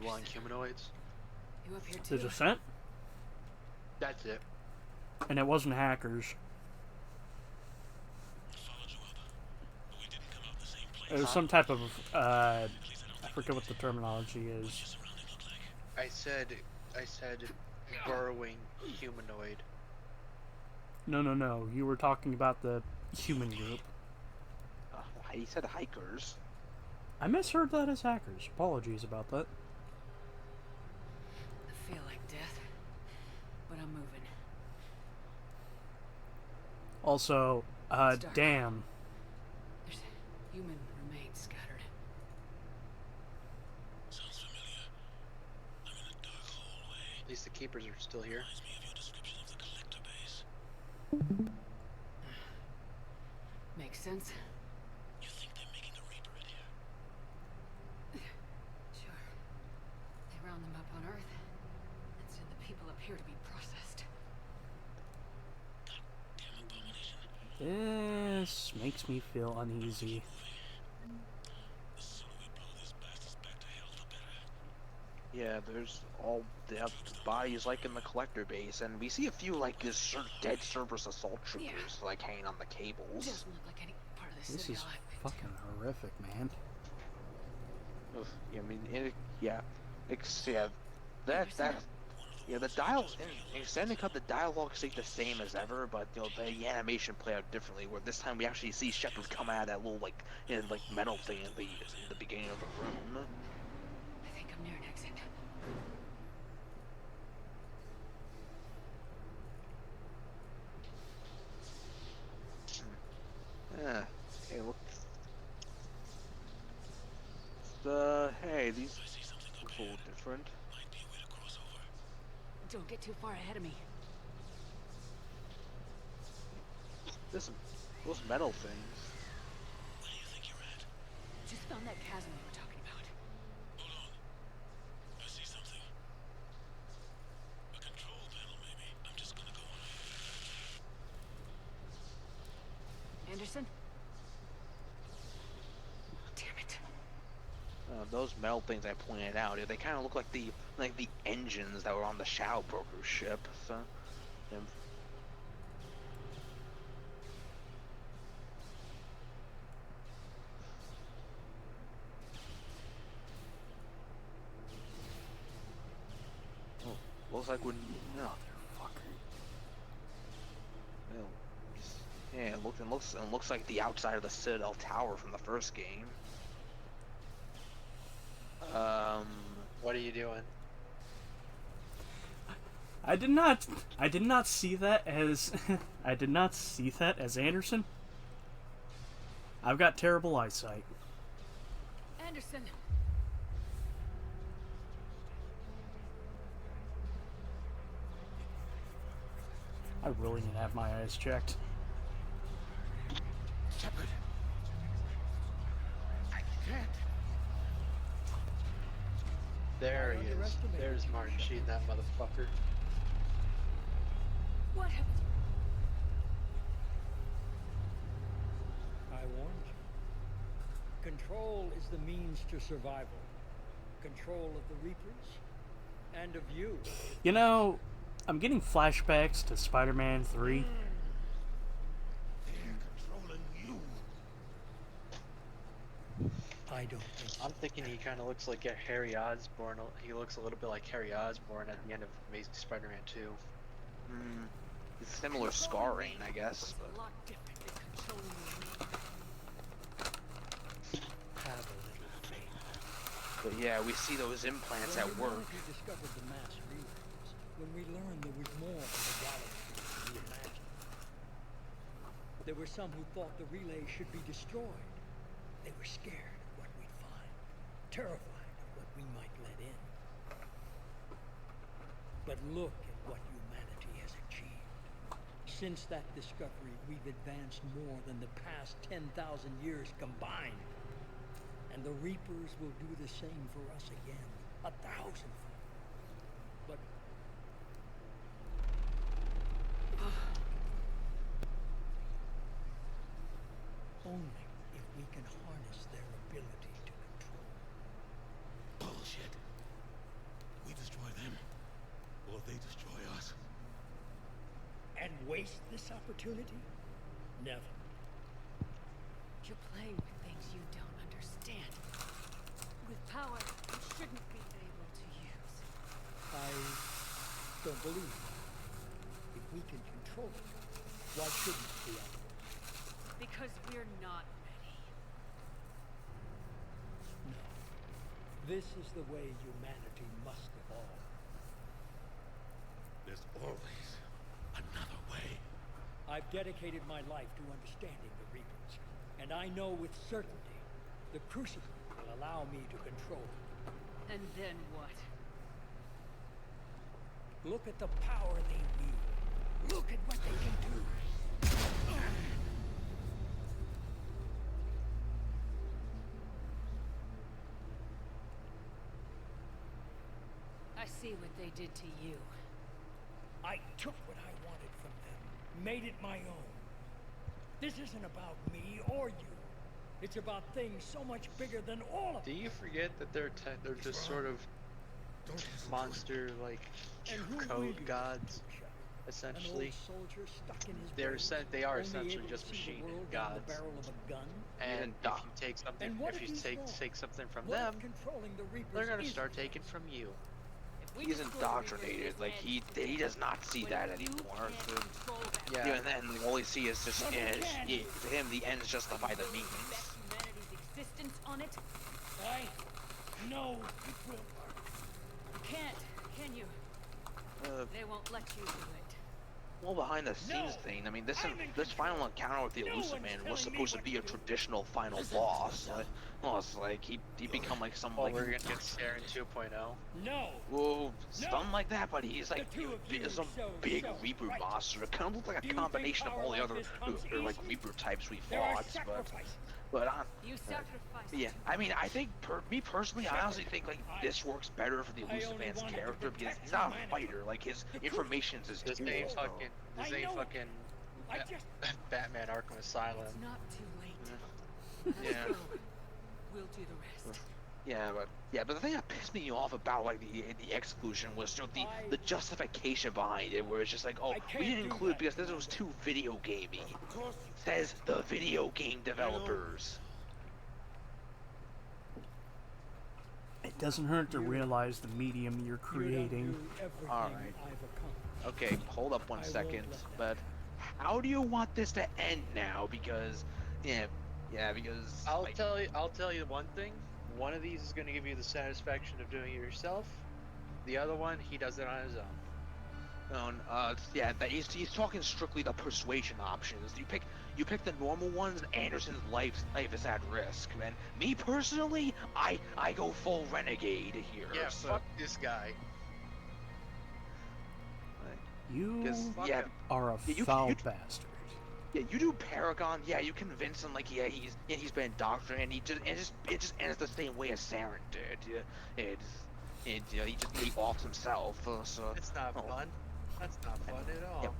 dwelling humanoids. You up here too? The Descent? That's it. And it wasn't hackers. It was some type of, I forget what the terminology is. I said burrowing humanoid. No. You were talking about the human group. He said hikers. I misheard that as hackers. Apologies about that. I feel like death, but I'm moving. Also, damn. There's human remains scattered. Sounds familiar. I'm in a dark hallway. At least the keepers are still here. Reminds me of your description of the collector base. Makes sense. You think they're making the Reaper in here? Sure. They round them up on Earth and send the people up here to be processed. This makes me feel uneasy. Yeah, there's all the bodies like in the collector base, and we see a few like this dead Cerberus assault troopers like hanging on the cables. Doesn't look like any part of the This city is alive. fucking horrific, man. I mean, the dialogue. Extended cut, the dialogue stayed the same as ever, but the animation played out differently. Where this time we actually see Shepard come out of that little metal thing in the beginning of the room. I think I'm near an exit. Yeah. Hey, look. Hey, these look a little different. Don't get too far ahead of me. Those metal things. Just found that chasm we were talking about. I see something. A control panel, maybe. I'm just gonna go on. Anderson? Damn it. Those metal things I pointed out, they kind of look like the engines that were on the Shadow Broker ship. So, yeah. Oh, looks like we're yeah, it looks like the outside of the Citadel Tower from the first game. What are you doing? I did not see that as I did not see that as Anderson. I've got terrible eyesight. Anderson! I really need to have my eyes checked. Shepard. I can't. There he is. There's Martin Sheen, that motherfucker. What happened? I warned you. Control is the means to survival. Control of the Reapers and of you. You know, I'm getting flashbacks to Spider-Man 3. I don't think so. I'm thinking he kind of looks like a Harry Osborn. He looks a little bit like Harry Osborn at the end of Amazing Spider-Man 2. Similar scarring, I guess. A lot different than controlling the Have a little faith. But yeah, we see those implants at work. We discovered the mass relays when we learned there was more to the galaxy than we imagined. There were some who thought the relay should be destroyed. They were scared of what we'd find, terrified of what we might let in. But look at what humanity has achieved. Since that discovery, we've advanced more than the past 10,000 years combined. And the Reapers will do the same for us again, 1,000-fold. But only if we can harness their ability to control. Bullshit. We destroy them, or they destroy us. And waste this opportunity? Never. You're playing with things you don't understand. With power you shouldn't be able to use. I don't believe that. If we can control it, why shouldn't the others? Because we're not ready. No. This is the way humanity must evolve. There's always another way. I've dedicated my life to understanding the Reapers, and I know with certainty the Crucible will allow me to control them. And then what? Look at the power they wield. Look at what they can do. I see what they did to you. I took what I wanted from them, made it my own. This isn't about me or you. It's about things so much bigger than all of Do us. you forget that they're just sort of monster like And who will code you gods, An essentially? old soldier stuck in his They're grave, they are only essentially able to just see the machine world down gods. the barrel of a gun. And if you take something, And what if you he's take wrong? something from What if them, controlling the Reapers they're gonna is start taking from you. He's indoctrinated. Like he does not see that anymore. So, Yeah. and then all he sees is just for him the ends justify the means. Humanity's existence on it? I know it will work. You can't, can you? They won't let you do it. Well, behind the scenes thing, I mean, this final encounter with the Elusive Man was supposed to be a traditional final boss. Well, it's like he become like some like. We're gonna get Saren 2.0. No. Whoa, something like that, but he's like some big Reaper monster. It kind of looks like a combination of all the other like Reaper types we fought, but You sacrificed. yeah, I mean, I think me personally, I honestly think like this works better for the Elusive Man's character because he's not a fighter. Like his information is This tools, ain't bro. fucking. This ain't fucking. Batman Arkham Asylum. It's not too late. Yeah. We'll do the rest. Yeah, but the thing that pissed me off about like the exclusion was just the justification behind it, where it's just like, oh, we didn't include it because this was too video gamey. Says the video game developers. It doesn't hurt to realize the medium you're creating. All right. Okay, hold up one second. But how do you want this to end now? Because because I'll tell you one thing. One of these is going to give you the satisfaction of doing it yourself. The other one, he does it on his own. He's talking strictly the persuasion options. You pick the normal ones. Anderson's life is at risk. And me personally, I go full renegade here. Yeah, so. fuck this guy. You are a foul bastard. Yeah, you do Paragon. Yeah, you convince him like he's been indoctrinated, and it just ends the same way as Saren did. He offs himself. So it's not fun. That's not fun at all.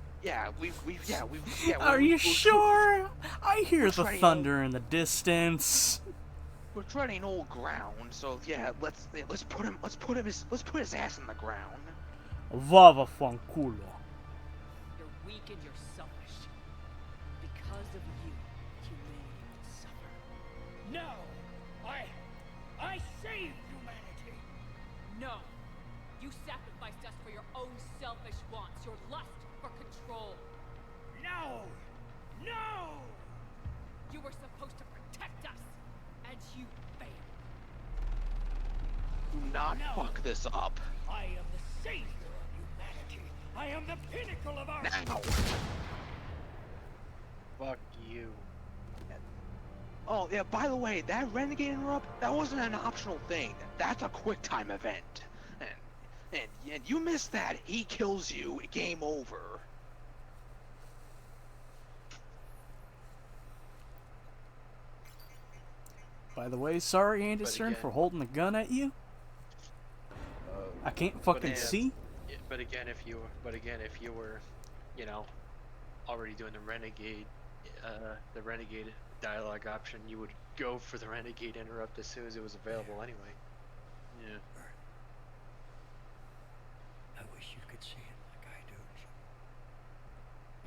Are you sure? I hear the thunder in the distance. We're treading old ground, so yeah, let's put his ass in the ground. Vava fanculo. You're weak and you're selfish. Because of you, humanity will suffer. No! I saved humanity! No! You sacrificed us for your own selfish wants, your lust for control. No! No! You were supposed to protect us, and you failed. Do not fuck this up. I am the savior of humanity. I am the pinnacle of our Fuck you. Oh yeah, by the way, that Renegade interrupt, that wasn't an optional thing. That's a quick time event. And and you miss that, he kills you. Game over. By the way, sorry, Anderson, again- for holding the gun at you. I can't fucking see. Yeah, but again, if you were, you know, already doing the renegade dialogue option, you would go for the renegade interrupt as soon as it was available anyway. Yeah. I wish you could see it like I do.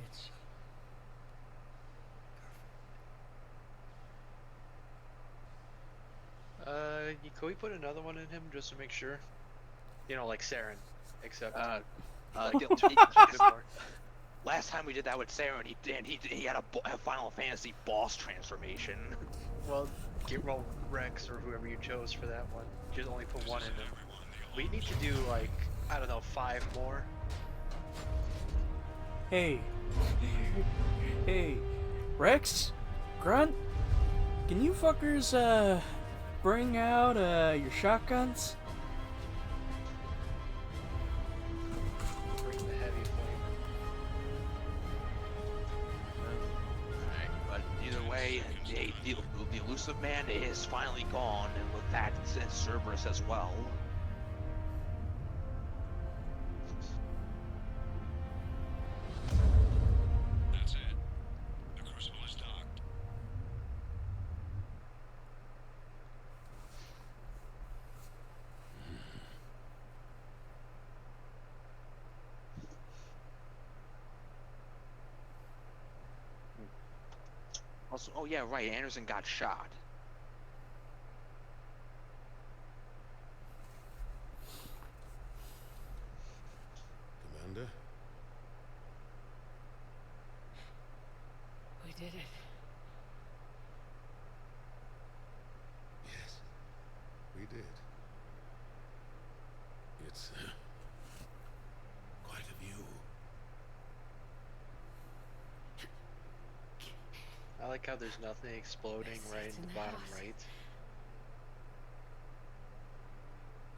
It's Can we put another one in him just to make sure? You know, like Saren, except last time we did that with Saren, he had a Final Fantasy boss transformation. Well, get roll Rex or whoever you chose for that one. Just only put one in them. We need to do like, I don't know, 5 more. Hey. Hey. Rex? Grunt? Can you fuckers, bring out, your shotguns? Bring the heavy flame. Alright, but either way, the elusive man is finally gone, and with that, it's Cerberus as well. That's it. The crucible is docked. Also, oh yeah, right, Anderson got shot. Commander? We did it. Yes, we did. It's quite a view. I like how there's nothing exploding right in the bottom right.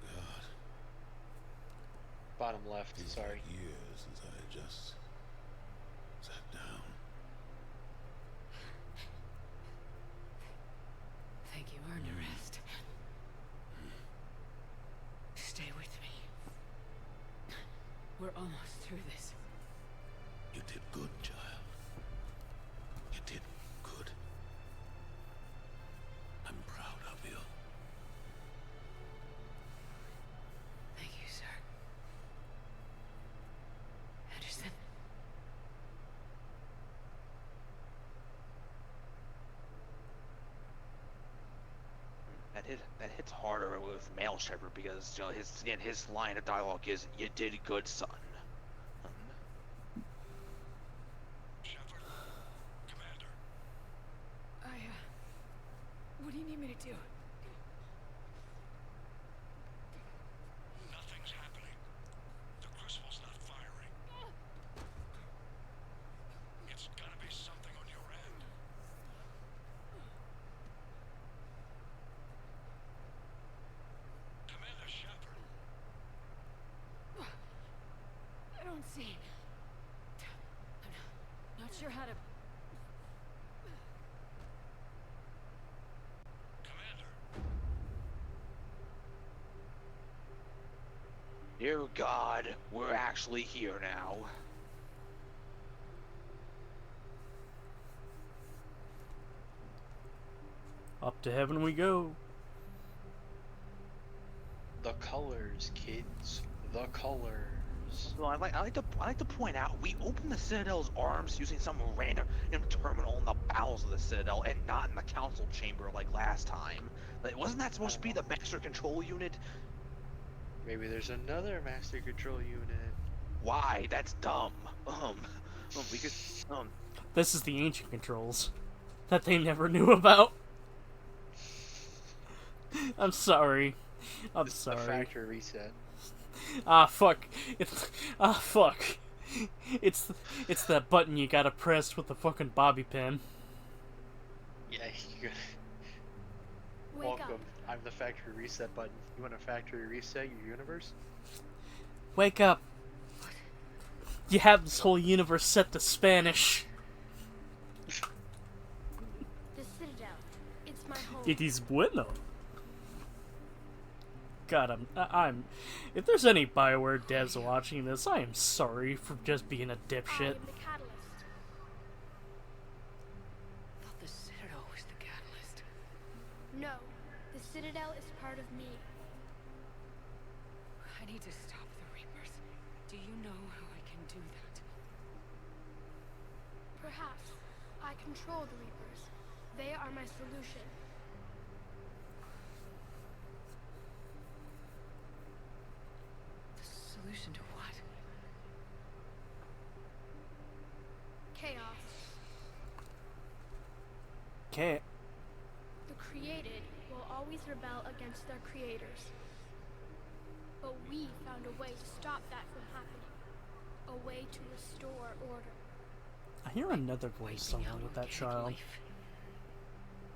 God. Bottom left, Feels sorry. like years since I just sat down. Think you earned a rest. Stay with me. We're almost through this. You did good, child. You did good. I'm proud of you. Thank you, sir. Anderson. That hits harder with Male Shepherd because his line of dialogue is "You did good, son." Shepard, Commander. What do you need me to do? Nothing's happening. The crucible's not firing. It's gotta be something on your end. Commander Shepard. I don't see. I'm not sure how to. Dear God, we're actually here now. Up to heaven we go. The colors, kids. The colors. Well, I like to point out we opened the Citadel's arms using some random terminal in the bowels of the Citadel and not in the council chamber like last time. Like, wasn't that supposed to be the master control unit? Maybe there's another master control unit. Why? That's dumb. We could This is the ancient controls that they never knew about. I'm sorry. I'm sorry. The factory reset. Ah fuck. Fuck. It's that button you gotta press with the fucking bobby pin. Yeah, you Wake welcome. up. I'm the factory reset button. You want to factory reset your universe? Wake up. You have this whole universe set to Spanish. The Citadel. It's my home. It is bueno. God, I'm. If there's any Bioware devs watching this, I am sorry for just being a I dipshit. am the catalyst. Thought the Citadel was the catalyst. No, the Citadel is part of me. I need to stop the Reapers. Do you know how I can do that? Perhaps. I control the Reapers. They are my solution. The solution to what? Chaos. Okay. The created will always rebel against their creators. But we found a way to stop that from happening. A way to restore order. I hear another voice somewhere with that child.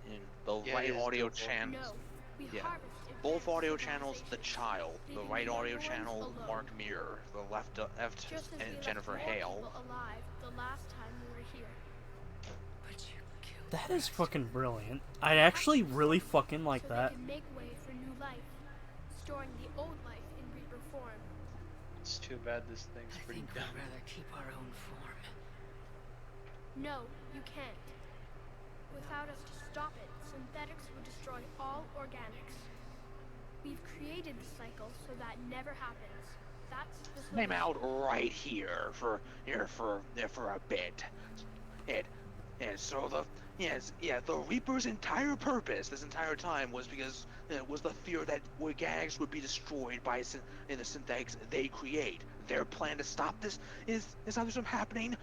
In the Yeah, right it is audio Google. channels. No, we Yeah. harvest Both advanced audio channels, the civilization. child. The leaving right the audio younger channel, ones alone. Mark Mirror. The left Just as we left Jennifer more Hale. people alive the last time we were here. But you killed That is fucking brilliant. I actually really fucking like so that. they can make way for new life, storing the old life in Reaper form. It's too bad this thing's I pretty think dumb. we'd rather keep our own form. No, you can't. Without us to stop it, synthetics would destroy all organics. We've created the cycle so that never happens. That's the solution. Name out right here for a bit. And so the Reaper's entire purpose this entire time was because it was the fear that organics would be destroyed by the synthetics they create. Their plan to stop this is stop this from happening.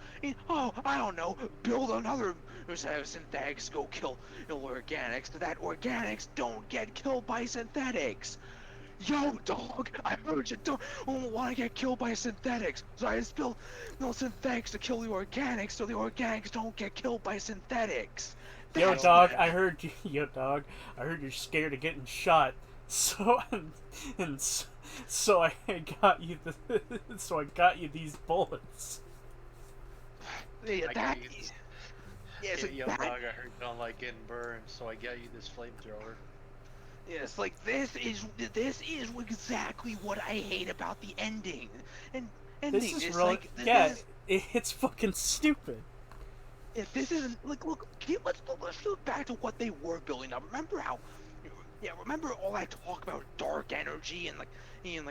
I don't know, build another set of synthetics, go kill organics, so that organics don't get killed by synthetics. Yo, dog, I heard you don't want to get killed by synthetics, so I just built synthetics to kill the organics, so the organics don't get killed by synthetics. Yo, That's dog, the- I heard you. Yo, dog, I heard you're scared of getting shot. So so I got you so I got you these bullets. Yeah, I that get you. is- yeah, it's like Yo, that- dog, I heard you don't like getting burned, so I got you this flamethrower. Yes, like this is exactly what I hate about the ending. And ending This is is really like this yeah. is, It's fucking stupid. if this isn't like look, let's look back to what they were building up. Remember how? Yeah, remember all that talk about dark energy and like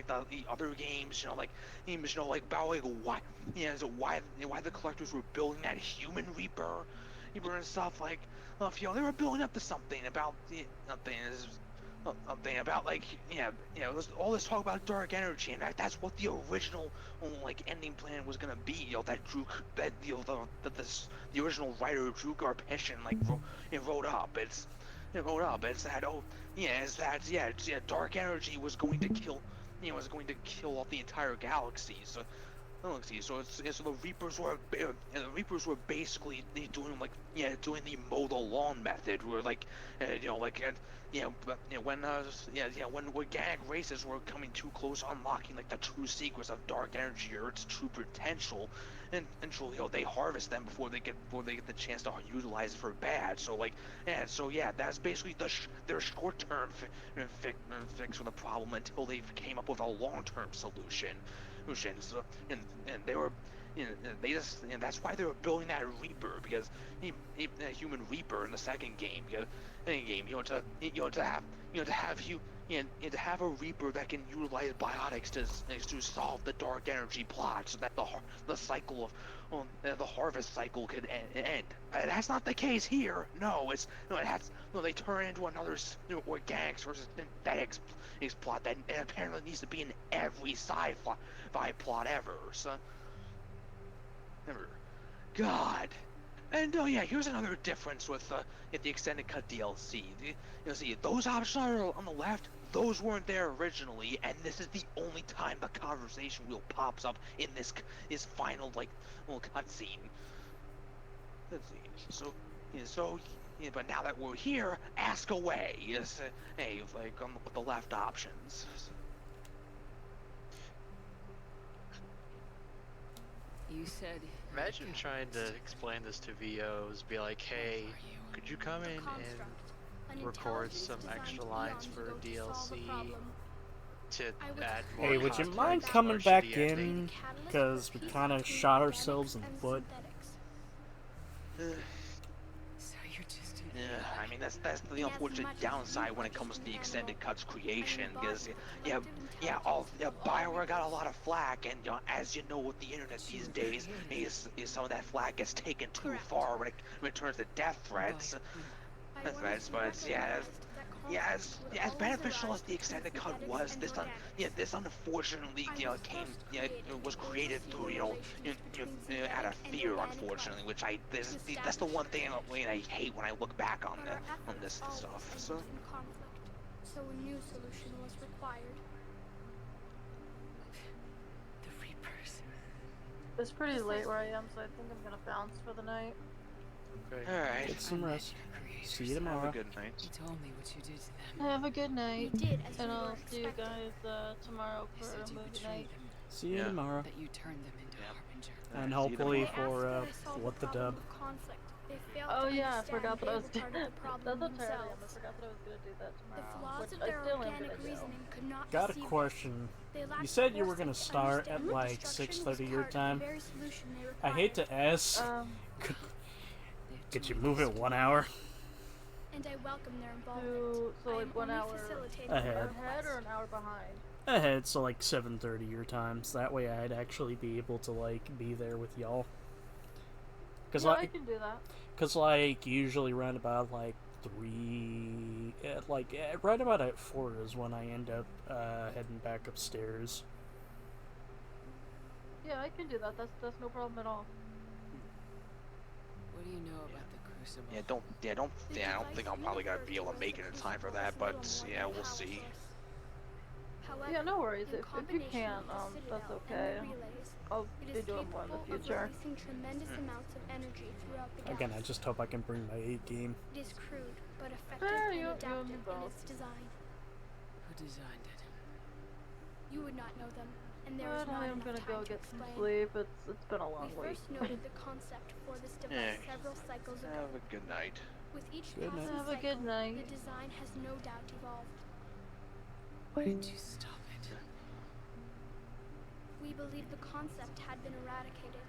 the other games, like about like why why the collectors were building that human Reaper and stuff like, they were building up to something about something about like all this talk about dark energy, and that's what the original like ending plan was gonna be. The original writer Drew Garpetian wrote up. It's that dark energy was going to kill off the entire galaxy. So the Reapers were basically doing the mow the lawn method, where when organic races were coming too close to unlocking like the true secrets of dark energy or its true potential, and they harvest them before they get the chance to utilize it for bad. That's basically their short-term fix for the problem until they came up with a long-term solution. So, and they were, that's why they were building that Reaper, because a human Reaper in the second game, to have a Reaper that can utilize biotics to solve the dark energy plot, so that the cycle of the harvest cycle could end. That's not the case here. They turn into another organics versus synthetics plot that apparently needs to be in every sci-fi plot ever. So, God. And here's another difference with the extended cut DLC. Those options are on the left. Those weren't there originally, and this is the only time the conversation wheel pops up in this final little cutscene. But now that we're here, ask away. With the left options. You said. Imagine trying to explain this to VOs, be like, hey, could you come in and record some extra lines for DLC to add more Hey, would you context, mind or coming should back the ending- in? Because we kind of shot ourselves in the foot. Yeah, I mean that's the unfortunate downside when it comes to the extended cuts creation, because Bioware got a lot of flack, and as you know with the internet these days, is some of that flack gets taken too far when it turns to death threats. But as beneficial as the extended cut was, this unfortunately was created through out of fear, unfortunately, which that's the one thing I hate when I look back on this stuff. So a new solution was required. The Reapers. It's pretty late where I am, so I think I'm gonna bounce for the night. Alright. Get some rest. See you tomorrow. Have a good night. You told me what you did to them. Have a good night. We did, as and we I'll were see you expecting. guys tomorrow You for said a you movie betrayed night. them. See you tomorrow. That you turned them into Harbinger. And See you hopefully tomorrow. for what the dub. Oh yeah, I forgot that I was doing that. That's entirely I forgot that I was gonna do that The tomorrow. flaws Which of I their still am organic gonna do. reasoning could not Got a deceive them. question. They lacked You said you were foresight gonna to start at understand like destruction 6:30 was your part of the time. very solution they I hate to required. ask. Could you move it 1 hour? And I welcome their involvement. So I am like 1 only hour facilitating ahead. or an hour behind? Ahead, so like 7:30 your times. That way I'd actually be able to like be there with y'all. Cause Yeah, like, I can do that. Cause like usually around about like 3, right about at 4 is when I end up heading back upstairs. Yeah, I can do that. That's no problem at all. What do you know about the Crucible? I don't think I'm probably gonna be able to make it in time for that, but yeah, we'll see. However, Yeah, no worries. in If you combination can, with the that's Citadel okay. and the relays, I'll it be is doing more in the capable of future. releasing tremendous amounts of energy throughout the Again, I galaxy. just hope I can bring my 8 game. It is crude, but effective you and and me adaptive in both. its design. Who designed it? You would not know them, and there But is not I'm enough gonna time go to get some explain. sleep. It's been a long We week. first noted the concept for this device several cycles ago. Have a good night. With each Good night. passing Have a good cycle, night. the design has no doubt evolved. Why didn't you stop it? We believe the concept had been eradicated.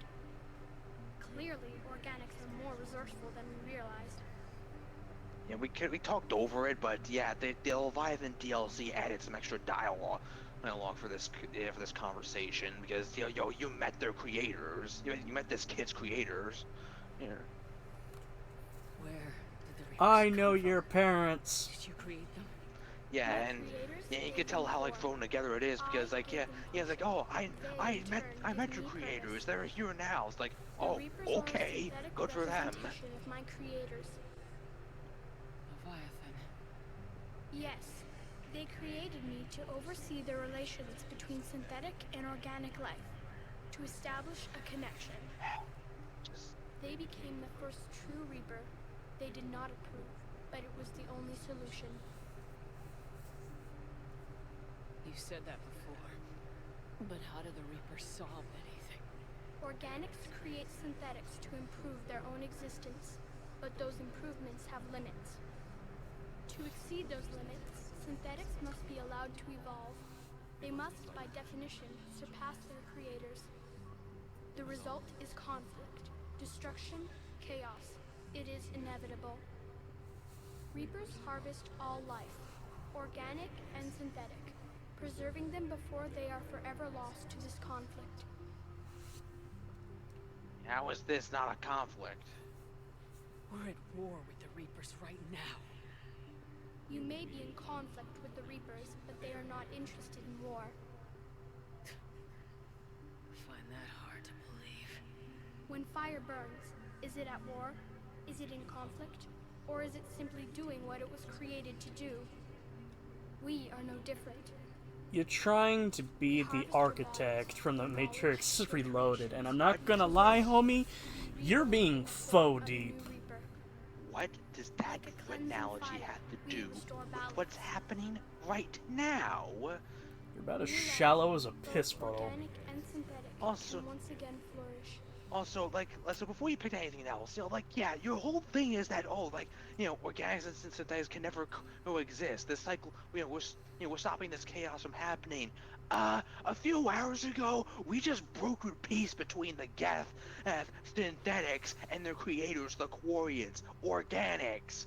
Clearly, organics are more resourceful than we realized. Yeah, we talked over it, but yeah, the Leviathan DLC added some extra dialogue for this conversation, because you met their creators, you met this kid's creators. Yeah. Where did the Reapers I come know from? your parents. Did you create them? Yeah, and you can tell how like thrown together it is, because like it's like, oh, I met your creators, they're here now. It's like, oh, okay, good for them. Representation of my creators. Leviathan. Yes, they created me to oversee the relations between synthetic and organic life, to establish a connection. They became the first true Reaper. They did not approve, but it was the only solution. You said that before. But how do the Reapers solve anything? Organics create synthetics to improve their own existence, but those improvements have limits. To exceed those limits, synthetics must be allowed to evolve. They must, by definition, surpass their creators. The result is conflict, destruction, chaos. It is inevitable. Reapers harvest all life, organic and synthetic, preserving them before they are forever lost to this conflict. How is this not a conflict? We're at war with the Reapers right now. You may be in conflict with the Reapers, but they are not interested in war. I find that hard to believe. When fire burns, is it at war? Is it in conflict? Or is it simply doing what it was created to do? We are no different. You're trying to be the architect from the Matrix Reloaded, and I'm not gonna lie, homie, you're being faux deep. What does that analogy have to do with what's happening right now? You're about as shallow as a piss puddle. Organic and synthetic Also- can once again flourish. Also, like, so before you pick anything else, you know, like, yeah, your whole thing is that, oh, like, you know, organics and synthetics can never coexist. This cycle, we're stopping this chaos from happening. A few hours ago, we just brokered peace between the Geth, synthetics, and their creators, the Quarians, organics.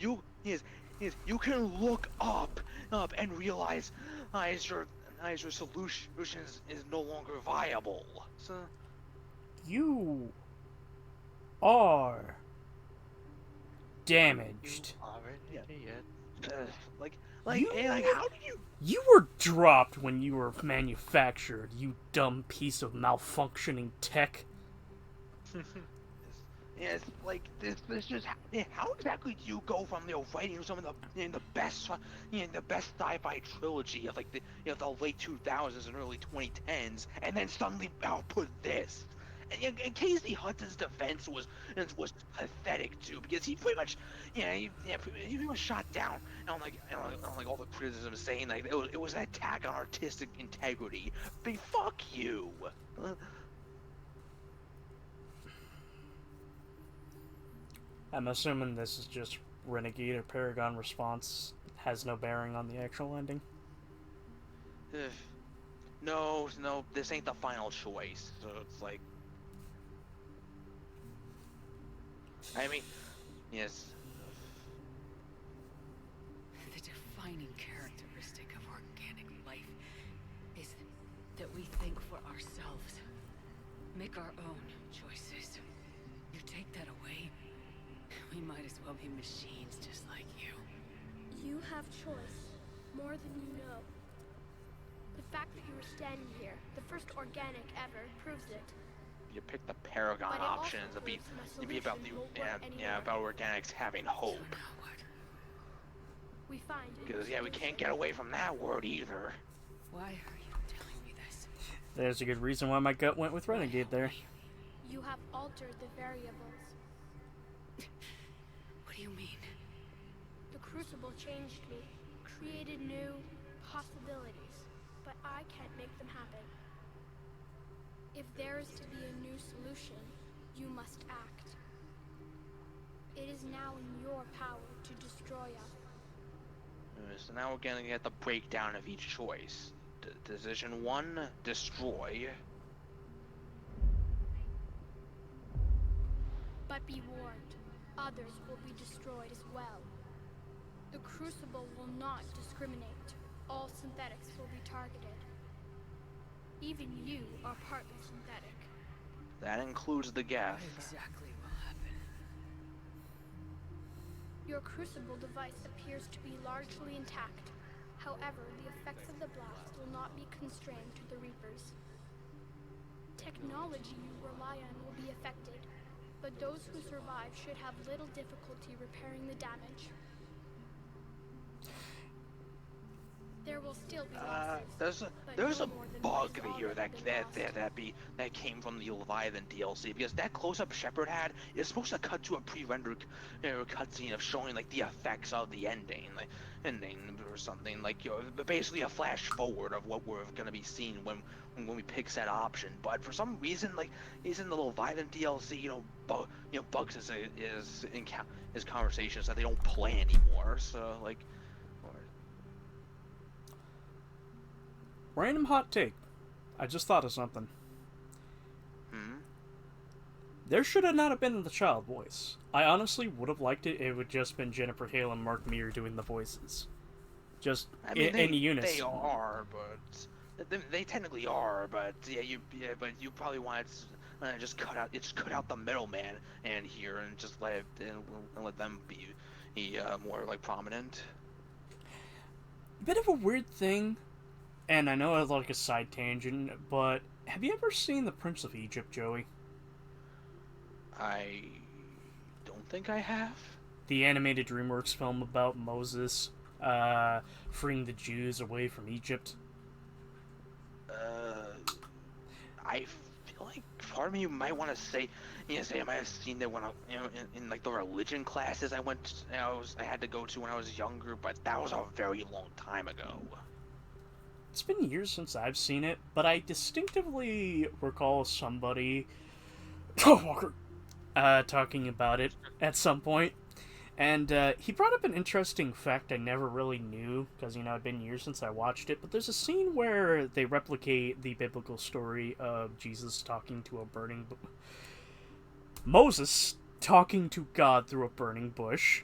You can look up and realize your solutions is no longer viable. So You are damaged. like how do you? You were dropped when you were manufactured, you dumb piece of malfunctioning tech. Yes, like this just how exactly do you go from writing some of the best the best sci-fi trilogy of like the the late 2000s and early 2010s and then suddenly output this? And Casey Hudson's defense was pathetic too, because he pretty much he pretty much shot down on like all the criticism saying like it was an attack on artistic integrity. But fuck you. I'm assuming this is just Renegade or Paragon response, has no bearing on the actual ending. No, this ain't the final choice. So it's like, I mean, yes. The defining characteristic of organic life is that we think for ourselves, make our own choices. You take that away, we might as well be machines just like you. You have choice, more than you know. The fact that you were standing here, the first organic ever, proves it. You pick the Paragon But it also options. It'd be about the solution won't work about organics having hope. We find it Because is we can't get away from that word either. Why are you telling me this? There's a good reason why my gut went with Renegade there. You have altered the variables. What do you mean? The Crucible changed me, created new possibilities, but I can't make them happen. If there is to be a new solution, you must act. It is now in your power to destroy us. So now we're gonna get the breakdown of each choice. Decision 1, destroy. But be warned, others will be destroyed as well. The Crucible will not discriminate. All synthetics will be targeted. Even you are partly synthetic. That includes the Geth. What exactly will happen? Your Crucible device appears to be largely intact. However, the effects of the blast will not be constrained to the Reapers. Technology you rely on will be affected, but those who survive should have little difficulty repairing the damage. There will still be losses. There's a no more than bug what has here already that came from the Leviathan DLC, because that close-up Shepard had is supposed to cut to a pre-rendered cutscene of showing like the effects of the ending or something, like basically a flash forward of what we're gonna be seeing when we pick said option. But for some reason, like he's in the Leviathan DLC, bugs is in his conversations that they don't play anymore. So like. Random hot take. I just thought of something. There should have not have been the child voice. I honestly would have liked it. It would just been Jennifer Hale and Mark Meir doing the voices, just in unison. They are, but they technically are. But but you probably want to just cut out the middleman and here and just let them be more like prominent. Bit of a weird thing. And I know it's like a side tangent, but have you ever seen The Prince of Egypt, Joey? I don't think I have. The animated DreamWorks film about Moses freeing the Jews away from Egypt. I feel like part of me might want to say I might have seen that when in like the religion classes I had to go to when I was younger, but that was a very long time ago. it's been years since I've seen it, but I distinctively recall somebody Walker talking about it at some point. And he brought up an interesting fact I never really knew, because, you know, it'd been years since I watched it, but there's a scene where they replicate the biblical story of Jesus talking to a burning... Moses talking to God through a burning bush.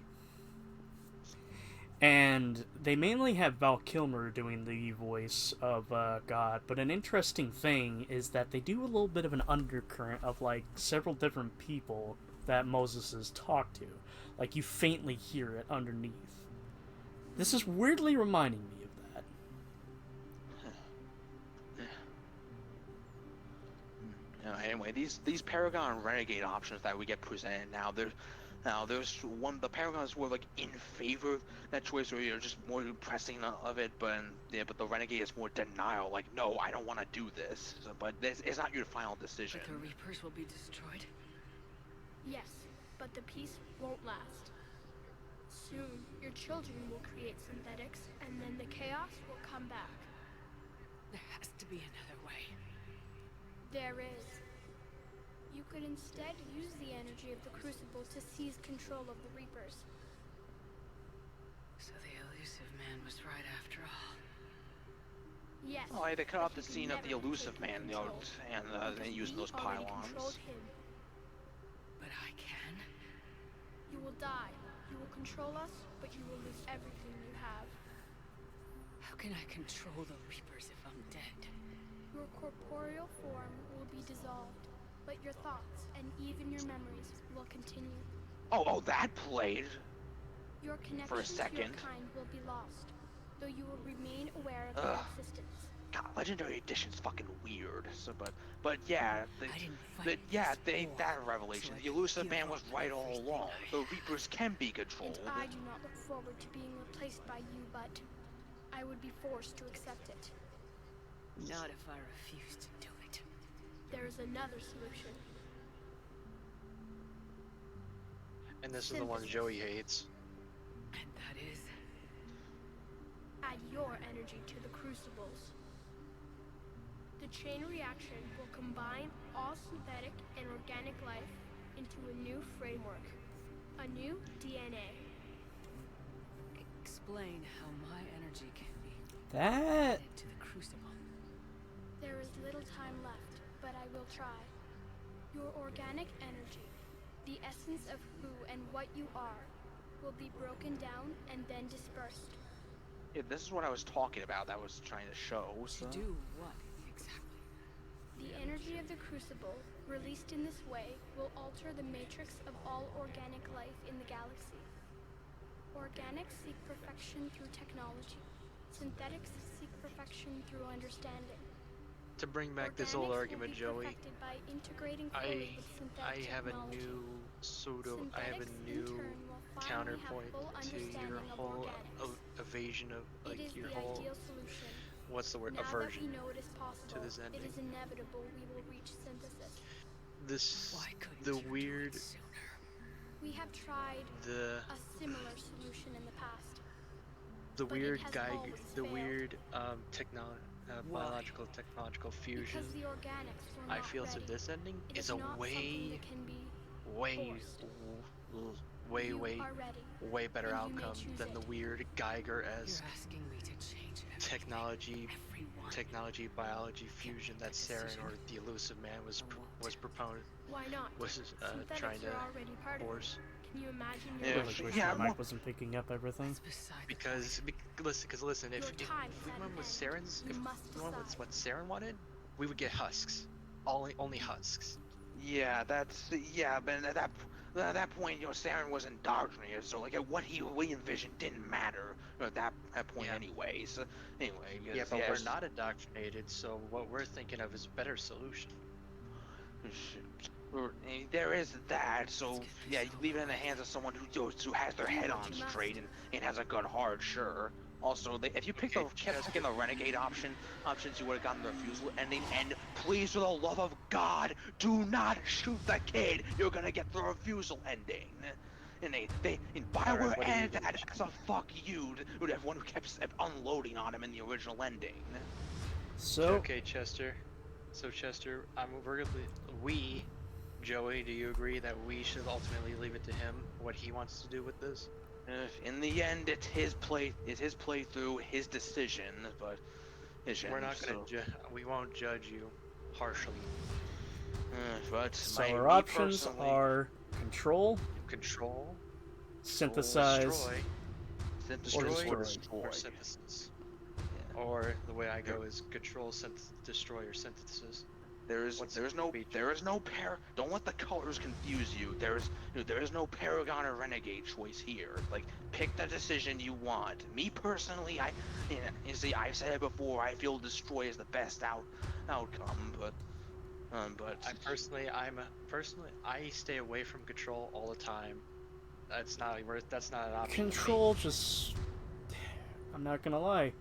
And they mainly have Val Kilmer doing the voice of God, but an interesting thing is that they do a little bit of an undercurrent of, like, several different people that Moses has talked to. Like, you faintly hear it underneath. This is weirdly reminding me of that. Anyway, these Paragon Renegade options that we get presented now, there's one, the Paragons were like in favor of that choice, or you're just more pressing of it, but the Renegade is more denial, like, no, I don't want to do this. So, but it's not your final decision. But the Reapers will be destroyed? Yes, but the peace won't last. Soon, your children will create synthetics, and then the chaos will come back. There has to be another way. There is. You could instead use the energy of the Crucible to seize control of the Reapers. So the elusive man was right after all. Yes. Oh, they cut off the but you scene can of the never elusive take man, control, and they using those we already pylons. controlled him. But I can? You will die. You will control us, but you will lose everything you have. How can I control the Reapers if I'm dead? Your corporeal form will be dissolved, but your thoughts and even your memories will continue. Oh, that played. Your connection For a to second. your kind will be lost, though you will remain aware of their Ugh. existence. God, Legendary Edition's fucking weird. So, but yeah, that revelation. The elusive man was right all along. The Reapers can be controlled. And I do not look forward to being replaced by you, but I would be forced to accept it. Not if I refuse to do it. There is another solution. And this is the one Joey hates. And that is? Add your energy to the crucibles. The chain reaction will combine all synthetic and organic life into a new framework, a new DNA. Explain how my energy can be That... added to the crucible. There is little time left, but I will try. Your organic energy, the essence of who and what you are, will be broken down and then dispersed. Yeah, this is what I was talking about. That was trying to show. So. To do what exactly? The energy of the crucible, released in this way, will alter the matrix of all organic life in the galaxy. Organics seek perfection through technology. Synthetics seek perfection through understanding. To bring back this Organics old will argument, be Joey, perfected by integrating fully with synthetic I have a technology. new Synthetics, in new turn, will finally have counterpoint full to your understanding of whole organics. evasion of, It like, is your the whole, ideal solution. what's the word, Now aversion that we know it is possible, to this it ending. is inevitable we will reach synthesis. The weird, We have tried the a similar solution in the past. the But it weird has Geiger, always the failed. weird biological technological fusion. Because the organics were I not feel ready. to this ending It is is a not way, something that can be way, forced. way, You way, are ready, way better and you may outcome choose than the it. weird Geiger-esque You're asking me to change technology biology fusion that Saren or the elusive man was proponent Why not? was Synthetics trying to are already part of it. force. Can you imagine I your really life wish without my it? mic wasn't picking up everything. Because listen, if we went with Saren's, if we went with what Saren wanted, we would get husks, only husks. Yeah, but at that point, Saren was indoctrinated, so like what he envisioned didn't matter at that point anyway. So anyway, Yeah, but we're not indoctrinated, so what we're thinking of is a better solution. There is that, so yeah, you leave it in the hands of someone who has their head on straight and has a good heart, sure. Also, if you kept picking the renegade options, you would have gotten the refusal ending. And please, for the love of God, do not shoot the kid. You're gonna get the refusal ending. and Bioware added that as a fuck you to everyone who kept unloading on him in the original ending. So okay, Chester. So Chester, Joey, do you agree that we should ultimately leave it to him what he wants to do with this? In the end, it's his playthrough, his decision, but we're not gonna we won't judge you harshly. But so our options are control, synthesize, destroy, or destroy. or synthesis. Yeah. Or the way I go is control, destroy, or synthesis. There is no don't let the colors confuse you. There is no Paragon or Renegade choice here. Like, pick the decision you want. Me personally, you see, I've said it before, I feel destroy is the best outcome, but I stay away from control all the time. That's not an option. Control just, I'm not gonna lie.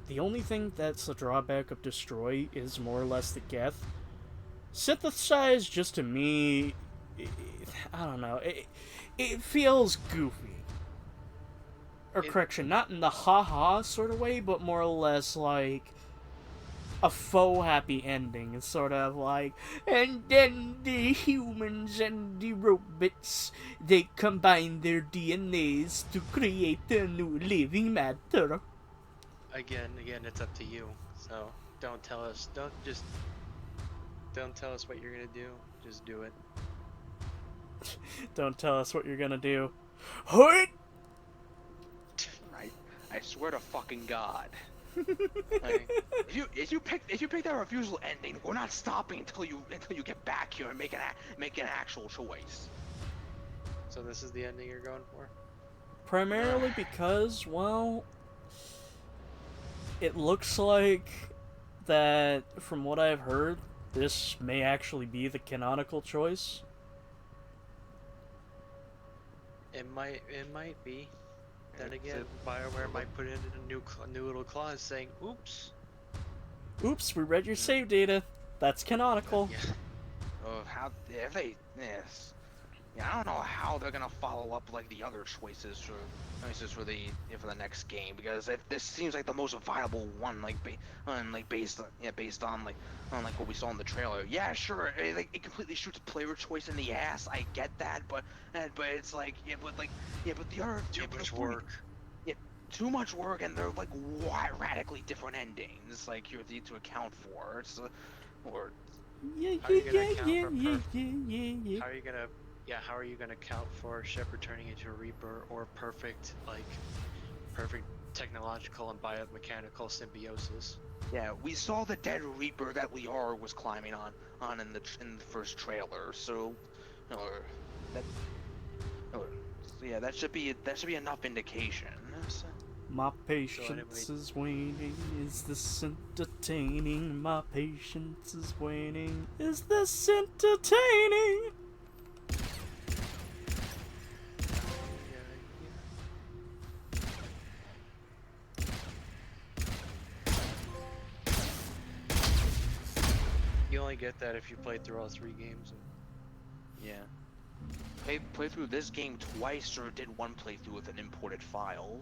The only thing that's a drawback of destroy is more or less the geth. Synthesize, just to me, I don't know. It feels goofy. Or correction, not in the haha sort of way, but more or less like a faux happy ending. It's sort of like, and then the humans and the robots, they combine their DNAs to create a new living matter. Again, it's up to you. So don't tell us what you're gonna do. Just do it. Don't tell us what you're gonna do. Hoot! I swear to fucking God. If you pick that refusal ending, we're not stopping until you get back here and make an actual choice. So this is the ending you're going for? Primarily because, well, it looks like that, from what I've heard, this may actually be the canonical choice. It might be. Then again, BioWare might put in a new little clause saying, "Oops." Oops, we read your save data. That's canonical. Yeah. I don't know how they're gonna follow up like the other choices for the next game, because this seems like the most viable one, based on what we saw in the trailer. Yeah, sure, it completely shoots player choice in the ass. I get that, but it's like but the other too much work. Yeah, too much work, and they're like radically different endings. Like you need to account for. How are you gonna account for Shepard turning into a Reaper or perfect technological and biomechanical symbiosis? Yeah, we saw the dead Reaper that Liara was climbing on in the first trailer. So, that should be enough indication. My patience is waning. Is this entertaining? My patience is waning. Is this entertaining? You only get that if you played through all 3 games. Yeah. Play through this game twice, or did one playthrough with an imported file.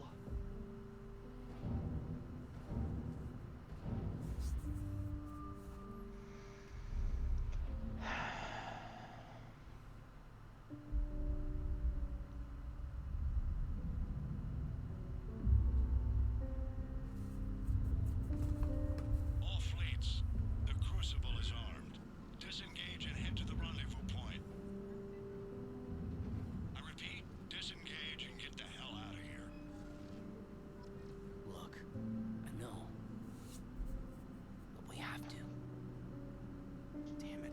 All fleets, the Crucible is armed. Disengage and head to the rendezvous point. I repeat, disengage and get the hell out of here. Look, I know. But we have to. Damn it.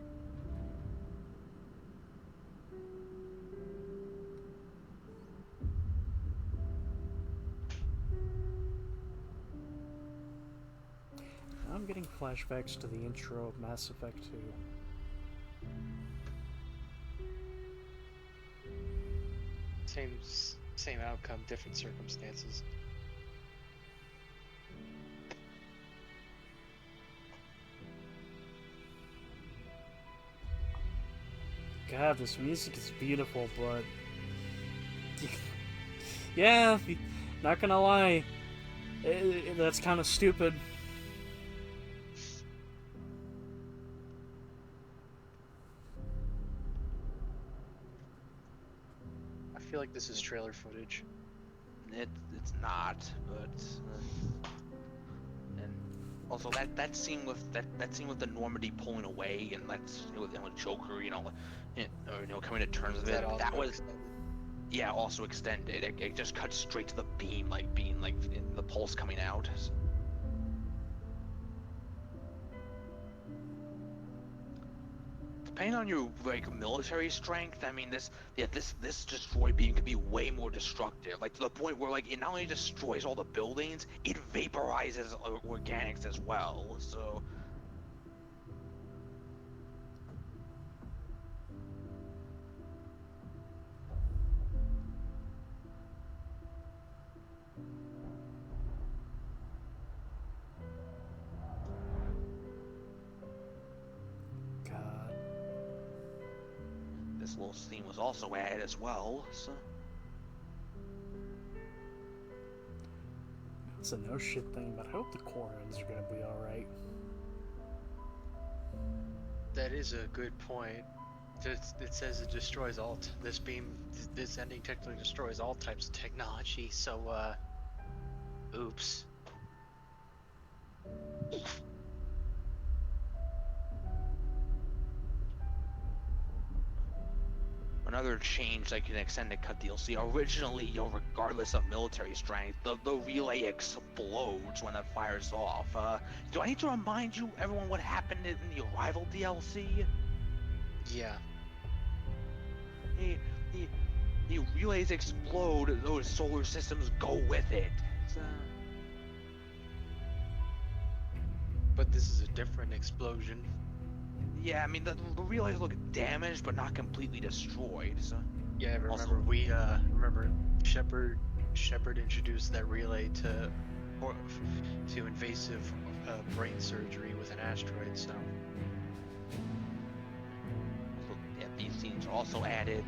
I'm getting flashbacks to the intro of Mass Effect 2. Same outcome, different circumstances. God, this music is beautiful, but Yeah, not gonna lie. That's kind of stupid. I feel like this is trailer footage. It's not, but and also that scene with that scene with the Normandy pulling away and that's Joker, or coming to terms with it. That was yeah, also extended. It just cuts straight to the beam, like being like in the pulse coming out. Depending on your military strength, I mean this destroy beam could be way more destructive. Like to the point where it not only destroys all the buildings, it vaporizes organics as well. So this little scene was also added as well. So it's a no shit thing, but I hope the Corans are gonna be alright. That is a good point. It says it destroys all. This ending technically destroys all types of technology. So, oops. another change like an extended cut DLC. Originally, regardless of military strength, the relay explodes when it fires off. Do I need to remind everyone what happened in the Arrival DLC? Yeah. The relays explode, those solar systems go with it. But this is a different explosion. Yeah, I mean the relays look damaged but not completely destroyed. So. Yeah, remember remember Shepard introduced that relay to invasive brain surgery with an asteroid. So yeah, these scenes are also added.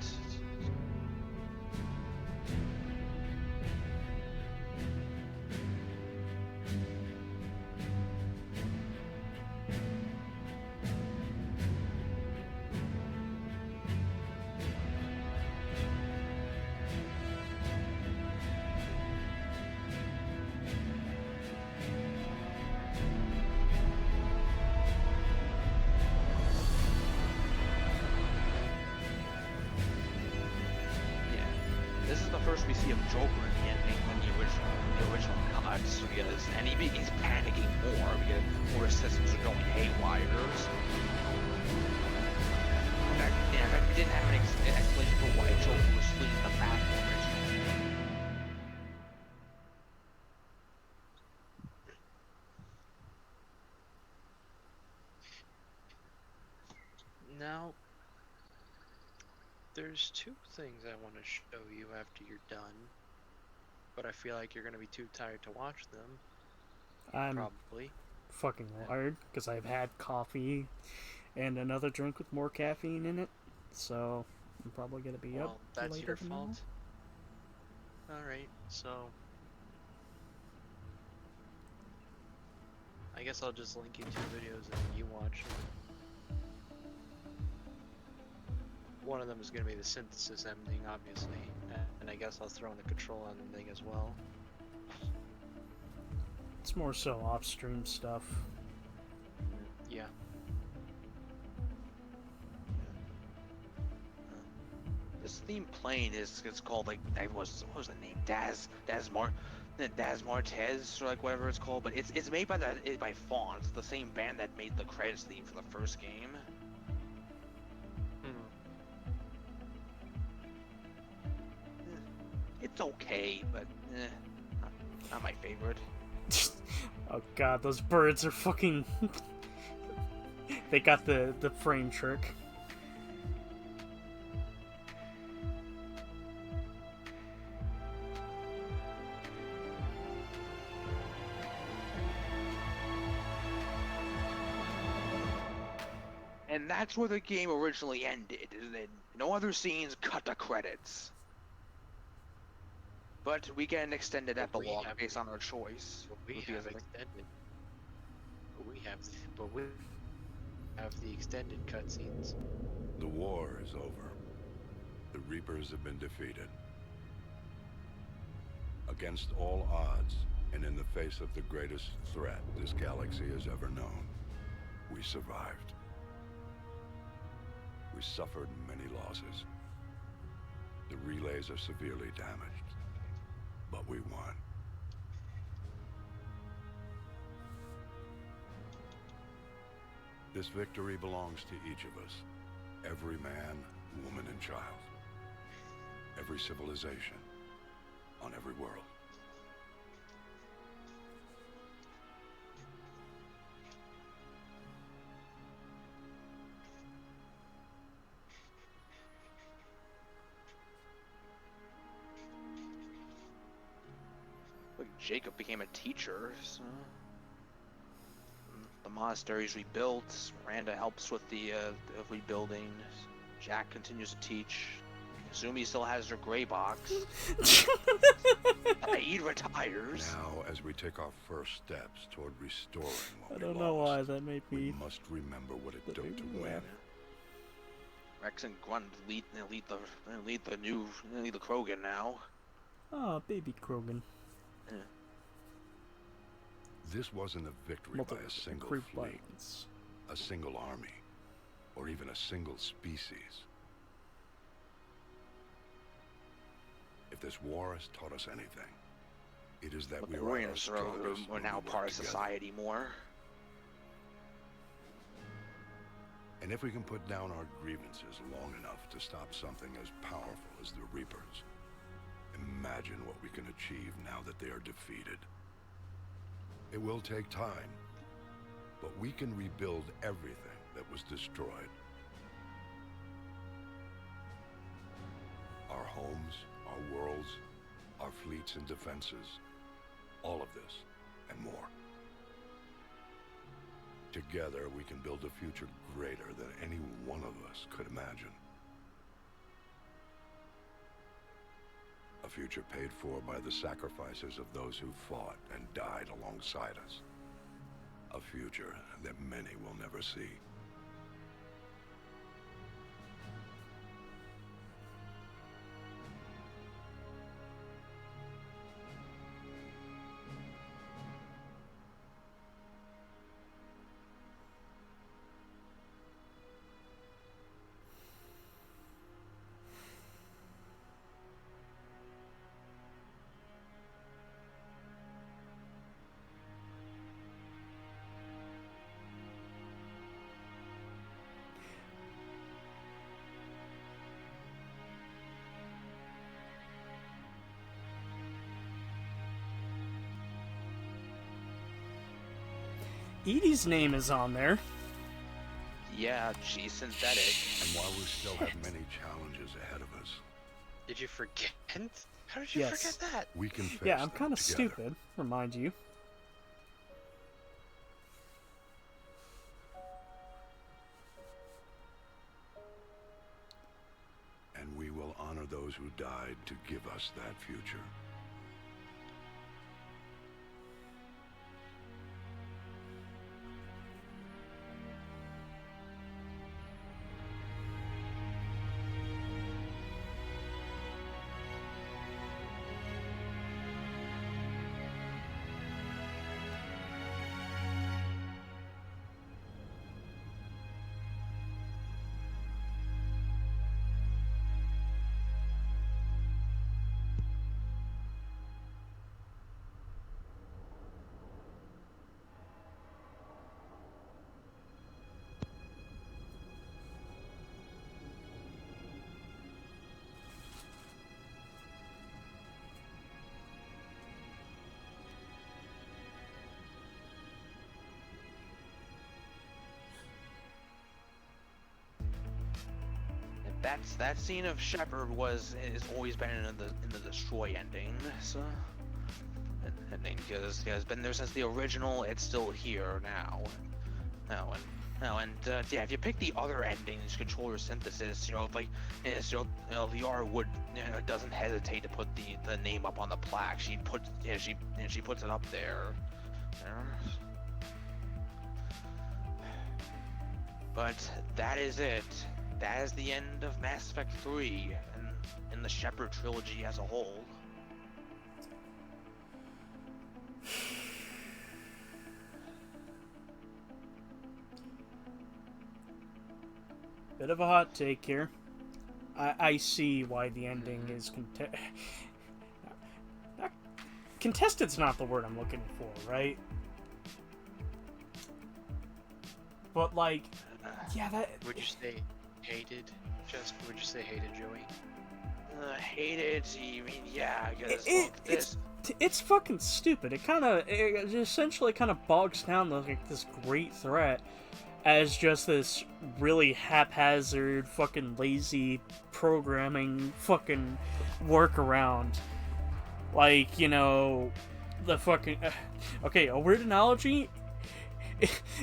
This is the first we see of Joker in the original cuts, because he's panicking more because more systems are going haywire. In fact, we didn't have an explanation for why Joker was fleeing the map originally. now there's two things I want to show you after you're done, but I feel like you're gonna be too tired to watch them. I'm probably fucking wired because I've had coffee and another drink with more caffeine in it, so I'm probably gonna be up that's later your tomorrow. fault. Alright, so I guess I'll just link you two videos and you watch them. One of them is going to be the synthesis ending, obviously, and I guess I'll throw in the control ending as well. It's more so off-stream stuff. Yeah. This theme playing it's called what was the name? Daz Martez or whatever it's called, but it's made by Fonts, the same band that made the credits theme for the first game. It's okay, but not my favorite. Oh god, those birds are fucking... They got the frame trick. And that's where the game originally ended. No other scenes cut to credits. But we get an extended But we epilogue have- based on our choice. We Because have I think- extended. We have the extended cutscenes. The war is over. The Reapers have been defeated. Against all odds, and in the face of the greatest threat this galaxy has ever known, we survived. We suffered many losses. The relays are severely damaged, but we won. This victory belongs to each of us. Every man, woman, and child. Every civilization. On every world. Look, Jacob became a teacher, so... The monastery's rebuilt, Miranda helps with the rebuilding, Jack continues to teach, Azumi still has her gray box, Aid retires. Now, as we take our first steps toward restoring what I we don't know lost, why that made we me. must remember what it took to me win. laugh. Rex and Grunt lead the Krogan now. Oh, baby Krogan. Yeah. This wasn't a victory by a single Creep fleet, violence. a single army, or even a single species. If this war has taught us anything, it is that we are at our Warriors strongest are when now we work part of together. society more. And if we can put down our grievances long enough to stop something as powerful as the Reapers, imagine what we can achieve now that they are defeated. It will take time, but we can rebuild everything that was destroyed. Our homes, our worlds, our fleets and defenses, all of this and more. Together, we can build a future greater than any one of us could imagine. A future paid for by the sacrifices of those who fought and died alongside us. A future that many will never see. Edie's name is on there. Yeah, she's synthetic. And while we still have many challenges ahead of us, Did you forget? How did you Yes. forget that? we can face Yeah, I'm them kind of together. stupid, remind you. And we will honor those who died to give us that future. That scene of Shepard has always been in the destroy ending, so ending because it's been there since the original. It's still here now. And No, and yeah, if you pick the other endings, controller synthesis, like, Liara would, doesn't hesitate to put the name up on the plaque. She puts it up there. But that is it. That is the end of Mass Effect 3 and the Shepard trilogy as a whole. Bit of a hot take here. I see why the ending is contested's not the word I'm looking for, right? But like, yeah, that. Would you say hated? Just would you say hated, Joey? Hated? You mean yeah? Because it's fucking stupid. It essentially kind of bogs down like this great threat as just this really haphazard, fucking lazy programming fucking workaround. Like, the fucking... okay, a weird analogy.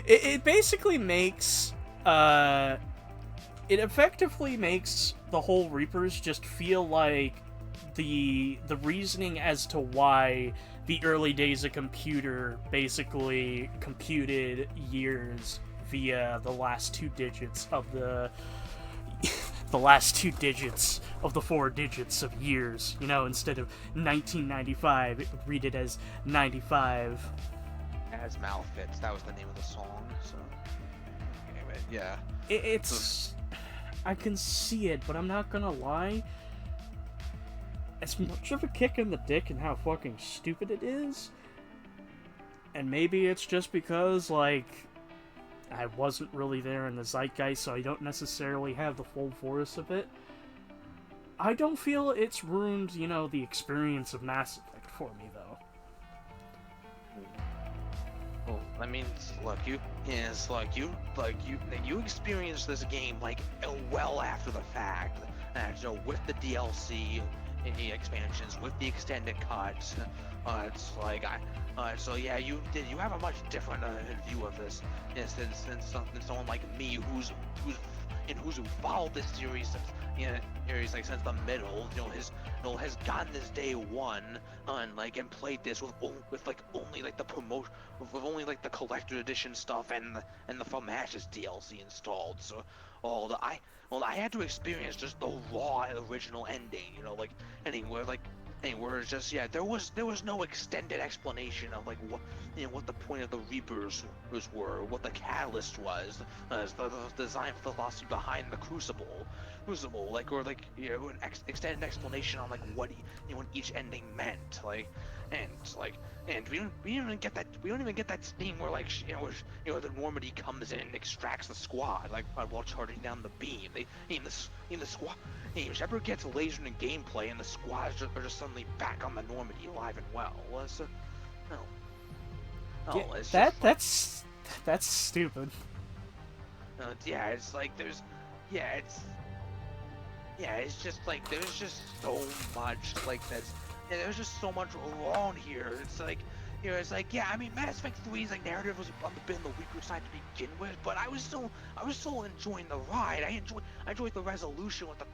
It basically makes... it effectively makes the whole Reapers just feel like the reasoning as to why the early days of computer basically computed years via the last two digits of the last two digits of the 4 digits of years. Instead of 1995, it would read it as 95. As Malfits, that was the name of the song. So, anyway, yeah. It's I can see it, but I'm not gonna lie. As much of a kick in the dick and how fucking stupid it is, and maybe it's just because, like, I wasn't really there in the zeitgeist, so I don't necessarily have the full force of it. I don't feel it's ruined, the experience of Mass Effect for me, though. Well, I mean, look, you experienced this game like well after the fact, with the DLC and the expansions, with the extended cuts. It's like so yeah, you have a much different view of this than someone like me who's followed this series since since the middle. Has gotten this day one and played this with only the collector edition stuff and the FAMASH's DLC installed. So I had to experience just the raw original ending. Anywhere it's just there was no extended explanation of what the point of the Reapers were, what the catalyst was, the design philosophy behind the Crucible, an extended explanation on what each ending meant, and we don't even get that. We don't even get that scene where the Normandy comes in and extracts the squad while charging down the beam. The squad. Shepard gets lasered in gameplay, and the squads are just suddenly back on the Normandy, alive and well. That's stupid. It's just there's just so much this. Yeah, there's just so much wrong here. I mean, Mass Effect 3's narrative was been the weaker side to begin with, but I was still enjoying the ride. I enjoyed the resolution with the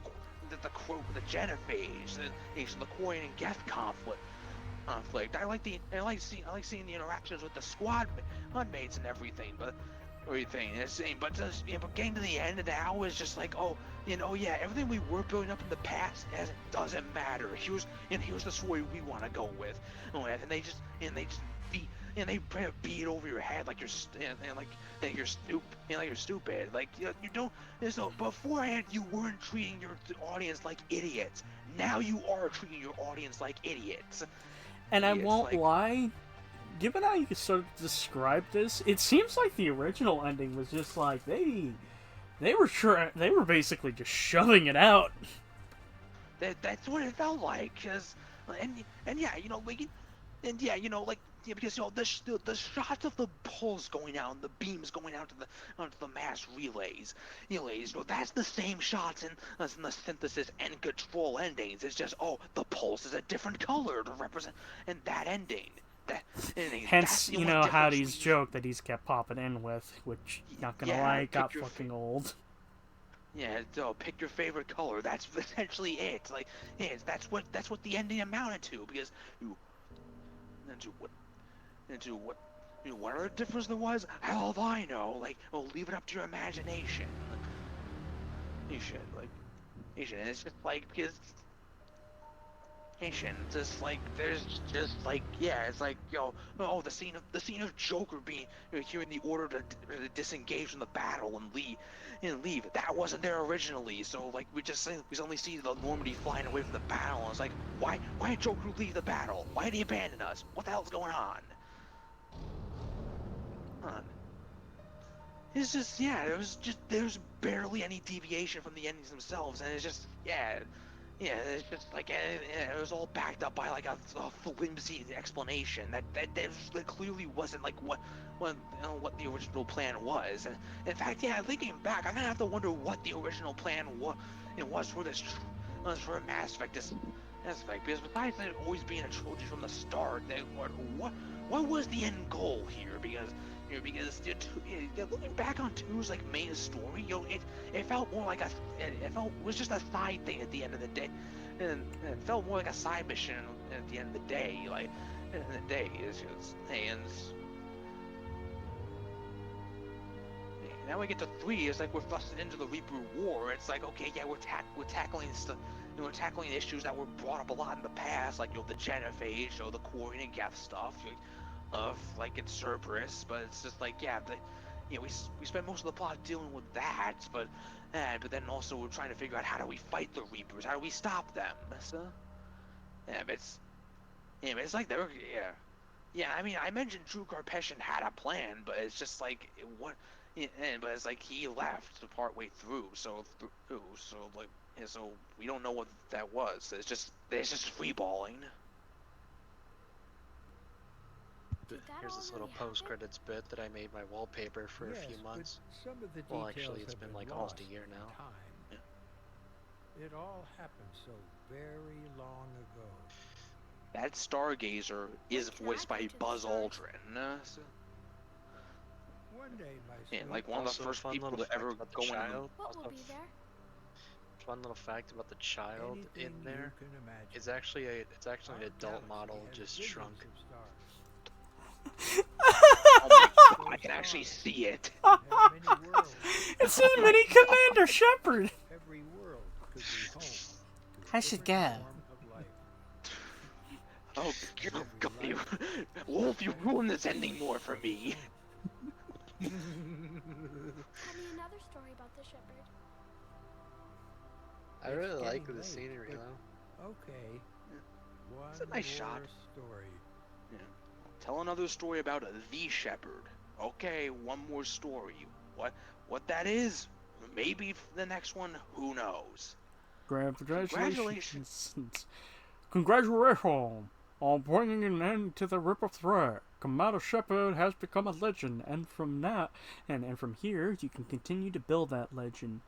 Genophage, the Quarian and Geth conflict. I like seeing the interactions with the squad mates and everything, but getting to the end now is just everything we were building up in the past doesn't matter. Here's the story we want to go with, and they just beat over your head like you're stupid. You don't. So beforehand you weren't treating your audience like idiots. Now you are treating your audience like idiots. And I won't lie. Given how you sort of describe this, it seems like the original ending was just they were basically just shoving it out. That's what it felt like, because because the shots of the pulse going out and the beams going out onto the mass relays, that's the same shots in the synthesis and control endings. It's just the pulse is a different color to represent in that ending. Hence, the you only know, difference Howdy's joke that he's kept popping in with, which, not gonna Yeah, lie, pick got your fucking old. Yeah, so pick your favorite color. That's essentially it. Like, yeah, that's what the ending amounted to. Because into what what other difference there was? Hell if I know. Like, well, leave it up to your imagination. You should and it's just like because. Just like there's just like it's like the scene of Joker being hearing the order to disengage from the battle and leave that wasn't there originally, so like we suddenly see the Normandy flying away from the battle and it's like why did Joker leave the battle? Why did he abandon us? What the hell's going on? It's just there's barely any deviation from the endings themselves, and it's just it's just like it was all backed up by like a flimsy explanation that clearly wasn't like what the original plan was. And in fact, thinking back, I'm gonna have to wonder what the original plan was for this for Mass Effect. Because besides it always being a trilogy from the start, what was the end goal here? Because looking back on 2's like main story, it felt more like it was just a side thing at the end of the day, and it felt more like a side mission at the end of the day. Like at the end of the day, it's just now we get to 3. It's like we're thrust into the Reaper War. It's like okay, we're tackling stuff. We're tackling issues that were brought up a lot in the past, like the Genophage, the Quarian and Geth stuff. Of like in Cerberus, but it's just like we spend most of the plot dealing with that, but then also we're trying to figure out how do we fight the Reapers, how do we stop them. So it's like they're I mean I mentioned Drew Karpyshyn had a plan, but it's just like but it's like he left partway through, so we don't know what that was. It's just freeballing. Here's this little post-credits bit that I made my wallpaper for a few months. Some of the Well, details actually, it's have been been like almost a lost year in now. time. It all happened so very long ago. That Stargazer is voiced by Buzz Aldrin. One day, my And like one of the first people to ever go in. What will be there? Fun little fact about the child in there. It's actually an adult model, just shrunk. Oh my God, I can actually see it. It's a mini Commander Shepard. Every world could be home. I should go. Oh, you, Wolf, you ruined this ending more for me. Tell me another story about the shepherd. I really like the late, scenery but though. Okay. One It's a nice shot. Story. Yeah. Tell another story about the Shepherd. Okay, one more story. What that is? Maybe the next one. Who knows? Congratulations. Congratulations on bringing an end to the Ripper threat. Commander Shepard has become a legend, and from here, you can continue to build that legend.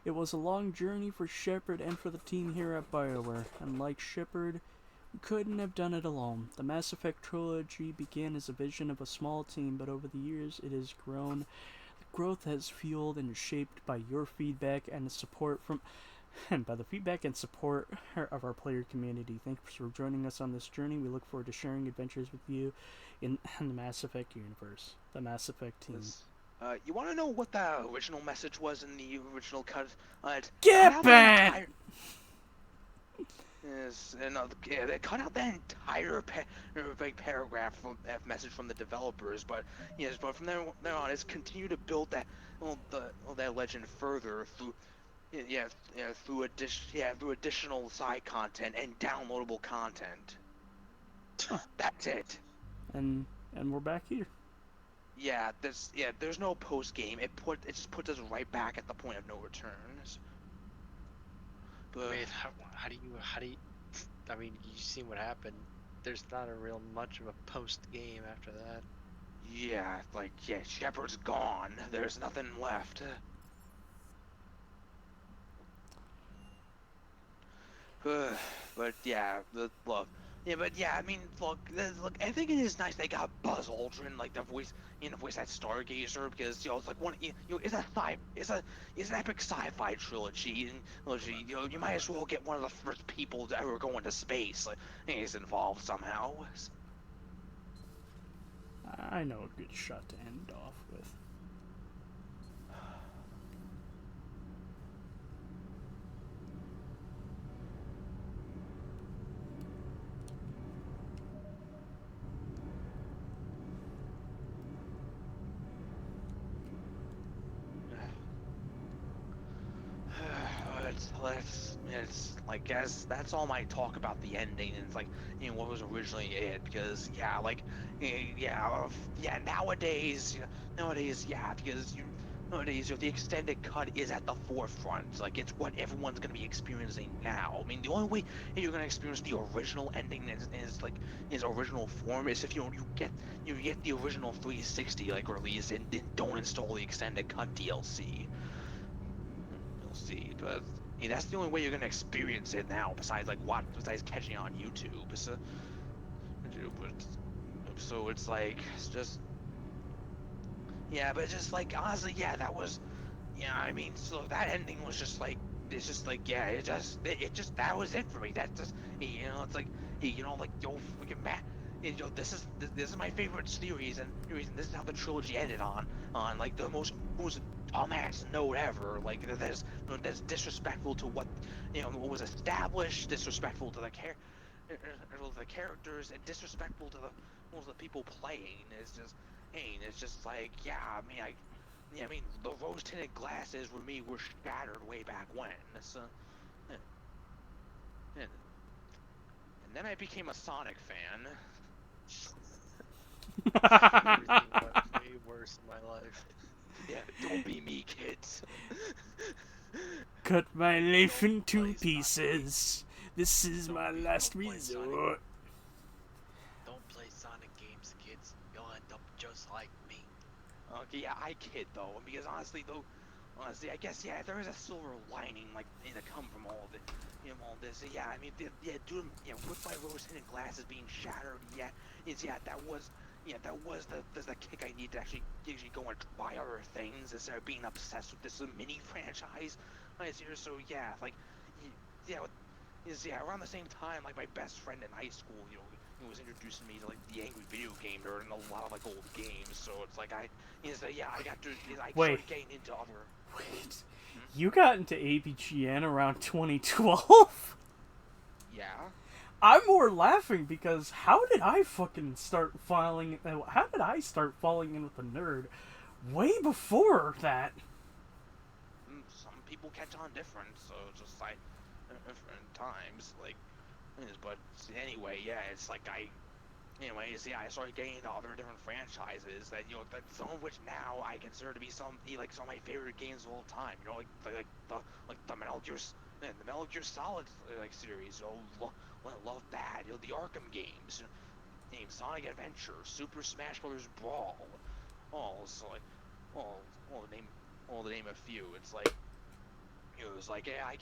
It was a long journey for Shepard and for the team here at BioWare, and like Shepard, we couldn't have done it alone. The Mass Effect trilogy began as a vision of a small team, but over the years it has grown. The growth has fueled and shaped by your feedback and support by the feedback and support of our player community. Thanks for joining us on this journey. We look forward to sharing adventures with you in the Mass Effect universe. The Mass Effect team. You want to know what the original message was in the original cut? Get back! They cut out that entire paragraph message from the developers, but from there on, it's continue to build that that legend further through through additional side content and downloadable content. That's it. And we're back here. There's no post game. It just puts us right back at the point of no return. But Wait, how do you? I mean, you seen what happened. There's not a real much of a post game after that. Shepard's gone. There's nothing left. But Yeah, but yeah, I mean, look, I think it is nice they got Buzz Aldrin, like the voice, voice that Stargazer, because it's like it's an epic sci-fi trilogy, and you might as well get one of the first people to ever go into space, like, he's involved somehow. I know a good shot to end off with. It's like, guess that's all my talk about the ending, and it's like, what was originally it, because yeah, like, nowadays, the extended cut is at the forefront, like it's what everyone's gonna be experiencing now. I mean, the only way you're gonna experience the original ending is like its original form is if you get the original 360 like release and don't install the extended cut DLC. You'll see, but that's the only way you're gonna experience it now. Besides catching it on YouTube. So it's like it's just but just like honestly, that was I mean, so that ending was just like it's just like it just that was it for me. That just it's like like freaking Matt. This is my favorite series, and this is how the trilogy ended on like the most dumbass note ever. Like that's disrespectful to what what was established, disrespectful to the characters, and disrespectful to the people playing. It's just like I mean the rose tinted glasses with me were shattered way back when. And then I became a Sonic fan. Everything went way worse in my life. Yeah, don't be me, kids. Cut my life in two pieces. This is my last resort. Don't play Sonic games, kids. You'll end up just like me. Okay, yeah, I kid though, because honestly, I guess there is a silver lining like to come from all of it. All this. Yeah, I mean, with my rose-tinted glasses being shattered, that was the kick I need to actually go and try other things instead of being obsessed with this mini franchise. So around the same time, like my best friend in high school, he was introducing me to like the angry video game nerd and a lot of like old games. So it's like I started getting into other. Wait, you got into AVGN around 2012? Yeah. I'm more laughing because how did I start falling in with the nerd way before that? Some people catch on different, so just like different times, like. But anyway, it's like I started getting into other different franchises that some of which now I consider to be some of my favorite games of all time. Like the Metal Gear Solid series. Love that. The Arkham games, Sonic Adventure, Super Smash Bros. Brawl. To name a few. It's like. It was like I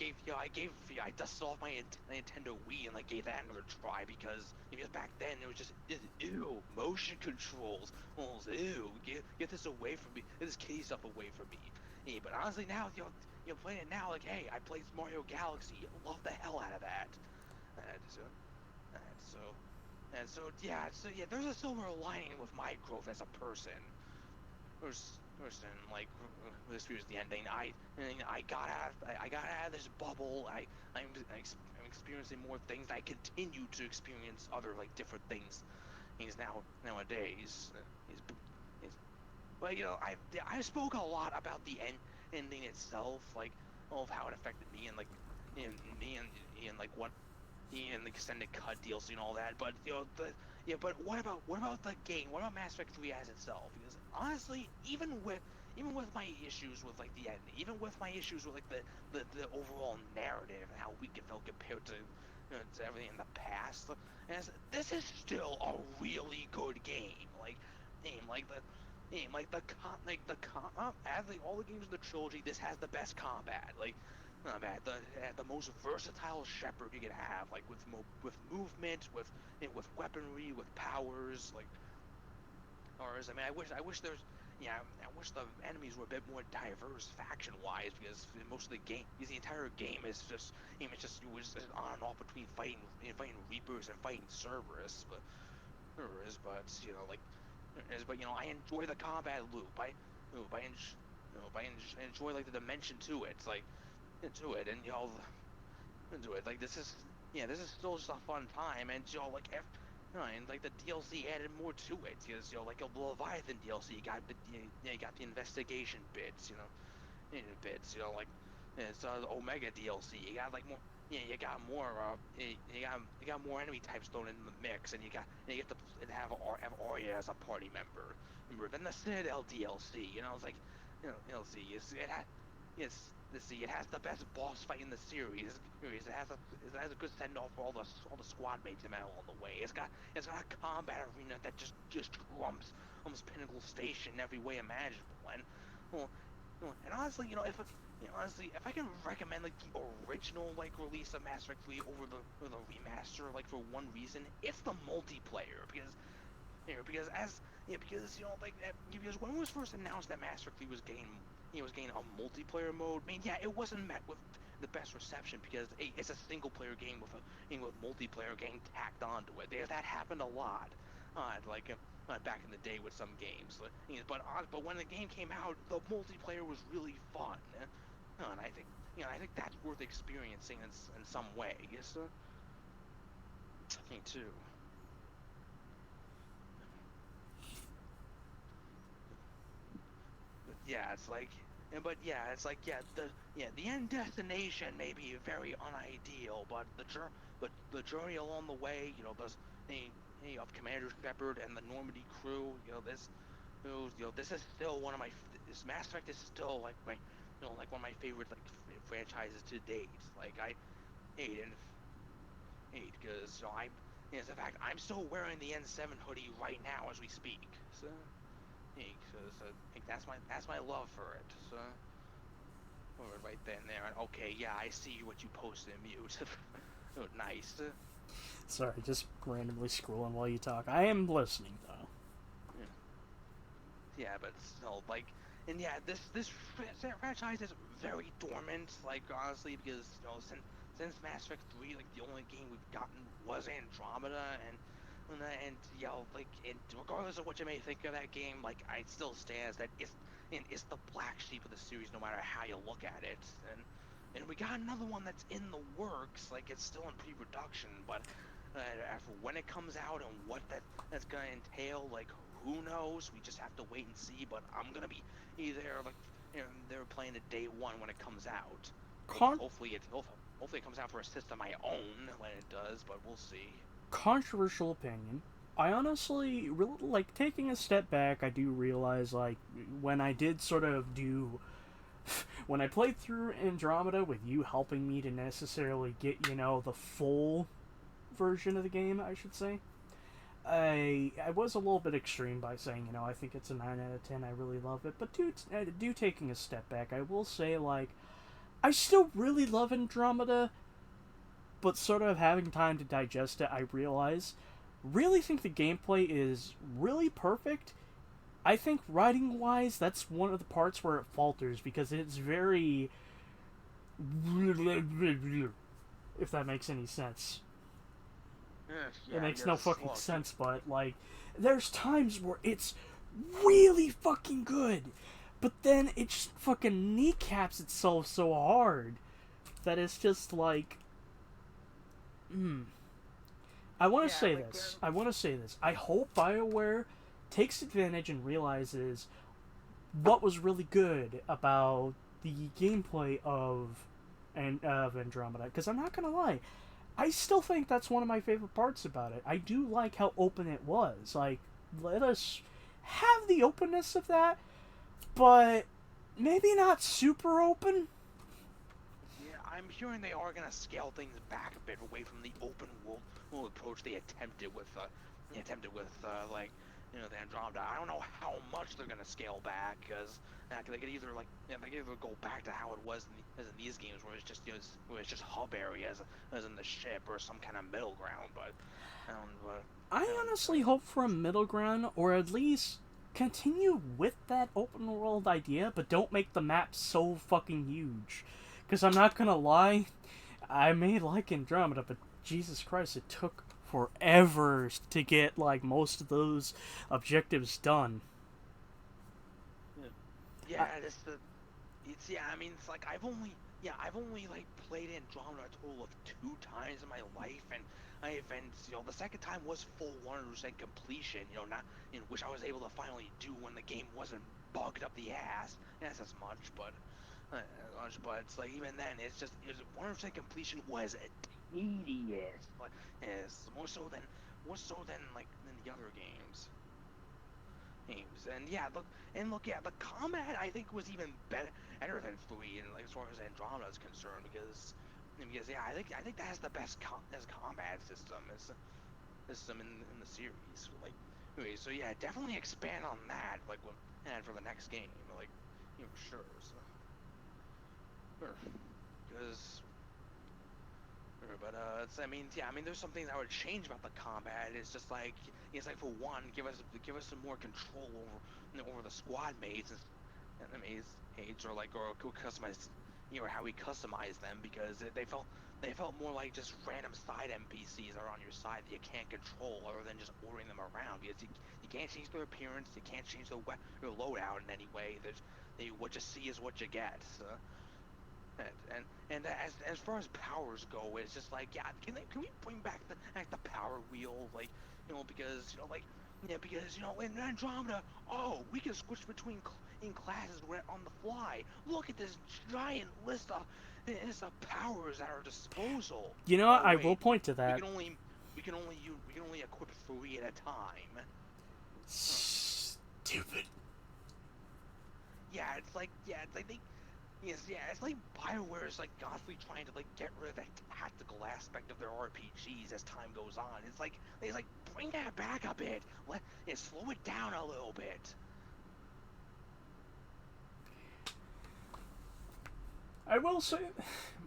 dusted off my Nintendo Wii and gave that another try because back then it was just ew, motion controls, ew, get this away from me, get this kitty stuff away from me. But honestly now playing it now hey, I played Mario Galaxy, love the hell out of that. There's a silver lining with my growth as a person. This was the ending. I got out of this bubble. I'm experiencing more things. I continue to experience other different things. Nowadays. But I spoke a lot about the ending itself, of how it affected me and the extended cut DLC and all that. But but what about the game? What about Mass Effect 3 as itself? Because honestly, even with my issues with the ending, even with my issues with the overall narrative and how weak it felt compared to everything in the past, this is still a really good game. All the games in the trilogy, this has the best combat. at the most versatile Shepard you could have, like with movement, with weaponry, with powers, like. Or I mean, I wish there's. Yeah, I wish the enemies were a bit more diverse faction-wise, because most of the game, the entire game is just, it was on and off between fighting Reapers and fighting Cerberus, but I enjoy the combat loop. I enjoy like the dimension to it, like into it, and like this is still just a fun time, and like. And like the DLC added more to it, because like a Leviathan DLC, you got the investigation bits, like it's Omega DLC, you got like more, you got more enemy types thrown in the mix, and you get to have Arya as a party member. Then the Citadel DLC, it's like, it has the best boss fight in the series. It has a good send off for all the squad mates along the way. It's got a combat arena that just trumps almost Pinnacle Station in every way imaginable. And honestly, if I can recommend like the original like release of Mass Effect 3 over the remaster, like for one reason, it's the multiplayer, because when it was first announced that Mass Effect 3 was getting a multiplayer mode, I mean, yeah, it wasn't met with the best reception, because it's a single player game with multiplayer getting tacked onto it. That happened a lot, back in the day with some games. But when the game came out, the multiplayer was really fun, and I think that's worth experiencing in some way. Yes, I think too. The end destination may be very unideal, but the journey along the way, of Commander Shepard and the Normandy crew, this is still this Mass Effect is still like one of my favorite franchises to date. Like I hate because in fact I'm still wearing the N7 hoodie right now as we speak. So. That's my love for it. So, right then and there. And okay, yeah, I see what you posted, Mute. Oh, nice. Sorry, just randomly scrolling while you talk. I am listening though. Yeah, but still, this franchise is very dormant. Like honestly, because since Mass Effect 3, the only game we've gotten was Andromeda, and regardless of what you may think of that game, I still stands that it's the black sheep of the series, no matter how you look at it. And we got another one that's in the works, it's still in pre-production, but when it comes out and what that's gonna entail, who knows? We just have to wait and see. But I'm gonna be either they're playing it day one when it comes out. Hopefully it comes out for a system I own when it does, but we'll see. Controversial opinion. I honestly really taking a step back. I do realize when I did when I played through Andromeda with you helping me to necessarily get the full version of the game, I should say, I was a little bit extreme by saying I think it's a 9 out of 10. I really love it, but do taking a step back, I will say I still really love Andromeda. But sort of having time to digest it, I really think the gameplay is really perfect. I think writing-wise, that's one of the parts where it falters, because it's very... if that makes any sense. It makes no fucking sense, but, there's times where it's really fucking good, but then it just fucking kneecaps itself so hard that it's just I want to say this. I hope BioWare takes advantage and realizes what was really good about the gameplay of Andromeda. Because I'm not going to lie, I still think that's one of my favorite parts about it. I do like how open it was. Let us have the openness of that, but maybe not super open. I'm hearing they are gonna scale things back a bit away from the open world approach they attempted with the Andromeda. I don't know how much they're gonna scale back, because they could either they could either go back to how it was as in these games, where it's just where it's just hub areas as in the ship, or some kind of middle ground. But I honestly hope for a middle ground, or at least continue with that open world idea, but don't make the map so fucking huge. Because I'm not gonna lie, I may like Andromeda, but Jesus Christ, it took forever to get like most of those objectives done. Yeah, I mean, it's like I've only like played Andromeda a total of 2 times in my life, and the second time was full 100% completion, not in which I was able to finally do when the game wasn't bugged up the ass. That's as much, but it's like even then, it's 100% completion was tedious, but more so than like than the other games. And the combat I think was even better than 3, and like as far as Andromeda is concerned, because I think that has the best combat system in the series. Like, anyway, so yeah, definitely expand on that, like and for the next game, like sure. So, because. But I mean, there's some things I would change about the combat. It's just like for one, give us some more control over the squad mates and enemies, or customize, how we customize them, because they felt more like just random side NPCs are on your side that you can't control, other than just ordering them around, because you can't change their appearance, you can't change their loadout in any way. What you see is what you get. So. And as far as powers go, it's just like, can we bring back the power wheel, because in Andromeda, we can switch between in classes on the fly. Look at this giant list of powers at our disposal. I will point to that. We can only equip 3 at a time. Stupid. It's like BioWare is constantly trying to get rid of that tactical aspect of their RPGs as time goes on. It's like bring that back a bit. Slow it down a little bit. I will say,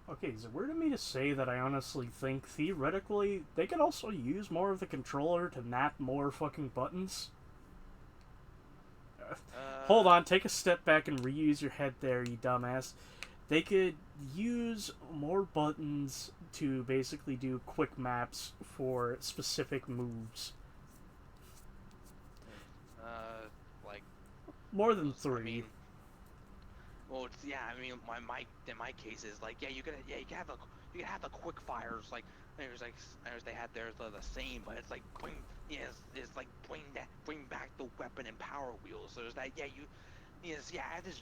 okay, is it weird of me to say that I honestly think theoretically they could also use more of the controller to map more fucking buttons? Hold on, take a step back and reuse your head there, you dumbass. They could use more buttons to basically do quick maps for specific moves. More than 3. Well, in my case is you can have the quick fires they had there the same, but it's bring back the weapon and power wheels. So there's that add this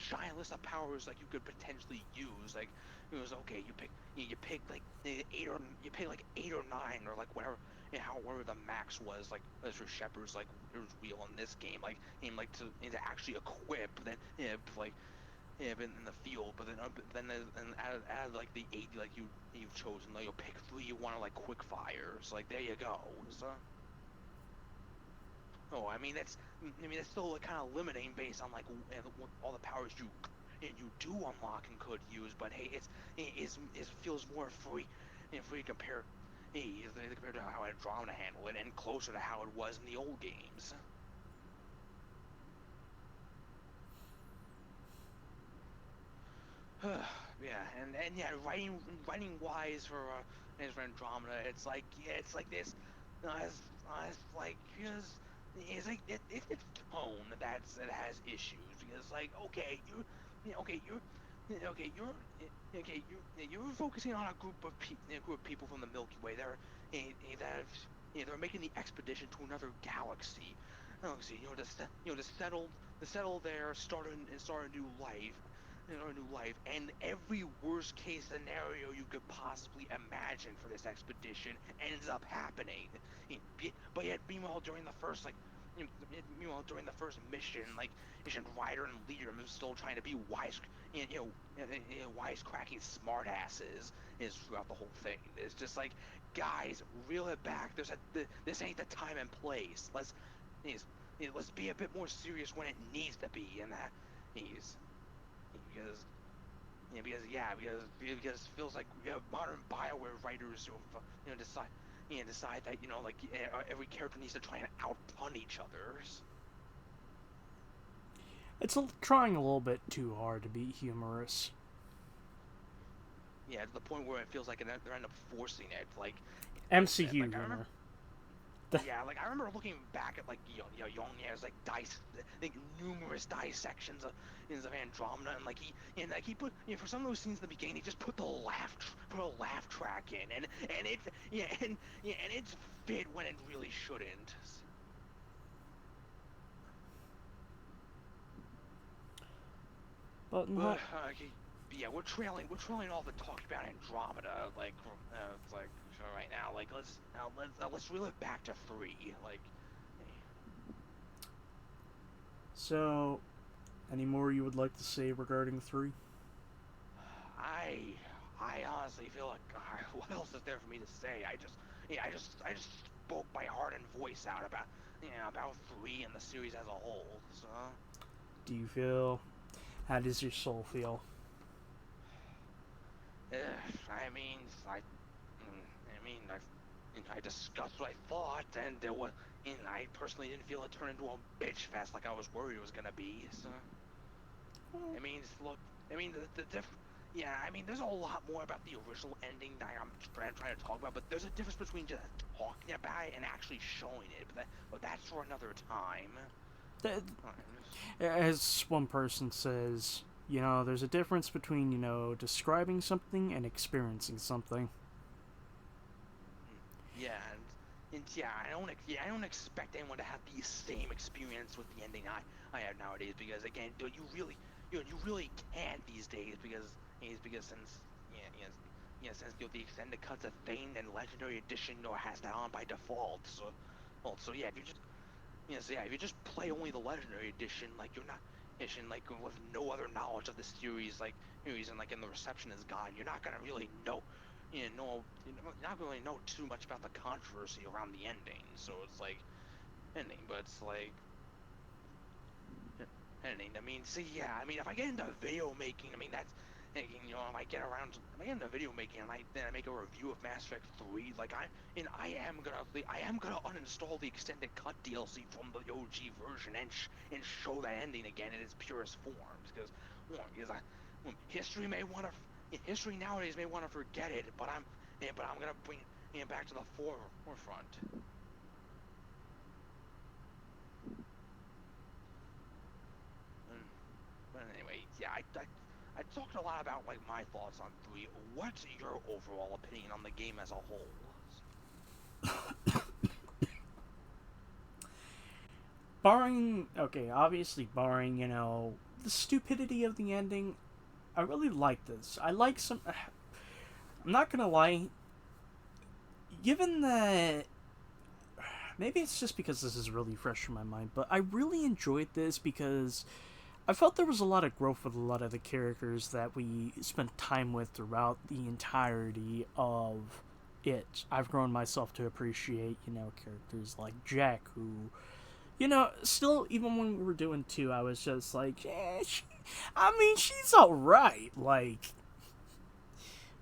giant list of powers you could potentially use. You pick 8 or 8 or 9 or whatever. However the max was as for Shepard's wheel in this game, to actually equip in the field, but then add the 8 you've chosen, you'll pick 3 you want quick fires, there you go. So that's still kind of limiting based on all the powers you do unlock and could use, but hey, it feels more free compared to how Andromeda handled it, and closer to how it was in the old games. Writing wise for Andromeda, it's this. It's tone that has issues, because you're focusing on a group of people from the Milky Way. They're making the expedition to another galaxy. To settle there, start a new life, and every worst case scenario you could possibly imagine for this expedition ends up happening. But yet, meanwhile, during the first during the first mission, like, Ryder and Leader was still trying to be wisecracking smartasses is throughout the whole thing. It's just like, guys, reel it back. This ain't the time and place. Let's be a bit more serious when it needs to be, and that because it feels like modern BioWare writers decide that every character needs to try and outpun each other's. It's trying a little bit too hard to be humorous. Yeah, to the point where it feels like they're end up forcing it, like MCU humor. Yeah, like I remember looking back at Yong's numerous dissections of Andromeda, and he put for some of those scenes in the beginning, he just put a laugh track in, and it's fit when it really shouldn't. But we're trailing all the talk about Andromeda, right now. Let's reel it back to 3. So, any more you would like to say regarding 3? I honestly feel like what else is there for me to say? I just spoke my heart and voice out about 3 and the series as a whole. So. Do you feel? How does your soul feel? I discussed what I thought, and I personally didn't feel it turn into a bitch fest like I was worried it was gonna be. So, there's a lot more about the original ending that I'm trying to talk about, but there's a difference between just talking about it and actually showing it. But that's for another time. As one person says, there's a difference between, describing something and experiencing something. I don't expect anyone to have the same experience with the ending I have nowadays, because again, you really can't these days, because since the extended cuts a thing, and Legendary Edition has that on by default. If you just play only the Legendary Edition, you're not with no other knowledge of the series, and the reception is gone, you're not gonna really know. Not really know too much about the controversy around the ending. So it's ending, but it's ending. If I get into video making, that's if I get into video making and I make a review of Mass Effect 3, I am gonna uninstall the extended cut DLC from the OG version and show that ending again in its purest forms, because history nowadays may want to forget it, but I'm gonna bring it back to the forefront. But anyway, I talked a lot about my thoughts on 3. What's your overall opinion on the game as a whole? Obviously barring, the stupidity of the ending, I really like this. I like some... I'm not gonna lie, given that... Maybe it's just because this is really fresh in my mind, but I really enjoyed this because I felt there was a lot of growth with a lot of the characters that we spent time with throughout the entirety of it. I've grown myself to appreciate, characters like Jack, who, still, even when we were doing 2, I was just like, she's alright,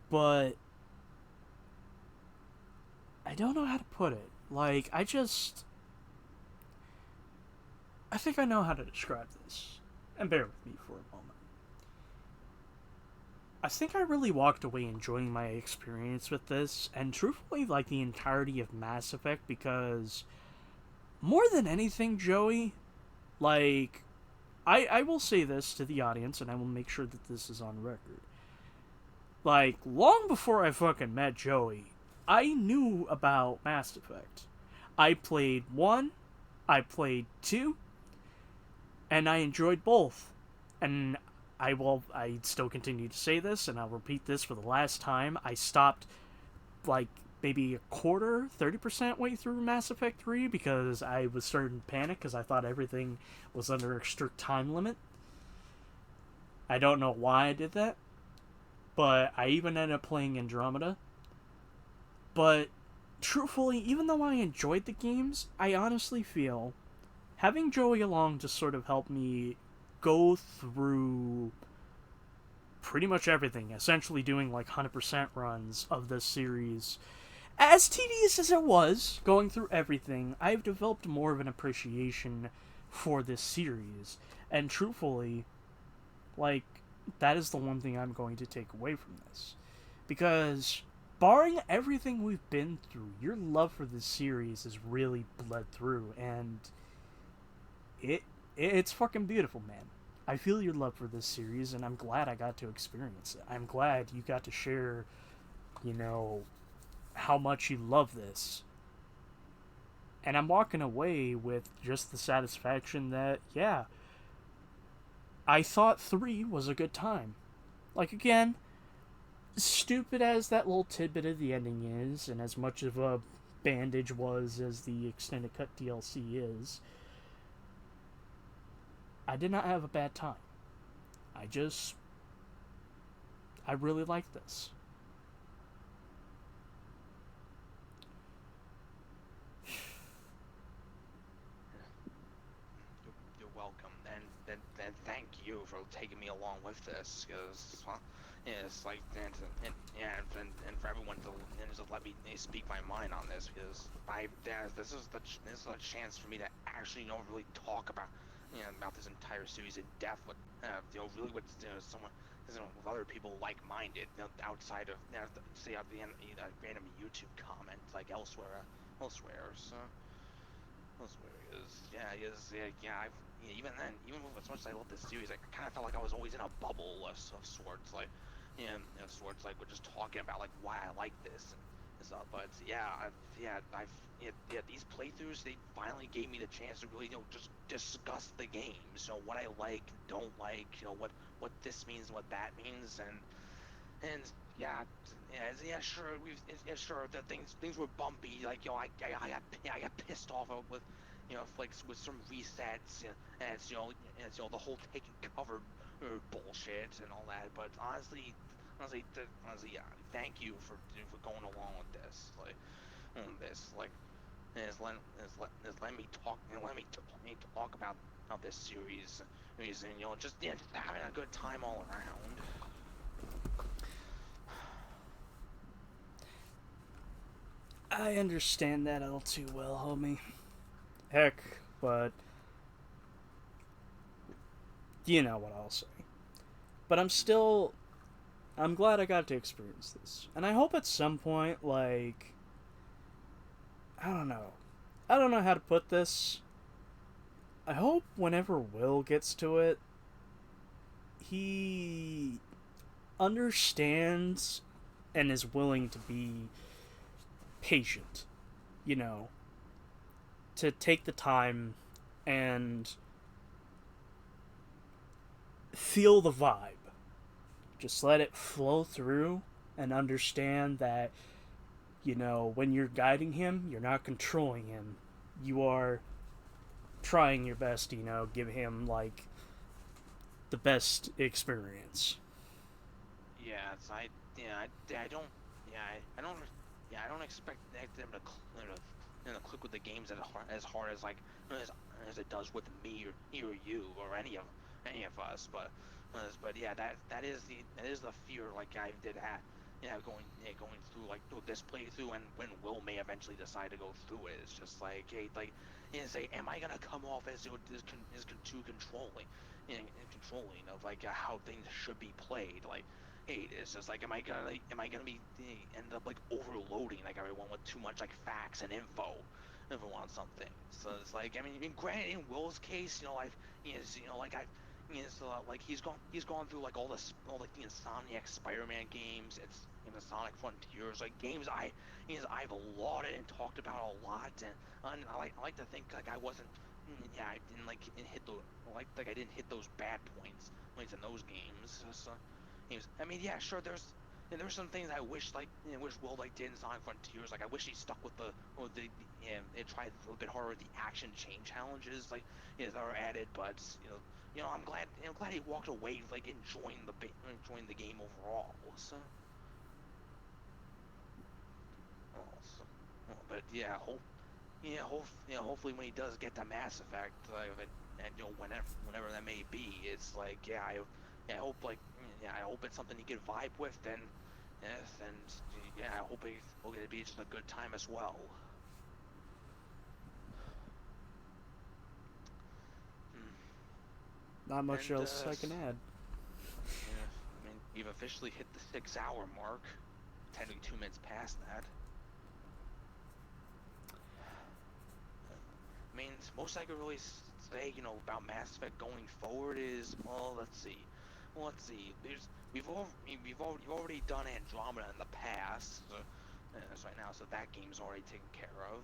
but I don't know how to put it. I think I know how to describe this, and bear with me for a moment. I think I really walked away enjoying my experience with this, and truthfully, the entirety of Mass Effect, because more than anything, Joey, I will say this to the audience, and I will make sure that this is on record. Long before I fucking met Joey, I knew about Mass Effect. I played 1, I played 2, and I enjoyed both. And I still continue to say this, and I'll repeat this for the last time. I stopped, maybe a quarter, 30% way through Mass Effect 3 because I was starting to panic because I thought everything was under a strict time limit. I don't know why I did that, but I even ended up playing Andromeda. But truthfully, even though I enjoyed the games, I honestly feel having Joey along just sort of helped me go through pretty much everything, essentially doing like 100% runs of this series. As tedious as it was, going through everything, I've developed more of an appreciation for this series. And truthfully, like, that is the one thing I'm going to take away from this. Because, barring everything we've been through, your love for this series is really bled through, and it's fucking beautiful, man. I feel your love for this series, and I'm glad I got to experience it. I'm glad you got to share, you know, how much you love this. And I'm walking away with just the satisfaction that, yeah, I thought 3 was a good time. Like, again, stupid as that little tidbit of the ending is, and as much of a bandage was as the extended cut DLC is, I did not have a bad time. I really like this. You're welcome, and thank you for taking me along with this, because well, yeah, it's like and for everyone to let me speak my mind on this, because this is a chance for me to actually really talk about about this entire series in depth with really with someone with other people like-minded outside of say at the end random YouTube comment like elsewhere so. Even then, even with as much as I love this series, I kind of felt like I was always in a bubble of sorts, like, we're just talking about like why I like this and stuff. But these playthroughs, they finally gave me the chance to really just discuss the games, what I like, don't like, what this means, what that means, and sure that things were bumpy, like I got pissed off with like with some resets and it's the whole taking cover bullshit and all that. But honestly, yeah, thank you for going along with this, let me talk about this series and just having a good time all around. I understand that all too well, homie. Heck, but you know what I'll say. But I'm glad I got to experience this. And I hope at some point, like, I don't know how to put this. I hope whenever Will gets to it, he understands and is willing to be patient, to take the time and feel the vibe. Just let it flow through and understand that, when you're guiding him, you're not controlling him. You are trying your best to, give him, like, the best experience. I don't expect them to click with the games as hard as as it does with me or you or any of us. But that is the fear I did have. Going through this playthrough, and when Will may eventually decide to go through it, it's just say, am I gonna come off as too controlling, of how things should be played? It's just am I gonna be end up overloading everyone with too much facts and info on something? So it's granted, in Will's case, he's gone through all the Insomniac Spider-Man games, it's the Sonic Frontiers, games I've lauded and talked about a lot, and I like to think I wasn't, I didn't hit those bad points in those games. So, sure, there's and there were some things I wish wish Will did in Sonic Frontiers. Like I wish he stuck with it tried a little bit harder with the action chain challenges that are added. But I'm glad he walked away enjoying the game overall. So. But yeah, hopefully when he does get to Mass Effect, whenever that may be, it's I hope I hope it's something he can vibe with, and I hope it'll be just a good time as well. Not much else I can add. Yeah, I mean, you've officially hit the 6-hour mark. Technically 2 minutes past that. I mean, most I could really say, about Mass Effect going forward is, well, let's see. You've already done Andromeda in the past, right now, so that game's already taken care of.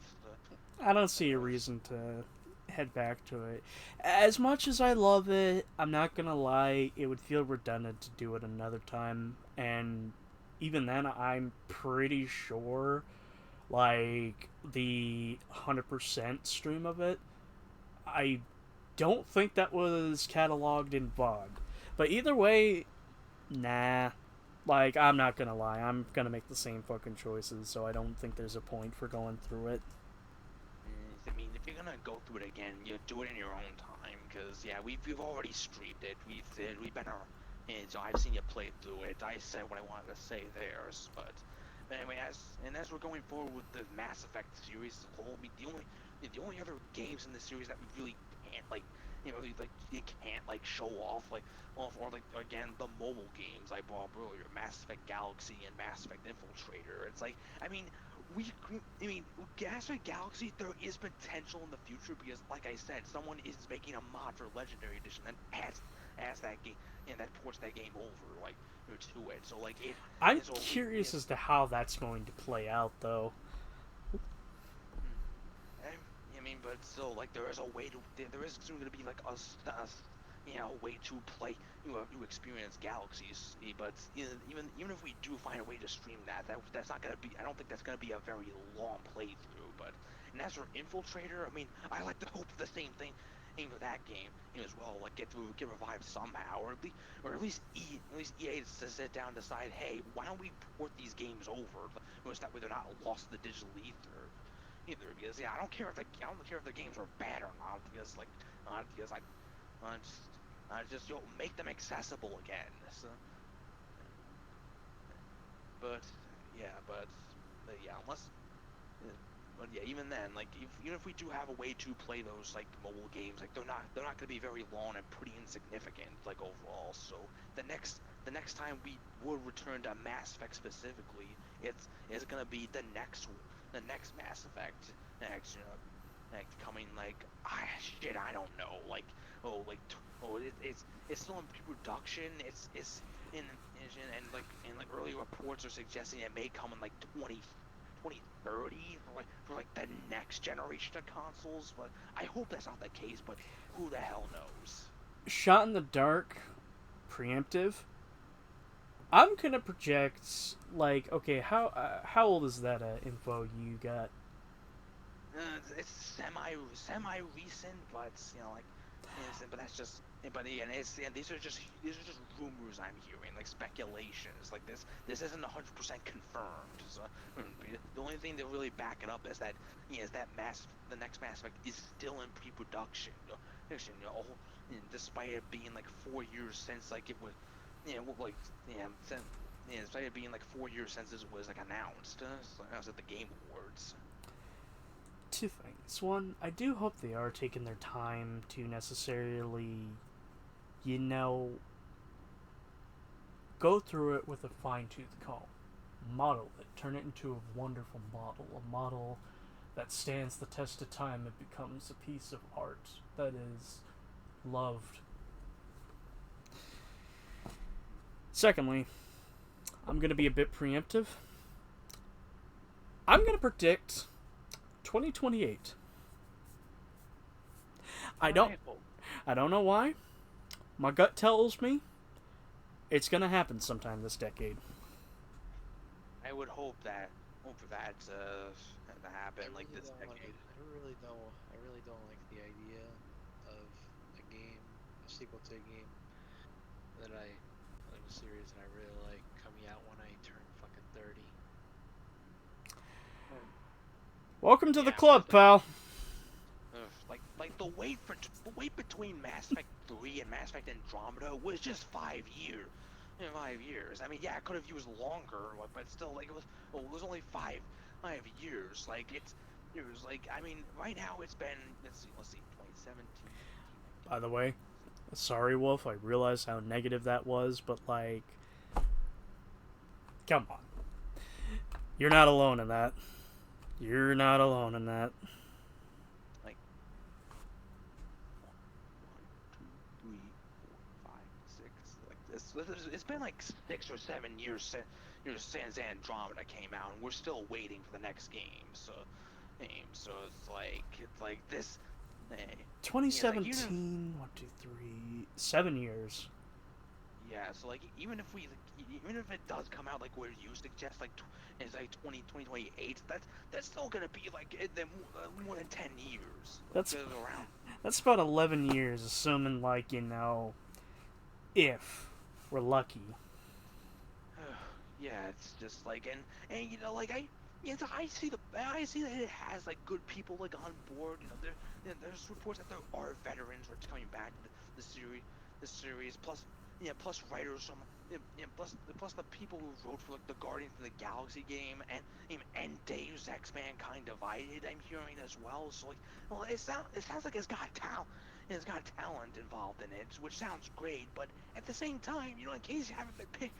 I don't see a reason to head back to it. As much as I love it, I'm not gonna lie, it would feel redundant to do it another time, and even then, I'm pretty sure the 100% stream of it, I don't think that was cataloged in VOD. But either way, nah. I'm not gonna lie, I'm gonna make the same fucking choices, so I don't think there's a point for going through it. I mean, if you're gonna go through it again, you do it in your own time, because, yeah, we've already streamed it, we've been so I've seen you play through it, I said what I wanted to say there, but anyway, as we're going forward with the Mass Effect series as a whole, the only other games in the series that we really can't you can't show off again the mobile games I brought up earlier, Mass Effect Galaxy and Mass Effect Infiltrator. It's Mass Effect Galaxy, there is potential in the future because, like I said, someone is making a mod for Legendary Edition that adds that game and that ports that game over to it. So I'm curious as to how that's going to play out, though. I mean, but still, there is soon going to be a way to play, you experience Galaxies. But even if we do find a way to stream that's not going to be. I don't think that's going to be a very long playthrough. But as for Infiltrator, I mean, I like to hope the same thing for that game as well. Get revived somehow, or at least EA to sit down and decide, hey, why don't we port these games over, so that way they're not lost to the digital ether. Because I don't care if the games are bad or not, because I just make them accessible again. So, but even then, even if we do have a way to play those mobile games, they're not going to be very long and pretty insignificant overall. So the next time we would return to Mass Effect specifically, it's going to be the next Mass Effect coming I don't know, it's still in pre-production, it's in early reports are suggesting it may come in 2030 for the next generation of consoles, but I hope that's not the case, but who the hell knows. Shot in the dark, preemptive. I'm gonna project okay, how old is that info you got? It's semi recent, but but that's just. But again, these are just rumors I'm hearing, speculations. This isn't 100% confirmed. So, the only thing that really back it up is that the next Mass Effect is still in pre-production. Despite it being 4 years since it was, despite it being 4 years since it was announced. I was at the Game Awards. Two things. One, I do hope they are taking their time to necessarily, go through it with a fine-tooth comb. Model it. Turn it into a wonderful model. A model that stands the test of time and becomes a piece of art that is loved. Secondly, I'm going to be a bit preemptive. I'm going to predict 2028. I don't know why. My gut tells me it's gonna happen sometime this decade. I would hope for that to happen like this decade. I really don't like the idea of a sequel to a game that like a series that I really like coming out when I turn fucking 30. Welcome to the club, pal. Like the wait between Mass Effect 3 and Mass Effect Andromeda was just 5 years. 5 years. I mean, yeah, I could have used longer, but still, like it was only 5 years. Like it was like, I mean, right now it's been let's see, 2017. By the way, sorry, Wolf. I realize how negative that was, but like, come on. You're not alone in that. You're not alone in that. Like 1, 2, 3, 4, 5, 6. Like this, it's been like 6 or 7 years since Andromeda came out, and we're still waiting for the next game. So it's like this. 2017. 1, 2, 3, 7 years. Yeah, so like even if it does come out like where you suggest, like it's like 2028, that's still gonna be like more than 10 years. That's around. That's about 11 years, assuming like if we're lucky. Yeah, it's just like and like I see that it has like good people like on board. There's reports that there are veterans who are coming back to the series. Plus writers from plus the people who wrote for like the Guardians of the Galaxy game and Deus Ex Mankind Divided. I'm hearing as well. So like, well, it sounds like it's got talent. It's got talent involved in it, which sounds great. But at the same time, in case you haven't been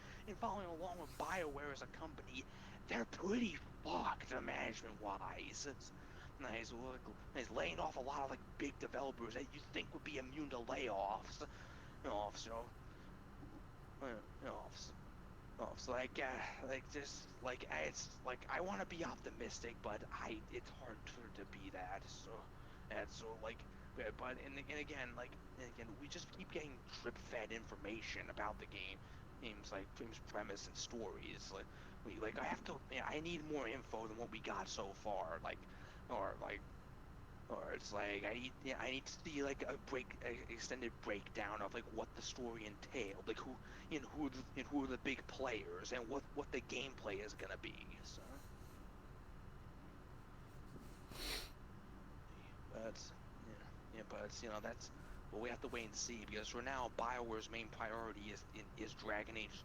following along with BioWare as a company, they're pretty fucked management-wise. It's nice. It's laying off a lot of like big developers that you think would be immune to layoffs. So it's like I want to be optimistic, but it's hard to be that. So like, but again, we just keep getting drip-fed information about the game's premise and stories. I need more info than what we got so far. Or it's like I need to see like a extended breakdown of like what the story entailed, like who are the big players and what the gameplay is gonna be. So but that's what we have to wait and see, because for now BioWare's main priority is Dragon Age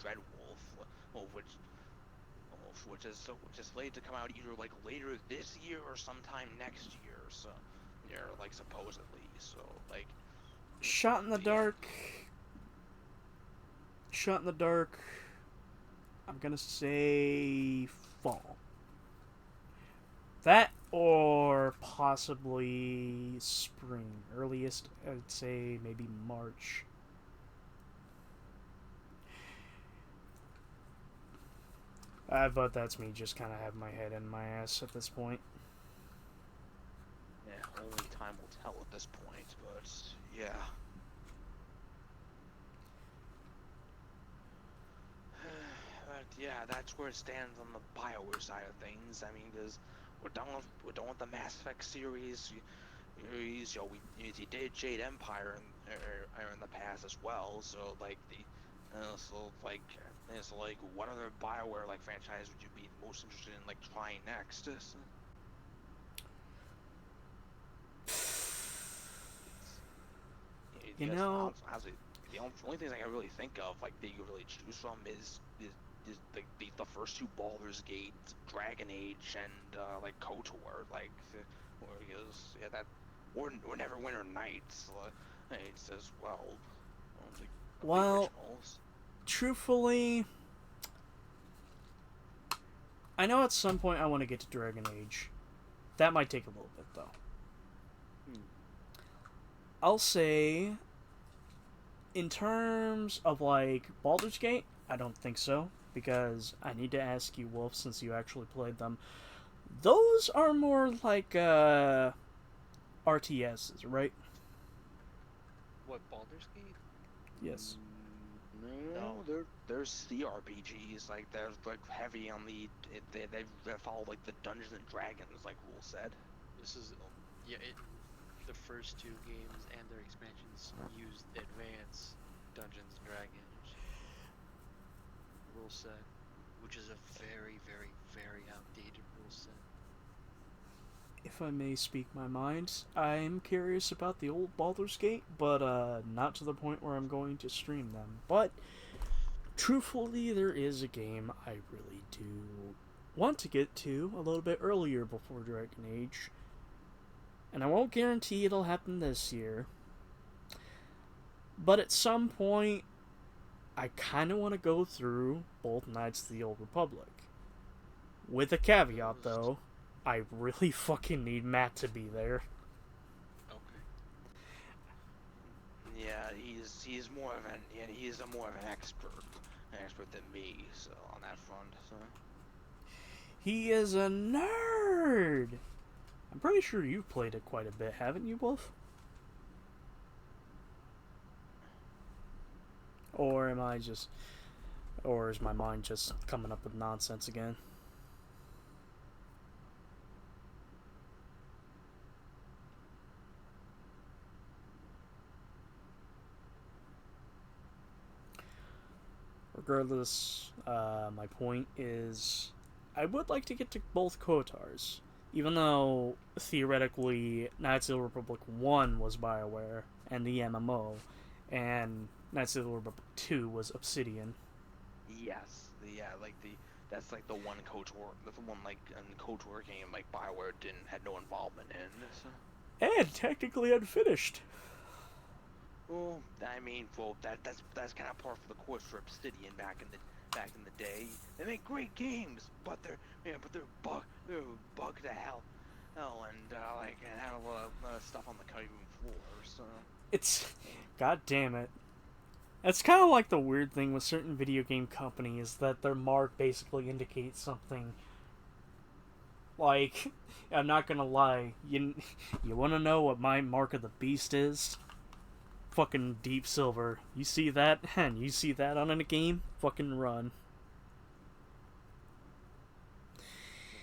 Dreadwolf, which is slated to come out either like later this year or sometime next year. So like supposedly. So like Shot in the dark. I'm gonna say fall. That or possibly spring. Earliest, I'd say maybe March. But that's me just kind of have my head in my ass at this point. Yeah, only time will tell at this point, but yeah. But yeah, that's where it stands on the BioWare side of things. I mean, because we're done with the Mass Effect series. We did Jade Empire in the past as well. So like so like what other BioWare like franchise would you be most interested in like trying next? The only things I can really think of like that you could really choose from is the first two Baldur's Gate, Dragon Age, and like KOTOR, or Neverwinter Nights as well. Well, truthfully, I know at some point I want to get to Dragon Age. That might take a little bit, though. I'll say, in terms of, like, Baldur's Gate, I don't think so, because I need to ask you, Wolf, since you actually played them. Those are more like, RTSs, right? What, Baldur's Gate? Yes. No, No, there's CRPGs like they're like heavy on they follow like the Dungeons and Dragons like rule set. This is, yeah, the first two games and their expansions used advanced Dungeons and Dragons rule set, which is a very, very, very outdated rule set. If I may speak my mind, I'm curious about the old Baldur's Gate, but not to the point where I'm going to stream them. But truthfully, there is a game I really do want to get to a little bit earlier before Dragon Age. And I won't guarantee it'll happen this year. But at some point, I kind of want to go through both Knights of the Old Republic. With a caveat, though, I really fucking need Matt to be there. Okay. Yeah, he's more of an expert than me, so on that front. So. He is a nerd. I'm pretty sure you've played it quite a bit, haven't you, Wolf? Or is my mind just coming up with nonsense again? Regardless, my point is, I would like to get to both KOTORs. Even though, theoretically, Knights of the Republic 1 was BioWare, and the MMO, and Knights of the Republic 2 was Obsidian. Yes, that's like the one KOTOR, the one like KOTOR game like BioWare had no involvement in. So. And technically unfinished. Well, I mean, that's kind of par for the course for Obsidian back in the day. They make great games, but they're bugged to hell, and have a lot of stuff on the cutting room floor. So It's, god damn it. It's kind of like the weird thing with certain video game companies that their mark basically indicates something. Like, I'm not gonna lie, you want to know what my mark of the beast is? Fucking Deep Silver. You see that? And you see that on a game? Fucking run.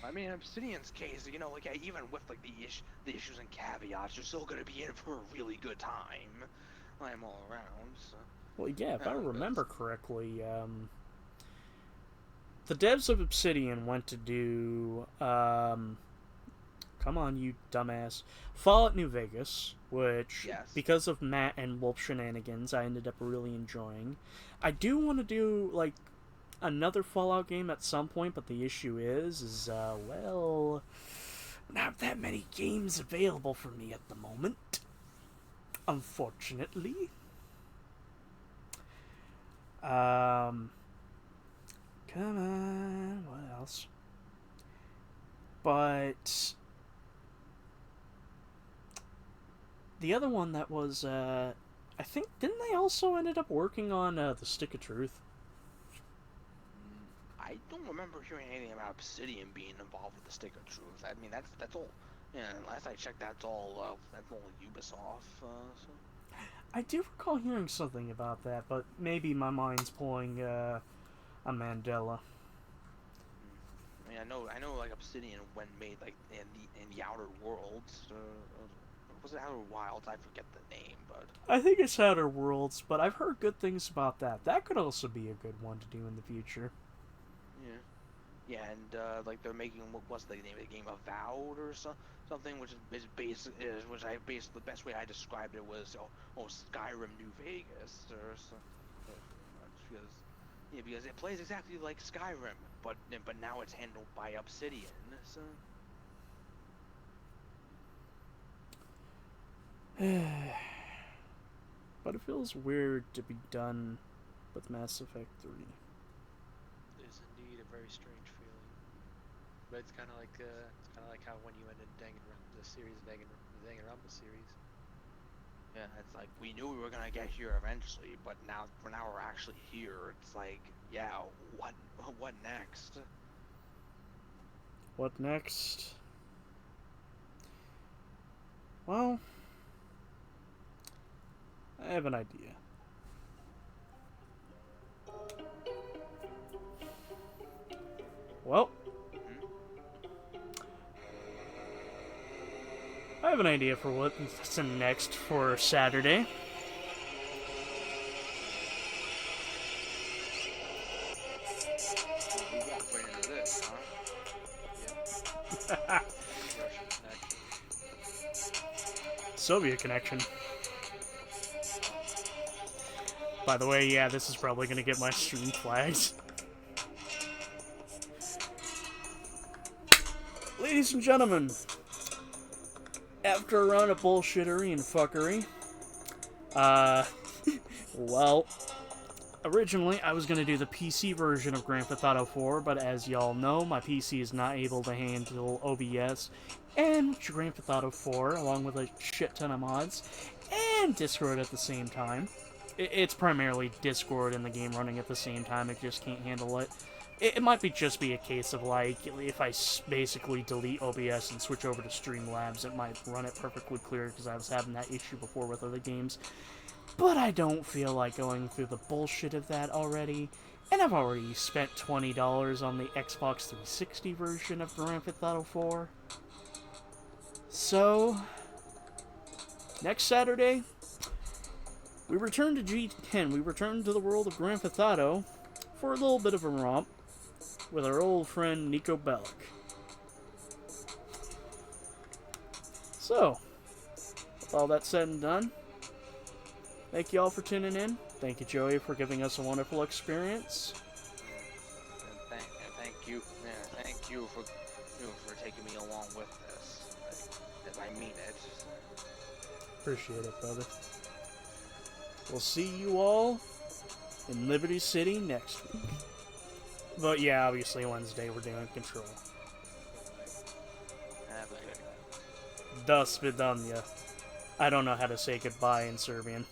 I mean, in Obsidian's case, even with like the issues and caveats, you're still gonna be in for a really good time. I'm all around. So. Well, yeah, if I remember correctly, the devs of Obsidian went to do, come on, you dumbass, Fallout New Vegas, which, because of Matt and Wolf shenanigans, I ended up really enjoying. I do want to do, like, another Fallout game at some point, but the issue is, well, not that many games available for me at the moment, unfortunately. Come on, what else? But the other one that was, I think, didn't they also ended up working on the Stick of Truth? I don't remember hearing anything about Obsidian being involved with the Stick of Truth. I mean, that's all. Yeah, last I checked, that's all Ubisoft. So. I do recall hearing something about that, but maybe my mind's pulling a Mandela. I mean, I know, like Obsidian when made like in the Outer Worlds. Was it Outer Wilds? I forget the name, but I think it's Outer Worlds, but I've heard good things about that. That could also be a good one to do in the future. Yeah, and like they're making what's the name of the game, Avowed or something, which is the best way I described it was Skyrim New Vegas or something. Because it plays exactly like Skyrim, but now it's handled by Obsidian. So. But it feels weird to be done with Mass Effect 3. It is indeed a very strange feeling. But it's kind of like how when you ended the series, Danganronpa series. Yeah, it's like we knew we were gonna get here eventually, but now we're actually here. It's like, yeah, what next? What next? Well, I have an idea. Well, I have an idea for what's next for Saturday. We won't play into this, huh? Soviet connection. By the way, yeah, this is probably going to get my stream flagged. Ladies and gentlemen, after a run of bullshittery and fuckery, well, originally I was going to do the PC version of Grand Theft Auto 4, but as y'all know, my PC is not able to handle OBS and Grand Theft Auto 4, along with a shit ton of mods, and Discord at the same time. It's primarily Discord and the game running at the same time, it just can't handle it. It might just be a case of, like, if I basically delete OBS and switch over to Streamlabs, it might run it perfectly clear, because I was having that issue before with other games. But I don't feel like going through the bullshit of that already, and I've already spent $20 on the Xbox 360 version of Grand Theft Auto 4. So, next Saturday, we return to G10, we return to the world of Grand Theft Auto for a little bit of a romp with our old friend Nico Bellic. So, with all that said and done, thank you all for tuning in. Thank you, Joey, for giving us a wonderful experience. And thank you for taking me along with this. I mean it. Appreciate it, brother. We'll see you all in Liberty City next week. But yeah, obviously Wednesday we're doing Control. Have a good one. Do svidanya. I don't know how to say goodbye in Serbian.